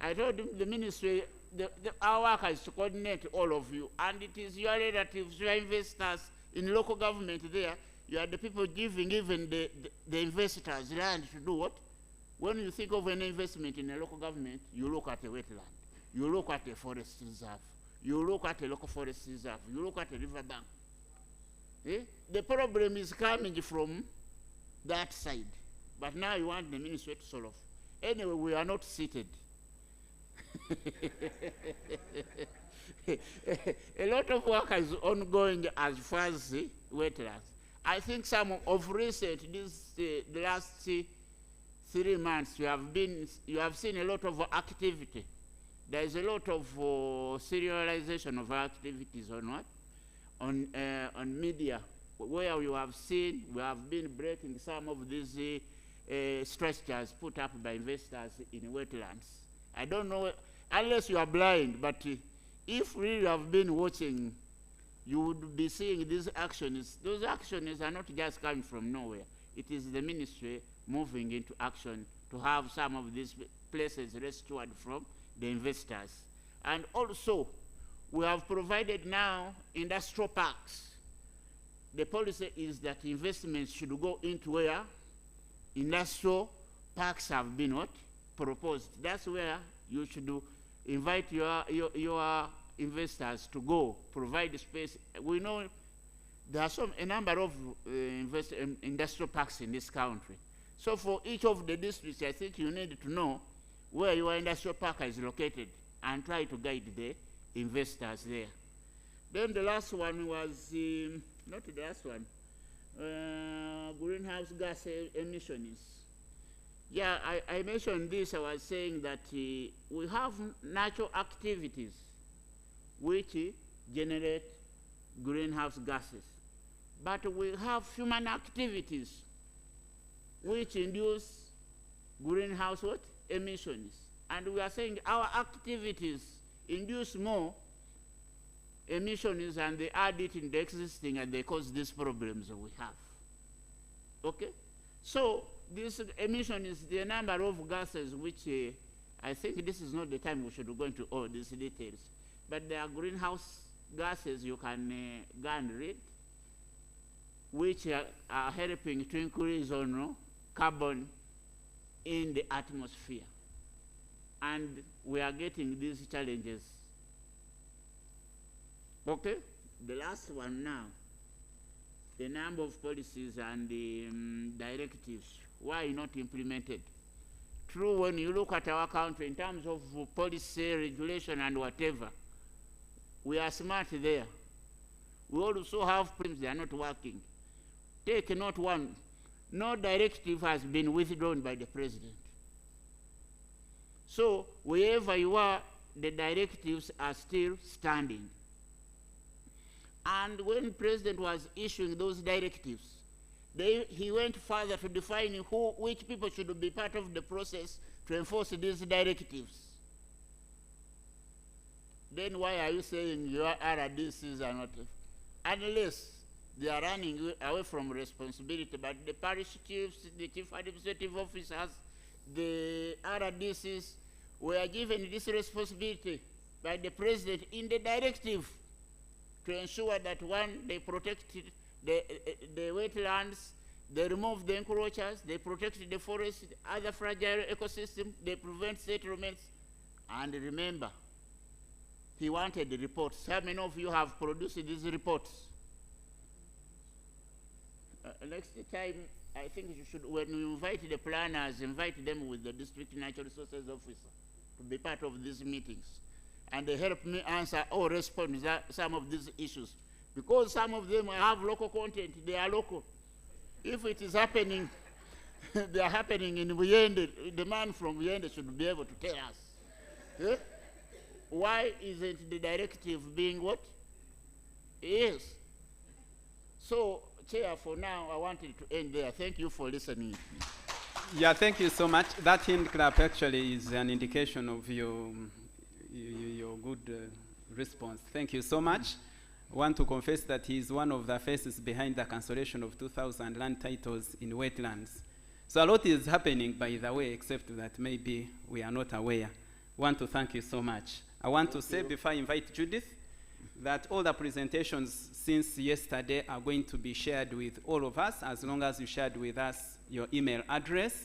I told him the ministry, our work is to coordinate all of you, and it is your relatives, your investors in local government there. You are the people giving even the investors land to do what? When you think of an investment in a local government, you look at a wetland, you look at a forest reserve, you look at a local forest reserve, you look at a river bank. The problem is coming from that side. But now you want the ministry to solve. Anyway, we are not seated. A lot of work is ongoing as far as wetlands. I think some of recent, the last 3 months, you have seen a lot of activity. There is a lot of serialization of activities on what? On media, where we have been breaking some of these structures put up by investors in wetlands. I don't know, unless you are blind, but if really you have been watching, you would be seeing these actions. Those actions are not just coming from nowhere. It is the ministry moving into action to have some of these places restored from the investors. And also, we have provided now industrial parks. The policy is that investments should go into where industrial parks have been what? Proposed. That's where you should invite your investors to go, provide space. We know there are a number of industrial parks in this country. So for each of the districts, I think you need to know where your industrial park is located and try to guide the investors there. Then the last one was, not the last one, greenhouse gas emissions. Yeah, I mentioned this. I was saying that we have natural activities which generate greenhouse gases. But we have human activities which induce greenhouse what? Emissions. And we are saying our activities induce more emissions and they add it in the existing and they cause these problems we have. Okay? So this emission is the number of gases which I think this is not the time we should go into all these details. But there are greenhouse gases you can go and read, which are helping to increase carbon in the atmosphere. And we are getting these challenges. Okay? The last one now. The number of policies and the directives, why not implemented? true when you look at our country in terms of policy, regulation, and whatever. We are smart there. We also have problems, they are not working. Take note one, no directive has been withdrawn by the president. So wherever you are, the directives are still standing. And when the president was issuing those directives, he went further to define which people should be part of the process to enforce these directives. Then why are you saying your RDCs are not? Unless they are running away from responsibility, but the parish chiefs, the chief administrative officers, the RDCs were given this responsibility by the president in the directive to ensure that one, they protect the wetlands, they remove the encroachers, they protect the forest, other fragile ecosystem, they prevent settlements. And remember, he wanted the reports. How many of you have produced these reports? Next time, I think you should, when you invite the planners, invite them with the district natural resources officer to be part of these meetings. And they help me answer or respond to some of these issues. Because some of them have local content, they are local. If it is happening, they are happening in Buyende, the man from Buyende should be able to tell us. Eh? Why isn't the directive being what? Yes. So, Chair, for now, I wanted to end there. Thank you for listening. Yeah, thank you so much. That hand clap actually is an indication of your good response. Thank you so much. I want to confess that he is one of the faces behind the cancellation of 2,000 land titles in wetlands. So a lot is happening, by the way, except that maybe we are not aware. I want to thank you so much. I want to say, before I invite Judith, that all the presentations since yesterday are going to be shared with all of us, as long as you shared with us your email address.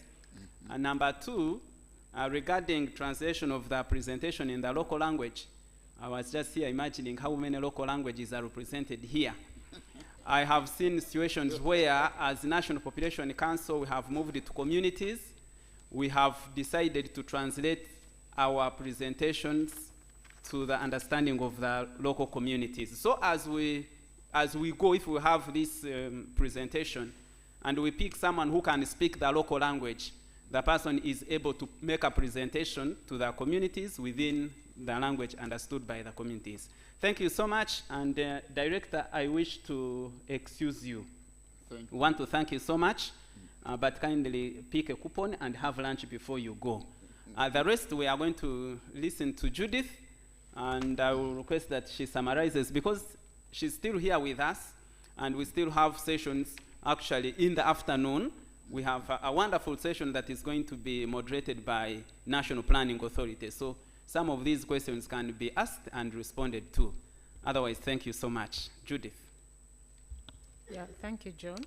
And number two, regarding translation of the presentation in the local language, I was just here imagining how many local languages are represented here. I have seen situations where, as National Population Council, we have moved to communities. We have decided to translate our presentations to the understanding of the local communities. So as we go, if we have this presentation and we pick someone who can speak the local language, the person is able to make a presentation to the communities within the language understood by the communities. Thank you so much. And Director, I wish to excuse you. Thank you. Want to thank you so much, but kindly pick a coupon and have lunch before you go. The rest, we are going to listen to Judith, and I will request that she summarizes, because she's still here with us, and we still have sessions actually in the afternoon. We have a wonderful session that is going to be moderated by National Planning Authority. So some of these questions can be asked and responded to. Otherwise, thank you so much. Judith. Yeah, thank you, John.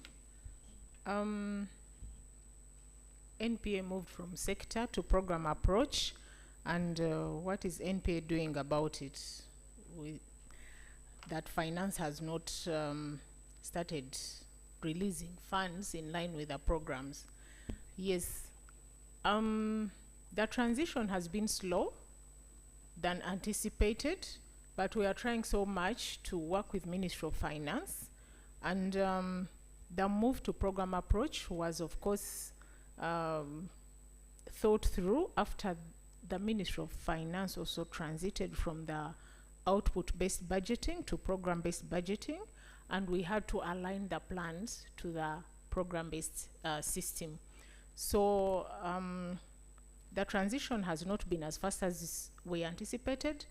NPA moved from sector to program approach, and what is NPA doing about it? That finance has not started releasing funds in line with the programs. Yes, the transition has been slow than anticipated, but we are trying so much to work with Ministry of Finance, and the move to program approach was, of course, thought through after the Ministry of Finance also transited from the output-based budgeting to program-based budgeting, and we had to align the plans to the program-based system. So the transition has not been as fast as we anticipated.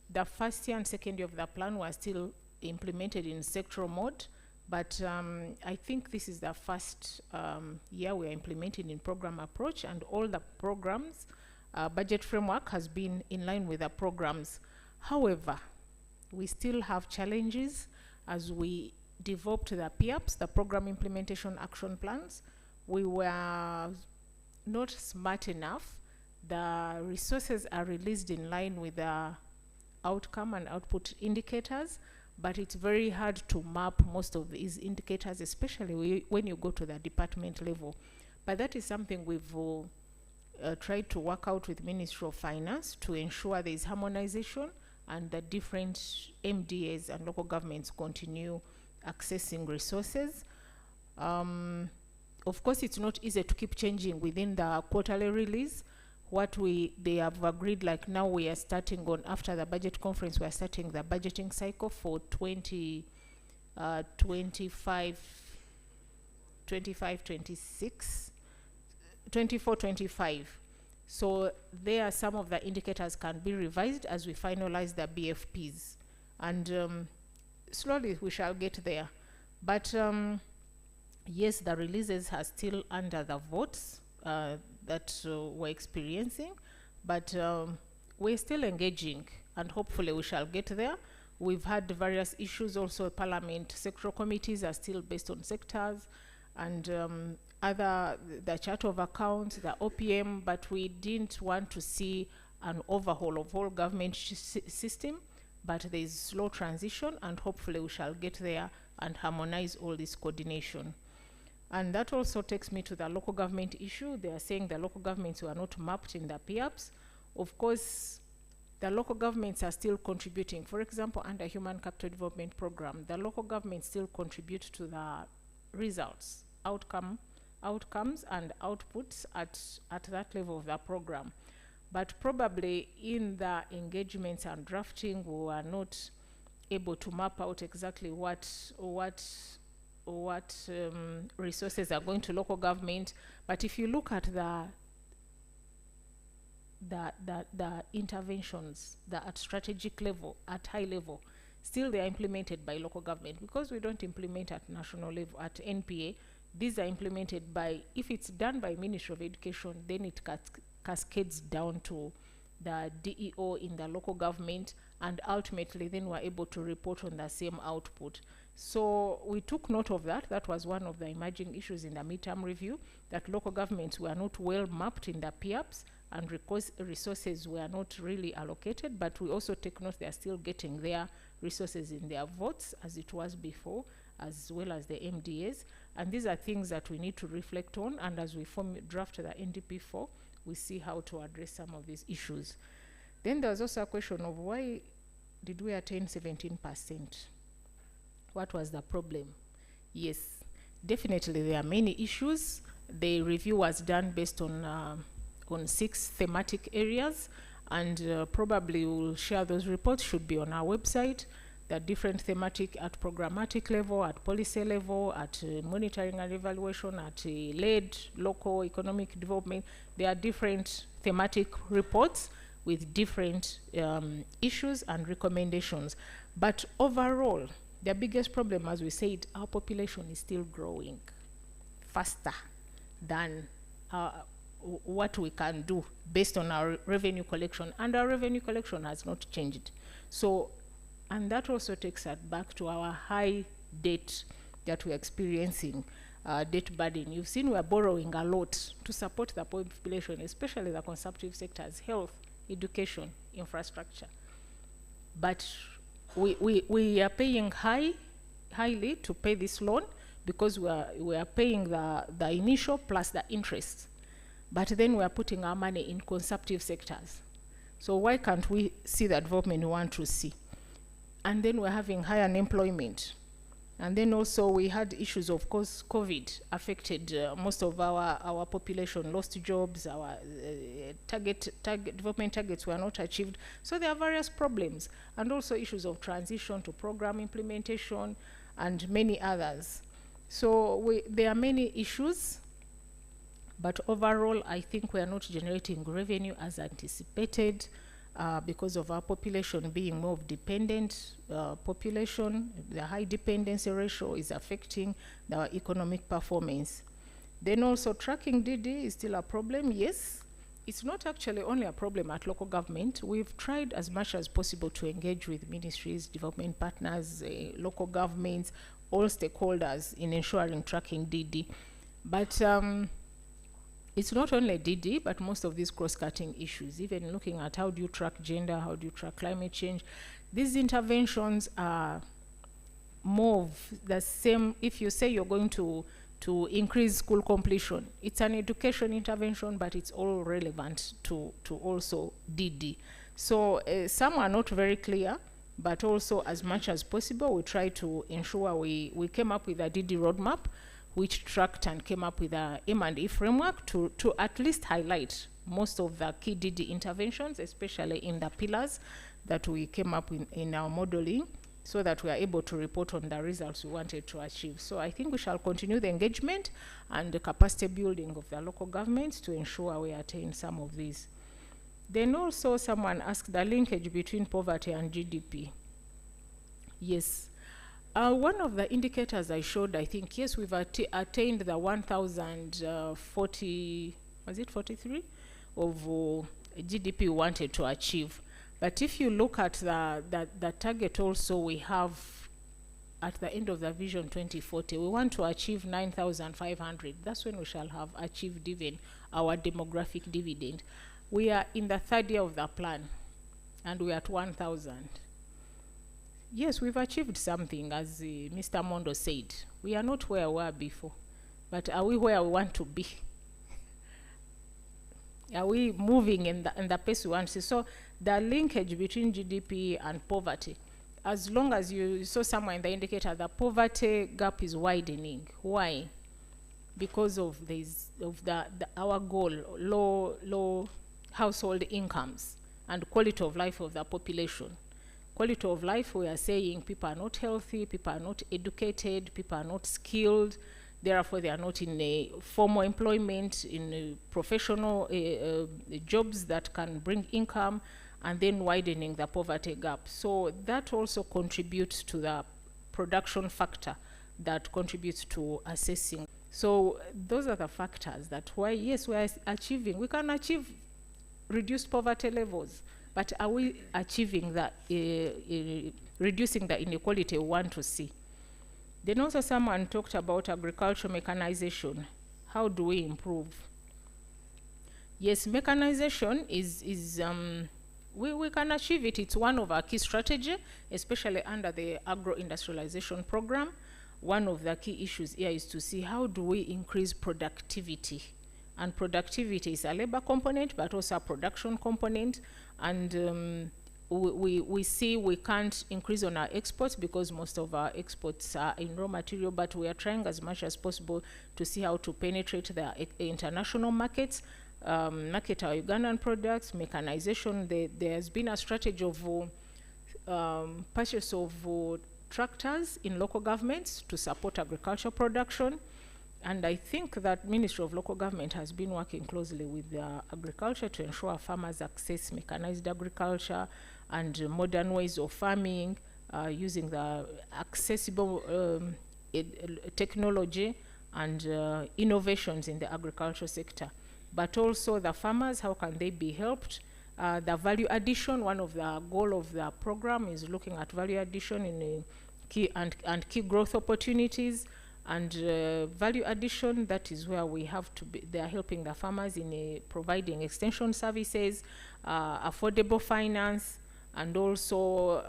The first year and second year of the plan were still implemented in sectoral mode, but I think this is the first year we are implementing in program approach, and all the programs, budget framework has been in line with the programs. However, we still have challenges as we developed the PIAPs, the program implementation action plans. We were not smart enough. The resources are released in line with the outcome and output indicators, but it's very hard to map most of these indicators, especially when you go to the department level. But that is something we've tried to work out with Ministry of Finance to ensure there is harmonization and that different MDAs and local governments continue accessing resources. Of course, it's not easy to keep changing within the quarterly release. What they have agreed, like now we are starting on, after the budget conference, we are starting the budgeting cycle for 24-25. So there some of the indicators can be revised as we finalize the BFPs, and slowly we shall get there. But yes, the releases are still under the votes that we're experiencing, but we're still engaging, and hopefully we shall get there. We've had various issues also. Parliament sectoral committees are still based on sectors, and the chart of accounts, the OPM, but we didn't want to see an overhaul of whole government system, but there is slow transition, and hopefully we shall get there and harmonize all this coordination. And that also takes me to the local government issue. They are saying the local governments were not mapped in the PIAPs. Of course, the local governments are still contributing. For example, under Human Capital Development Program, the local governments still contribute to the results, outcomes and outputs at that level of the program. But probably in the engagements and drafting, we were not able to map out exactly what resources are going to local government. But if you look at the interventions at strategic level, at high level, still they are implemented by local government, because we don't implement at national level, at NPA. These are implemented by, if it's done by Ministry of Education, then it cascades down to the DEO in the local government, and ultimately then we're able to report on the same output. So we took note of that. That was one of the emerging issues in the midterm review, that local governments were not well mapped in the PIAPs, and resources were not really allocated. But we also take note they are still getting their resources in their votes as it was before, as well as the MDAs. And these are things that we need to reflect on, and as we draft the NDP4, we see how to address some of these issues. Then there was also a question of why did we attain 17%? What was the problem? Yes, definitely there are many issues. The review was done based on 6 thematic areas, and probably we'll share those reports, should be on our website. There are different thematic at programmatic level, at policy level, at monitoring and evaluation, at LED, local economic development. There are different thematic reports with different issues and recommendations. But overall, the biggest problem, as we said, our population is still growing faster than what we can do based on our revenue collection, and our revenue collection has not changed. So, and that also takes us back to our high debt that we're experiencing, debt burden. You've seen we're borrowing a lot to support the population, especially the consumptive sectors, health, education, infrastructure. But we are paying highly to pay this loan, because we are paying the initial plus the interest. But then we are putting our money in consumptive sectors. So why can't we see the development we want to see? And then we're having high unemployment. And then also we had issues, of course, COVID affected most of our population, lost jobs, our development targets were not achieved. So there are various problems, and also issues of transition to program implementation and many others. So there are many issues, but overall I think we are not generating revenue as anticipated, because of our population being more of dependent population. The high dependency ratio is affecting our economic performance. Then also tracking DD is still a problem. Yes, it's not actually only a problem at local government. We've tried as much as possible to engage with ministries, development partners, local governments, all stakeholders in ensuring tracking DD. But it's not only DD, but most of these cross-cutting issues, even looking at how do you track gender, how do you track climate change. These interventions are more of the same. If you say you're going to to increase school completion. It's an education intervention, but it's all relevant to also DD. So some are not very clear, but also as much as possible, we try to ensure we came up with a DD roadmap, which tracked and came up with a M&E framework to at least highlight most of the key DD interventions, especially in the pillars that we came up in our modeling, so that we are able to report on the results we wanted to achieve. So I think we shall continue the engagement and the capacity building of the local governments to ensure we attain some of these. Then also someone asked the linkage between poverty and GDP. Yes. One of the indicators I showed, I think, yes, we've attained the 1,040, was it 43, of GDP we wanted to achieve. But if you look at the target also we have at the end of the Vision 2040, we want to achieve 9,500. That's when we shall have achieved even our demographic dividend. We are in the third year of the plan, and we are at 1,000. Yes, we've achieved something, as Mr. Mondo said. We are not where we were before, but are we where we want to be? Are we moving in the pace we want to see? So the linkage between GDP and poverty, as long as you saw somewhere in the indicator, the poverty gap is widening. Why? Because of our goal, low household incomes and quality of life of the population. Quality of life, we are saying people are not healthy, people are not educated, people are not skilled, therefore they are not in a formal employment, in professional jobs that can bring income, and then widening the poverty gap. So that also contributes to the production factor that contributes to assessing. So those are the factors that why, yes, we are achieving, we can achieve reduced poverty levels, but are we achieving that, reducing the inequality we want to see? Then also someone talked about agricultural mechanization. How do we improve? Yes, mechanization we can achieve it. It's one of our key strategies, especially under the agro-industrialization program. One of the key issues here is to see how do we increase productivity. And productivity is a labor component, but also a production component. And we see we can't increase on our exports because most of our exports are in raw material, but we are trying as much as possible to see how to penetrate the international markets, market our Ugandan products, mechanization. There has been a strategy of purchase of tractors in local governments to support agricultural production. And I think that Ministry of Local Government has been working closely with agriculture to ensure farmers access mechanized agriculture and modern ways of farming, using the accessible technology and innovations in the agricultural sector. But also the farmers, how can they be helped? The value addition, one of the goal of the program is looking at value addition in key growth opportunities. And value addition, that is where we have to be, they are helping the farmers in providing extension services, affordable finance, and also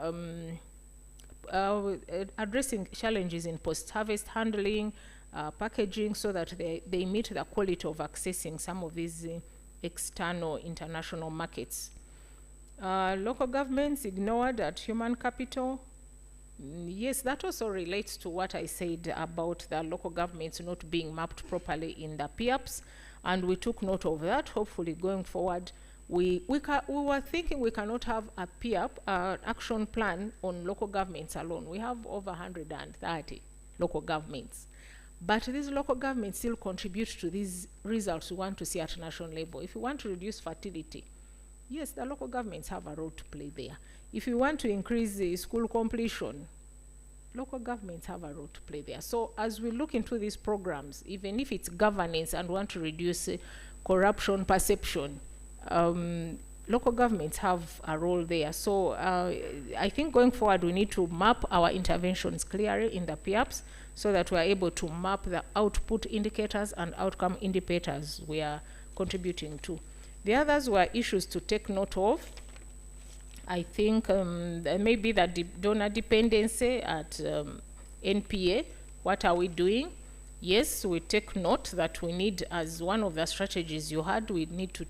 addressing challenges in post-harvest handling, packaging, so that they meet the quality of accessing some of these external international markets. Local governments ignored at human capital. Yes, that also relates to what I said about the local governments not being mapped properly in the PIAPs, and we took note of that. Hopefully going forward, we were thinking we cannot have a PIAP, action plan on local governments alone. We have over 130 local governments. But these local governments still contribute to these results we want to see at national level. If we want to reduce fertility, yes, the local governments have a role to play there. If you want to increase the school completion, local governments have a role to play there. So as we look into these programs, even if it's governance and want to reduce corruption perception, local governments have a role there. So I think going forward, we need to map our interventions clearly in the PIAPs so that we are able to map the output indicators and outcome indicators we are contributing to. The others were issues to take note of. I think maybe the donor dependency at NPA. What are we doing? yes, we take note that we need, as one of the strategies you had, we need to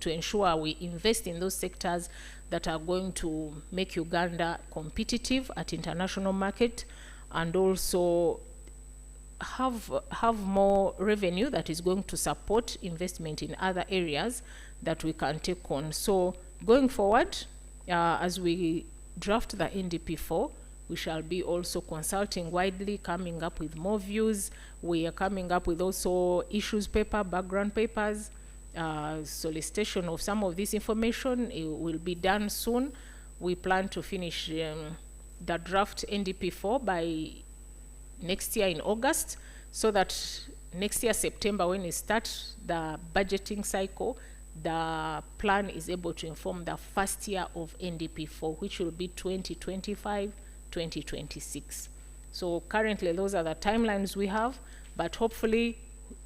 to ensure we invest in those sectors that are going to make Uganda competitive at international market, and also have more revenue that is going to support investment in other areas that we can take on. So going forward, as we draft the NDP4, we shall be also consulting widely, coming up with more views. We are coming up with also issues paper, background papers, solicitation of some of this information. It will be done soon. We plan to finish the draft NDP4 by next year in August, so that next year September, when we start the budgeting cycle, the plan is able to inform the first year of NDP4, which will be 2025-2026. So currently those are the timelines we have, but hopefully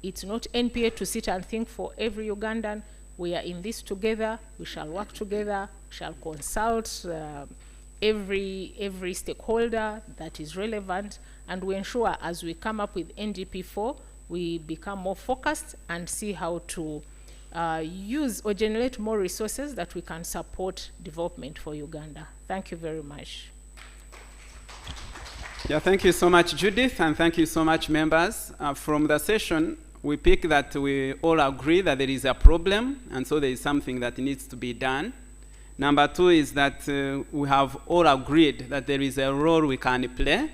it's not NPA to sit and think for every Ugandan. We are in this together. We shall work together, shall consult every stakeholder that is relevant, and we ensure as we come up with NDP4, we become more focused and see how to use or generate more resources that we can support development for Uganda. Thank you very much. Yeah, thank you so much, Judith, and thank you so much, members. From the session, we pick that we all agree that there is a problem, and so there is something that needs to be done. Number two is that we have all agreed that there is a role we can play.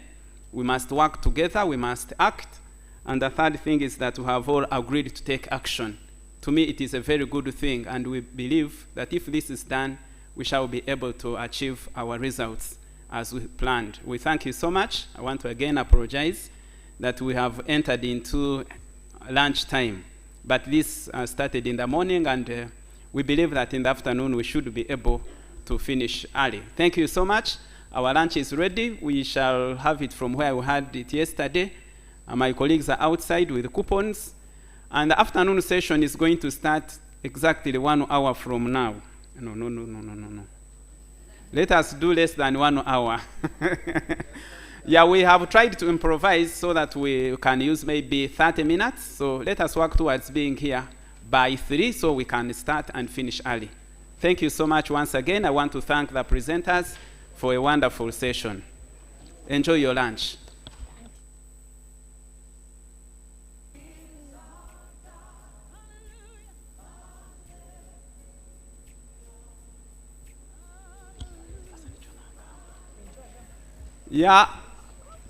We must work together, we must act. And the third thing is that we have all agreed to take action. To me, it is a very good thing, and we believe that if this is done, we shall be able to achieve our results as we planned. We thank you so much. I want to again apologize that we have entered into lunch time, but this started in the morning, and we believe that in the afternoon we should be able to finish early. Thank you so much. Our lunch is ready. We shall have it from where we had it yesterday. My colleagues are outside with coupons. And the afternoon session is going to start exactly 1 hour from now. No. Let us do less than 1 hour. Yeah, we have tried to improvise so that we can use maybe 30 minutes. So let us work towards being here by 3 so we can start and finish early. Thank you so much once again. I want to thank the presenters for a wonderful session. Enjoy your lunch. Yeah,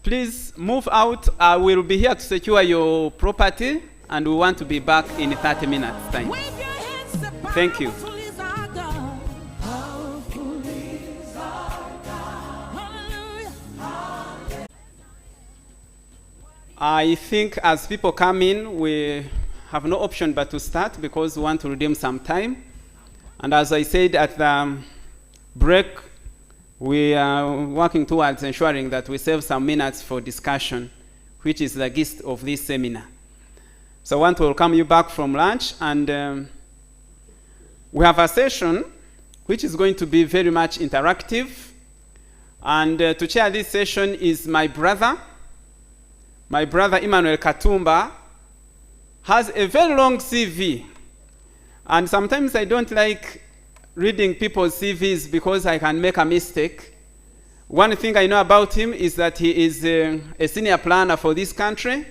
please move out. I will be here to secure your property, and we want to be back in 30 minutes time. Thank you. I think as people come in, we have no option but to start because we want to redeem some time. And as I said at the break, we are working towards ensuring that we save some minutes for discussion, which is the gist of this seminar. So I want to welcome you back from lunch, and we have a session which is going to be very much interactive. And to chair this session is my brother. My brother Emmanuel Katumba has a very long CV. And sometimes I don't like reading people's CVs because I can make a mistake. One thing I know about him is that he is a senior planner for this country.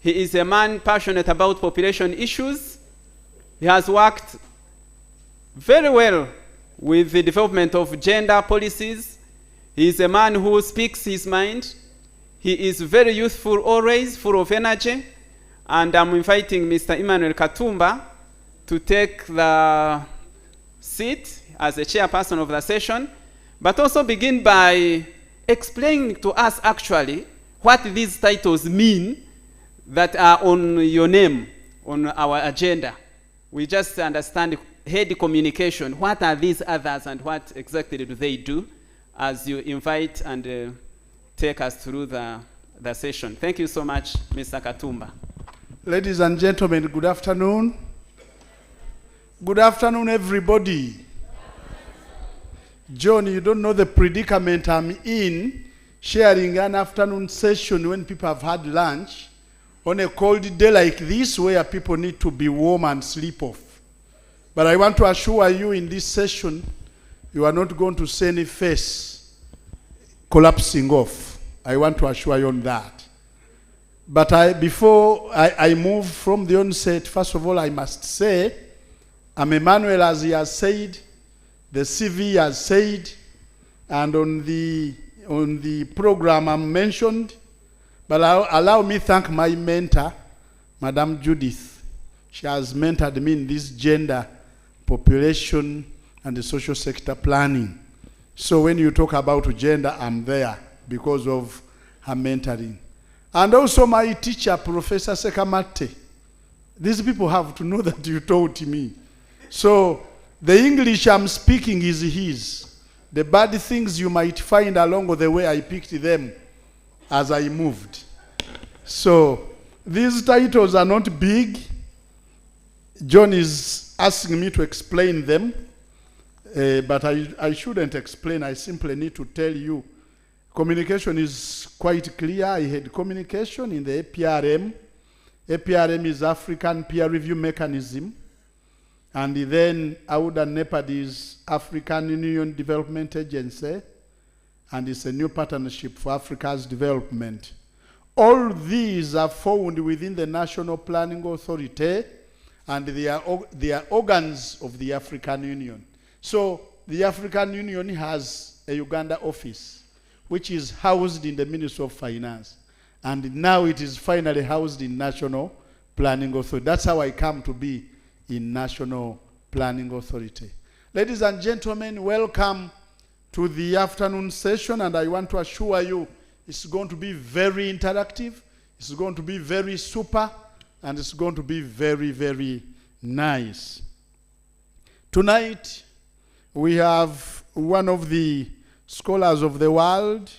He is a man passionate about population issues. He has worked very well with the development of gender policies. He is a man who speaks his mind. He is very youthful always, full of energy. And I'm inviting Mr. Emmanuel Katumba to take the seat as the chairperson of the session, but also begin by explaining to us actually what these titles mean that are on your name, on our agenda. We just understand head communication. What are these others and what exactly do they do as you invite and take us through the session. Thank you so much, Mr. Katumba. Ladies and gentlemen, good afternoon. Good afternoon, everybody. John, you don't know the predicament I'm in, sharing an afternoon session when people have had lunch on a cold day like this where people need to be warm and sleep off. But I want to assure you in this session, you are not going to see any face collapsing off. I want to assure you on that. But before I move from the onset, first of all, I must say, I'm Emmanuel, as he has said, the CV has said, and on the program I'm mentioned. But allow me thank my mentor, Madam Judith. She has mentored me in this gender, population, and the social sector planning. So when you talk about gender, I'm there because of her mentoring. And also my teacher, Professor Sekamate. These people have to know that you taught me. So the English I'm speaking is his. The bad things you might find along the way, I picked them as I moved. So these titles are not big. John is asking me to explain them, but I shouldn't explain. I simply need to tell you. Communication is quite clear. I had communication in the APRM. APRM is African Peer Review Mechanism. And then AUD and NEPAD is African Union Development Agency. And it's a new partnership for Africa's development. All these are found within the National Planning Authority, and they are organs of the African Union. So the African Union has a Uganda office, which is housed in the Ministry of Finance. And now it is finally housed in National Planning Authority. That's how I come to be in National Planning Authority. Ladies and gentlemen, welcome to the afternoon session, and I want to assure you it's going to be very interactive, it's going to be very super, and it's going to be very, very nice. Tonight, we have one of the scholars of the world,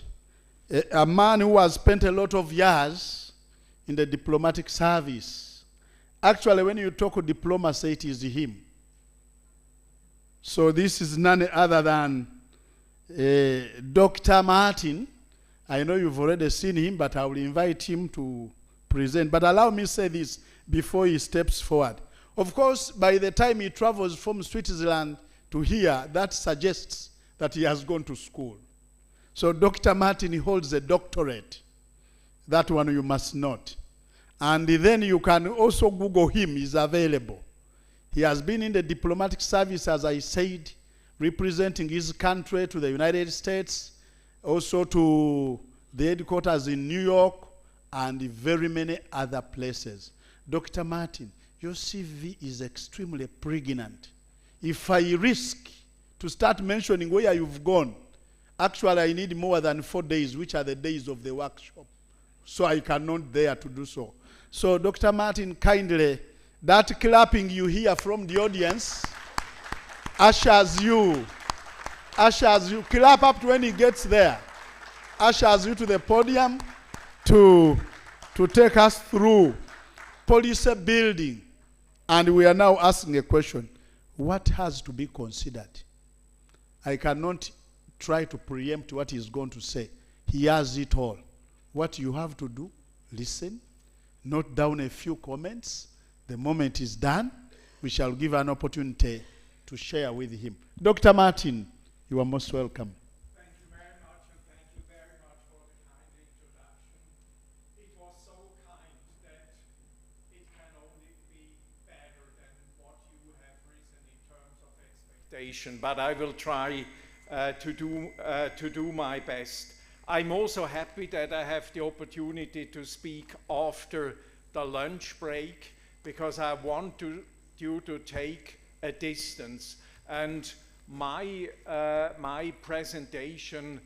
a man who has spent a lot of years in the diplomatic service. Actually, when you talk of diplomacy, it is him. So this is none other than Dr. Martin. I know you've already seen him, but I will invite him to present. But allow me to say this before he steps forward. Of course, by the time he travels from Switzerland to here, that suggests that he has gone to school. So Dr. Martin holds a doctorate. That one you must note. And then you can also Google him, he's available. He has been in the diplomatic service, as I said, representing his country to the United States, also to the headquarters in New York, and very many other places. Dr. Martin, your CV is extremely pregnant. If I risk to start mentioning where you've gone, actually I need more than 4 days, which are the days of the workshop. So I cannot dare to do so. So Dr. Martin, kindly, that clapping you hear from the audience ushers you, clap up when he gets there, ushers you to the podium to take us through policy building. And we are now asking a question. What has to be considered? I cannot try to preempt what he's going to say. He has it all. What you have to do, listen, note down a few comments. The moment is done, we shall give an opportunity to share with him. Dr. Martin, you are most welcome. Thank you very much, and thank you very much for the kind introduction. It was so kind that it can only be better than what you have risen in terms of expectation, but I will try to do my best. I'm also happy that I have the opportunity to speak after the lunch break, because I want you to take a distance. And my presentation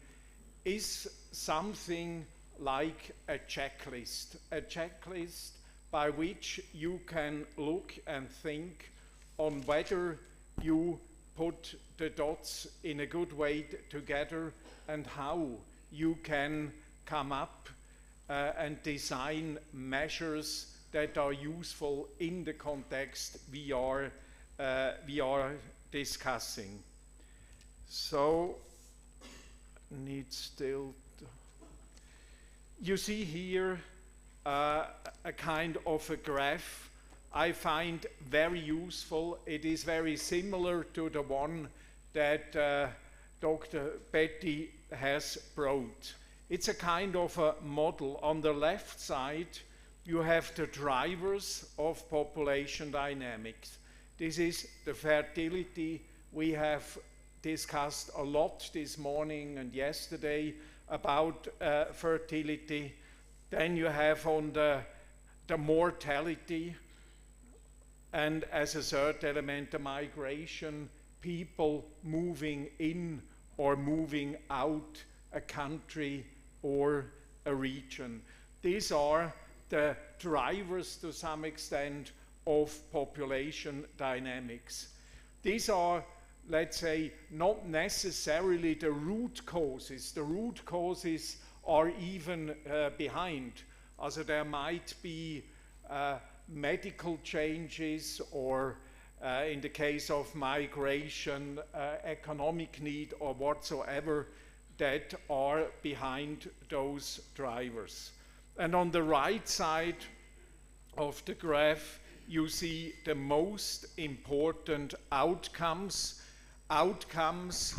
is something like a checklist by which you can look and think on whether you put the dots in a good way together and how you can come up and design measures that are useful in the context we are discussing. So, you see here a kind of a graph I find very useful. It is very similar to the one that Dr. Betty has brought. It's a kind of a model. On the left side, you have the drivers of population dynamics. This is the fertility. We have discussed a lot this morning and yesterday about fertility. Then you have on the mortality, and as a third element, the migration, people moving in or moving out a country or a region. These are the drivers to some extent of population dynamics. These are, let's say, not necessarily the root causes. The root causes are even behind. Also, there might be medical changes or in the case of migration, economic need or whatsoever that are behind those drivers. And on the right side of the graph, you see the most important outcomes. Outcomes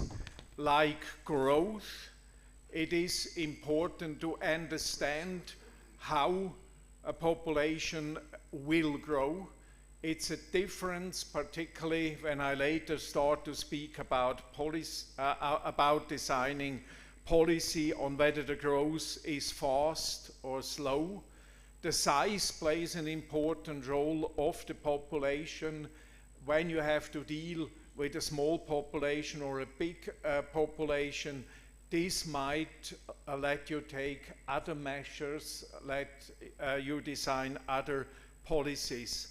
like growth. It is important to understand how a population will grow. It's a difference, particularly when I later start to speak about policy, about designing policy on whether the growth is fast or slow. The size plays an important role of the population. When you have to deal with a small population or a big population, this might let you take other measures, let you design other policies.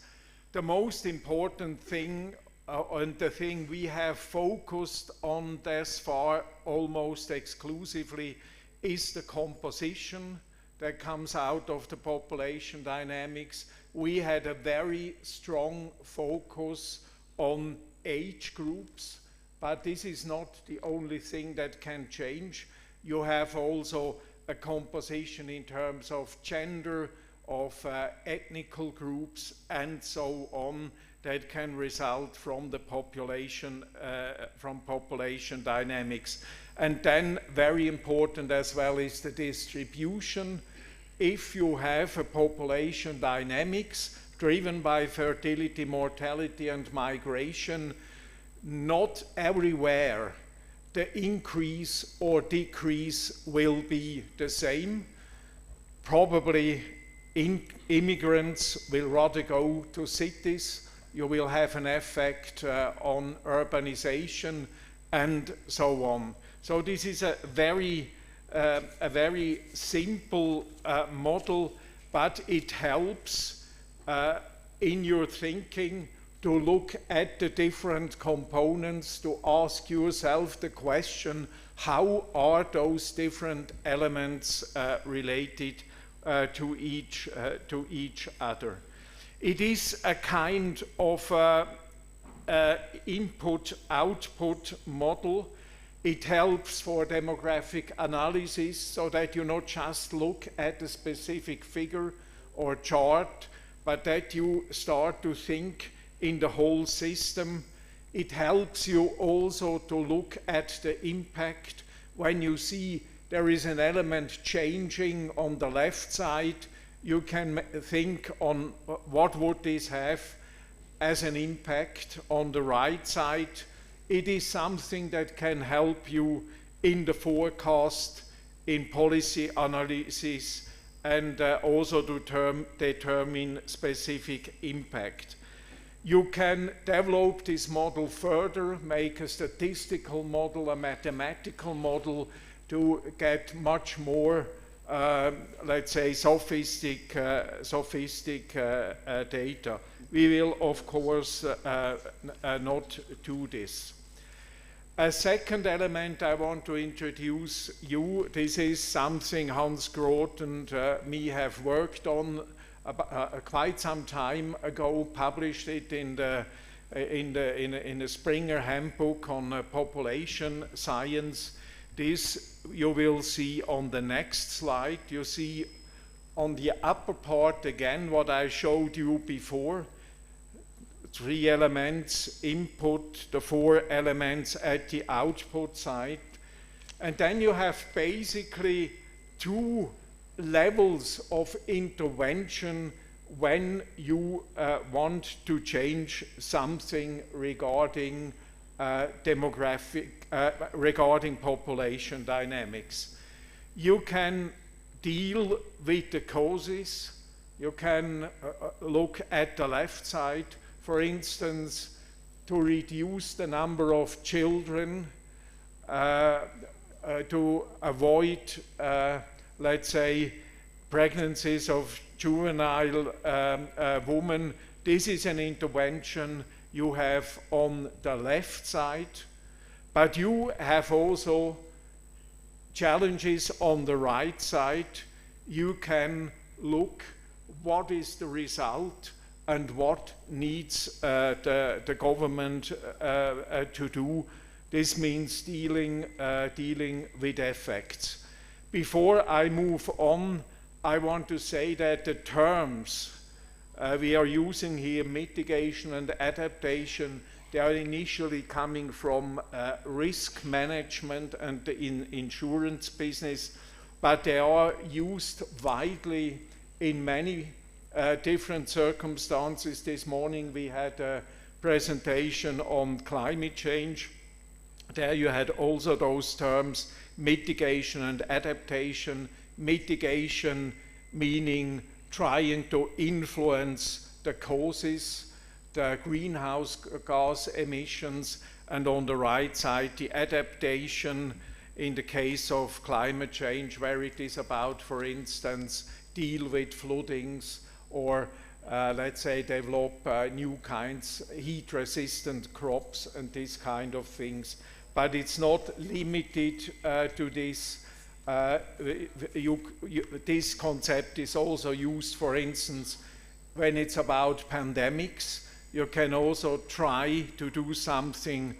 The most important thing, and the thing we have focused on thus far almost exclusively, is the composition that comes out of the population dynamics. We had a very strong focus on age groups, but this is not the only thing that can change. You have also a composition in terms of gender, of ethnical groups, and so on, that can result from the population, from population dynamics. And then, very important as well, is the distribution. If you have a population dynamics driven by fertility, mortality, and migration, not everywhere the increase or decrease will be the same. Probably immigrants will rather go to cities. You will have an effect on urbanization and so on. So this is a very simple model, but it helps in your thinking to look at the different components, to ask yourself the question, how are those different elements related to each other? It is a kind of input-output model. It helps for demographic analysis so that you not just look at a specific figure or chart, but that you start to think in the whole system. It helps you also to look at the impact. When you see there is an element changing on the left side, you can think on what would this have as an impact on the right side. It is something that can help you in the forecast, in policy analysis, and also to determine specific impact. You can develop this model further, make a statistical model, a mathematical model, to get much more, let's say, sophistic data. We will, of course, not do this. A second element I want to introduce you, this is something Hans Groth and me have worked on quite some time ago, published it in the Springer Handbook on Population Science. This you will see on the next slide. You see On the upper part, again, what I showed you before, 3 elements, input, the 4 elements at the output side. And then you have basically 2 levels of intervention when you want to change something regarding regarding population dynamics. You can deal with the causes. You can look at the left side, for instance, to reduce the number of children, to avoid, let's say, pregnancies of juvenile women. This is an intervention you have on the left side, but you have also challenges on the right side. You can look what is the result and what needs the government to do. This means dealing with effects. Before I move on, I want to say that the terms we are using here, mitigation and adaptation, they are initially coming from risk management and the insurance business, but they are used widely in many different circumstances. This morning we had a presentation on climate change. There you had also those terms, mitigation and adaptation. Mitigation meaning trying to influence the causes, the greenhouse gas emissions, and on the right side, the adaptation in the case of climate change, where it is about, for instance, deal with floodings or let's say develop new kinds, heat-resistant crops and these kind of things. But it's not limited to this. This concept is also used, for instance, when it's about pandemics. You can also try to do something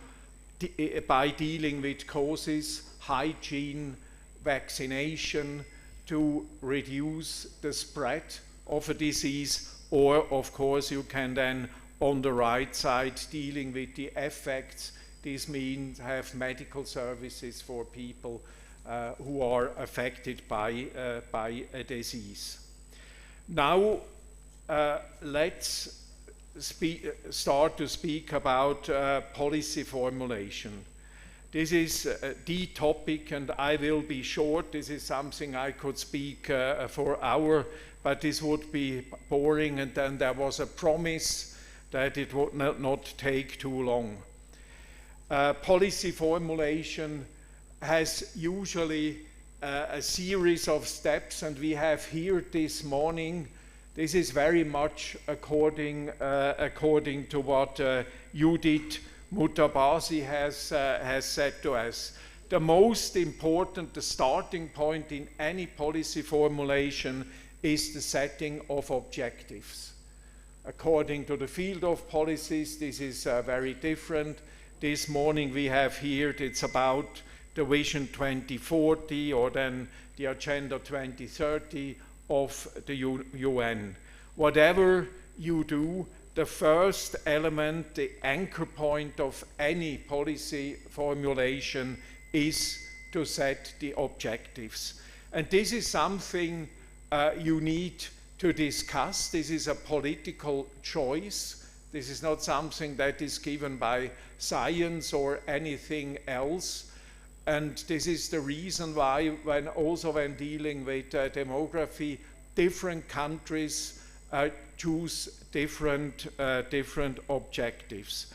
by dealing with causes, hygiene, vaccination, to reduce the spread of a disease, or of course you can then on the right side dealing with the effects. This means have medical services for people who are affected by a disease. Now let's start to speak about policy formulation. This is the topic, and I will be short. This is something I could speak for an hour, but this would be boring, and then there was a promise that it would not take too long. Policy formulation has usually a series of steps, and we have here this morning, this is very much according to what Judith Mutabasi has said to us. The most important, the starting point in any policy formulation is the setting of objectives. According to the field of policies, this is very different. This morning we have here, it's about the Vision 2040 or then the Agenda 2030 of the UN. Whatever you do, the first element, the anchor point of any policy formulation is to set the objectives. And this is something you need to discuss. This is a political choice. This is not something that is given by science or anything else. And this is the reason why when dealing with demography, different countries choose different objectives.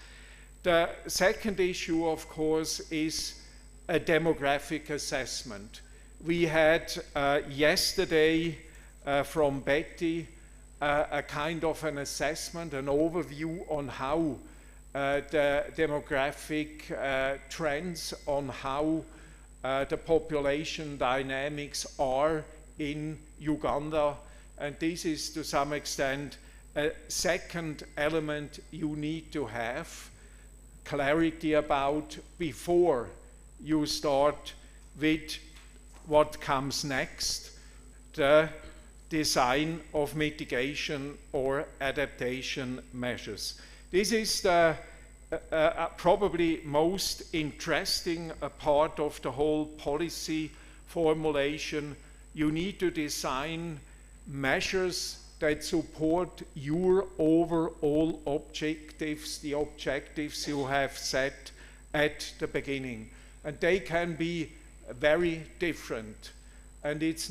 The second issue, of course, is a demographic assessment. We had yesterday from Betty a kind of an assessment, an overview on how the demographic trends, on how the population dynamics are in Uganda. And this is to some extent a second element you need to have clarity about before you start with what comes next, the design of mitigation or adaptation measures. This is the probably most interesting part of the whole policy formulation. You need to design measures that support your overall objectives, the objectives you have set at the beginning. And they can be very different. And it's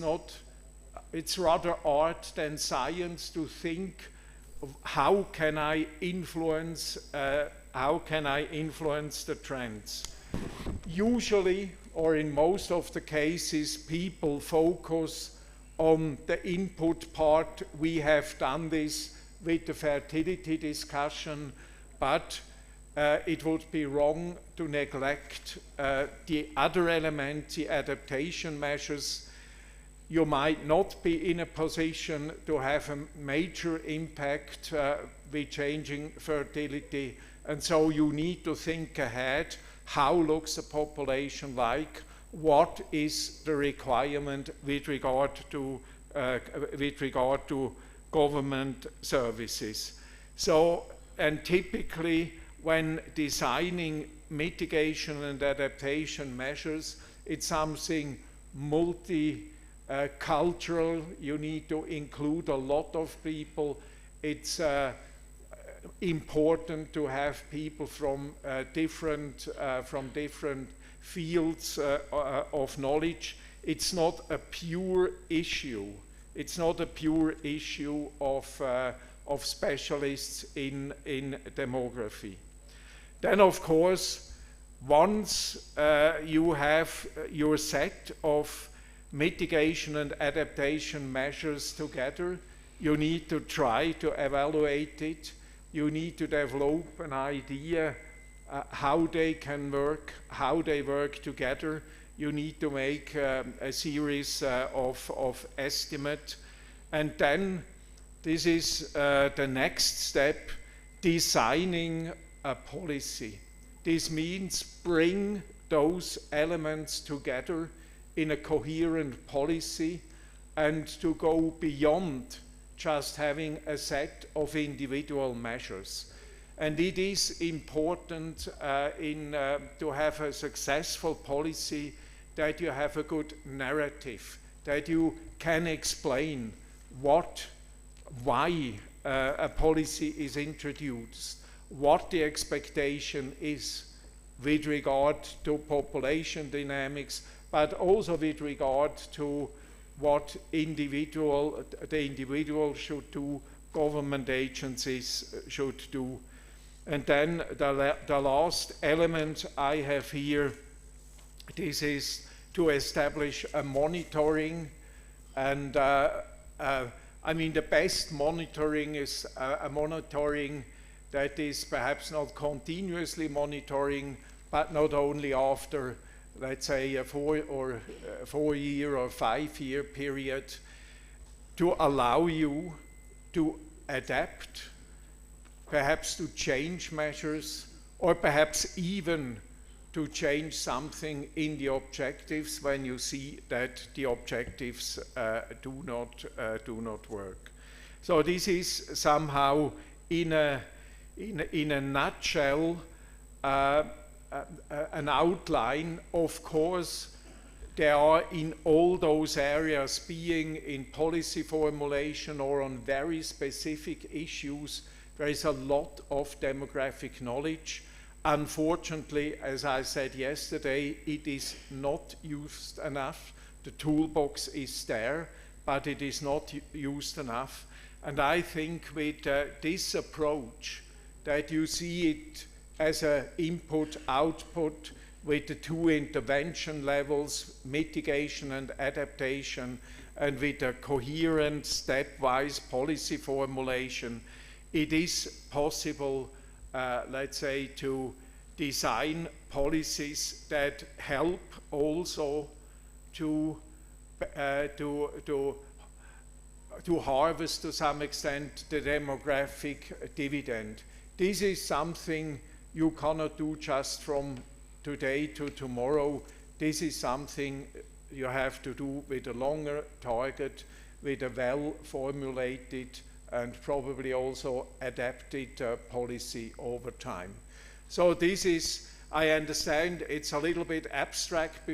rather art than science to think of how can I influence the trends. Usually, or in most of the cases, people focus on the input part. We have done this with the fertility discussion, but it would be wrong to neglect the other elements, the adaptation measures. You might not be in a position to have a major impact with changing fertility, and so you need to think ahead. How looks the population like? What is the requirement with regard to government services? So, and typically when designing mitigation and adaptation measures, it's something multi-cultural. You need to include a lot of people. It's important to have people from different fields of knowledge. It's not a pure issue. It's not a pure issue of specialists in demography. Then, of course, once you have your set of mitigation and adaptation measures together, you need to try to evaluate it. You need to develop an idea how they can work, how they work together. You need to make a series of estimates. And then this is the next step, designing a policy. This means bring those elements together in a coherent policy and to go beyond just having a set of individual measures. And it is important to have a successful policy that you have a good narrative, that you can explain why a policy is introduced, what the expectation is with regard to population dynamics, but also with regard to what the individual should do, government agencies should do. And then the last element I have here, this is to establish a monitoring. And I mean, the best monitoring is a monitoring that is perhaps not continuously monitoring, but not only after, let's say, a 4-year or 5-year period, to allow you to adapt, perhaps to change measures, or perhaps even to change something in the objectives when you see that the objectives do not work. So this is somehow, in a nutshell, an outline. Of course, there are in all those areas, being in policy formulation or on very specific issues, there is a lot of demographic knowledge. Unfortunately, as I said yesterday, it is not used enough. The toolbox is there, but it is not used enough. And I think with this approach, that you see it as an input-output with the 2 intervention levels, mitigation and adaptation, and with a coherent stepwise policy formulation, it is possible, let's say, to design policies that help also to harvest to some extent the demographic dividend. This is something you cannot do just from today to tomorrow. This is something you have to do with a longer target, with a well-formulated and probably also adapted policy over time. So this is, I understand it's a little bit abstract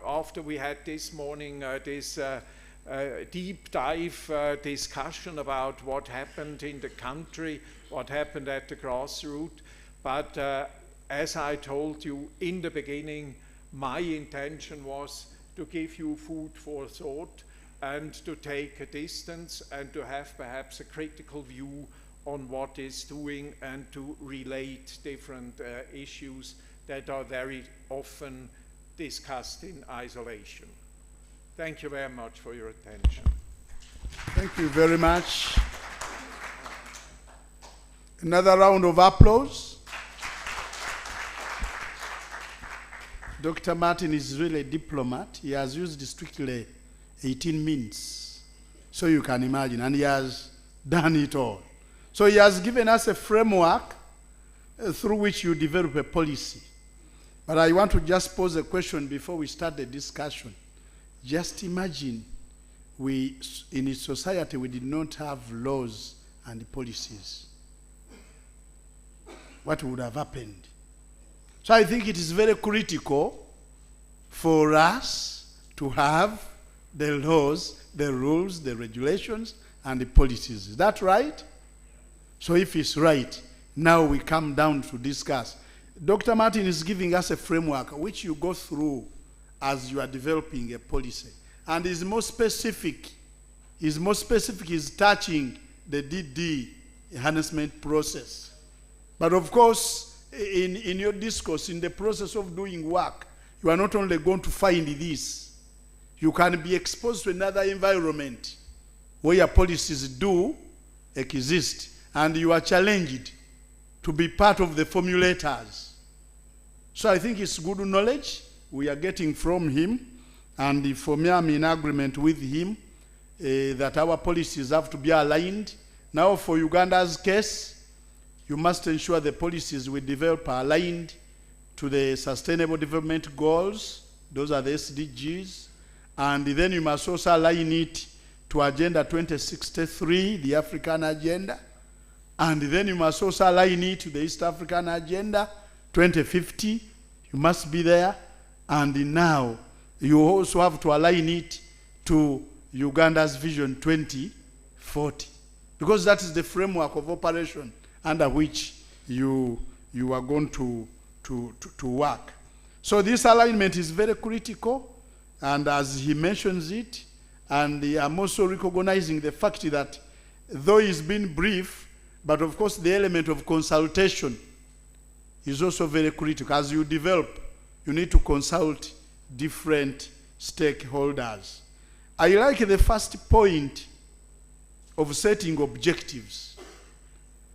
after we had this morning this deep dive discussion about what happened in the country, what happened at the grassroots. But as I told you in the beginning, my intention was to give you food for thought and to take a distance and to have perhaps a critical view on what is doing and to relate different issues that are very often discussed in isolation. Thank you very much for your attention. Thank you very much. Another round of applause. Dr. Martin is really a diplomat. He has used strictly 18 minutes. So you can imagine, and he has done it all. So he has given us a framework through which you develop a policy. But I want to just pose a question before we start the discussion. Just imagine in a society we did not have laws and policies. What would have happened? So I think it is very critical for us to have the laws, the rules, the regulations, and the policies. Is that right? So if it's right, now we come down to discuss. Dr. Martin is giving us a framework which you go through as you are developing a policy. And is more specific. Is touching the DD enhancement process. But of course, in your discourse, in the process of doing work, you are not only going to find this. You can be exposed to another environment where your policies do exist, and you are challenged to be part of the formulators. So I think it's good knowledge we are getting from him, and for me, I'm in agreement with him that our policies have to be aligned. Now, for Uganda's case, you must ensure the policies we develop are aligned to the Sustainable Development Goals. Those are the SDGs. And then you must also align it to Agenda 2063, the African Agenda. And then you must also align it to the East African Agenda 2050. You must be there. And now you also have to align it to Uganda's Vision 2040. Because that is the framework of operation under which you are going to work. So this alignment is very critical, and as he mentions it, and I'm also recognizing the fact that though he's been brief, but of course the element of consultation is also very critical. As you develop, you need to consult different stakeholders. I like the first point of setting objectives.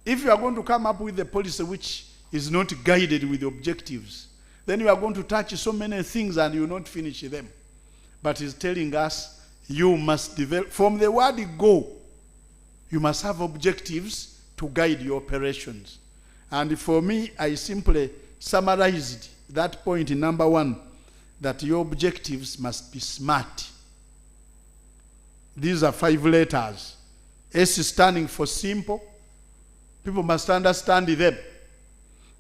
If you are going to come up with a policy which is not guided with objectives, then you are going to touch so many things and you will not finish them. But he's telling us you must develop, from the word go, you must have objectives to guide your operations. And for me, I simply summarized that point in number 1, that your objectives must be SMART. These are 5 letters. S standing for simple. People must understand them.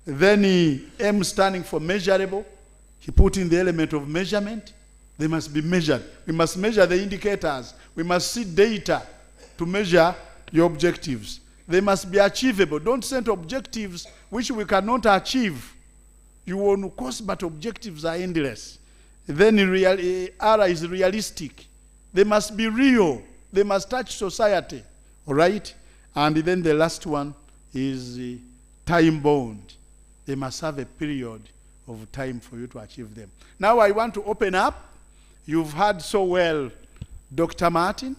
Then M standing for measurable. He put in the element of measurement. They must be measured. We must measure the indicators. We must see data to measure your objectives. They must be achievable. Don't set objectives which we cannot achieve. You want course, but objectives are endless. Then R is realistic. They must be real. They must touch society. All right? And then the last one is time bound. They must have a period of time for you to achieve them. Now I want to open up. You've heard so well Dr. Martin,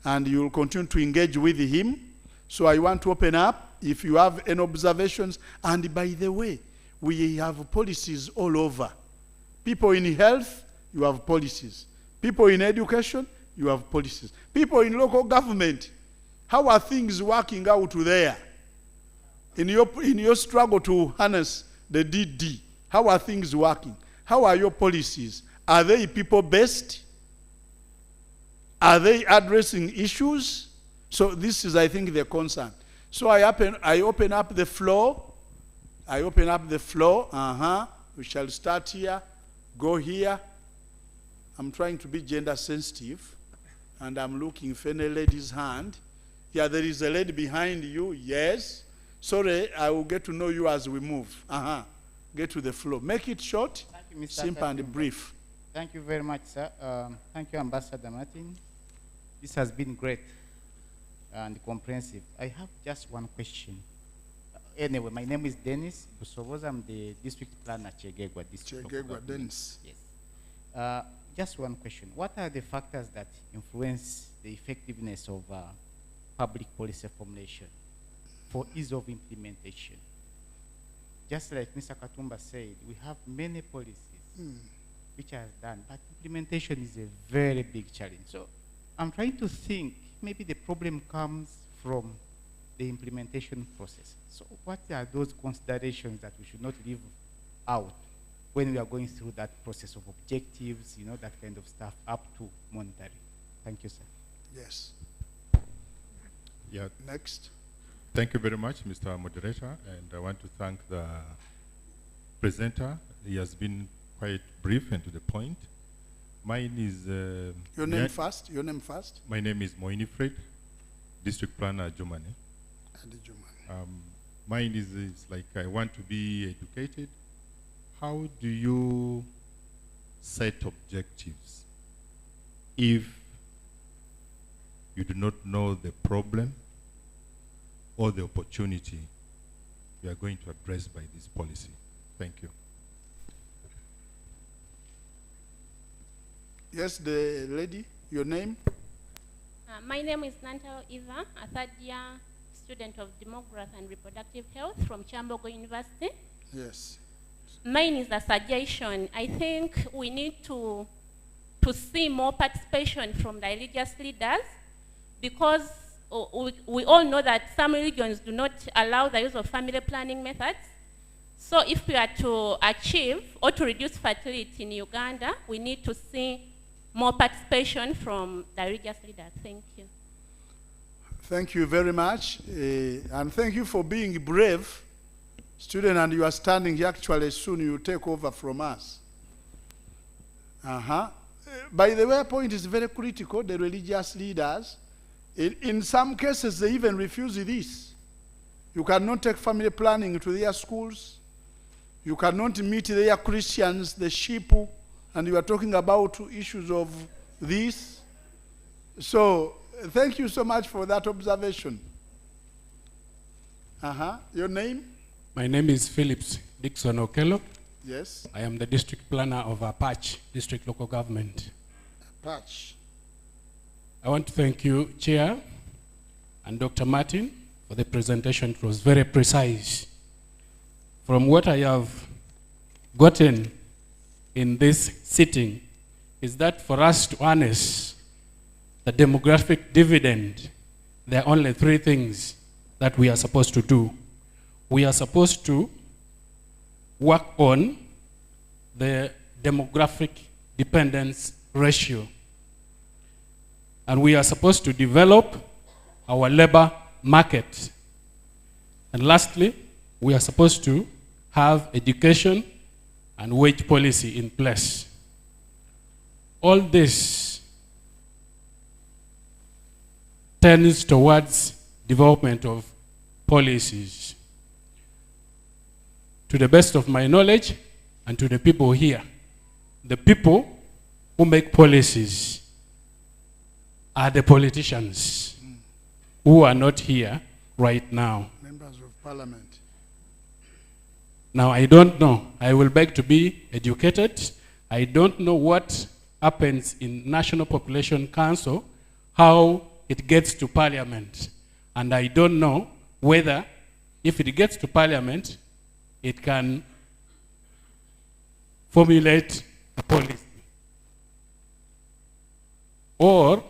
and you'll continue to engage with him. So I want to open up if you have any observations. And by the way, we have policies all over. People in health, you have policies. People in education, you have policies. People in local government, how are things working out there? In your struggle to harness the DD, how are things working? How are your policies? Are they people-based? Are they addressing issues? So this is, I think, the concern. So I open up the floor. I open up the floor. We shall start here, go here. I'm trying to be gender sensitive, and I'm looking for any lady's hand. Yeah, there is a lady behind you. Yes. Sorry, I will get to know you as we move. Get to the floor. Make it short, simple, and brief. Thank you very much, sir. Thank you, Ambassador Martin. This has been great and comprehensive. I have just one question. Anyway, my name is Dennis Busoboza. I'm the district planner, Chegegwa District. Chegegwa Dennis. Yes. Just one question. What are the factors that influence the effectiveness of public policy formulation for ease of implementation? Just like Mr. Katumba said, we have many policies which are done, but implementation is a very big challenge. So I'm trying to think, maybe the problem comes from the implementation process. So what are those considerations that we should not leave out when we are going through that process of objectives, you know, that kind of stuff, up to monitoring? Thank you, sir. Yes. Yeah. Next. Thank you very much, Mr. Moderator, and I want to thank the presenter. He has been quite brief and to the point. Mine is... your name first? Your name first? My name is Moini Fred, District Planner, Germany. Mine is like, I want to be educated. How do you set objectives if you do not know the problem or the opportunity you are going to address by this policy? Thank you. Yes, the lady, your name? My name is Nantal Eva, a third-year student of Demography and Reproductive Health from Chambogo University. Yes. Mine is a suggestion. I think we need to see more participation from the religious leaders, because we all know that some religions do not allow the use of family planning methods. So if we are to achieve or to reduce fertility in Uganda, we need to see more participation from the religious leaders. Thank you. Thank you very much. And thank you for being brave, student, and you are standing here. Actually, soon you take over from us. By the way, point is very critical, the religious leaders. In some cases, they even refuse this. You cannot take family planning to their schools. You cannot meet their Christians, the sheep, and you are talking about issues of this. So, thank you so much for that observation. Your name? My name is Phillips Dixon Okello. Yes. I am the district planner of Apache District Local Government. Apache. I want to thank you, Chair, and Dr. Martin, for the presentation. It was very precise. From what I have gotten in this sitting is that for us to harness the demographic dividend, there are only three things that we are supposed to do. We are supposed to work on the demographic dependence ratio. And we are supposed to develop our labor market. And lastly, we are supposed to have education and wage policy in place. All this tends towards development of policies. To the best of my knowledge, and to the people here, the people who make policies are the politicians who are not here right now. Members of Parliament. Now, I don't know. I will beg to be educated. I don't know what happens in National Population Council, how it gets to Parliament. And I don't know whether, if it gets to Parliament, it can formulate a policy. Or,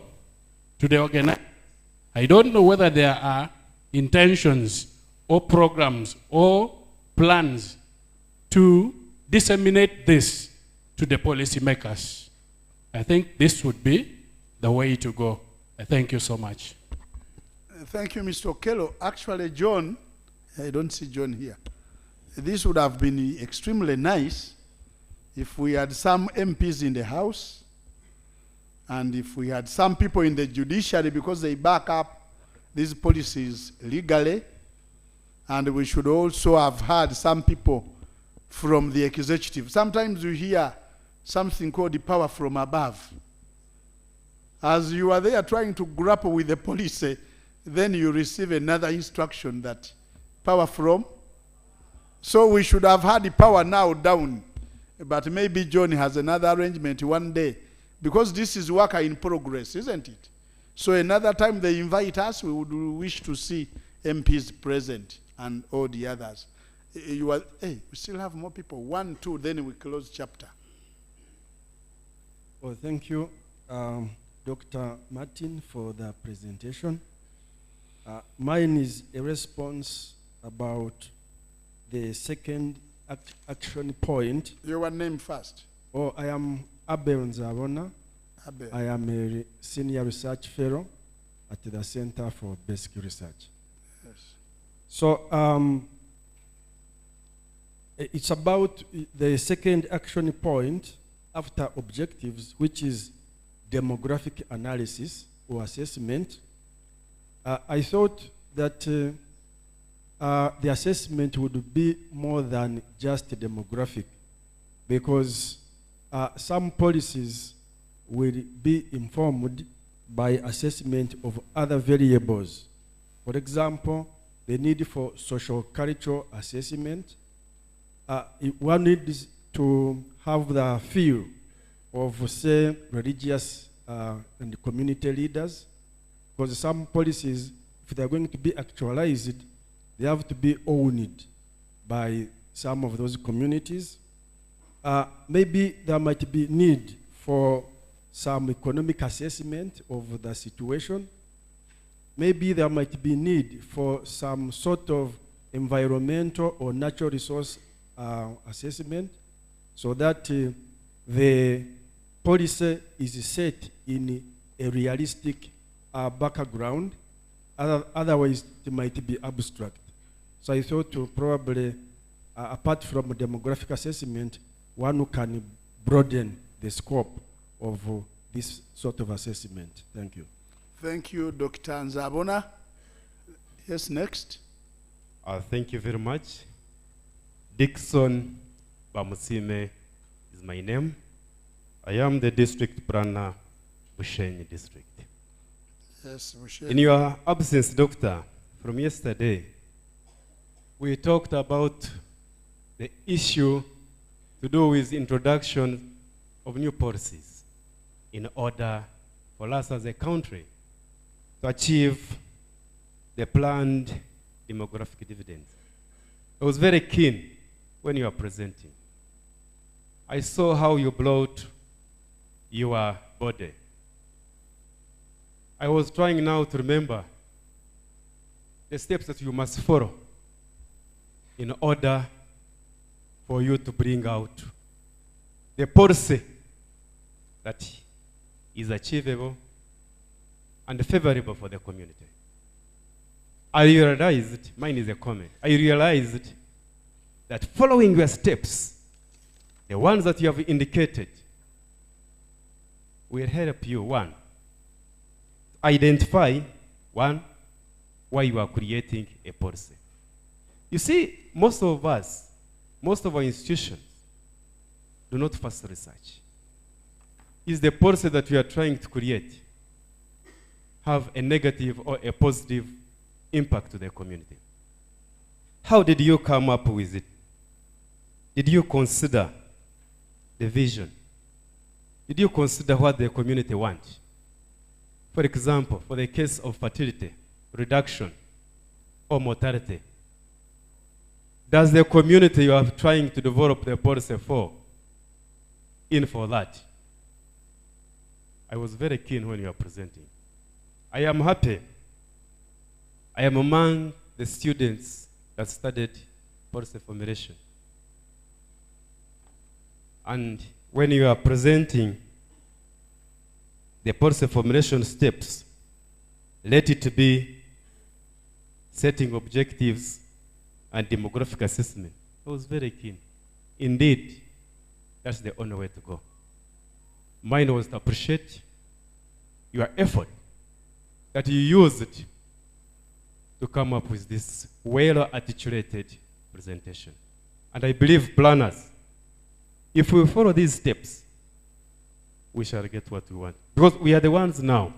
to the organizer, I don't know whether there are intentions or programs or plans to disseminate this to the policymakers. I think this would be the way to go. I thank you so much. Thank you, Mr. Okello. Actually, John, I don't see John here. This would have been extremely nice if we had some MPs in the House and if we had some people in the judiciary, because they back up these policies legally. And we should also have had some people from the executive. Sometimes you hear something called the power from above. As you are there trying to grapple with the policy, then you receive another instruction that power from. So we should have had the power now down. But maybe John has another arrangement one day, because this is work in progress, isn't it? So another time they invite us, we would wish to see MPs present and all the others. Hey, we still have more people. 1, 2, then we close chapter. Well, thank you, Dr. Martin, for the presentation. Mine is a response about the second action point. Your name first. Oh, I am Abel Nzabona. Abel. I am a senior research fellow at the Center for Basic Research. Yes. So it's about the second action point after objectives, which is demographic analysis or assessment. I thought that the assessment would be more than just demographic, because some policies will be informed by assessment of other variables. For example, the need for social cultural assessment. One needs to have the feel of, say, religious and community leaders, because some policies, if they're going to be actualized, they have to be owned by some of those communities. Maybe there might be need for some economic assessment of the situation. Maybe there might be need for some sort of environmental or natural resource assessment, so that the policy is set in a realistic background. Otherwise, it might be abstract. So I thought to probably, apart from demographic assessment, one who can broaden the scope of this sort of assessment. Thank you. Thank you, Dr. Nzabona. Yes, next. Thank you very much. Dixon Bamusime is my name. I am the district planner, Bushenyi district. Yes, Bushenyi. In your absence, Doctor, from yesterday, we talked about the issue to do with introduction of new policies in order for us as a country to achieve the planned demographic dividends. I was very keen when you were presenting. I saw how you brought your body. I was trying now to remember the steps that you must follow in order for you to bring out the policy that is achievable and favorable for the community. I realized, mine is a comment, I realized that following your steps, the ones that you have indicated, will help you, one, identify, one, why you are creating a policy. You see, most of us, most of our institutions do not first research. Is the policy that we are trying to create have a negative or a positive impact to the community? How did you come up with it? Did you consider the vision? Did you consider what the community wants? For example, for the case of fertility reduction or mortality, does the community you are trying to develop the policy for in for that? I was very keen when you were presenting. I am happy. I am among the students that studied policy formulation. And when you are presenting the policy formulation steps, let it be setting objectives and demographic assessment. I was very keen. Indeed, that's the only way to go. Mine was to appreciate your effort that you used to come up with this well-articulated presentation. And I believe planners, if we follow these steps, we shall get what we want. Because we are the ones now.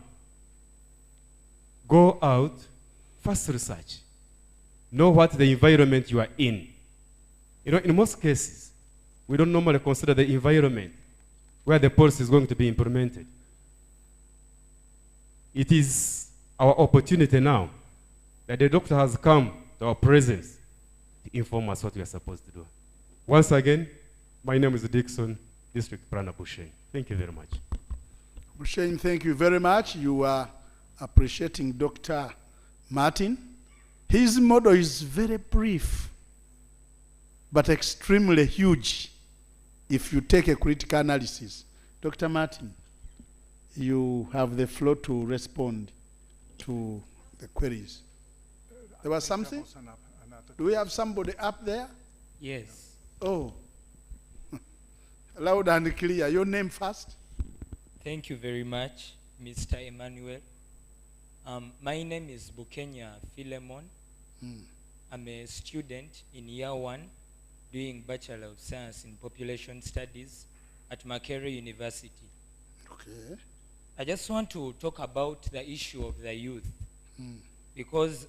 Go out, first research. Know what the environment you are in. You know, in most cases, we don't normally consider the environment where the policy is going to be implemented. It is our opportunity now that the doctor has come to our presence to inform us what we are supposed to do. Once again, my name is Dixon, District Planner Busheng. Thank you very much. Busheng, thank you very much. You are appreciating Dr. Martin. His model is very brief, but extremely huge if you take a critical analysis. Dr. Martin, you have the floor to respond to the queries. There was something? Do we have somebody up there? Yes. Oh. Loud and clear. Your name first. Thank you very much, Mr. Emmanuel. My name is Bukenya Philemon. I'm a student in year 1 doing Bachelor of Science in Population Studies at Makerere University. Okay. I just want to talk about the issue of the youth because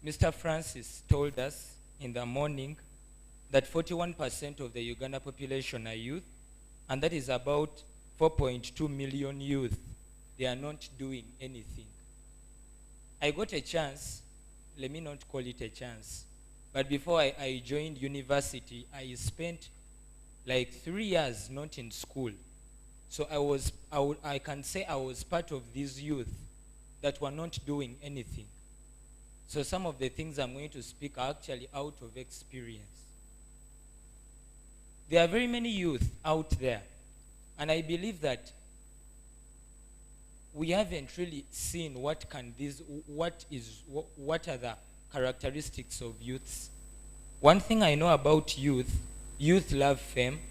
Mr. Francis told us in the morning that 41% of the Uganda population are youth, and that is about 4.2 million youth. They are not doing anything. I got a chance, let me not call it a chance, but before I joined university, I spent like 3 years not in school. So I can say I was part of these youth that were not doing anything. So some of the things I'm going to speak are actually out of experience. There are very many youth out there, and I believe that we haven't really seen what are the characteristics of youths. One thing I know about youth love fame,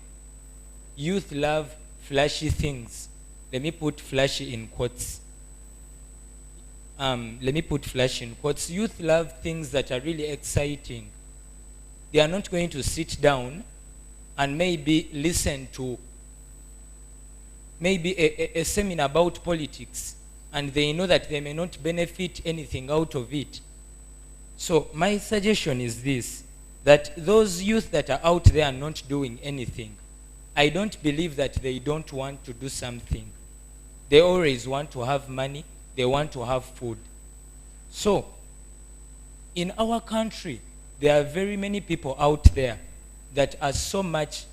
youth love flashy things. Let me put flashy in quotes. Youth love things that are really exciting. They are not going to sit down and maybe listen to maybe a seminar about politics, and they know that they may not benefit anything out of it. So my suggestion is this, that those youth that are out there not doing anything, I don't believe that they don't want to do something. They always want to have money, they want to have food. So in our country, there are very many people out there that are so much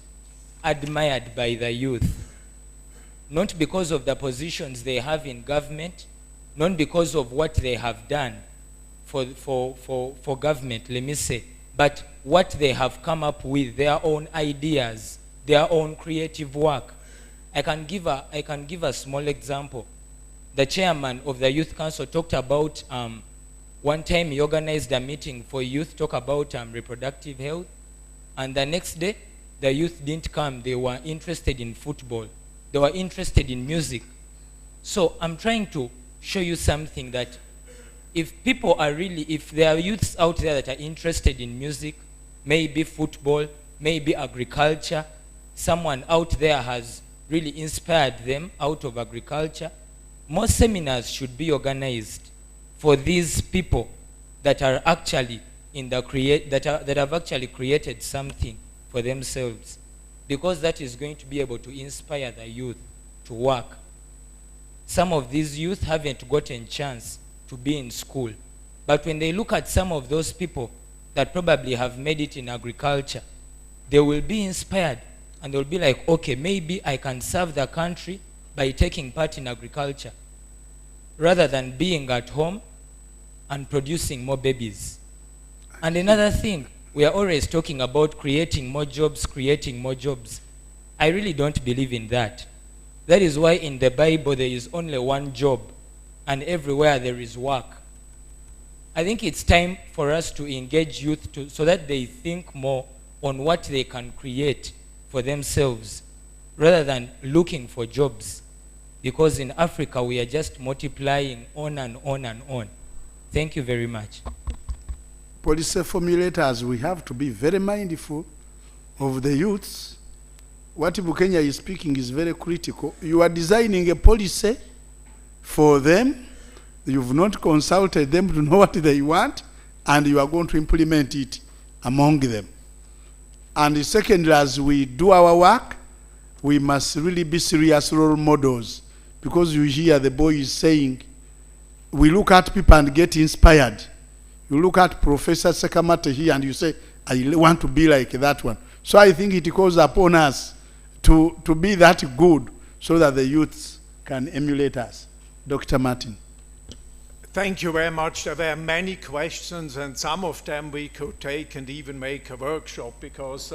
admired by the youth. Not because of the positions they have in government, not because of what they have done for government, let me say, but what they have come up with, their own ideas, their own creative work. I can give a small example. The chairman of the Youth Council talked about, one time he organized a meeting for youth, talk about reproductive health, and the next day, the youth didn't come. They were interested in football. They were interested in music. So I'm trying to show you something, that if there are youths out there that are interested in music, maybe football, maybe agriculture, someone out there has really inspired them out of agriculture, more seminars should be organized for these people that are actually that have actually created something for themselves, because that is going to be able to inspire the youth to work. Some of these youth haven't gotten a chance to be in school, but when they look at some of those people that probably have made it in agriculture, they will be inspired and they'll be like, okay, maybe I can serve the country by taking part in agriculture rather than being at home and producing more babies. And another thing, we are always talking about creating more jobs. I really don't believe in that. That is why in the Bible there is only one job, and everywhere there is work. I think it's time for us to engage youth so that they think more on what they can create for themselves rather than looking for jobs. Because in Africa we are just multiplying on and on and on. Thank you very much. Policy formulators, we have to be very mindful of the youths. What Bukenya is speaking is very critical. You are designing a policy for them. You've not consulted them to know what they want, and you are going to implement it among them. And secondly, as we do our work, we must really be serious role models, because you hear the boy is saying, we look at people and get inspired. You look at Professor Sekamate here and you say, I want to be like that one. So I think it calls upon us to be that good so that the youths can emulate us. Dr. Martin. Thank you very much. There were many questions, and some of them we could take and even make a workshop, because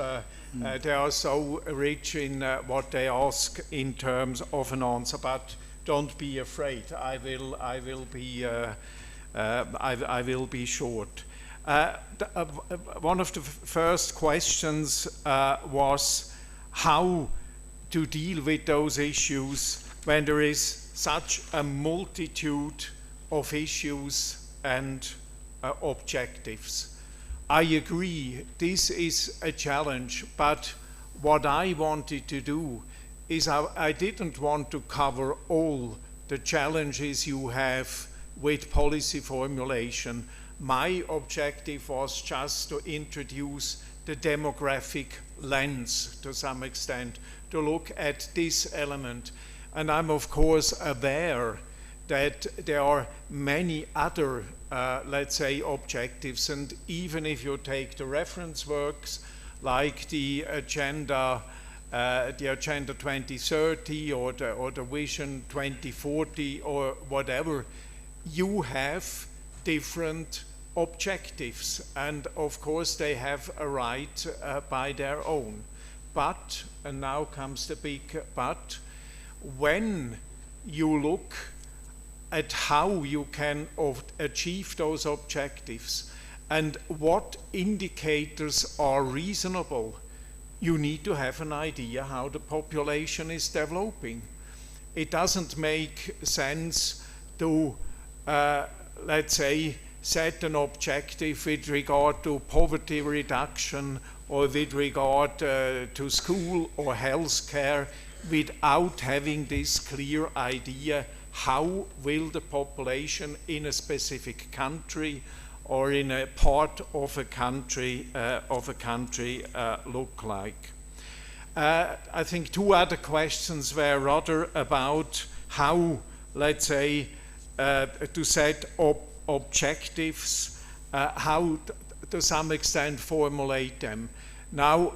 they are so rich in what they ask in terms of an answer. But don't be afraid. I will be short. One of the first questions was how to deal with those issues when there is such a multitude of issues and objectives. I agree, this is a challenge, but what I wanted to do is I didn't want to cover all the challenges you have with policy formulation. My objective was just to introduce the demographic lens to some extent, to look at this element. And I'm of course aware that there are many other, let's say, objectives. And even if you take the reference works like the Agenda 2030 or the Vision 2040 or whatever, you have different objectives, and of course they have a right by their own. But, and now comes the big but, when you look at how you can achieve those objectives and what indicators are reasonable, you need to have an idea how the population is developing. It doesn't make sense to, let's say, set an objective with regard to poverty reduction or with regard to school or health care without having this clear idea how will the population in a specific country or in a part of a country look like. I think two other questions were rather about how, let's say, to set up objectives, how to some extent formulate them. Now,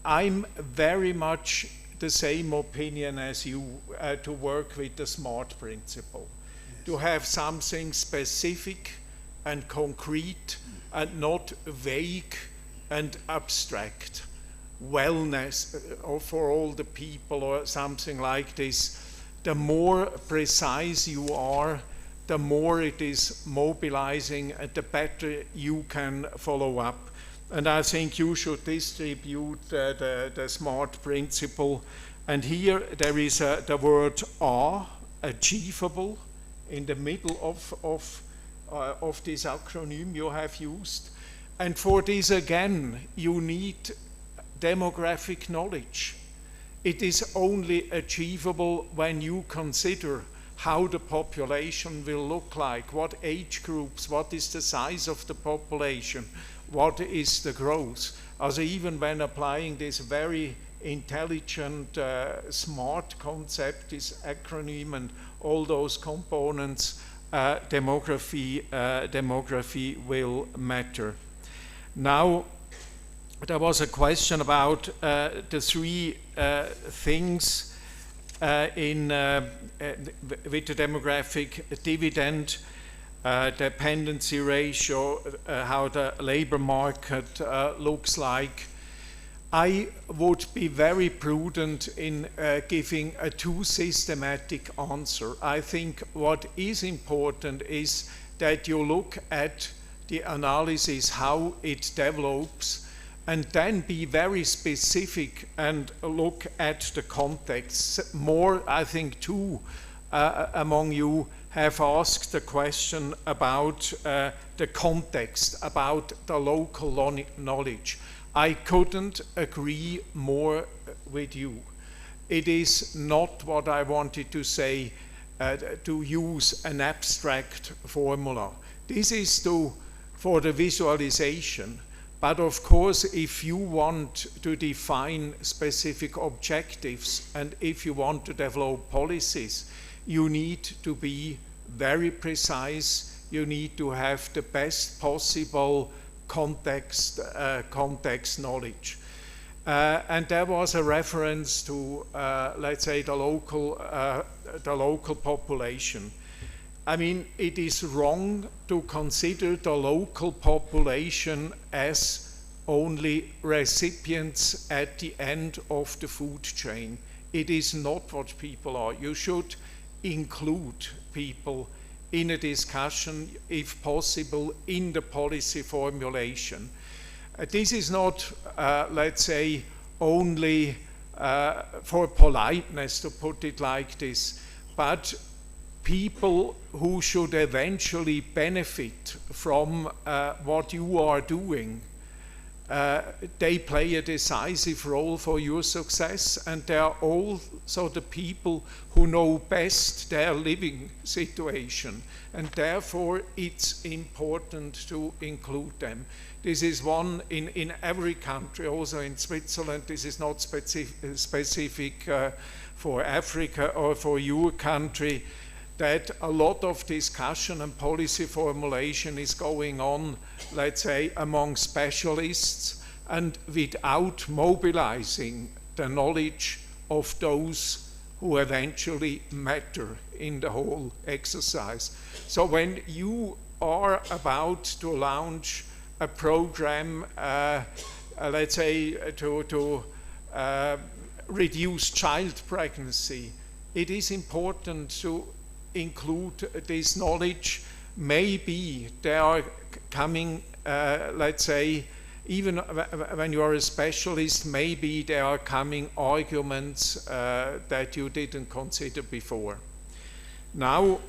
I'm very much the same opinion as you to work with the SMART principle, yes. To have something specific and concrete and not vague and abstract. Wellness for all the people or something like this. The more precise you are, the more it is mobilizing and the better you can follow up. And I think you should distribute the SMART principle. And here there is the word "are," achievable, in the middle of this acronym you have used. And for this again, you need demographic knowledge. It is only achievable when you consider how the population will look like, what age groups, what is the size of the population, what is the growth. Also, even when applying this very intelligent, SMART concept, this acronym and all those components, demography will matter. Now, there was a question about the three things with the demographic dividend, dependency ratio, how the labor market looks like. I would be very prudent in giving a too systematic answer. I think what is important is that you look at the analysis, how it develops, and then be very specific and look at the context. More, I think, too, among you have asked the question about the context, about the local knowledge. I couldn't agree more with you. It is not what I wanted to say, to use an abstract formula. This is for the visualization. But of course, if you want to define specific objectives and if you want to develop policies, you need to be very precise. You need to have the best possible context knowledge. And there was a reference to, let's say, the local population. I mean, it is wrong to consider the local population as only recipients at the end of the food chain. It is not what people are. You should include people in a discussion, if possible, in the policy formulation. This is not, let's say, only for politeness, to put it like this, but people who should eventually benefit from what you are doing, they play a decisive role for your success, and they are also the people who know best their living situation, and therefore it's important to include them. This is one in every country, also in Switzerland. This is not specific for Africa or for your country, that a lot of discussion and policy formulation is going on, let's say, among specialists, and without mobilizing the knowledge of those who eventually matter in the whole exercise. So when you are about to launch a program, let's say, to reduce child pregnancy, it is important to include this knowledge. Maybe they are coming, let's say, even when you are a specialist, maybe there are coming arguments that you didn't consider before. Now,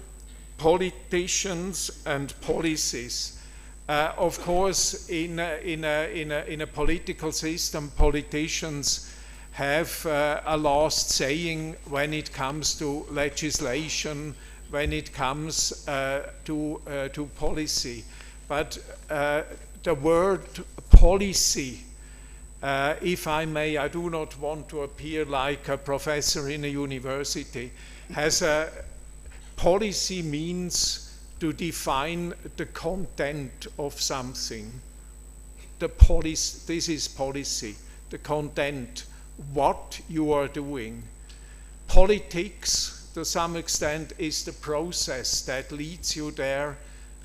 politicians and policies. Of course, in a political system, politicians have a last saying when it comes to legislation, when it comes to policy. But the word policy, if I may, I do not want to appear like a professor in a university, has a policy means to define the content of something. This is policy, the content, what you are doing. Politics, to some extent, is the process that leads you there,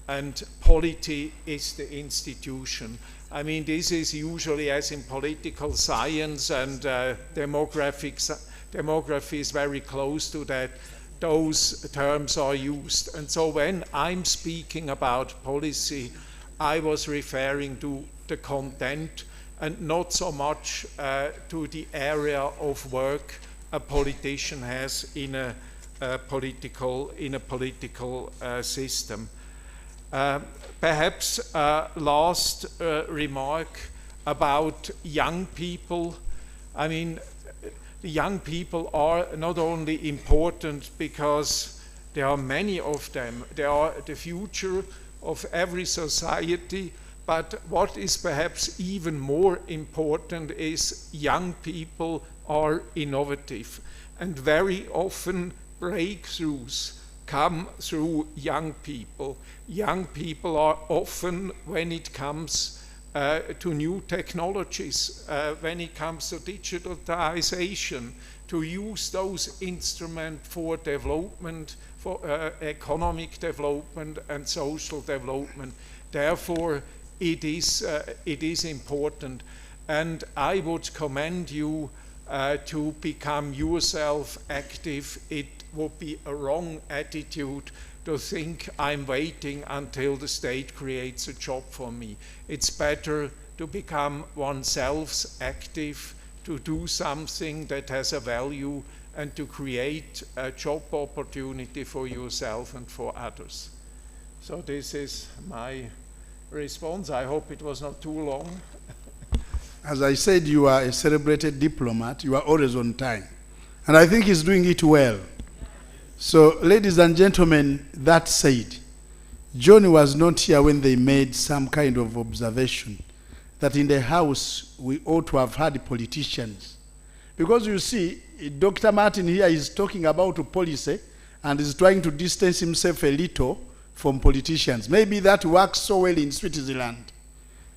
and polity is the institution. I mean, this is usually, as in political science, and demography is very close to that, those terms are used. And so when I'm speaking about policy, I was referring to the content and not so much to the area of work a politician has in a political system. Perhaps last remark about young people. I mean, the young people are not only important because there are many of them, they are the future of every society, but what is perhaps even more important is young people are innovative, and very often breakthroughs come through young people. Young people are often, when it comes to new technologies, when it comes to digitalization, to use those instruments for development, for economic development and social development. Therefore, it is important. and I would commend you to become yourself active. It would be a wrong attitude to think I'm waiting until the state creates a job for me. It's better to become oneself active, to do something that has a value, and to create a job opportunity for yourself and for others. So this is my response. I hope it was not too long. As I said, you are a celebrated diplomat. You are always on time. And I think he's doing it well. So, ladies and gentlemen, that said, John was not here when they made some kind of observation that in the House we ought to have had politicians. Because you see, Dr. Martin here is talking about policy and is trying to distance himself a little from politicians. Maybe that works so well in Switzerland.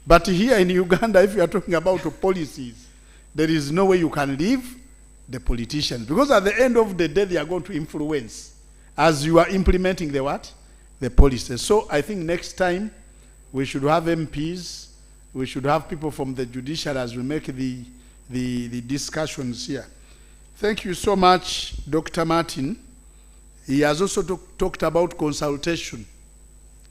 But here in Uganda, if you are talking about policies, there is no way you can leave the politicians. Because at the end of the day, they are going to influence as you are implementing the what? The policies. So I think next time we should have MPs, we should have people from the judiciary as we make the discussions here. Thank you so much, Dr. Martin. He has also talked about consultation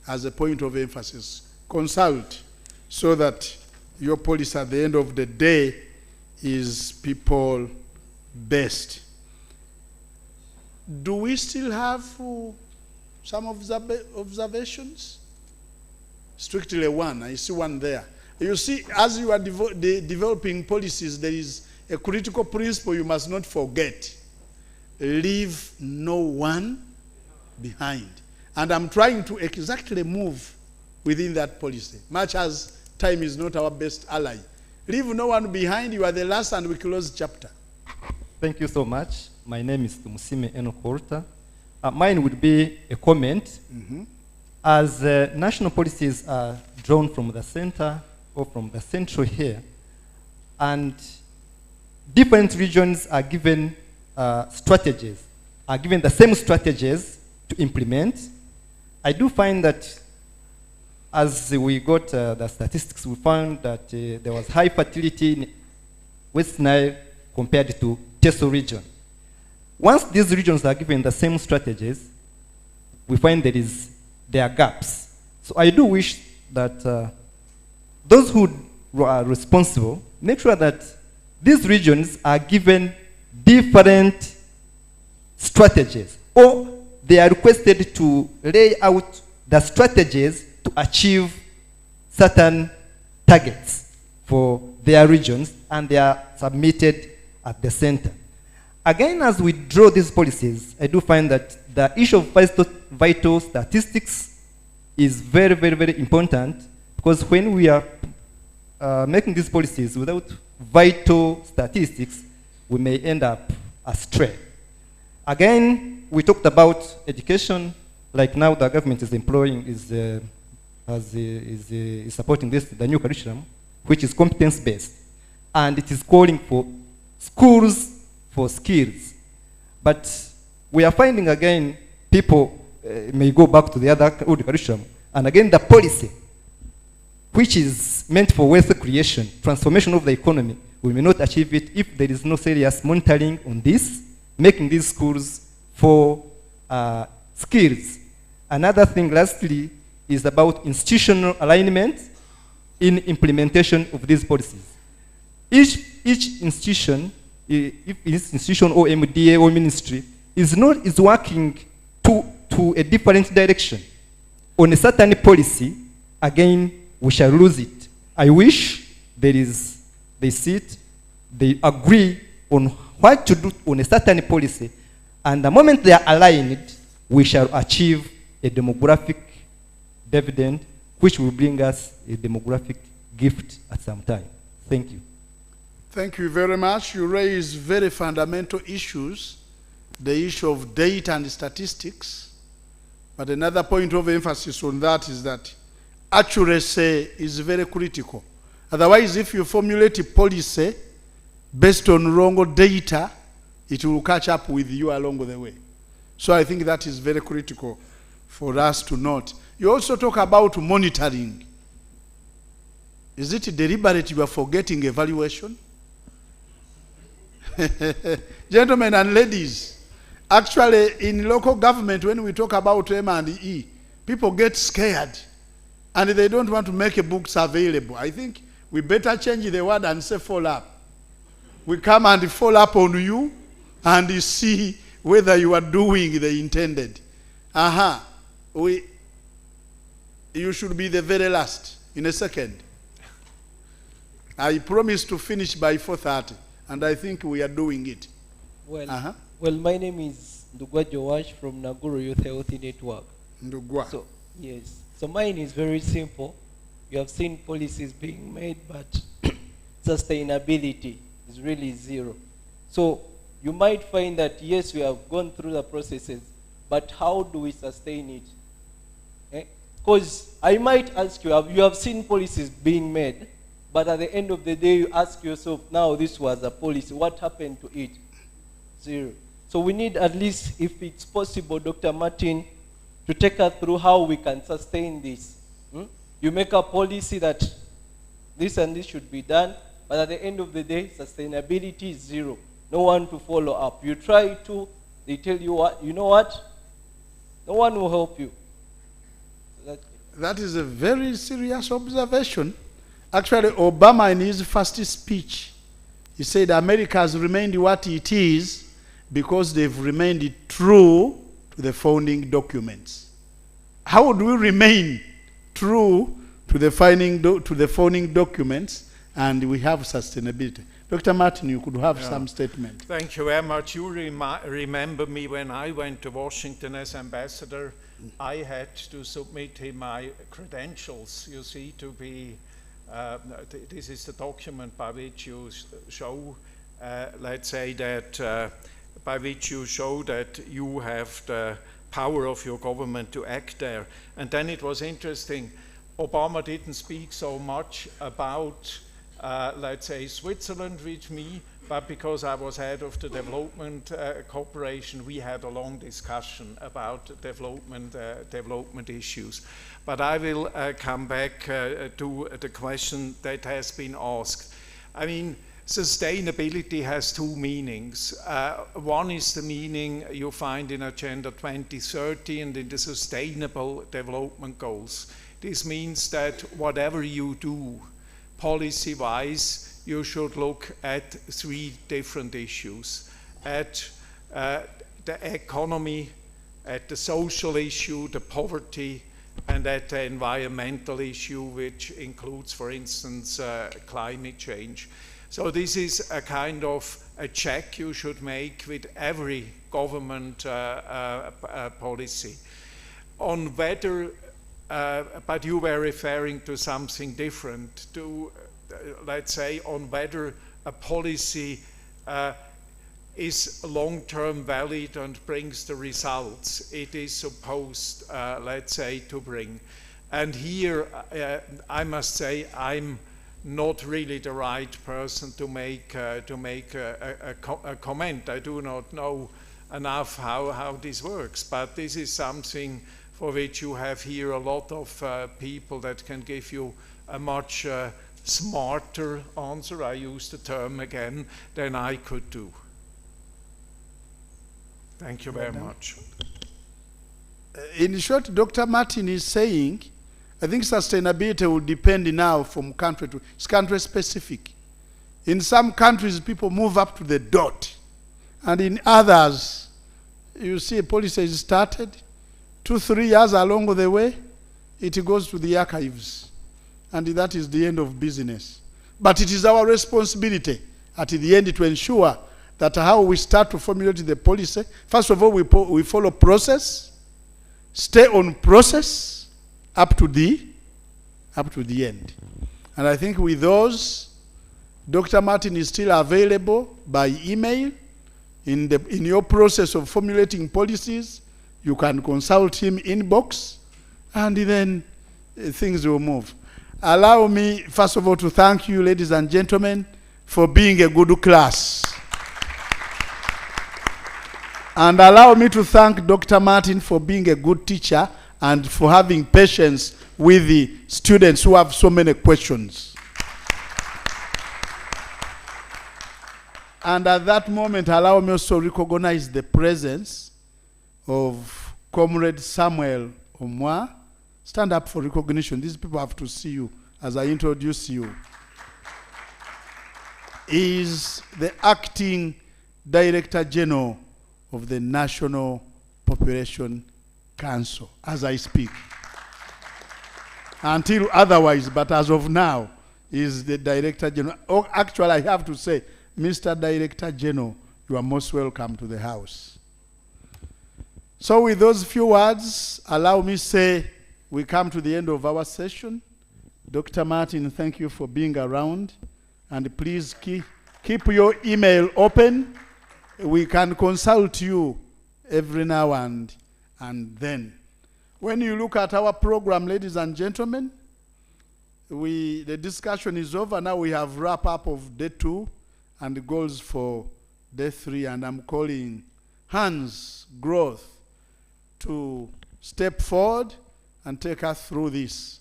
as a point of emphasis. Consult so that your policy at the end of the day is people best. Do we still have some observations? Strictly one. I see one there. You see, as you are developing policies, there is a critical principle you must not forget. Leave no one behind. And I'm trying to exactly move within that policy, much as time is not our best ally. Leave no one behind. You are the last and we close chapter. Thank you so much. My name is Tumusime Enokorta. Mine would be a comment. As national policies are drawn from the center or from the central here, and different regions are given strategies, are given the same strategies to implement. I do find that as we got the statistics, we found that there was high fertility in West Nile compared to Teso region. Once these regions are given the same strategies, we find there are gaps. So I do wish that those who are responsible make sure that these regions are given different strategies, or they are requested to lay out the strategies to achieve certain targets for their regions, and they are submitted at the center. Again, as we draw these policies, I do find that the issue of vital statistics is very, very, very important, because when we are making these policies without vital statistics, we may end up astray. Again, we talked about education, like now the government is employing, is supporting the new curriculum, which is competence-based. And it is calling for schools for skills. But we are finding again, people may go back to the other old curriculum, and again the policy, which is meant for wealth creation, transformation of the economy, we may not achieve it if there is no serious monitoring on this, making these schools for skills. Another thing, lastly, is about institutional alignment in implementation of these policies. Each institution, if it's institution or MDA or ministry, is working to a different direction. On a certain policy, again, we shall lose it. I wish they sit, they agree on what to do on a certain policy, and the moment they are aligned, we shall achieve a demographic dividend, which will bring us a demographic gift at some time. Thank you. Thank you very much. You raise very fundamental issues, the issue of data and statistics. But another point of emphasis on that is that accuracy is very critical. Otherwise, if you formulate a policy based on wrong data, it will catch up with you along the way. So I think that is very critical for us to note. You also talk about monitoring. Is it deliberate you are forgetting evaluation? Gentlemen and ladies, actually in local government, when we talk about M&E, people get scared and they don't want to make books available. I think we better change the word and say follow up. We come and follow up on you and you see whether you are doing the intended. You should be the very last in a second. I promise to finish by 4:30, and I think we are doing it. Well, well, my name is Ndugwa Joash from Naguru Youth Healthy Network. Ndugwa. So, yes. So mine is very simple. You have seen policies being made, but sustainability is really zero. So you might find that, yes, we have gone through the processes, but how do we sustain it? Because I might ask you, you have seen policies being made, but at the end of the day, you ask yourself, now this was a policy, what happened to it? Zero. So we need at least, if it's possible, Dr. Martin, to take us through how we can sustain this. You make a policy that this and this should be done, but at the end of the day, sustainability is zero. No one to follow up. You try to, they tell you what, you know what? No one will help you. So that is a very serious observation. Actually, Obama in his first speech, he said America has remained what it is because they've remained true to the founding documents. How do we remain true to the founding documents and we have sustainability? Dr. Martin, you could have some statement. Thank you very much. You remember me when I went to Washington as ambassador. I had to submit him my credentials, you see, to be, this is the document by which you show, let's say that, by which you show that you have the power of your government to act there. And then it was interesting, Obama didn't speak so much about, let's say, Switzerland with me, but because I was head of the development cooperation, we had a long discussion about development issues. But I will come back to the question that has been asked. I mean, sustainability has two meanings. One is the meaning you find in Agenda 2030 and in the Sustainable Development Goals. This means that whatever you do, policy-wise, you should look at three different issues. At the economy, at the social issue, the poverty, and at the environmental issue, which includes, for instance, climate change. So this is a kind of a check you should make with every government policy. On whether, but you were referring to something different, to, let's say, on whether a policy is long-term valid and brings the results it is supposed, let's say, to bring. And here, I must say, I'm not really the right person to make a comment. I do not know enough how this works, but this is something for which you have here a lot of people that can give you a much smarter answer, I use the term again, than I could do. Thank you very much. In short, Dr. Martin is saying, I think sustainability will depend now from country to, it's country specific. In some countries, people move up to the dot. And in others, you see a policy is started, 2-3 years along the way, it goes to the archives. And that is the end of business. But it is our responsibility at the end to ensure that how we start to formulate the policy, first of all, we follow process, stay on process, up to the end. And I think with those, Dr. Martin is still available by email. In your process of formulating policies, you can consult him inbox, and then things will move. Allow me, first of all, to thank you, ladies and gentlemen, for being a good class. And allow me to thank Dr. Martin for being a good teacher and for having patience with the students who have so many questions. And at that moment, allow me also to recognize the presence of Comrade Samuel Omwa. Stand up for recognition. These people have to see you as I introduce you. He is the acting Director General of the National Population Council as I speak. Until otherwise, but as of now, he is the Director General. Oh, actually, I have to say, Mr. Director General, you are most welcome to the House. So with those few words, allow me say we come to the end of our session. Dr. Martin, thank you for being around. And please keep your email open. We can consult you every now and then. When you look at our program, ladies and gentlemen, the discussion is over. Now we have wrap up of day 2 and the goals for day 3. And I'm calling Hans Growth to step forward and take us through this.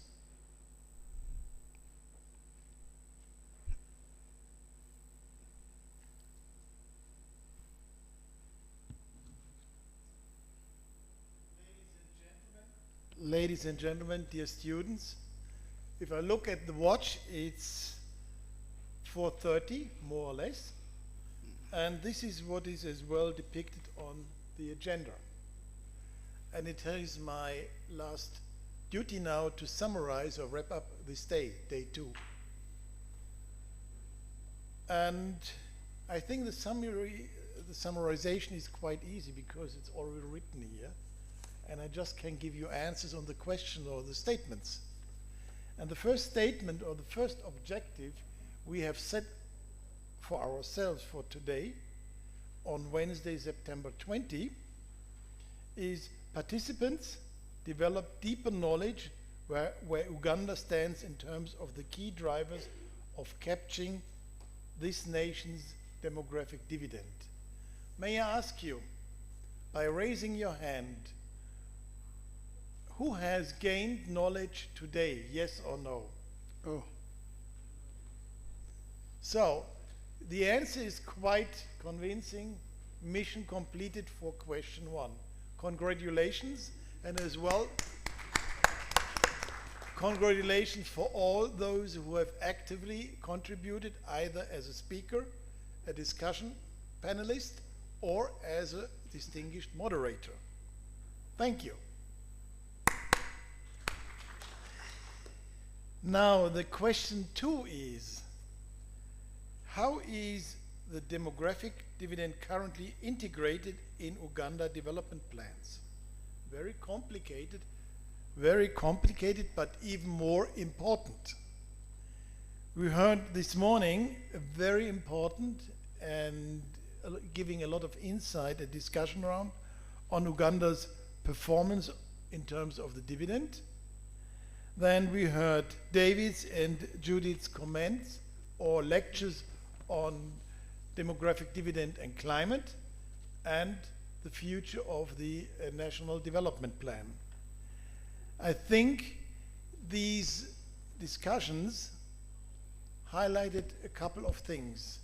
Ladies and gentlemen, dear students, if I look at the watch, it's 4:30, more or less, and this is what is as well depicted on the agenda. And it is my last duty now to summarize or wrap up this day, day 2. And I think the summarization is quite easy because it's already written here. And I just can give you answers on the question or the statements. And the first statement or the first objective we have set for ourselves for today on Wednesday, September 20, is participants develop deeper knowledge where Uganda stands in terms of the key drivers of capturing this nation's demographic dividend. May I ask you, by raising your hand, who has gained knowledge today, yes or no? Oh. So, the answer is quite convincing. Mission completed for question 1. Congratulations, and as well, congratulations for all those who have actively contributed either as a speaker, a discussion panelist, or as a distinguished moderator. Thank you. Now, the question 2 is, how is the demographic dividend currently integrated in Uganda development plans? Very complicated, but even more important. We heard this morning a very important and giving a lot of insight, a discussion around on Uganda's performance in terms of the dividend. Then we heard David's and Judith's comments or lectures on demographic dividend and climate and the future of the National Development Plan. I think these discussions highlighted a couple of things.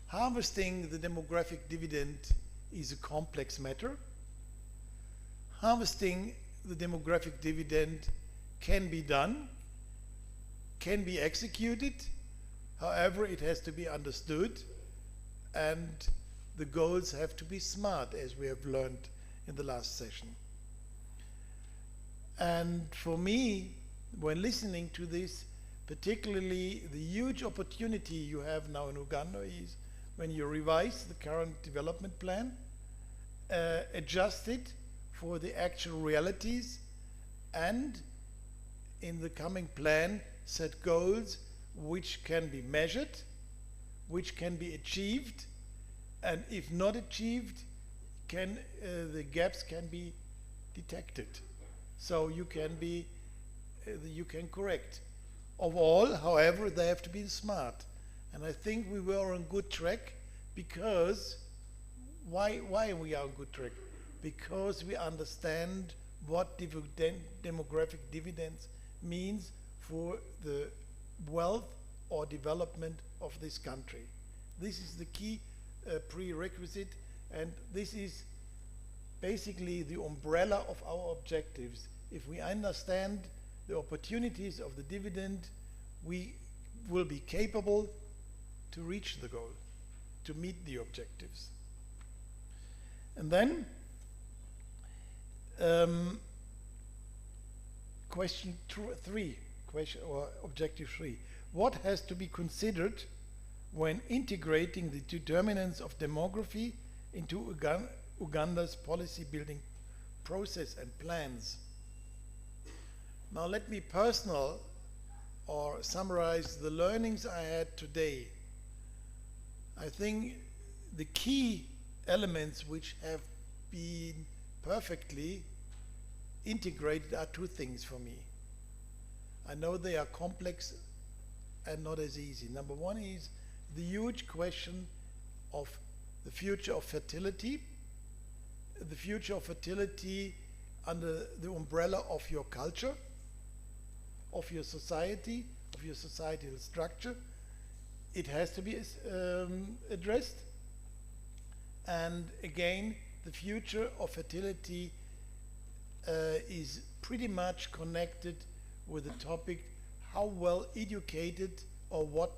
Harvesting the demographic dividend is a complex matter. Harvesting the demographic dividend can be done, can be executed. However, it has to be understood, and the goals have to be smart, as we have learned in the last session. And for me, when listening to this, particularly the huge opportunity you have now in Uganda is when you revise the current development plan, adjust it for the actual realities, and in the coming plan set goals which can be measured, which can be achieved, and if not achieved, the gaps can be detected. So you can correct. Of all, however, they have to be smart. And I think we were on good track because, why we are on good track? Because we understand what demographic dividends means for the wealth or development of this country. This is the key prerequisite, and this is basically the umbrella of our objectives. If we understand the opportunities of the dividend, we will be capable to reach the goal, to meet the objectives. And then, objective 3. What has to be considered when integrating the determinants of demography into Uganda's policy building process and plans? Now let me summarize the learnings I had today. I think the key elements which have been perfectly integrated are two things for me. I know they are complex and not as easy. Number one is the huge question of the future of fertility, under the umbrella of your culture, of your society, of your societal structure. It has to be addressed. And again, the future of fertility is pretty much connected with the topic how well educated or what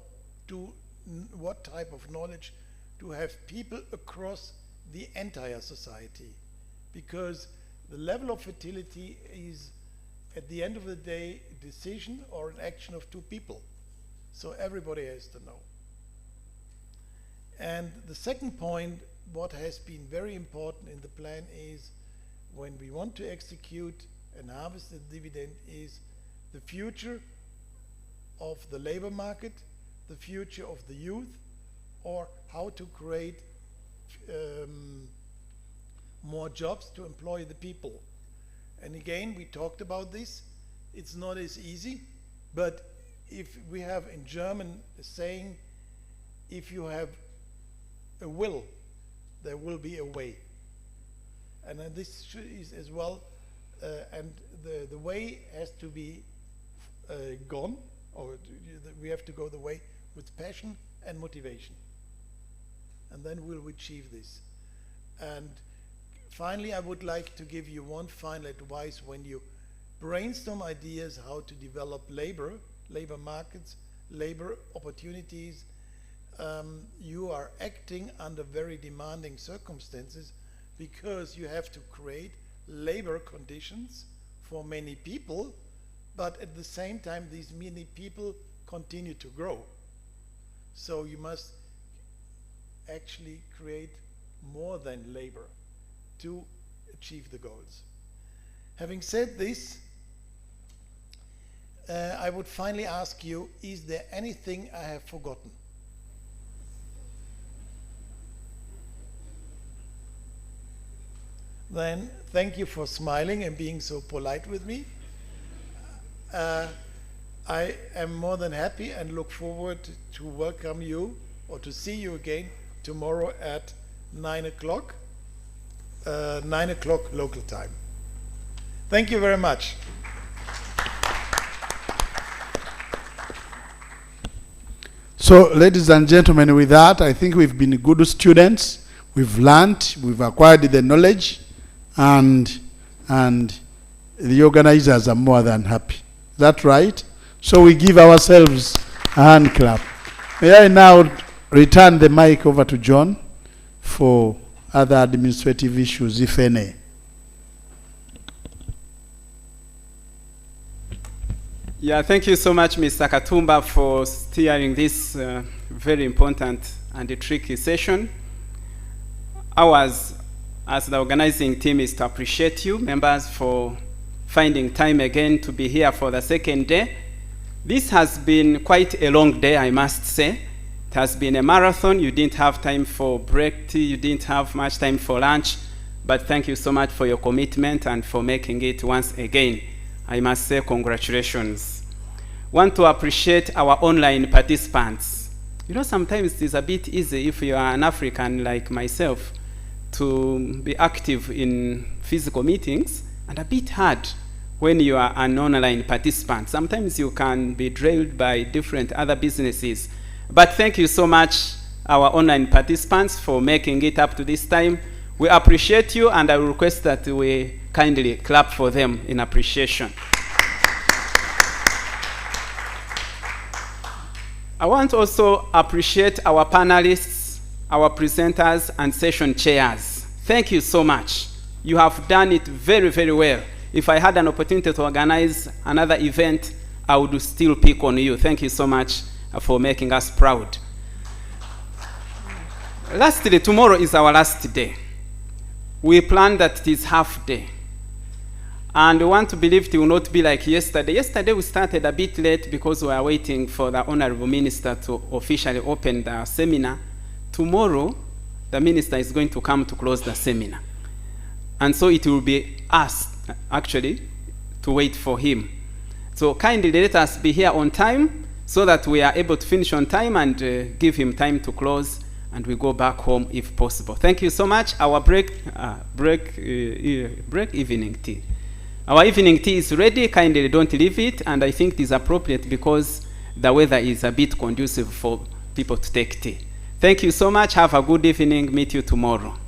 type of knowledge to have people across the entire society. Because the level of fertility is, at the end of the day, a decision or an action of two people. So everybody has to know. And the second point, what has been very important in the plan is when we want to execute and harvest the dividend is the future of the labor market, the future of the youth, or how to create more jobs to employ the people. And again, we talked about this. It's not as easy, but if we have in German a saying, if you have a will, there will be a way. And this is as well, and the way has to be gone, or we have to go the way with passion and motivation. And then we'll achieve this. And finally, I would like to give you one final advice when you brainstorm ideas how to develop labor markets, labor opportunities. You are acting under very demanding circumstances because you have to create labor conditions for many people, but at the same time these many people continue to grow. So you must actually create more than labor to achieve the goals. Having said this, I would finally ask you, is there anything I have forgotten? Then thank you for smiling and being so polite with me. I am more than happy and look forward to welcome you or to see you again tomorrow at 9 o'clock, 9 o'clock local time. Thank you very much. So, ladies and gentlemen, with that, I think we've been good students. We've learned, we've acquired the knowledge, and the organizers are more than happy. Is that right? So we give ourselves a hand clap. May I now return the mic over to John for other administrative issues, if any. Yeah, thank you so much, Mr. Katumba, for steering this very important and tricky session. Ours, as the organizing team, is to appreciate you, members, for finding time again to be here for the second day. This has been quite a long day, I must say. It has been a marathon. You didn't have time for break tea, you didn't have much time for lunch, but thank you so much for your commitment and for making it once again. I must say congratulations. Want to appreciate our online participants. You know, sometimes it's a bit easy if you are an African like myself to be active in physical meetings, and a bit hard when you are an online participant. Sometimes you can be drilled by different other businesses. But thank you so much our online participants for making it up to this time. We appreciate you, and I will request that we kindly clap for them in appreciation. I want to also appreciate our panelists, our presenters, and session chairs. Thank you so much. You have done it very, very well. If I had an opportunity to organize another event, I would still pick on you. Thank you so much for making us proud. Lastly, tomorrow is our last day. We planned that it is half day. And we want to believe it will not be like yesterday. Yesterday we started a bit late because we are waiting for the Honorable Minister to officially open the seminar. Tomorrow, the Minister is going to come to close the seminar. And so it will be us, actually, to wait for him. So kindly let us be here on time so that we are able to finish on time and give him time to close, and we go back home if possible. Thank you so much. Our break evening tea. Our evening tea is ready. Kindly don't leave it, and I think it is appropriate because the weather is a bit conducive for people to take tea. Thank you so much. Have a good evening. Meet you tomorrow.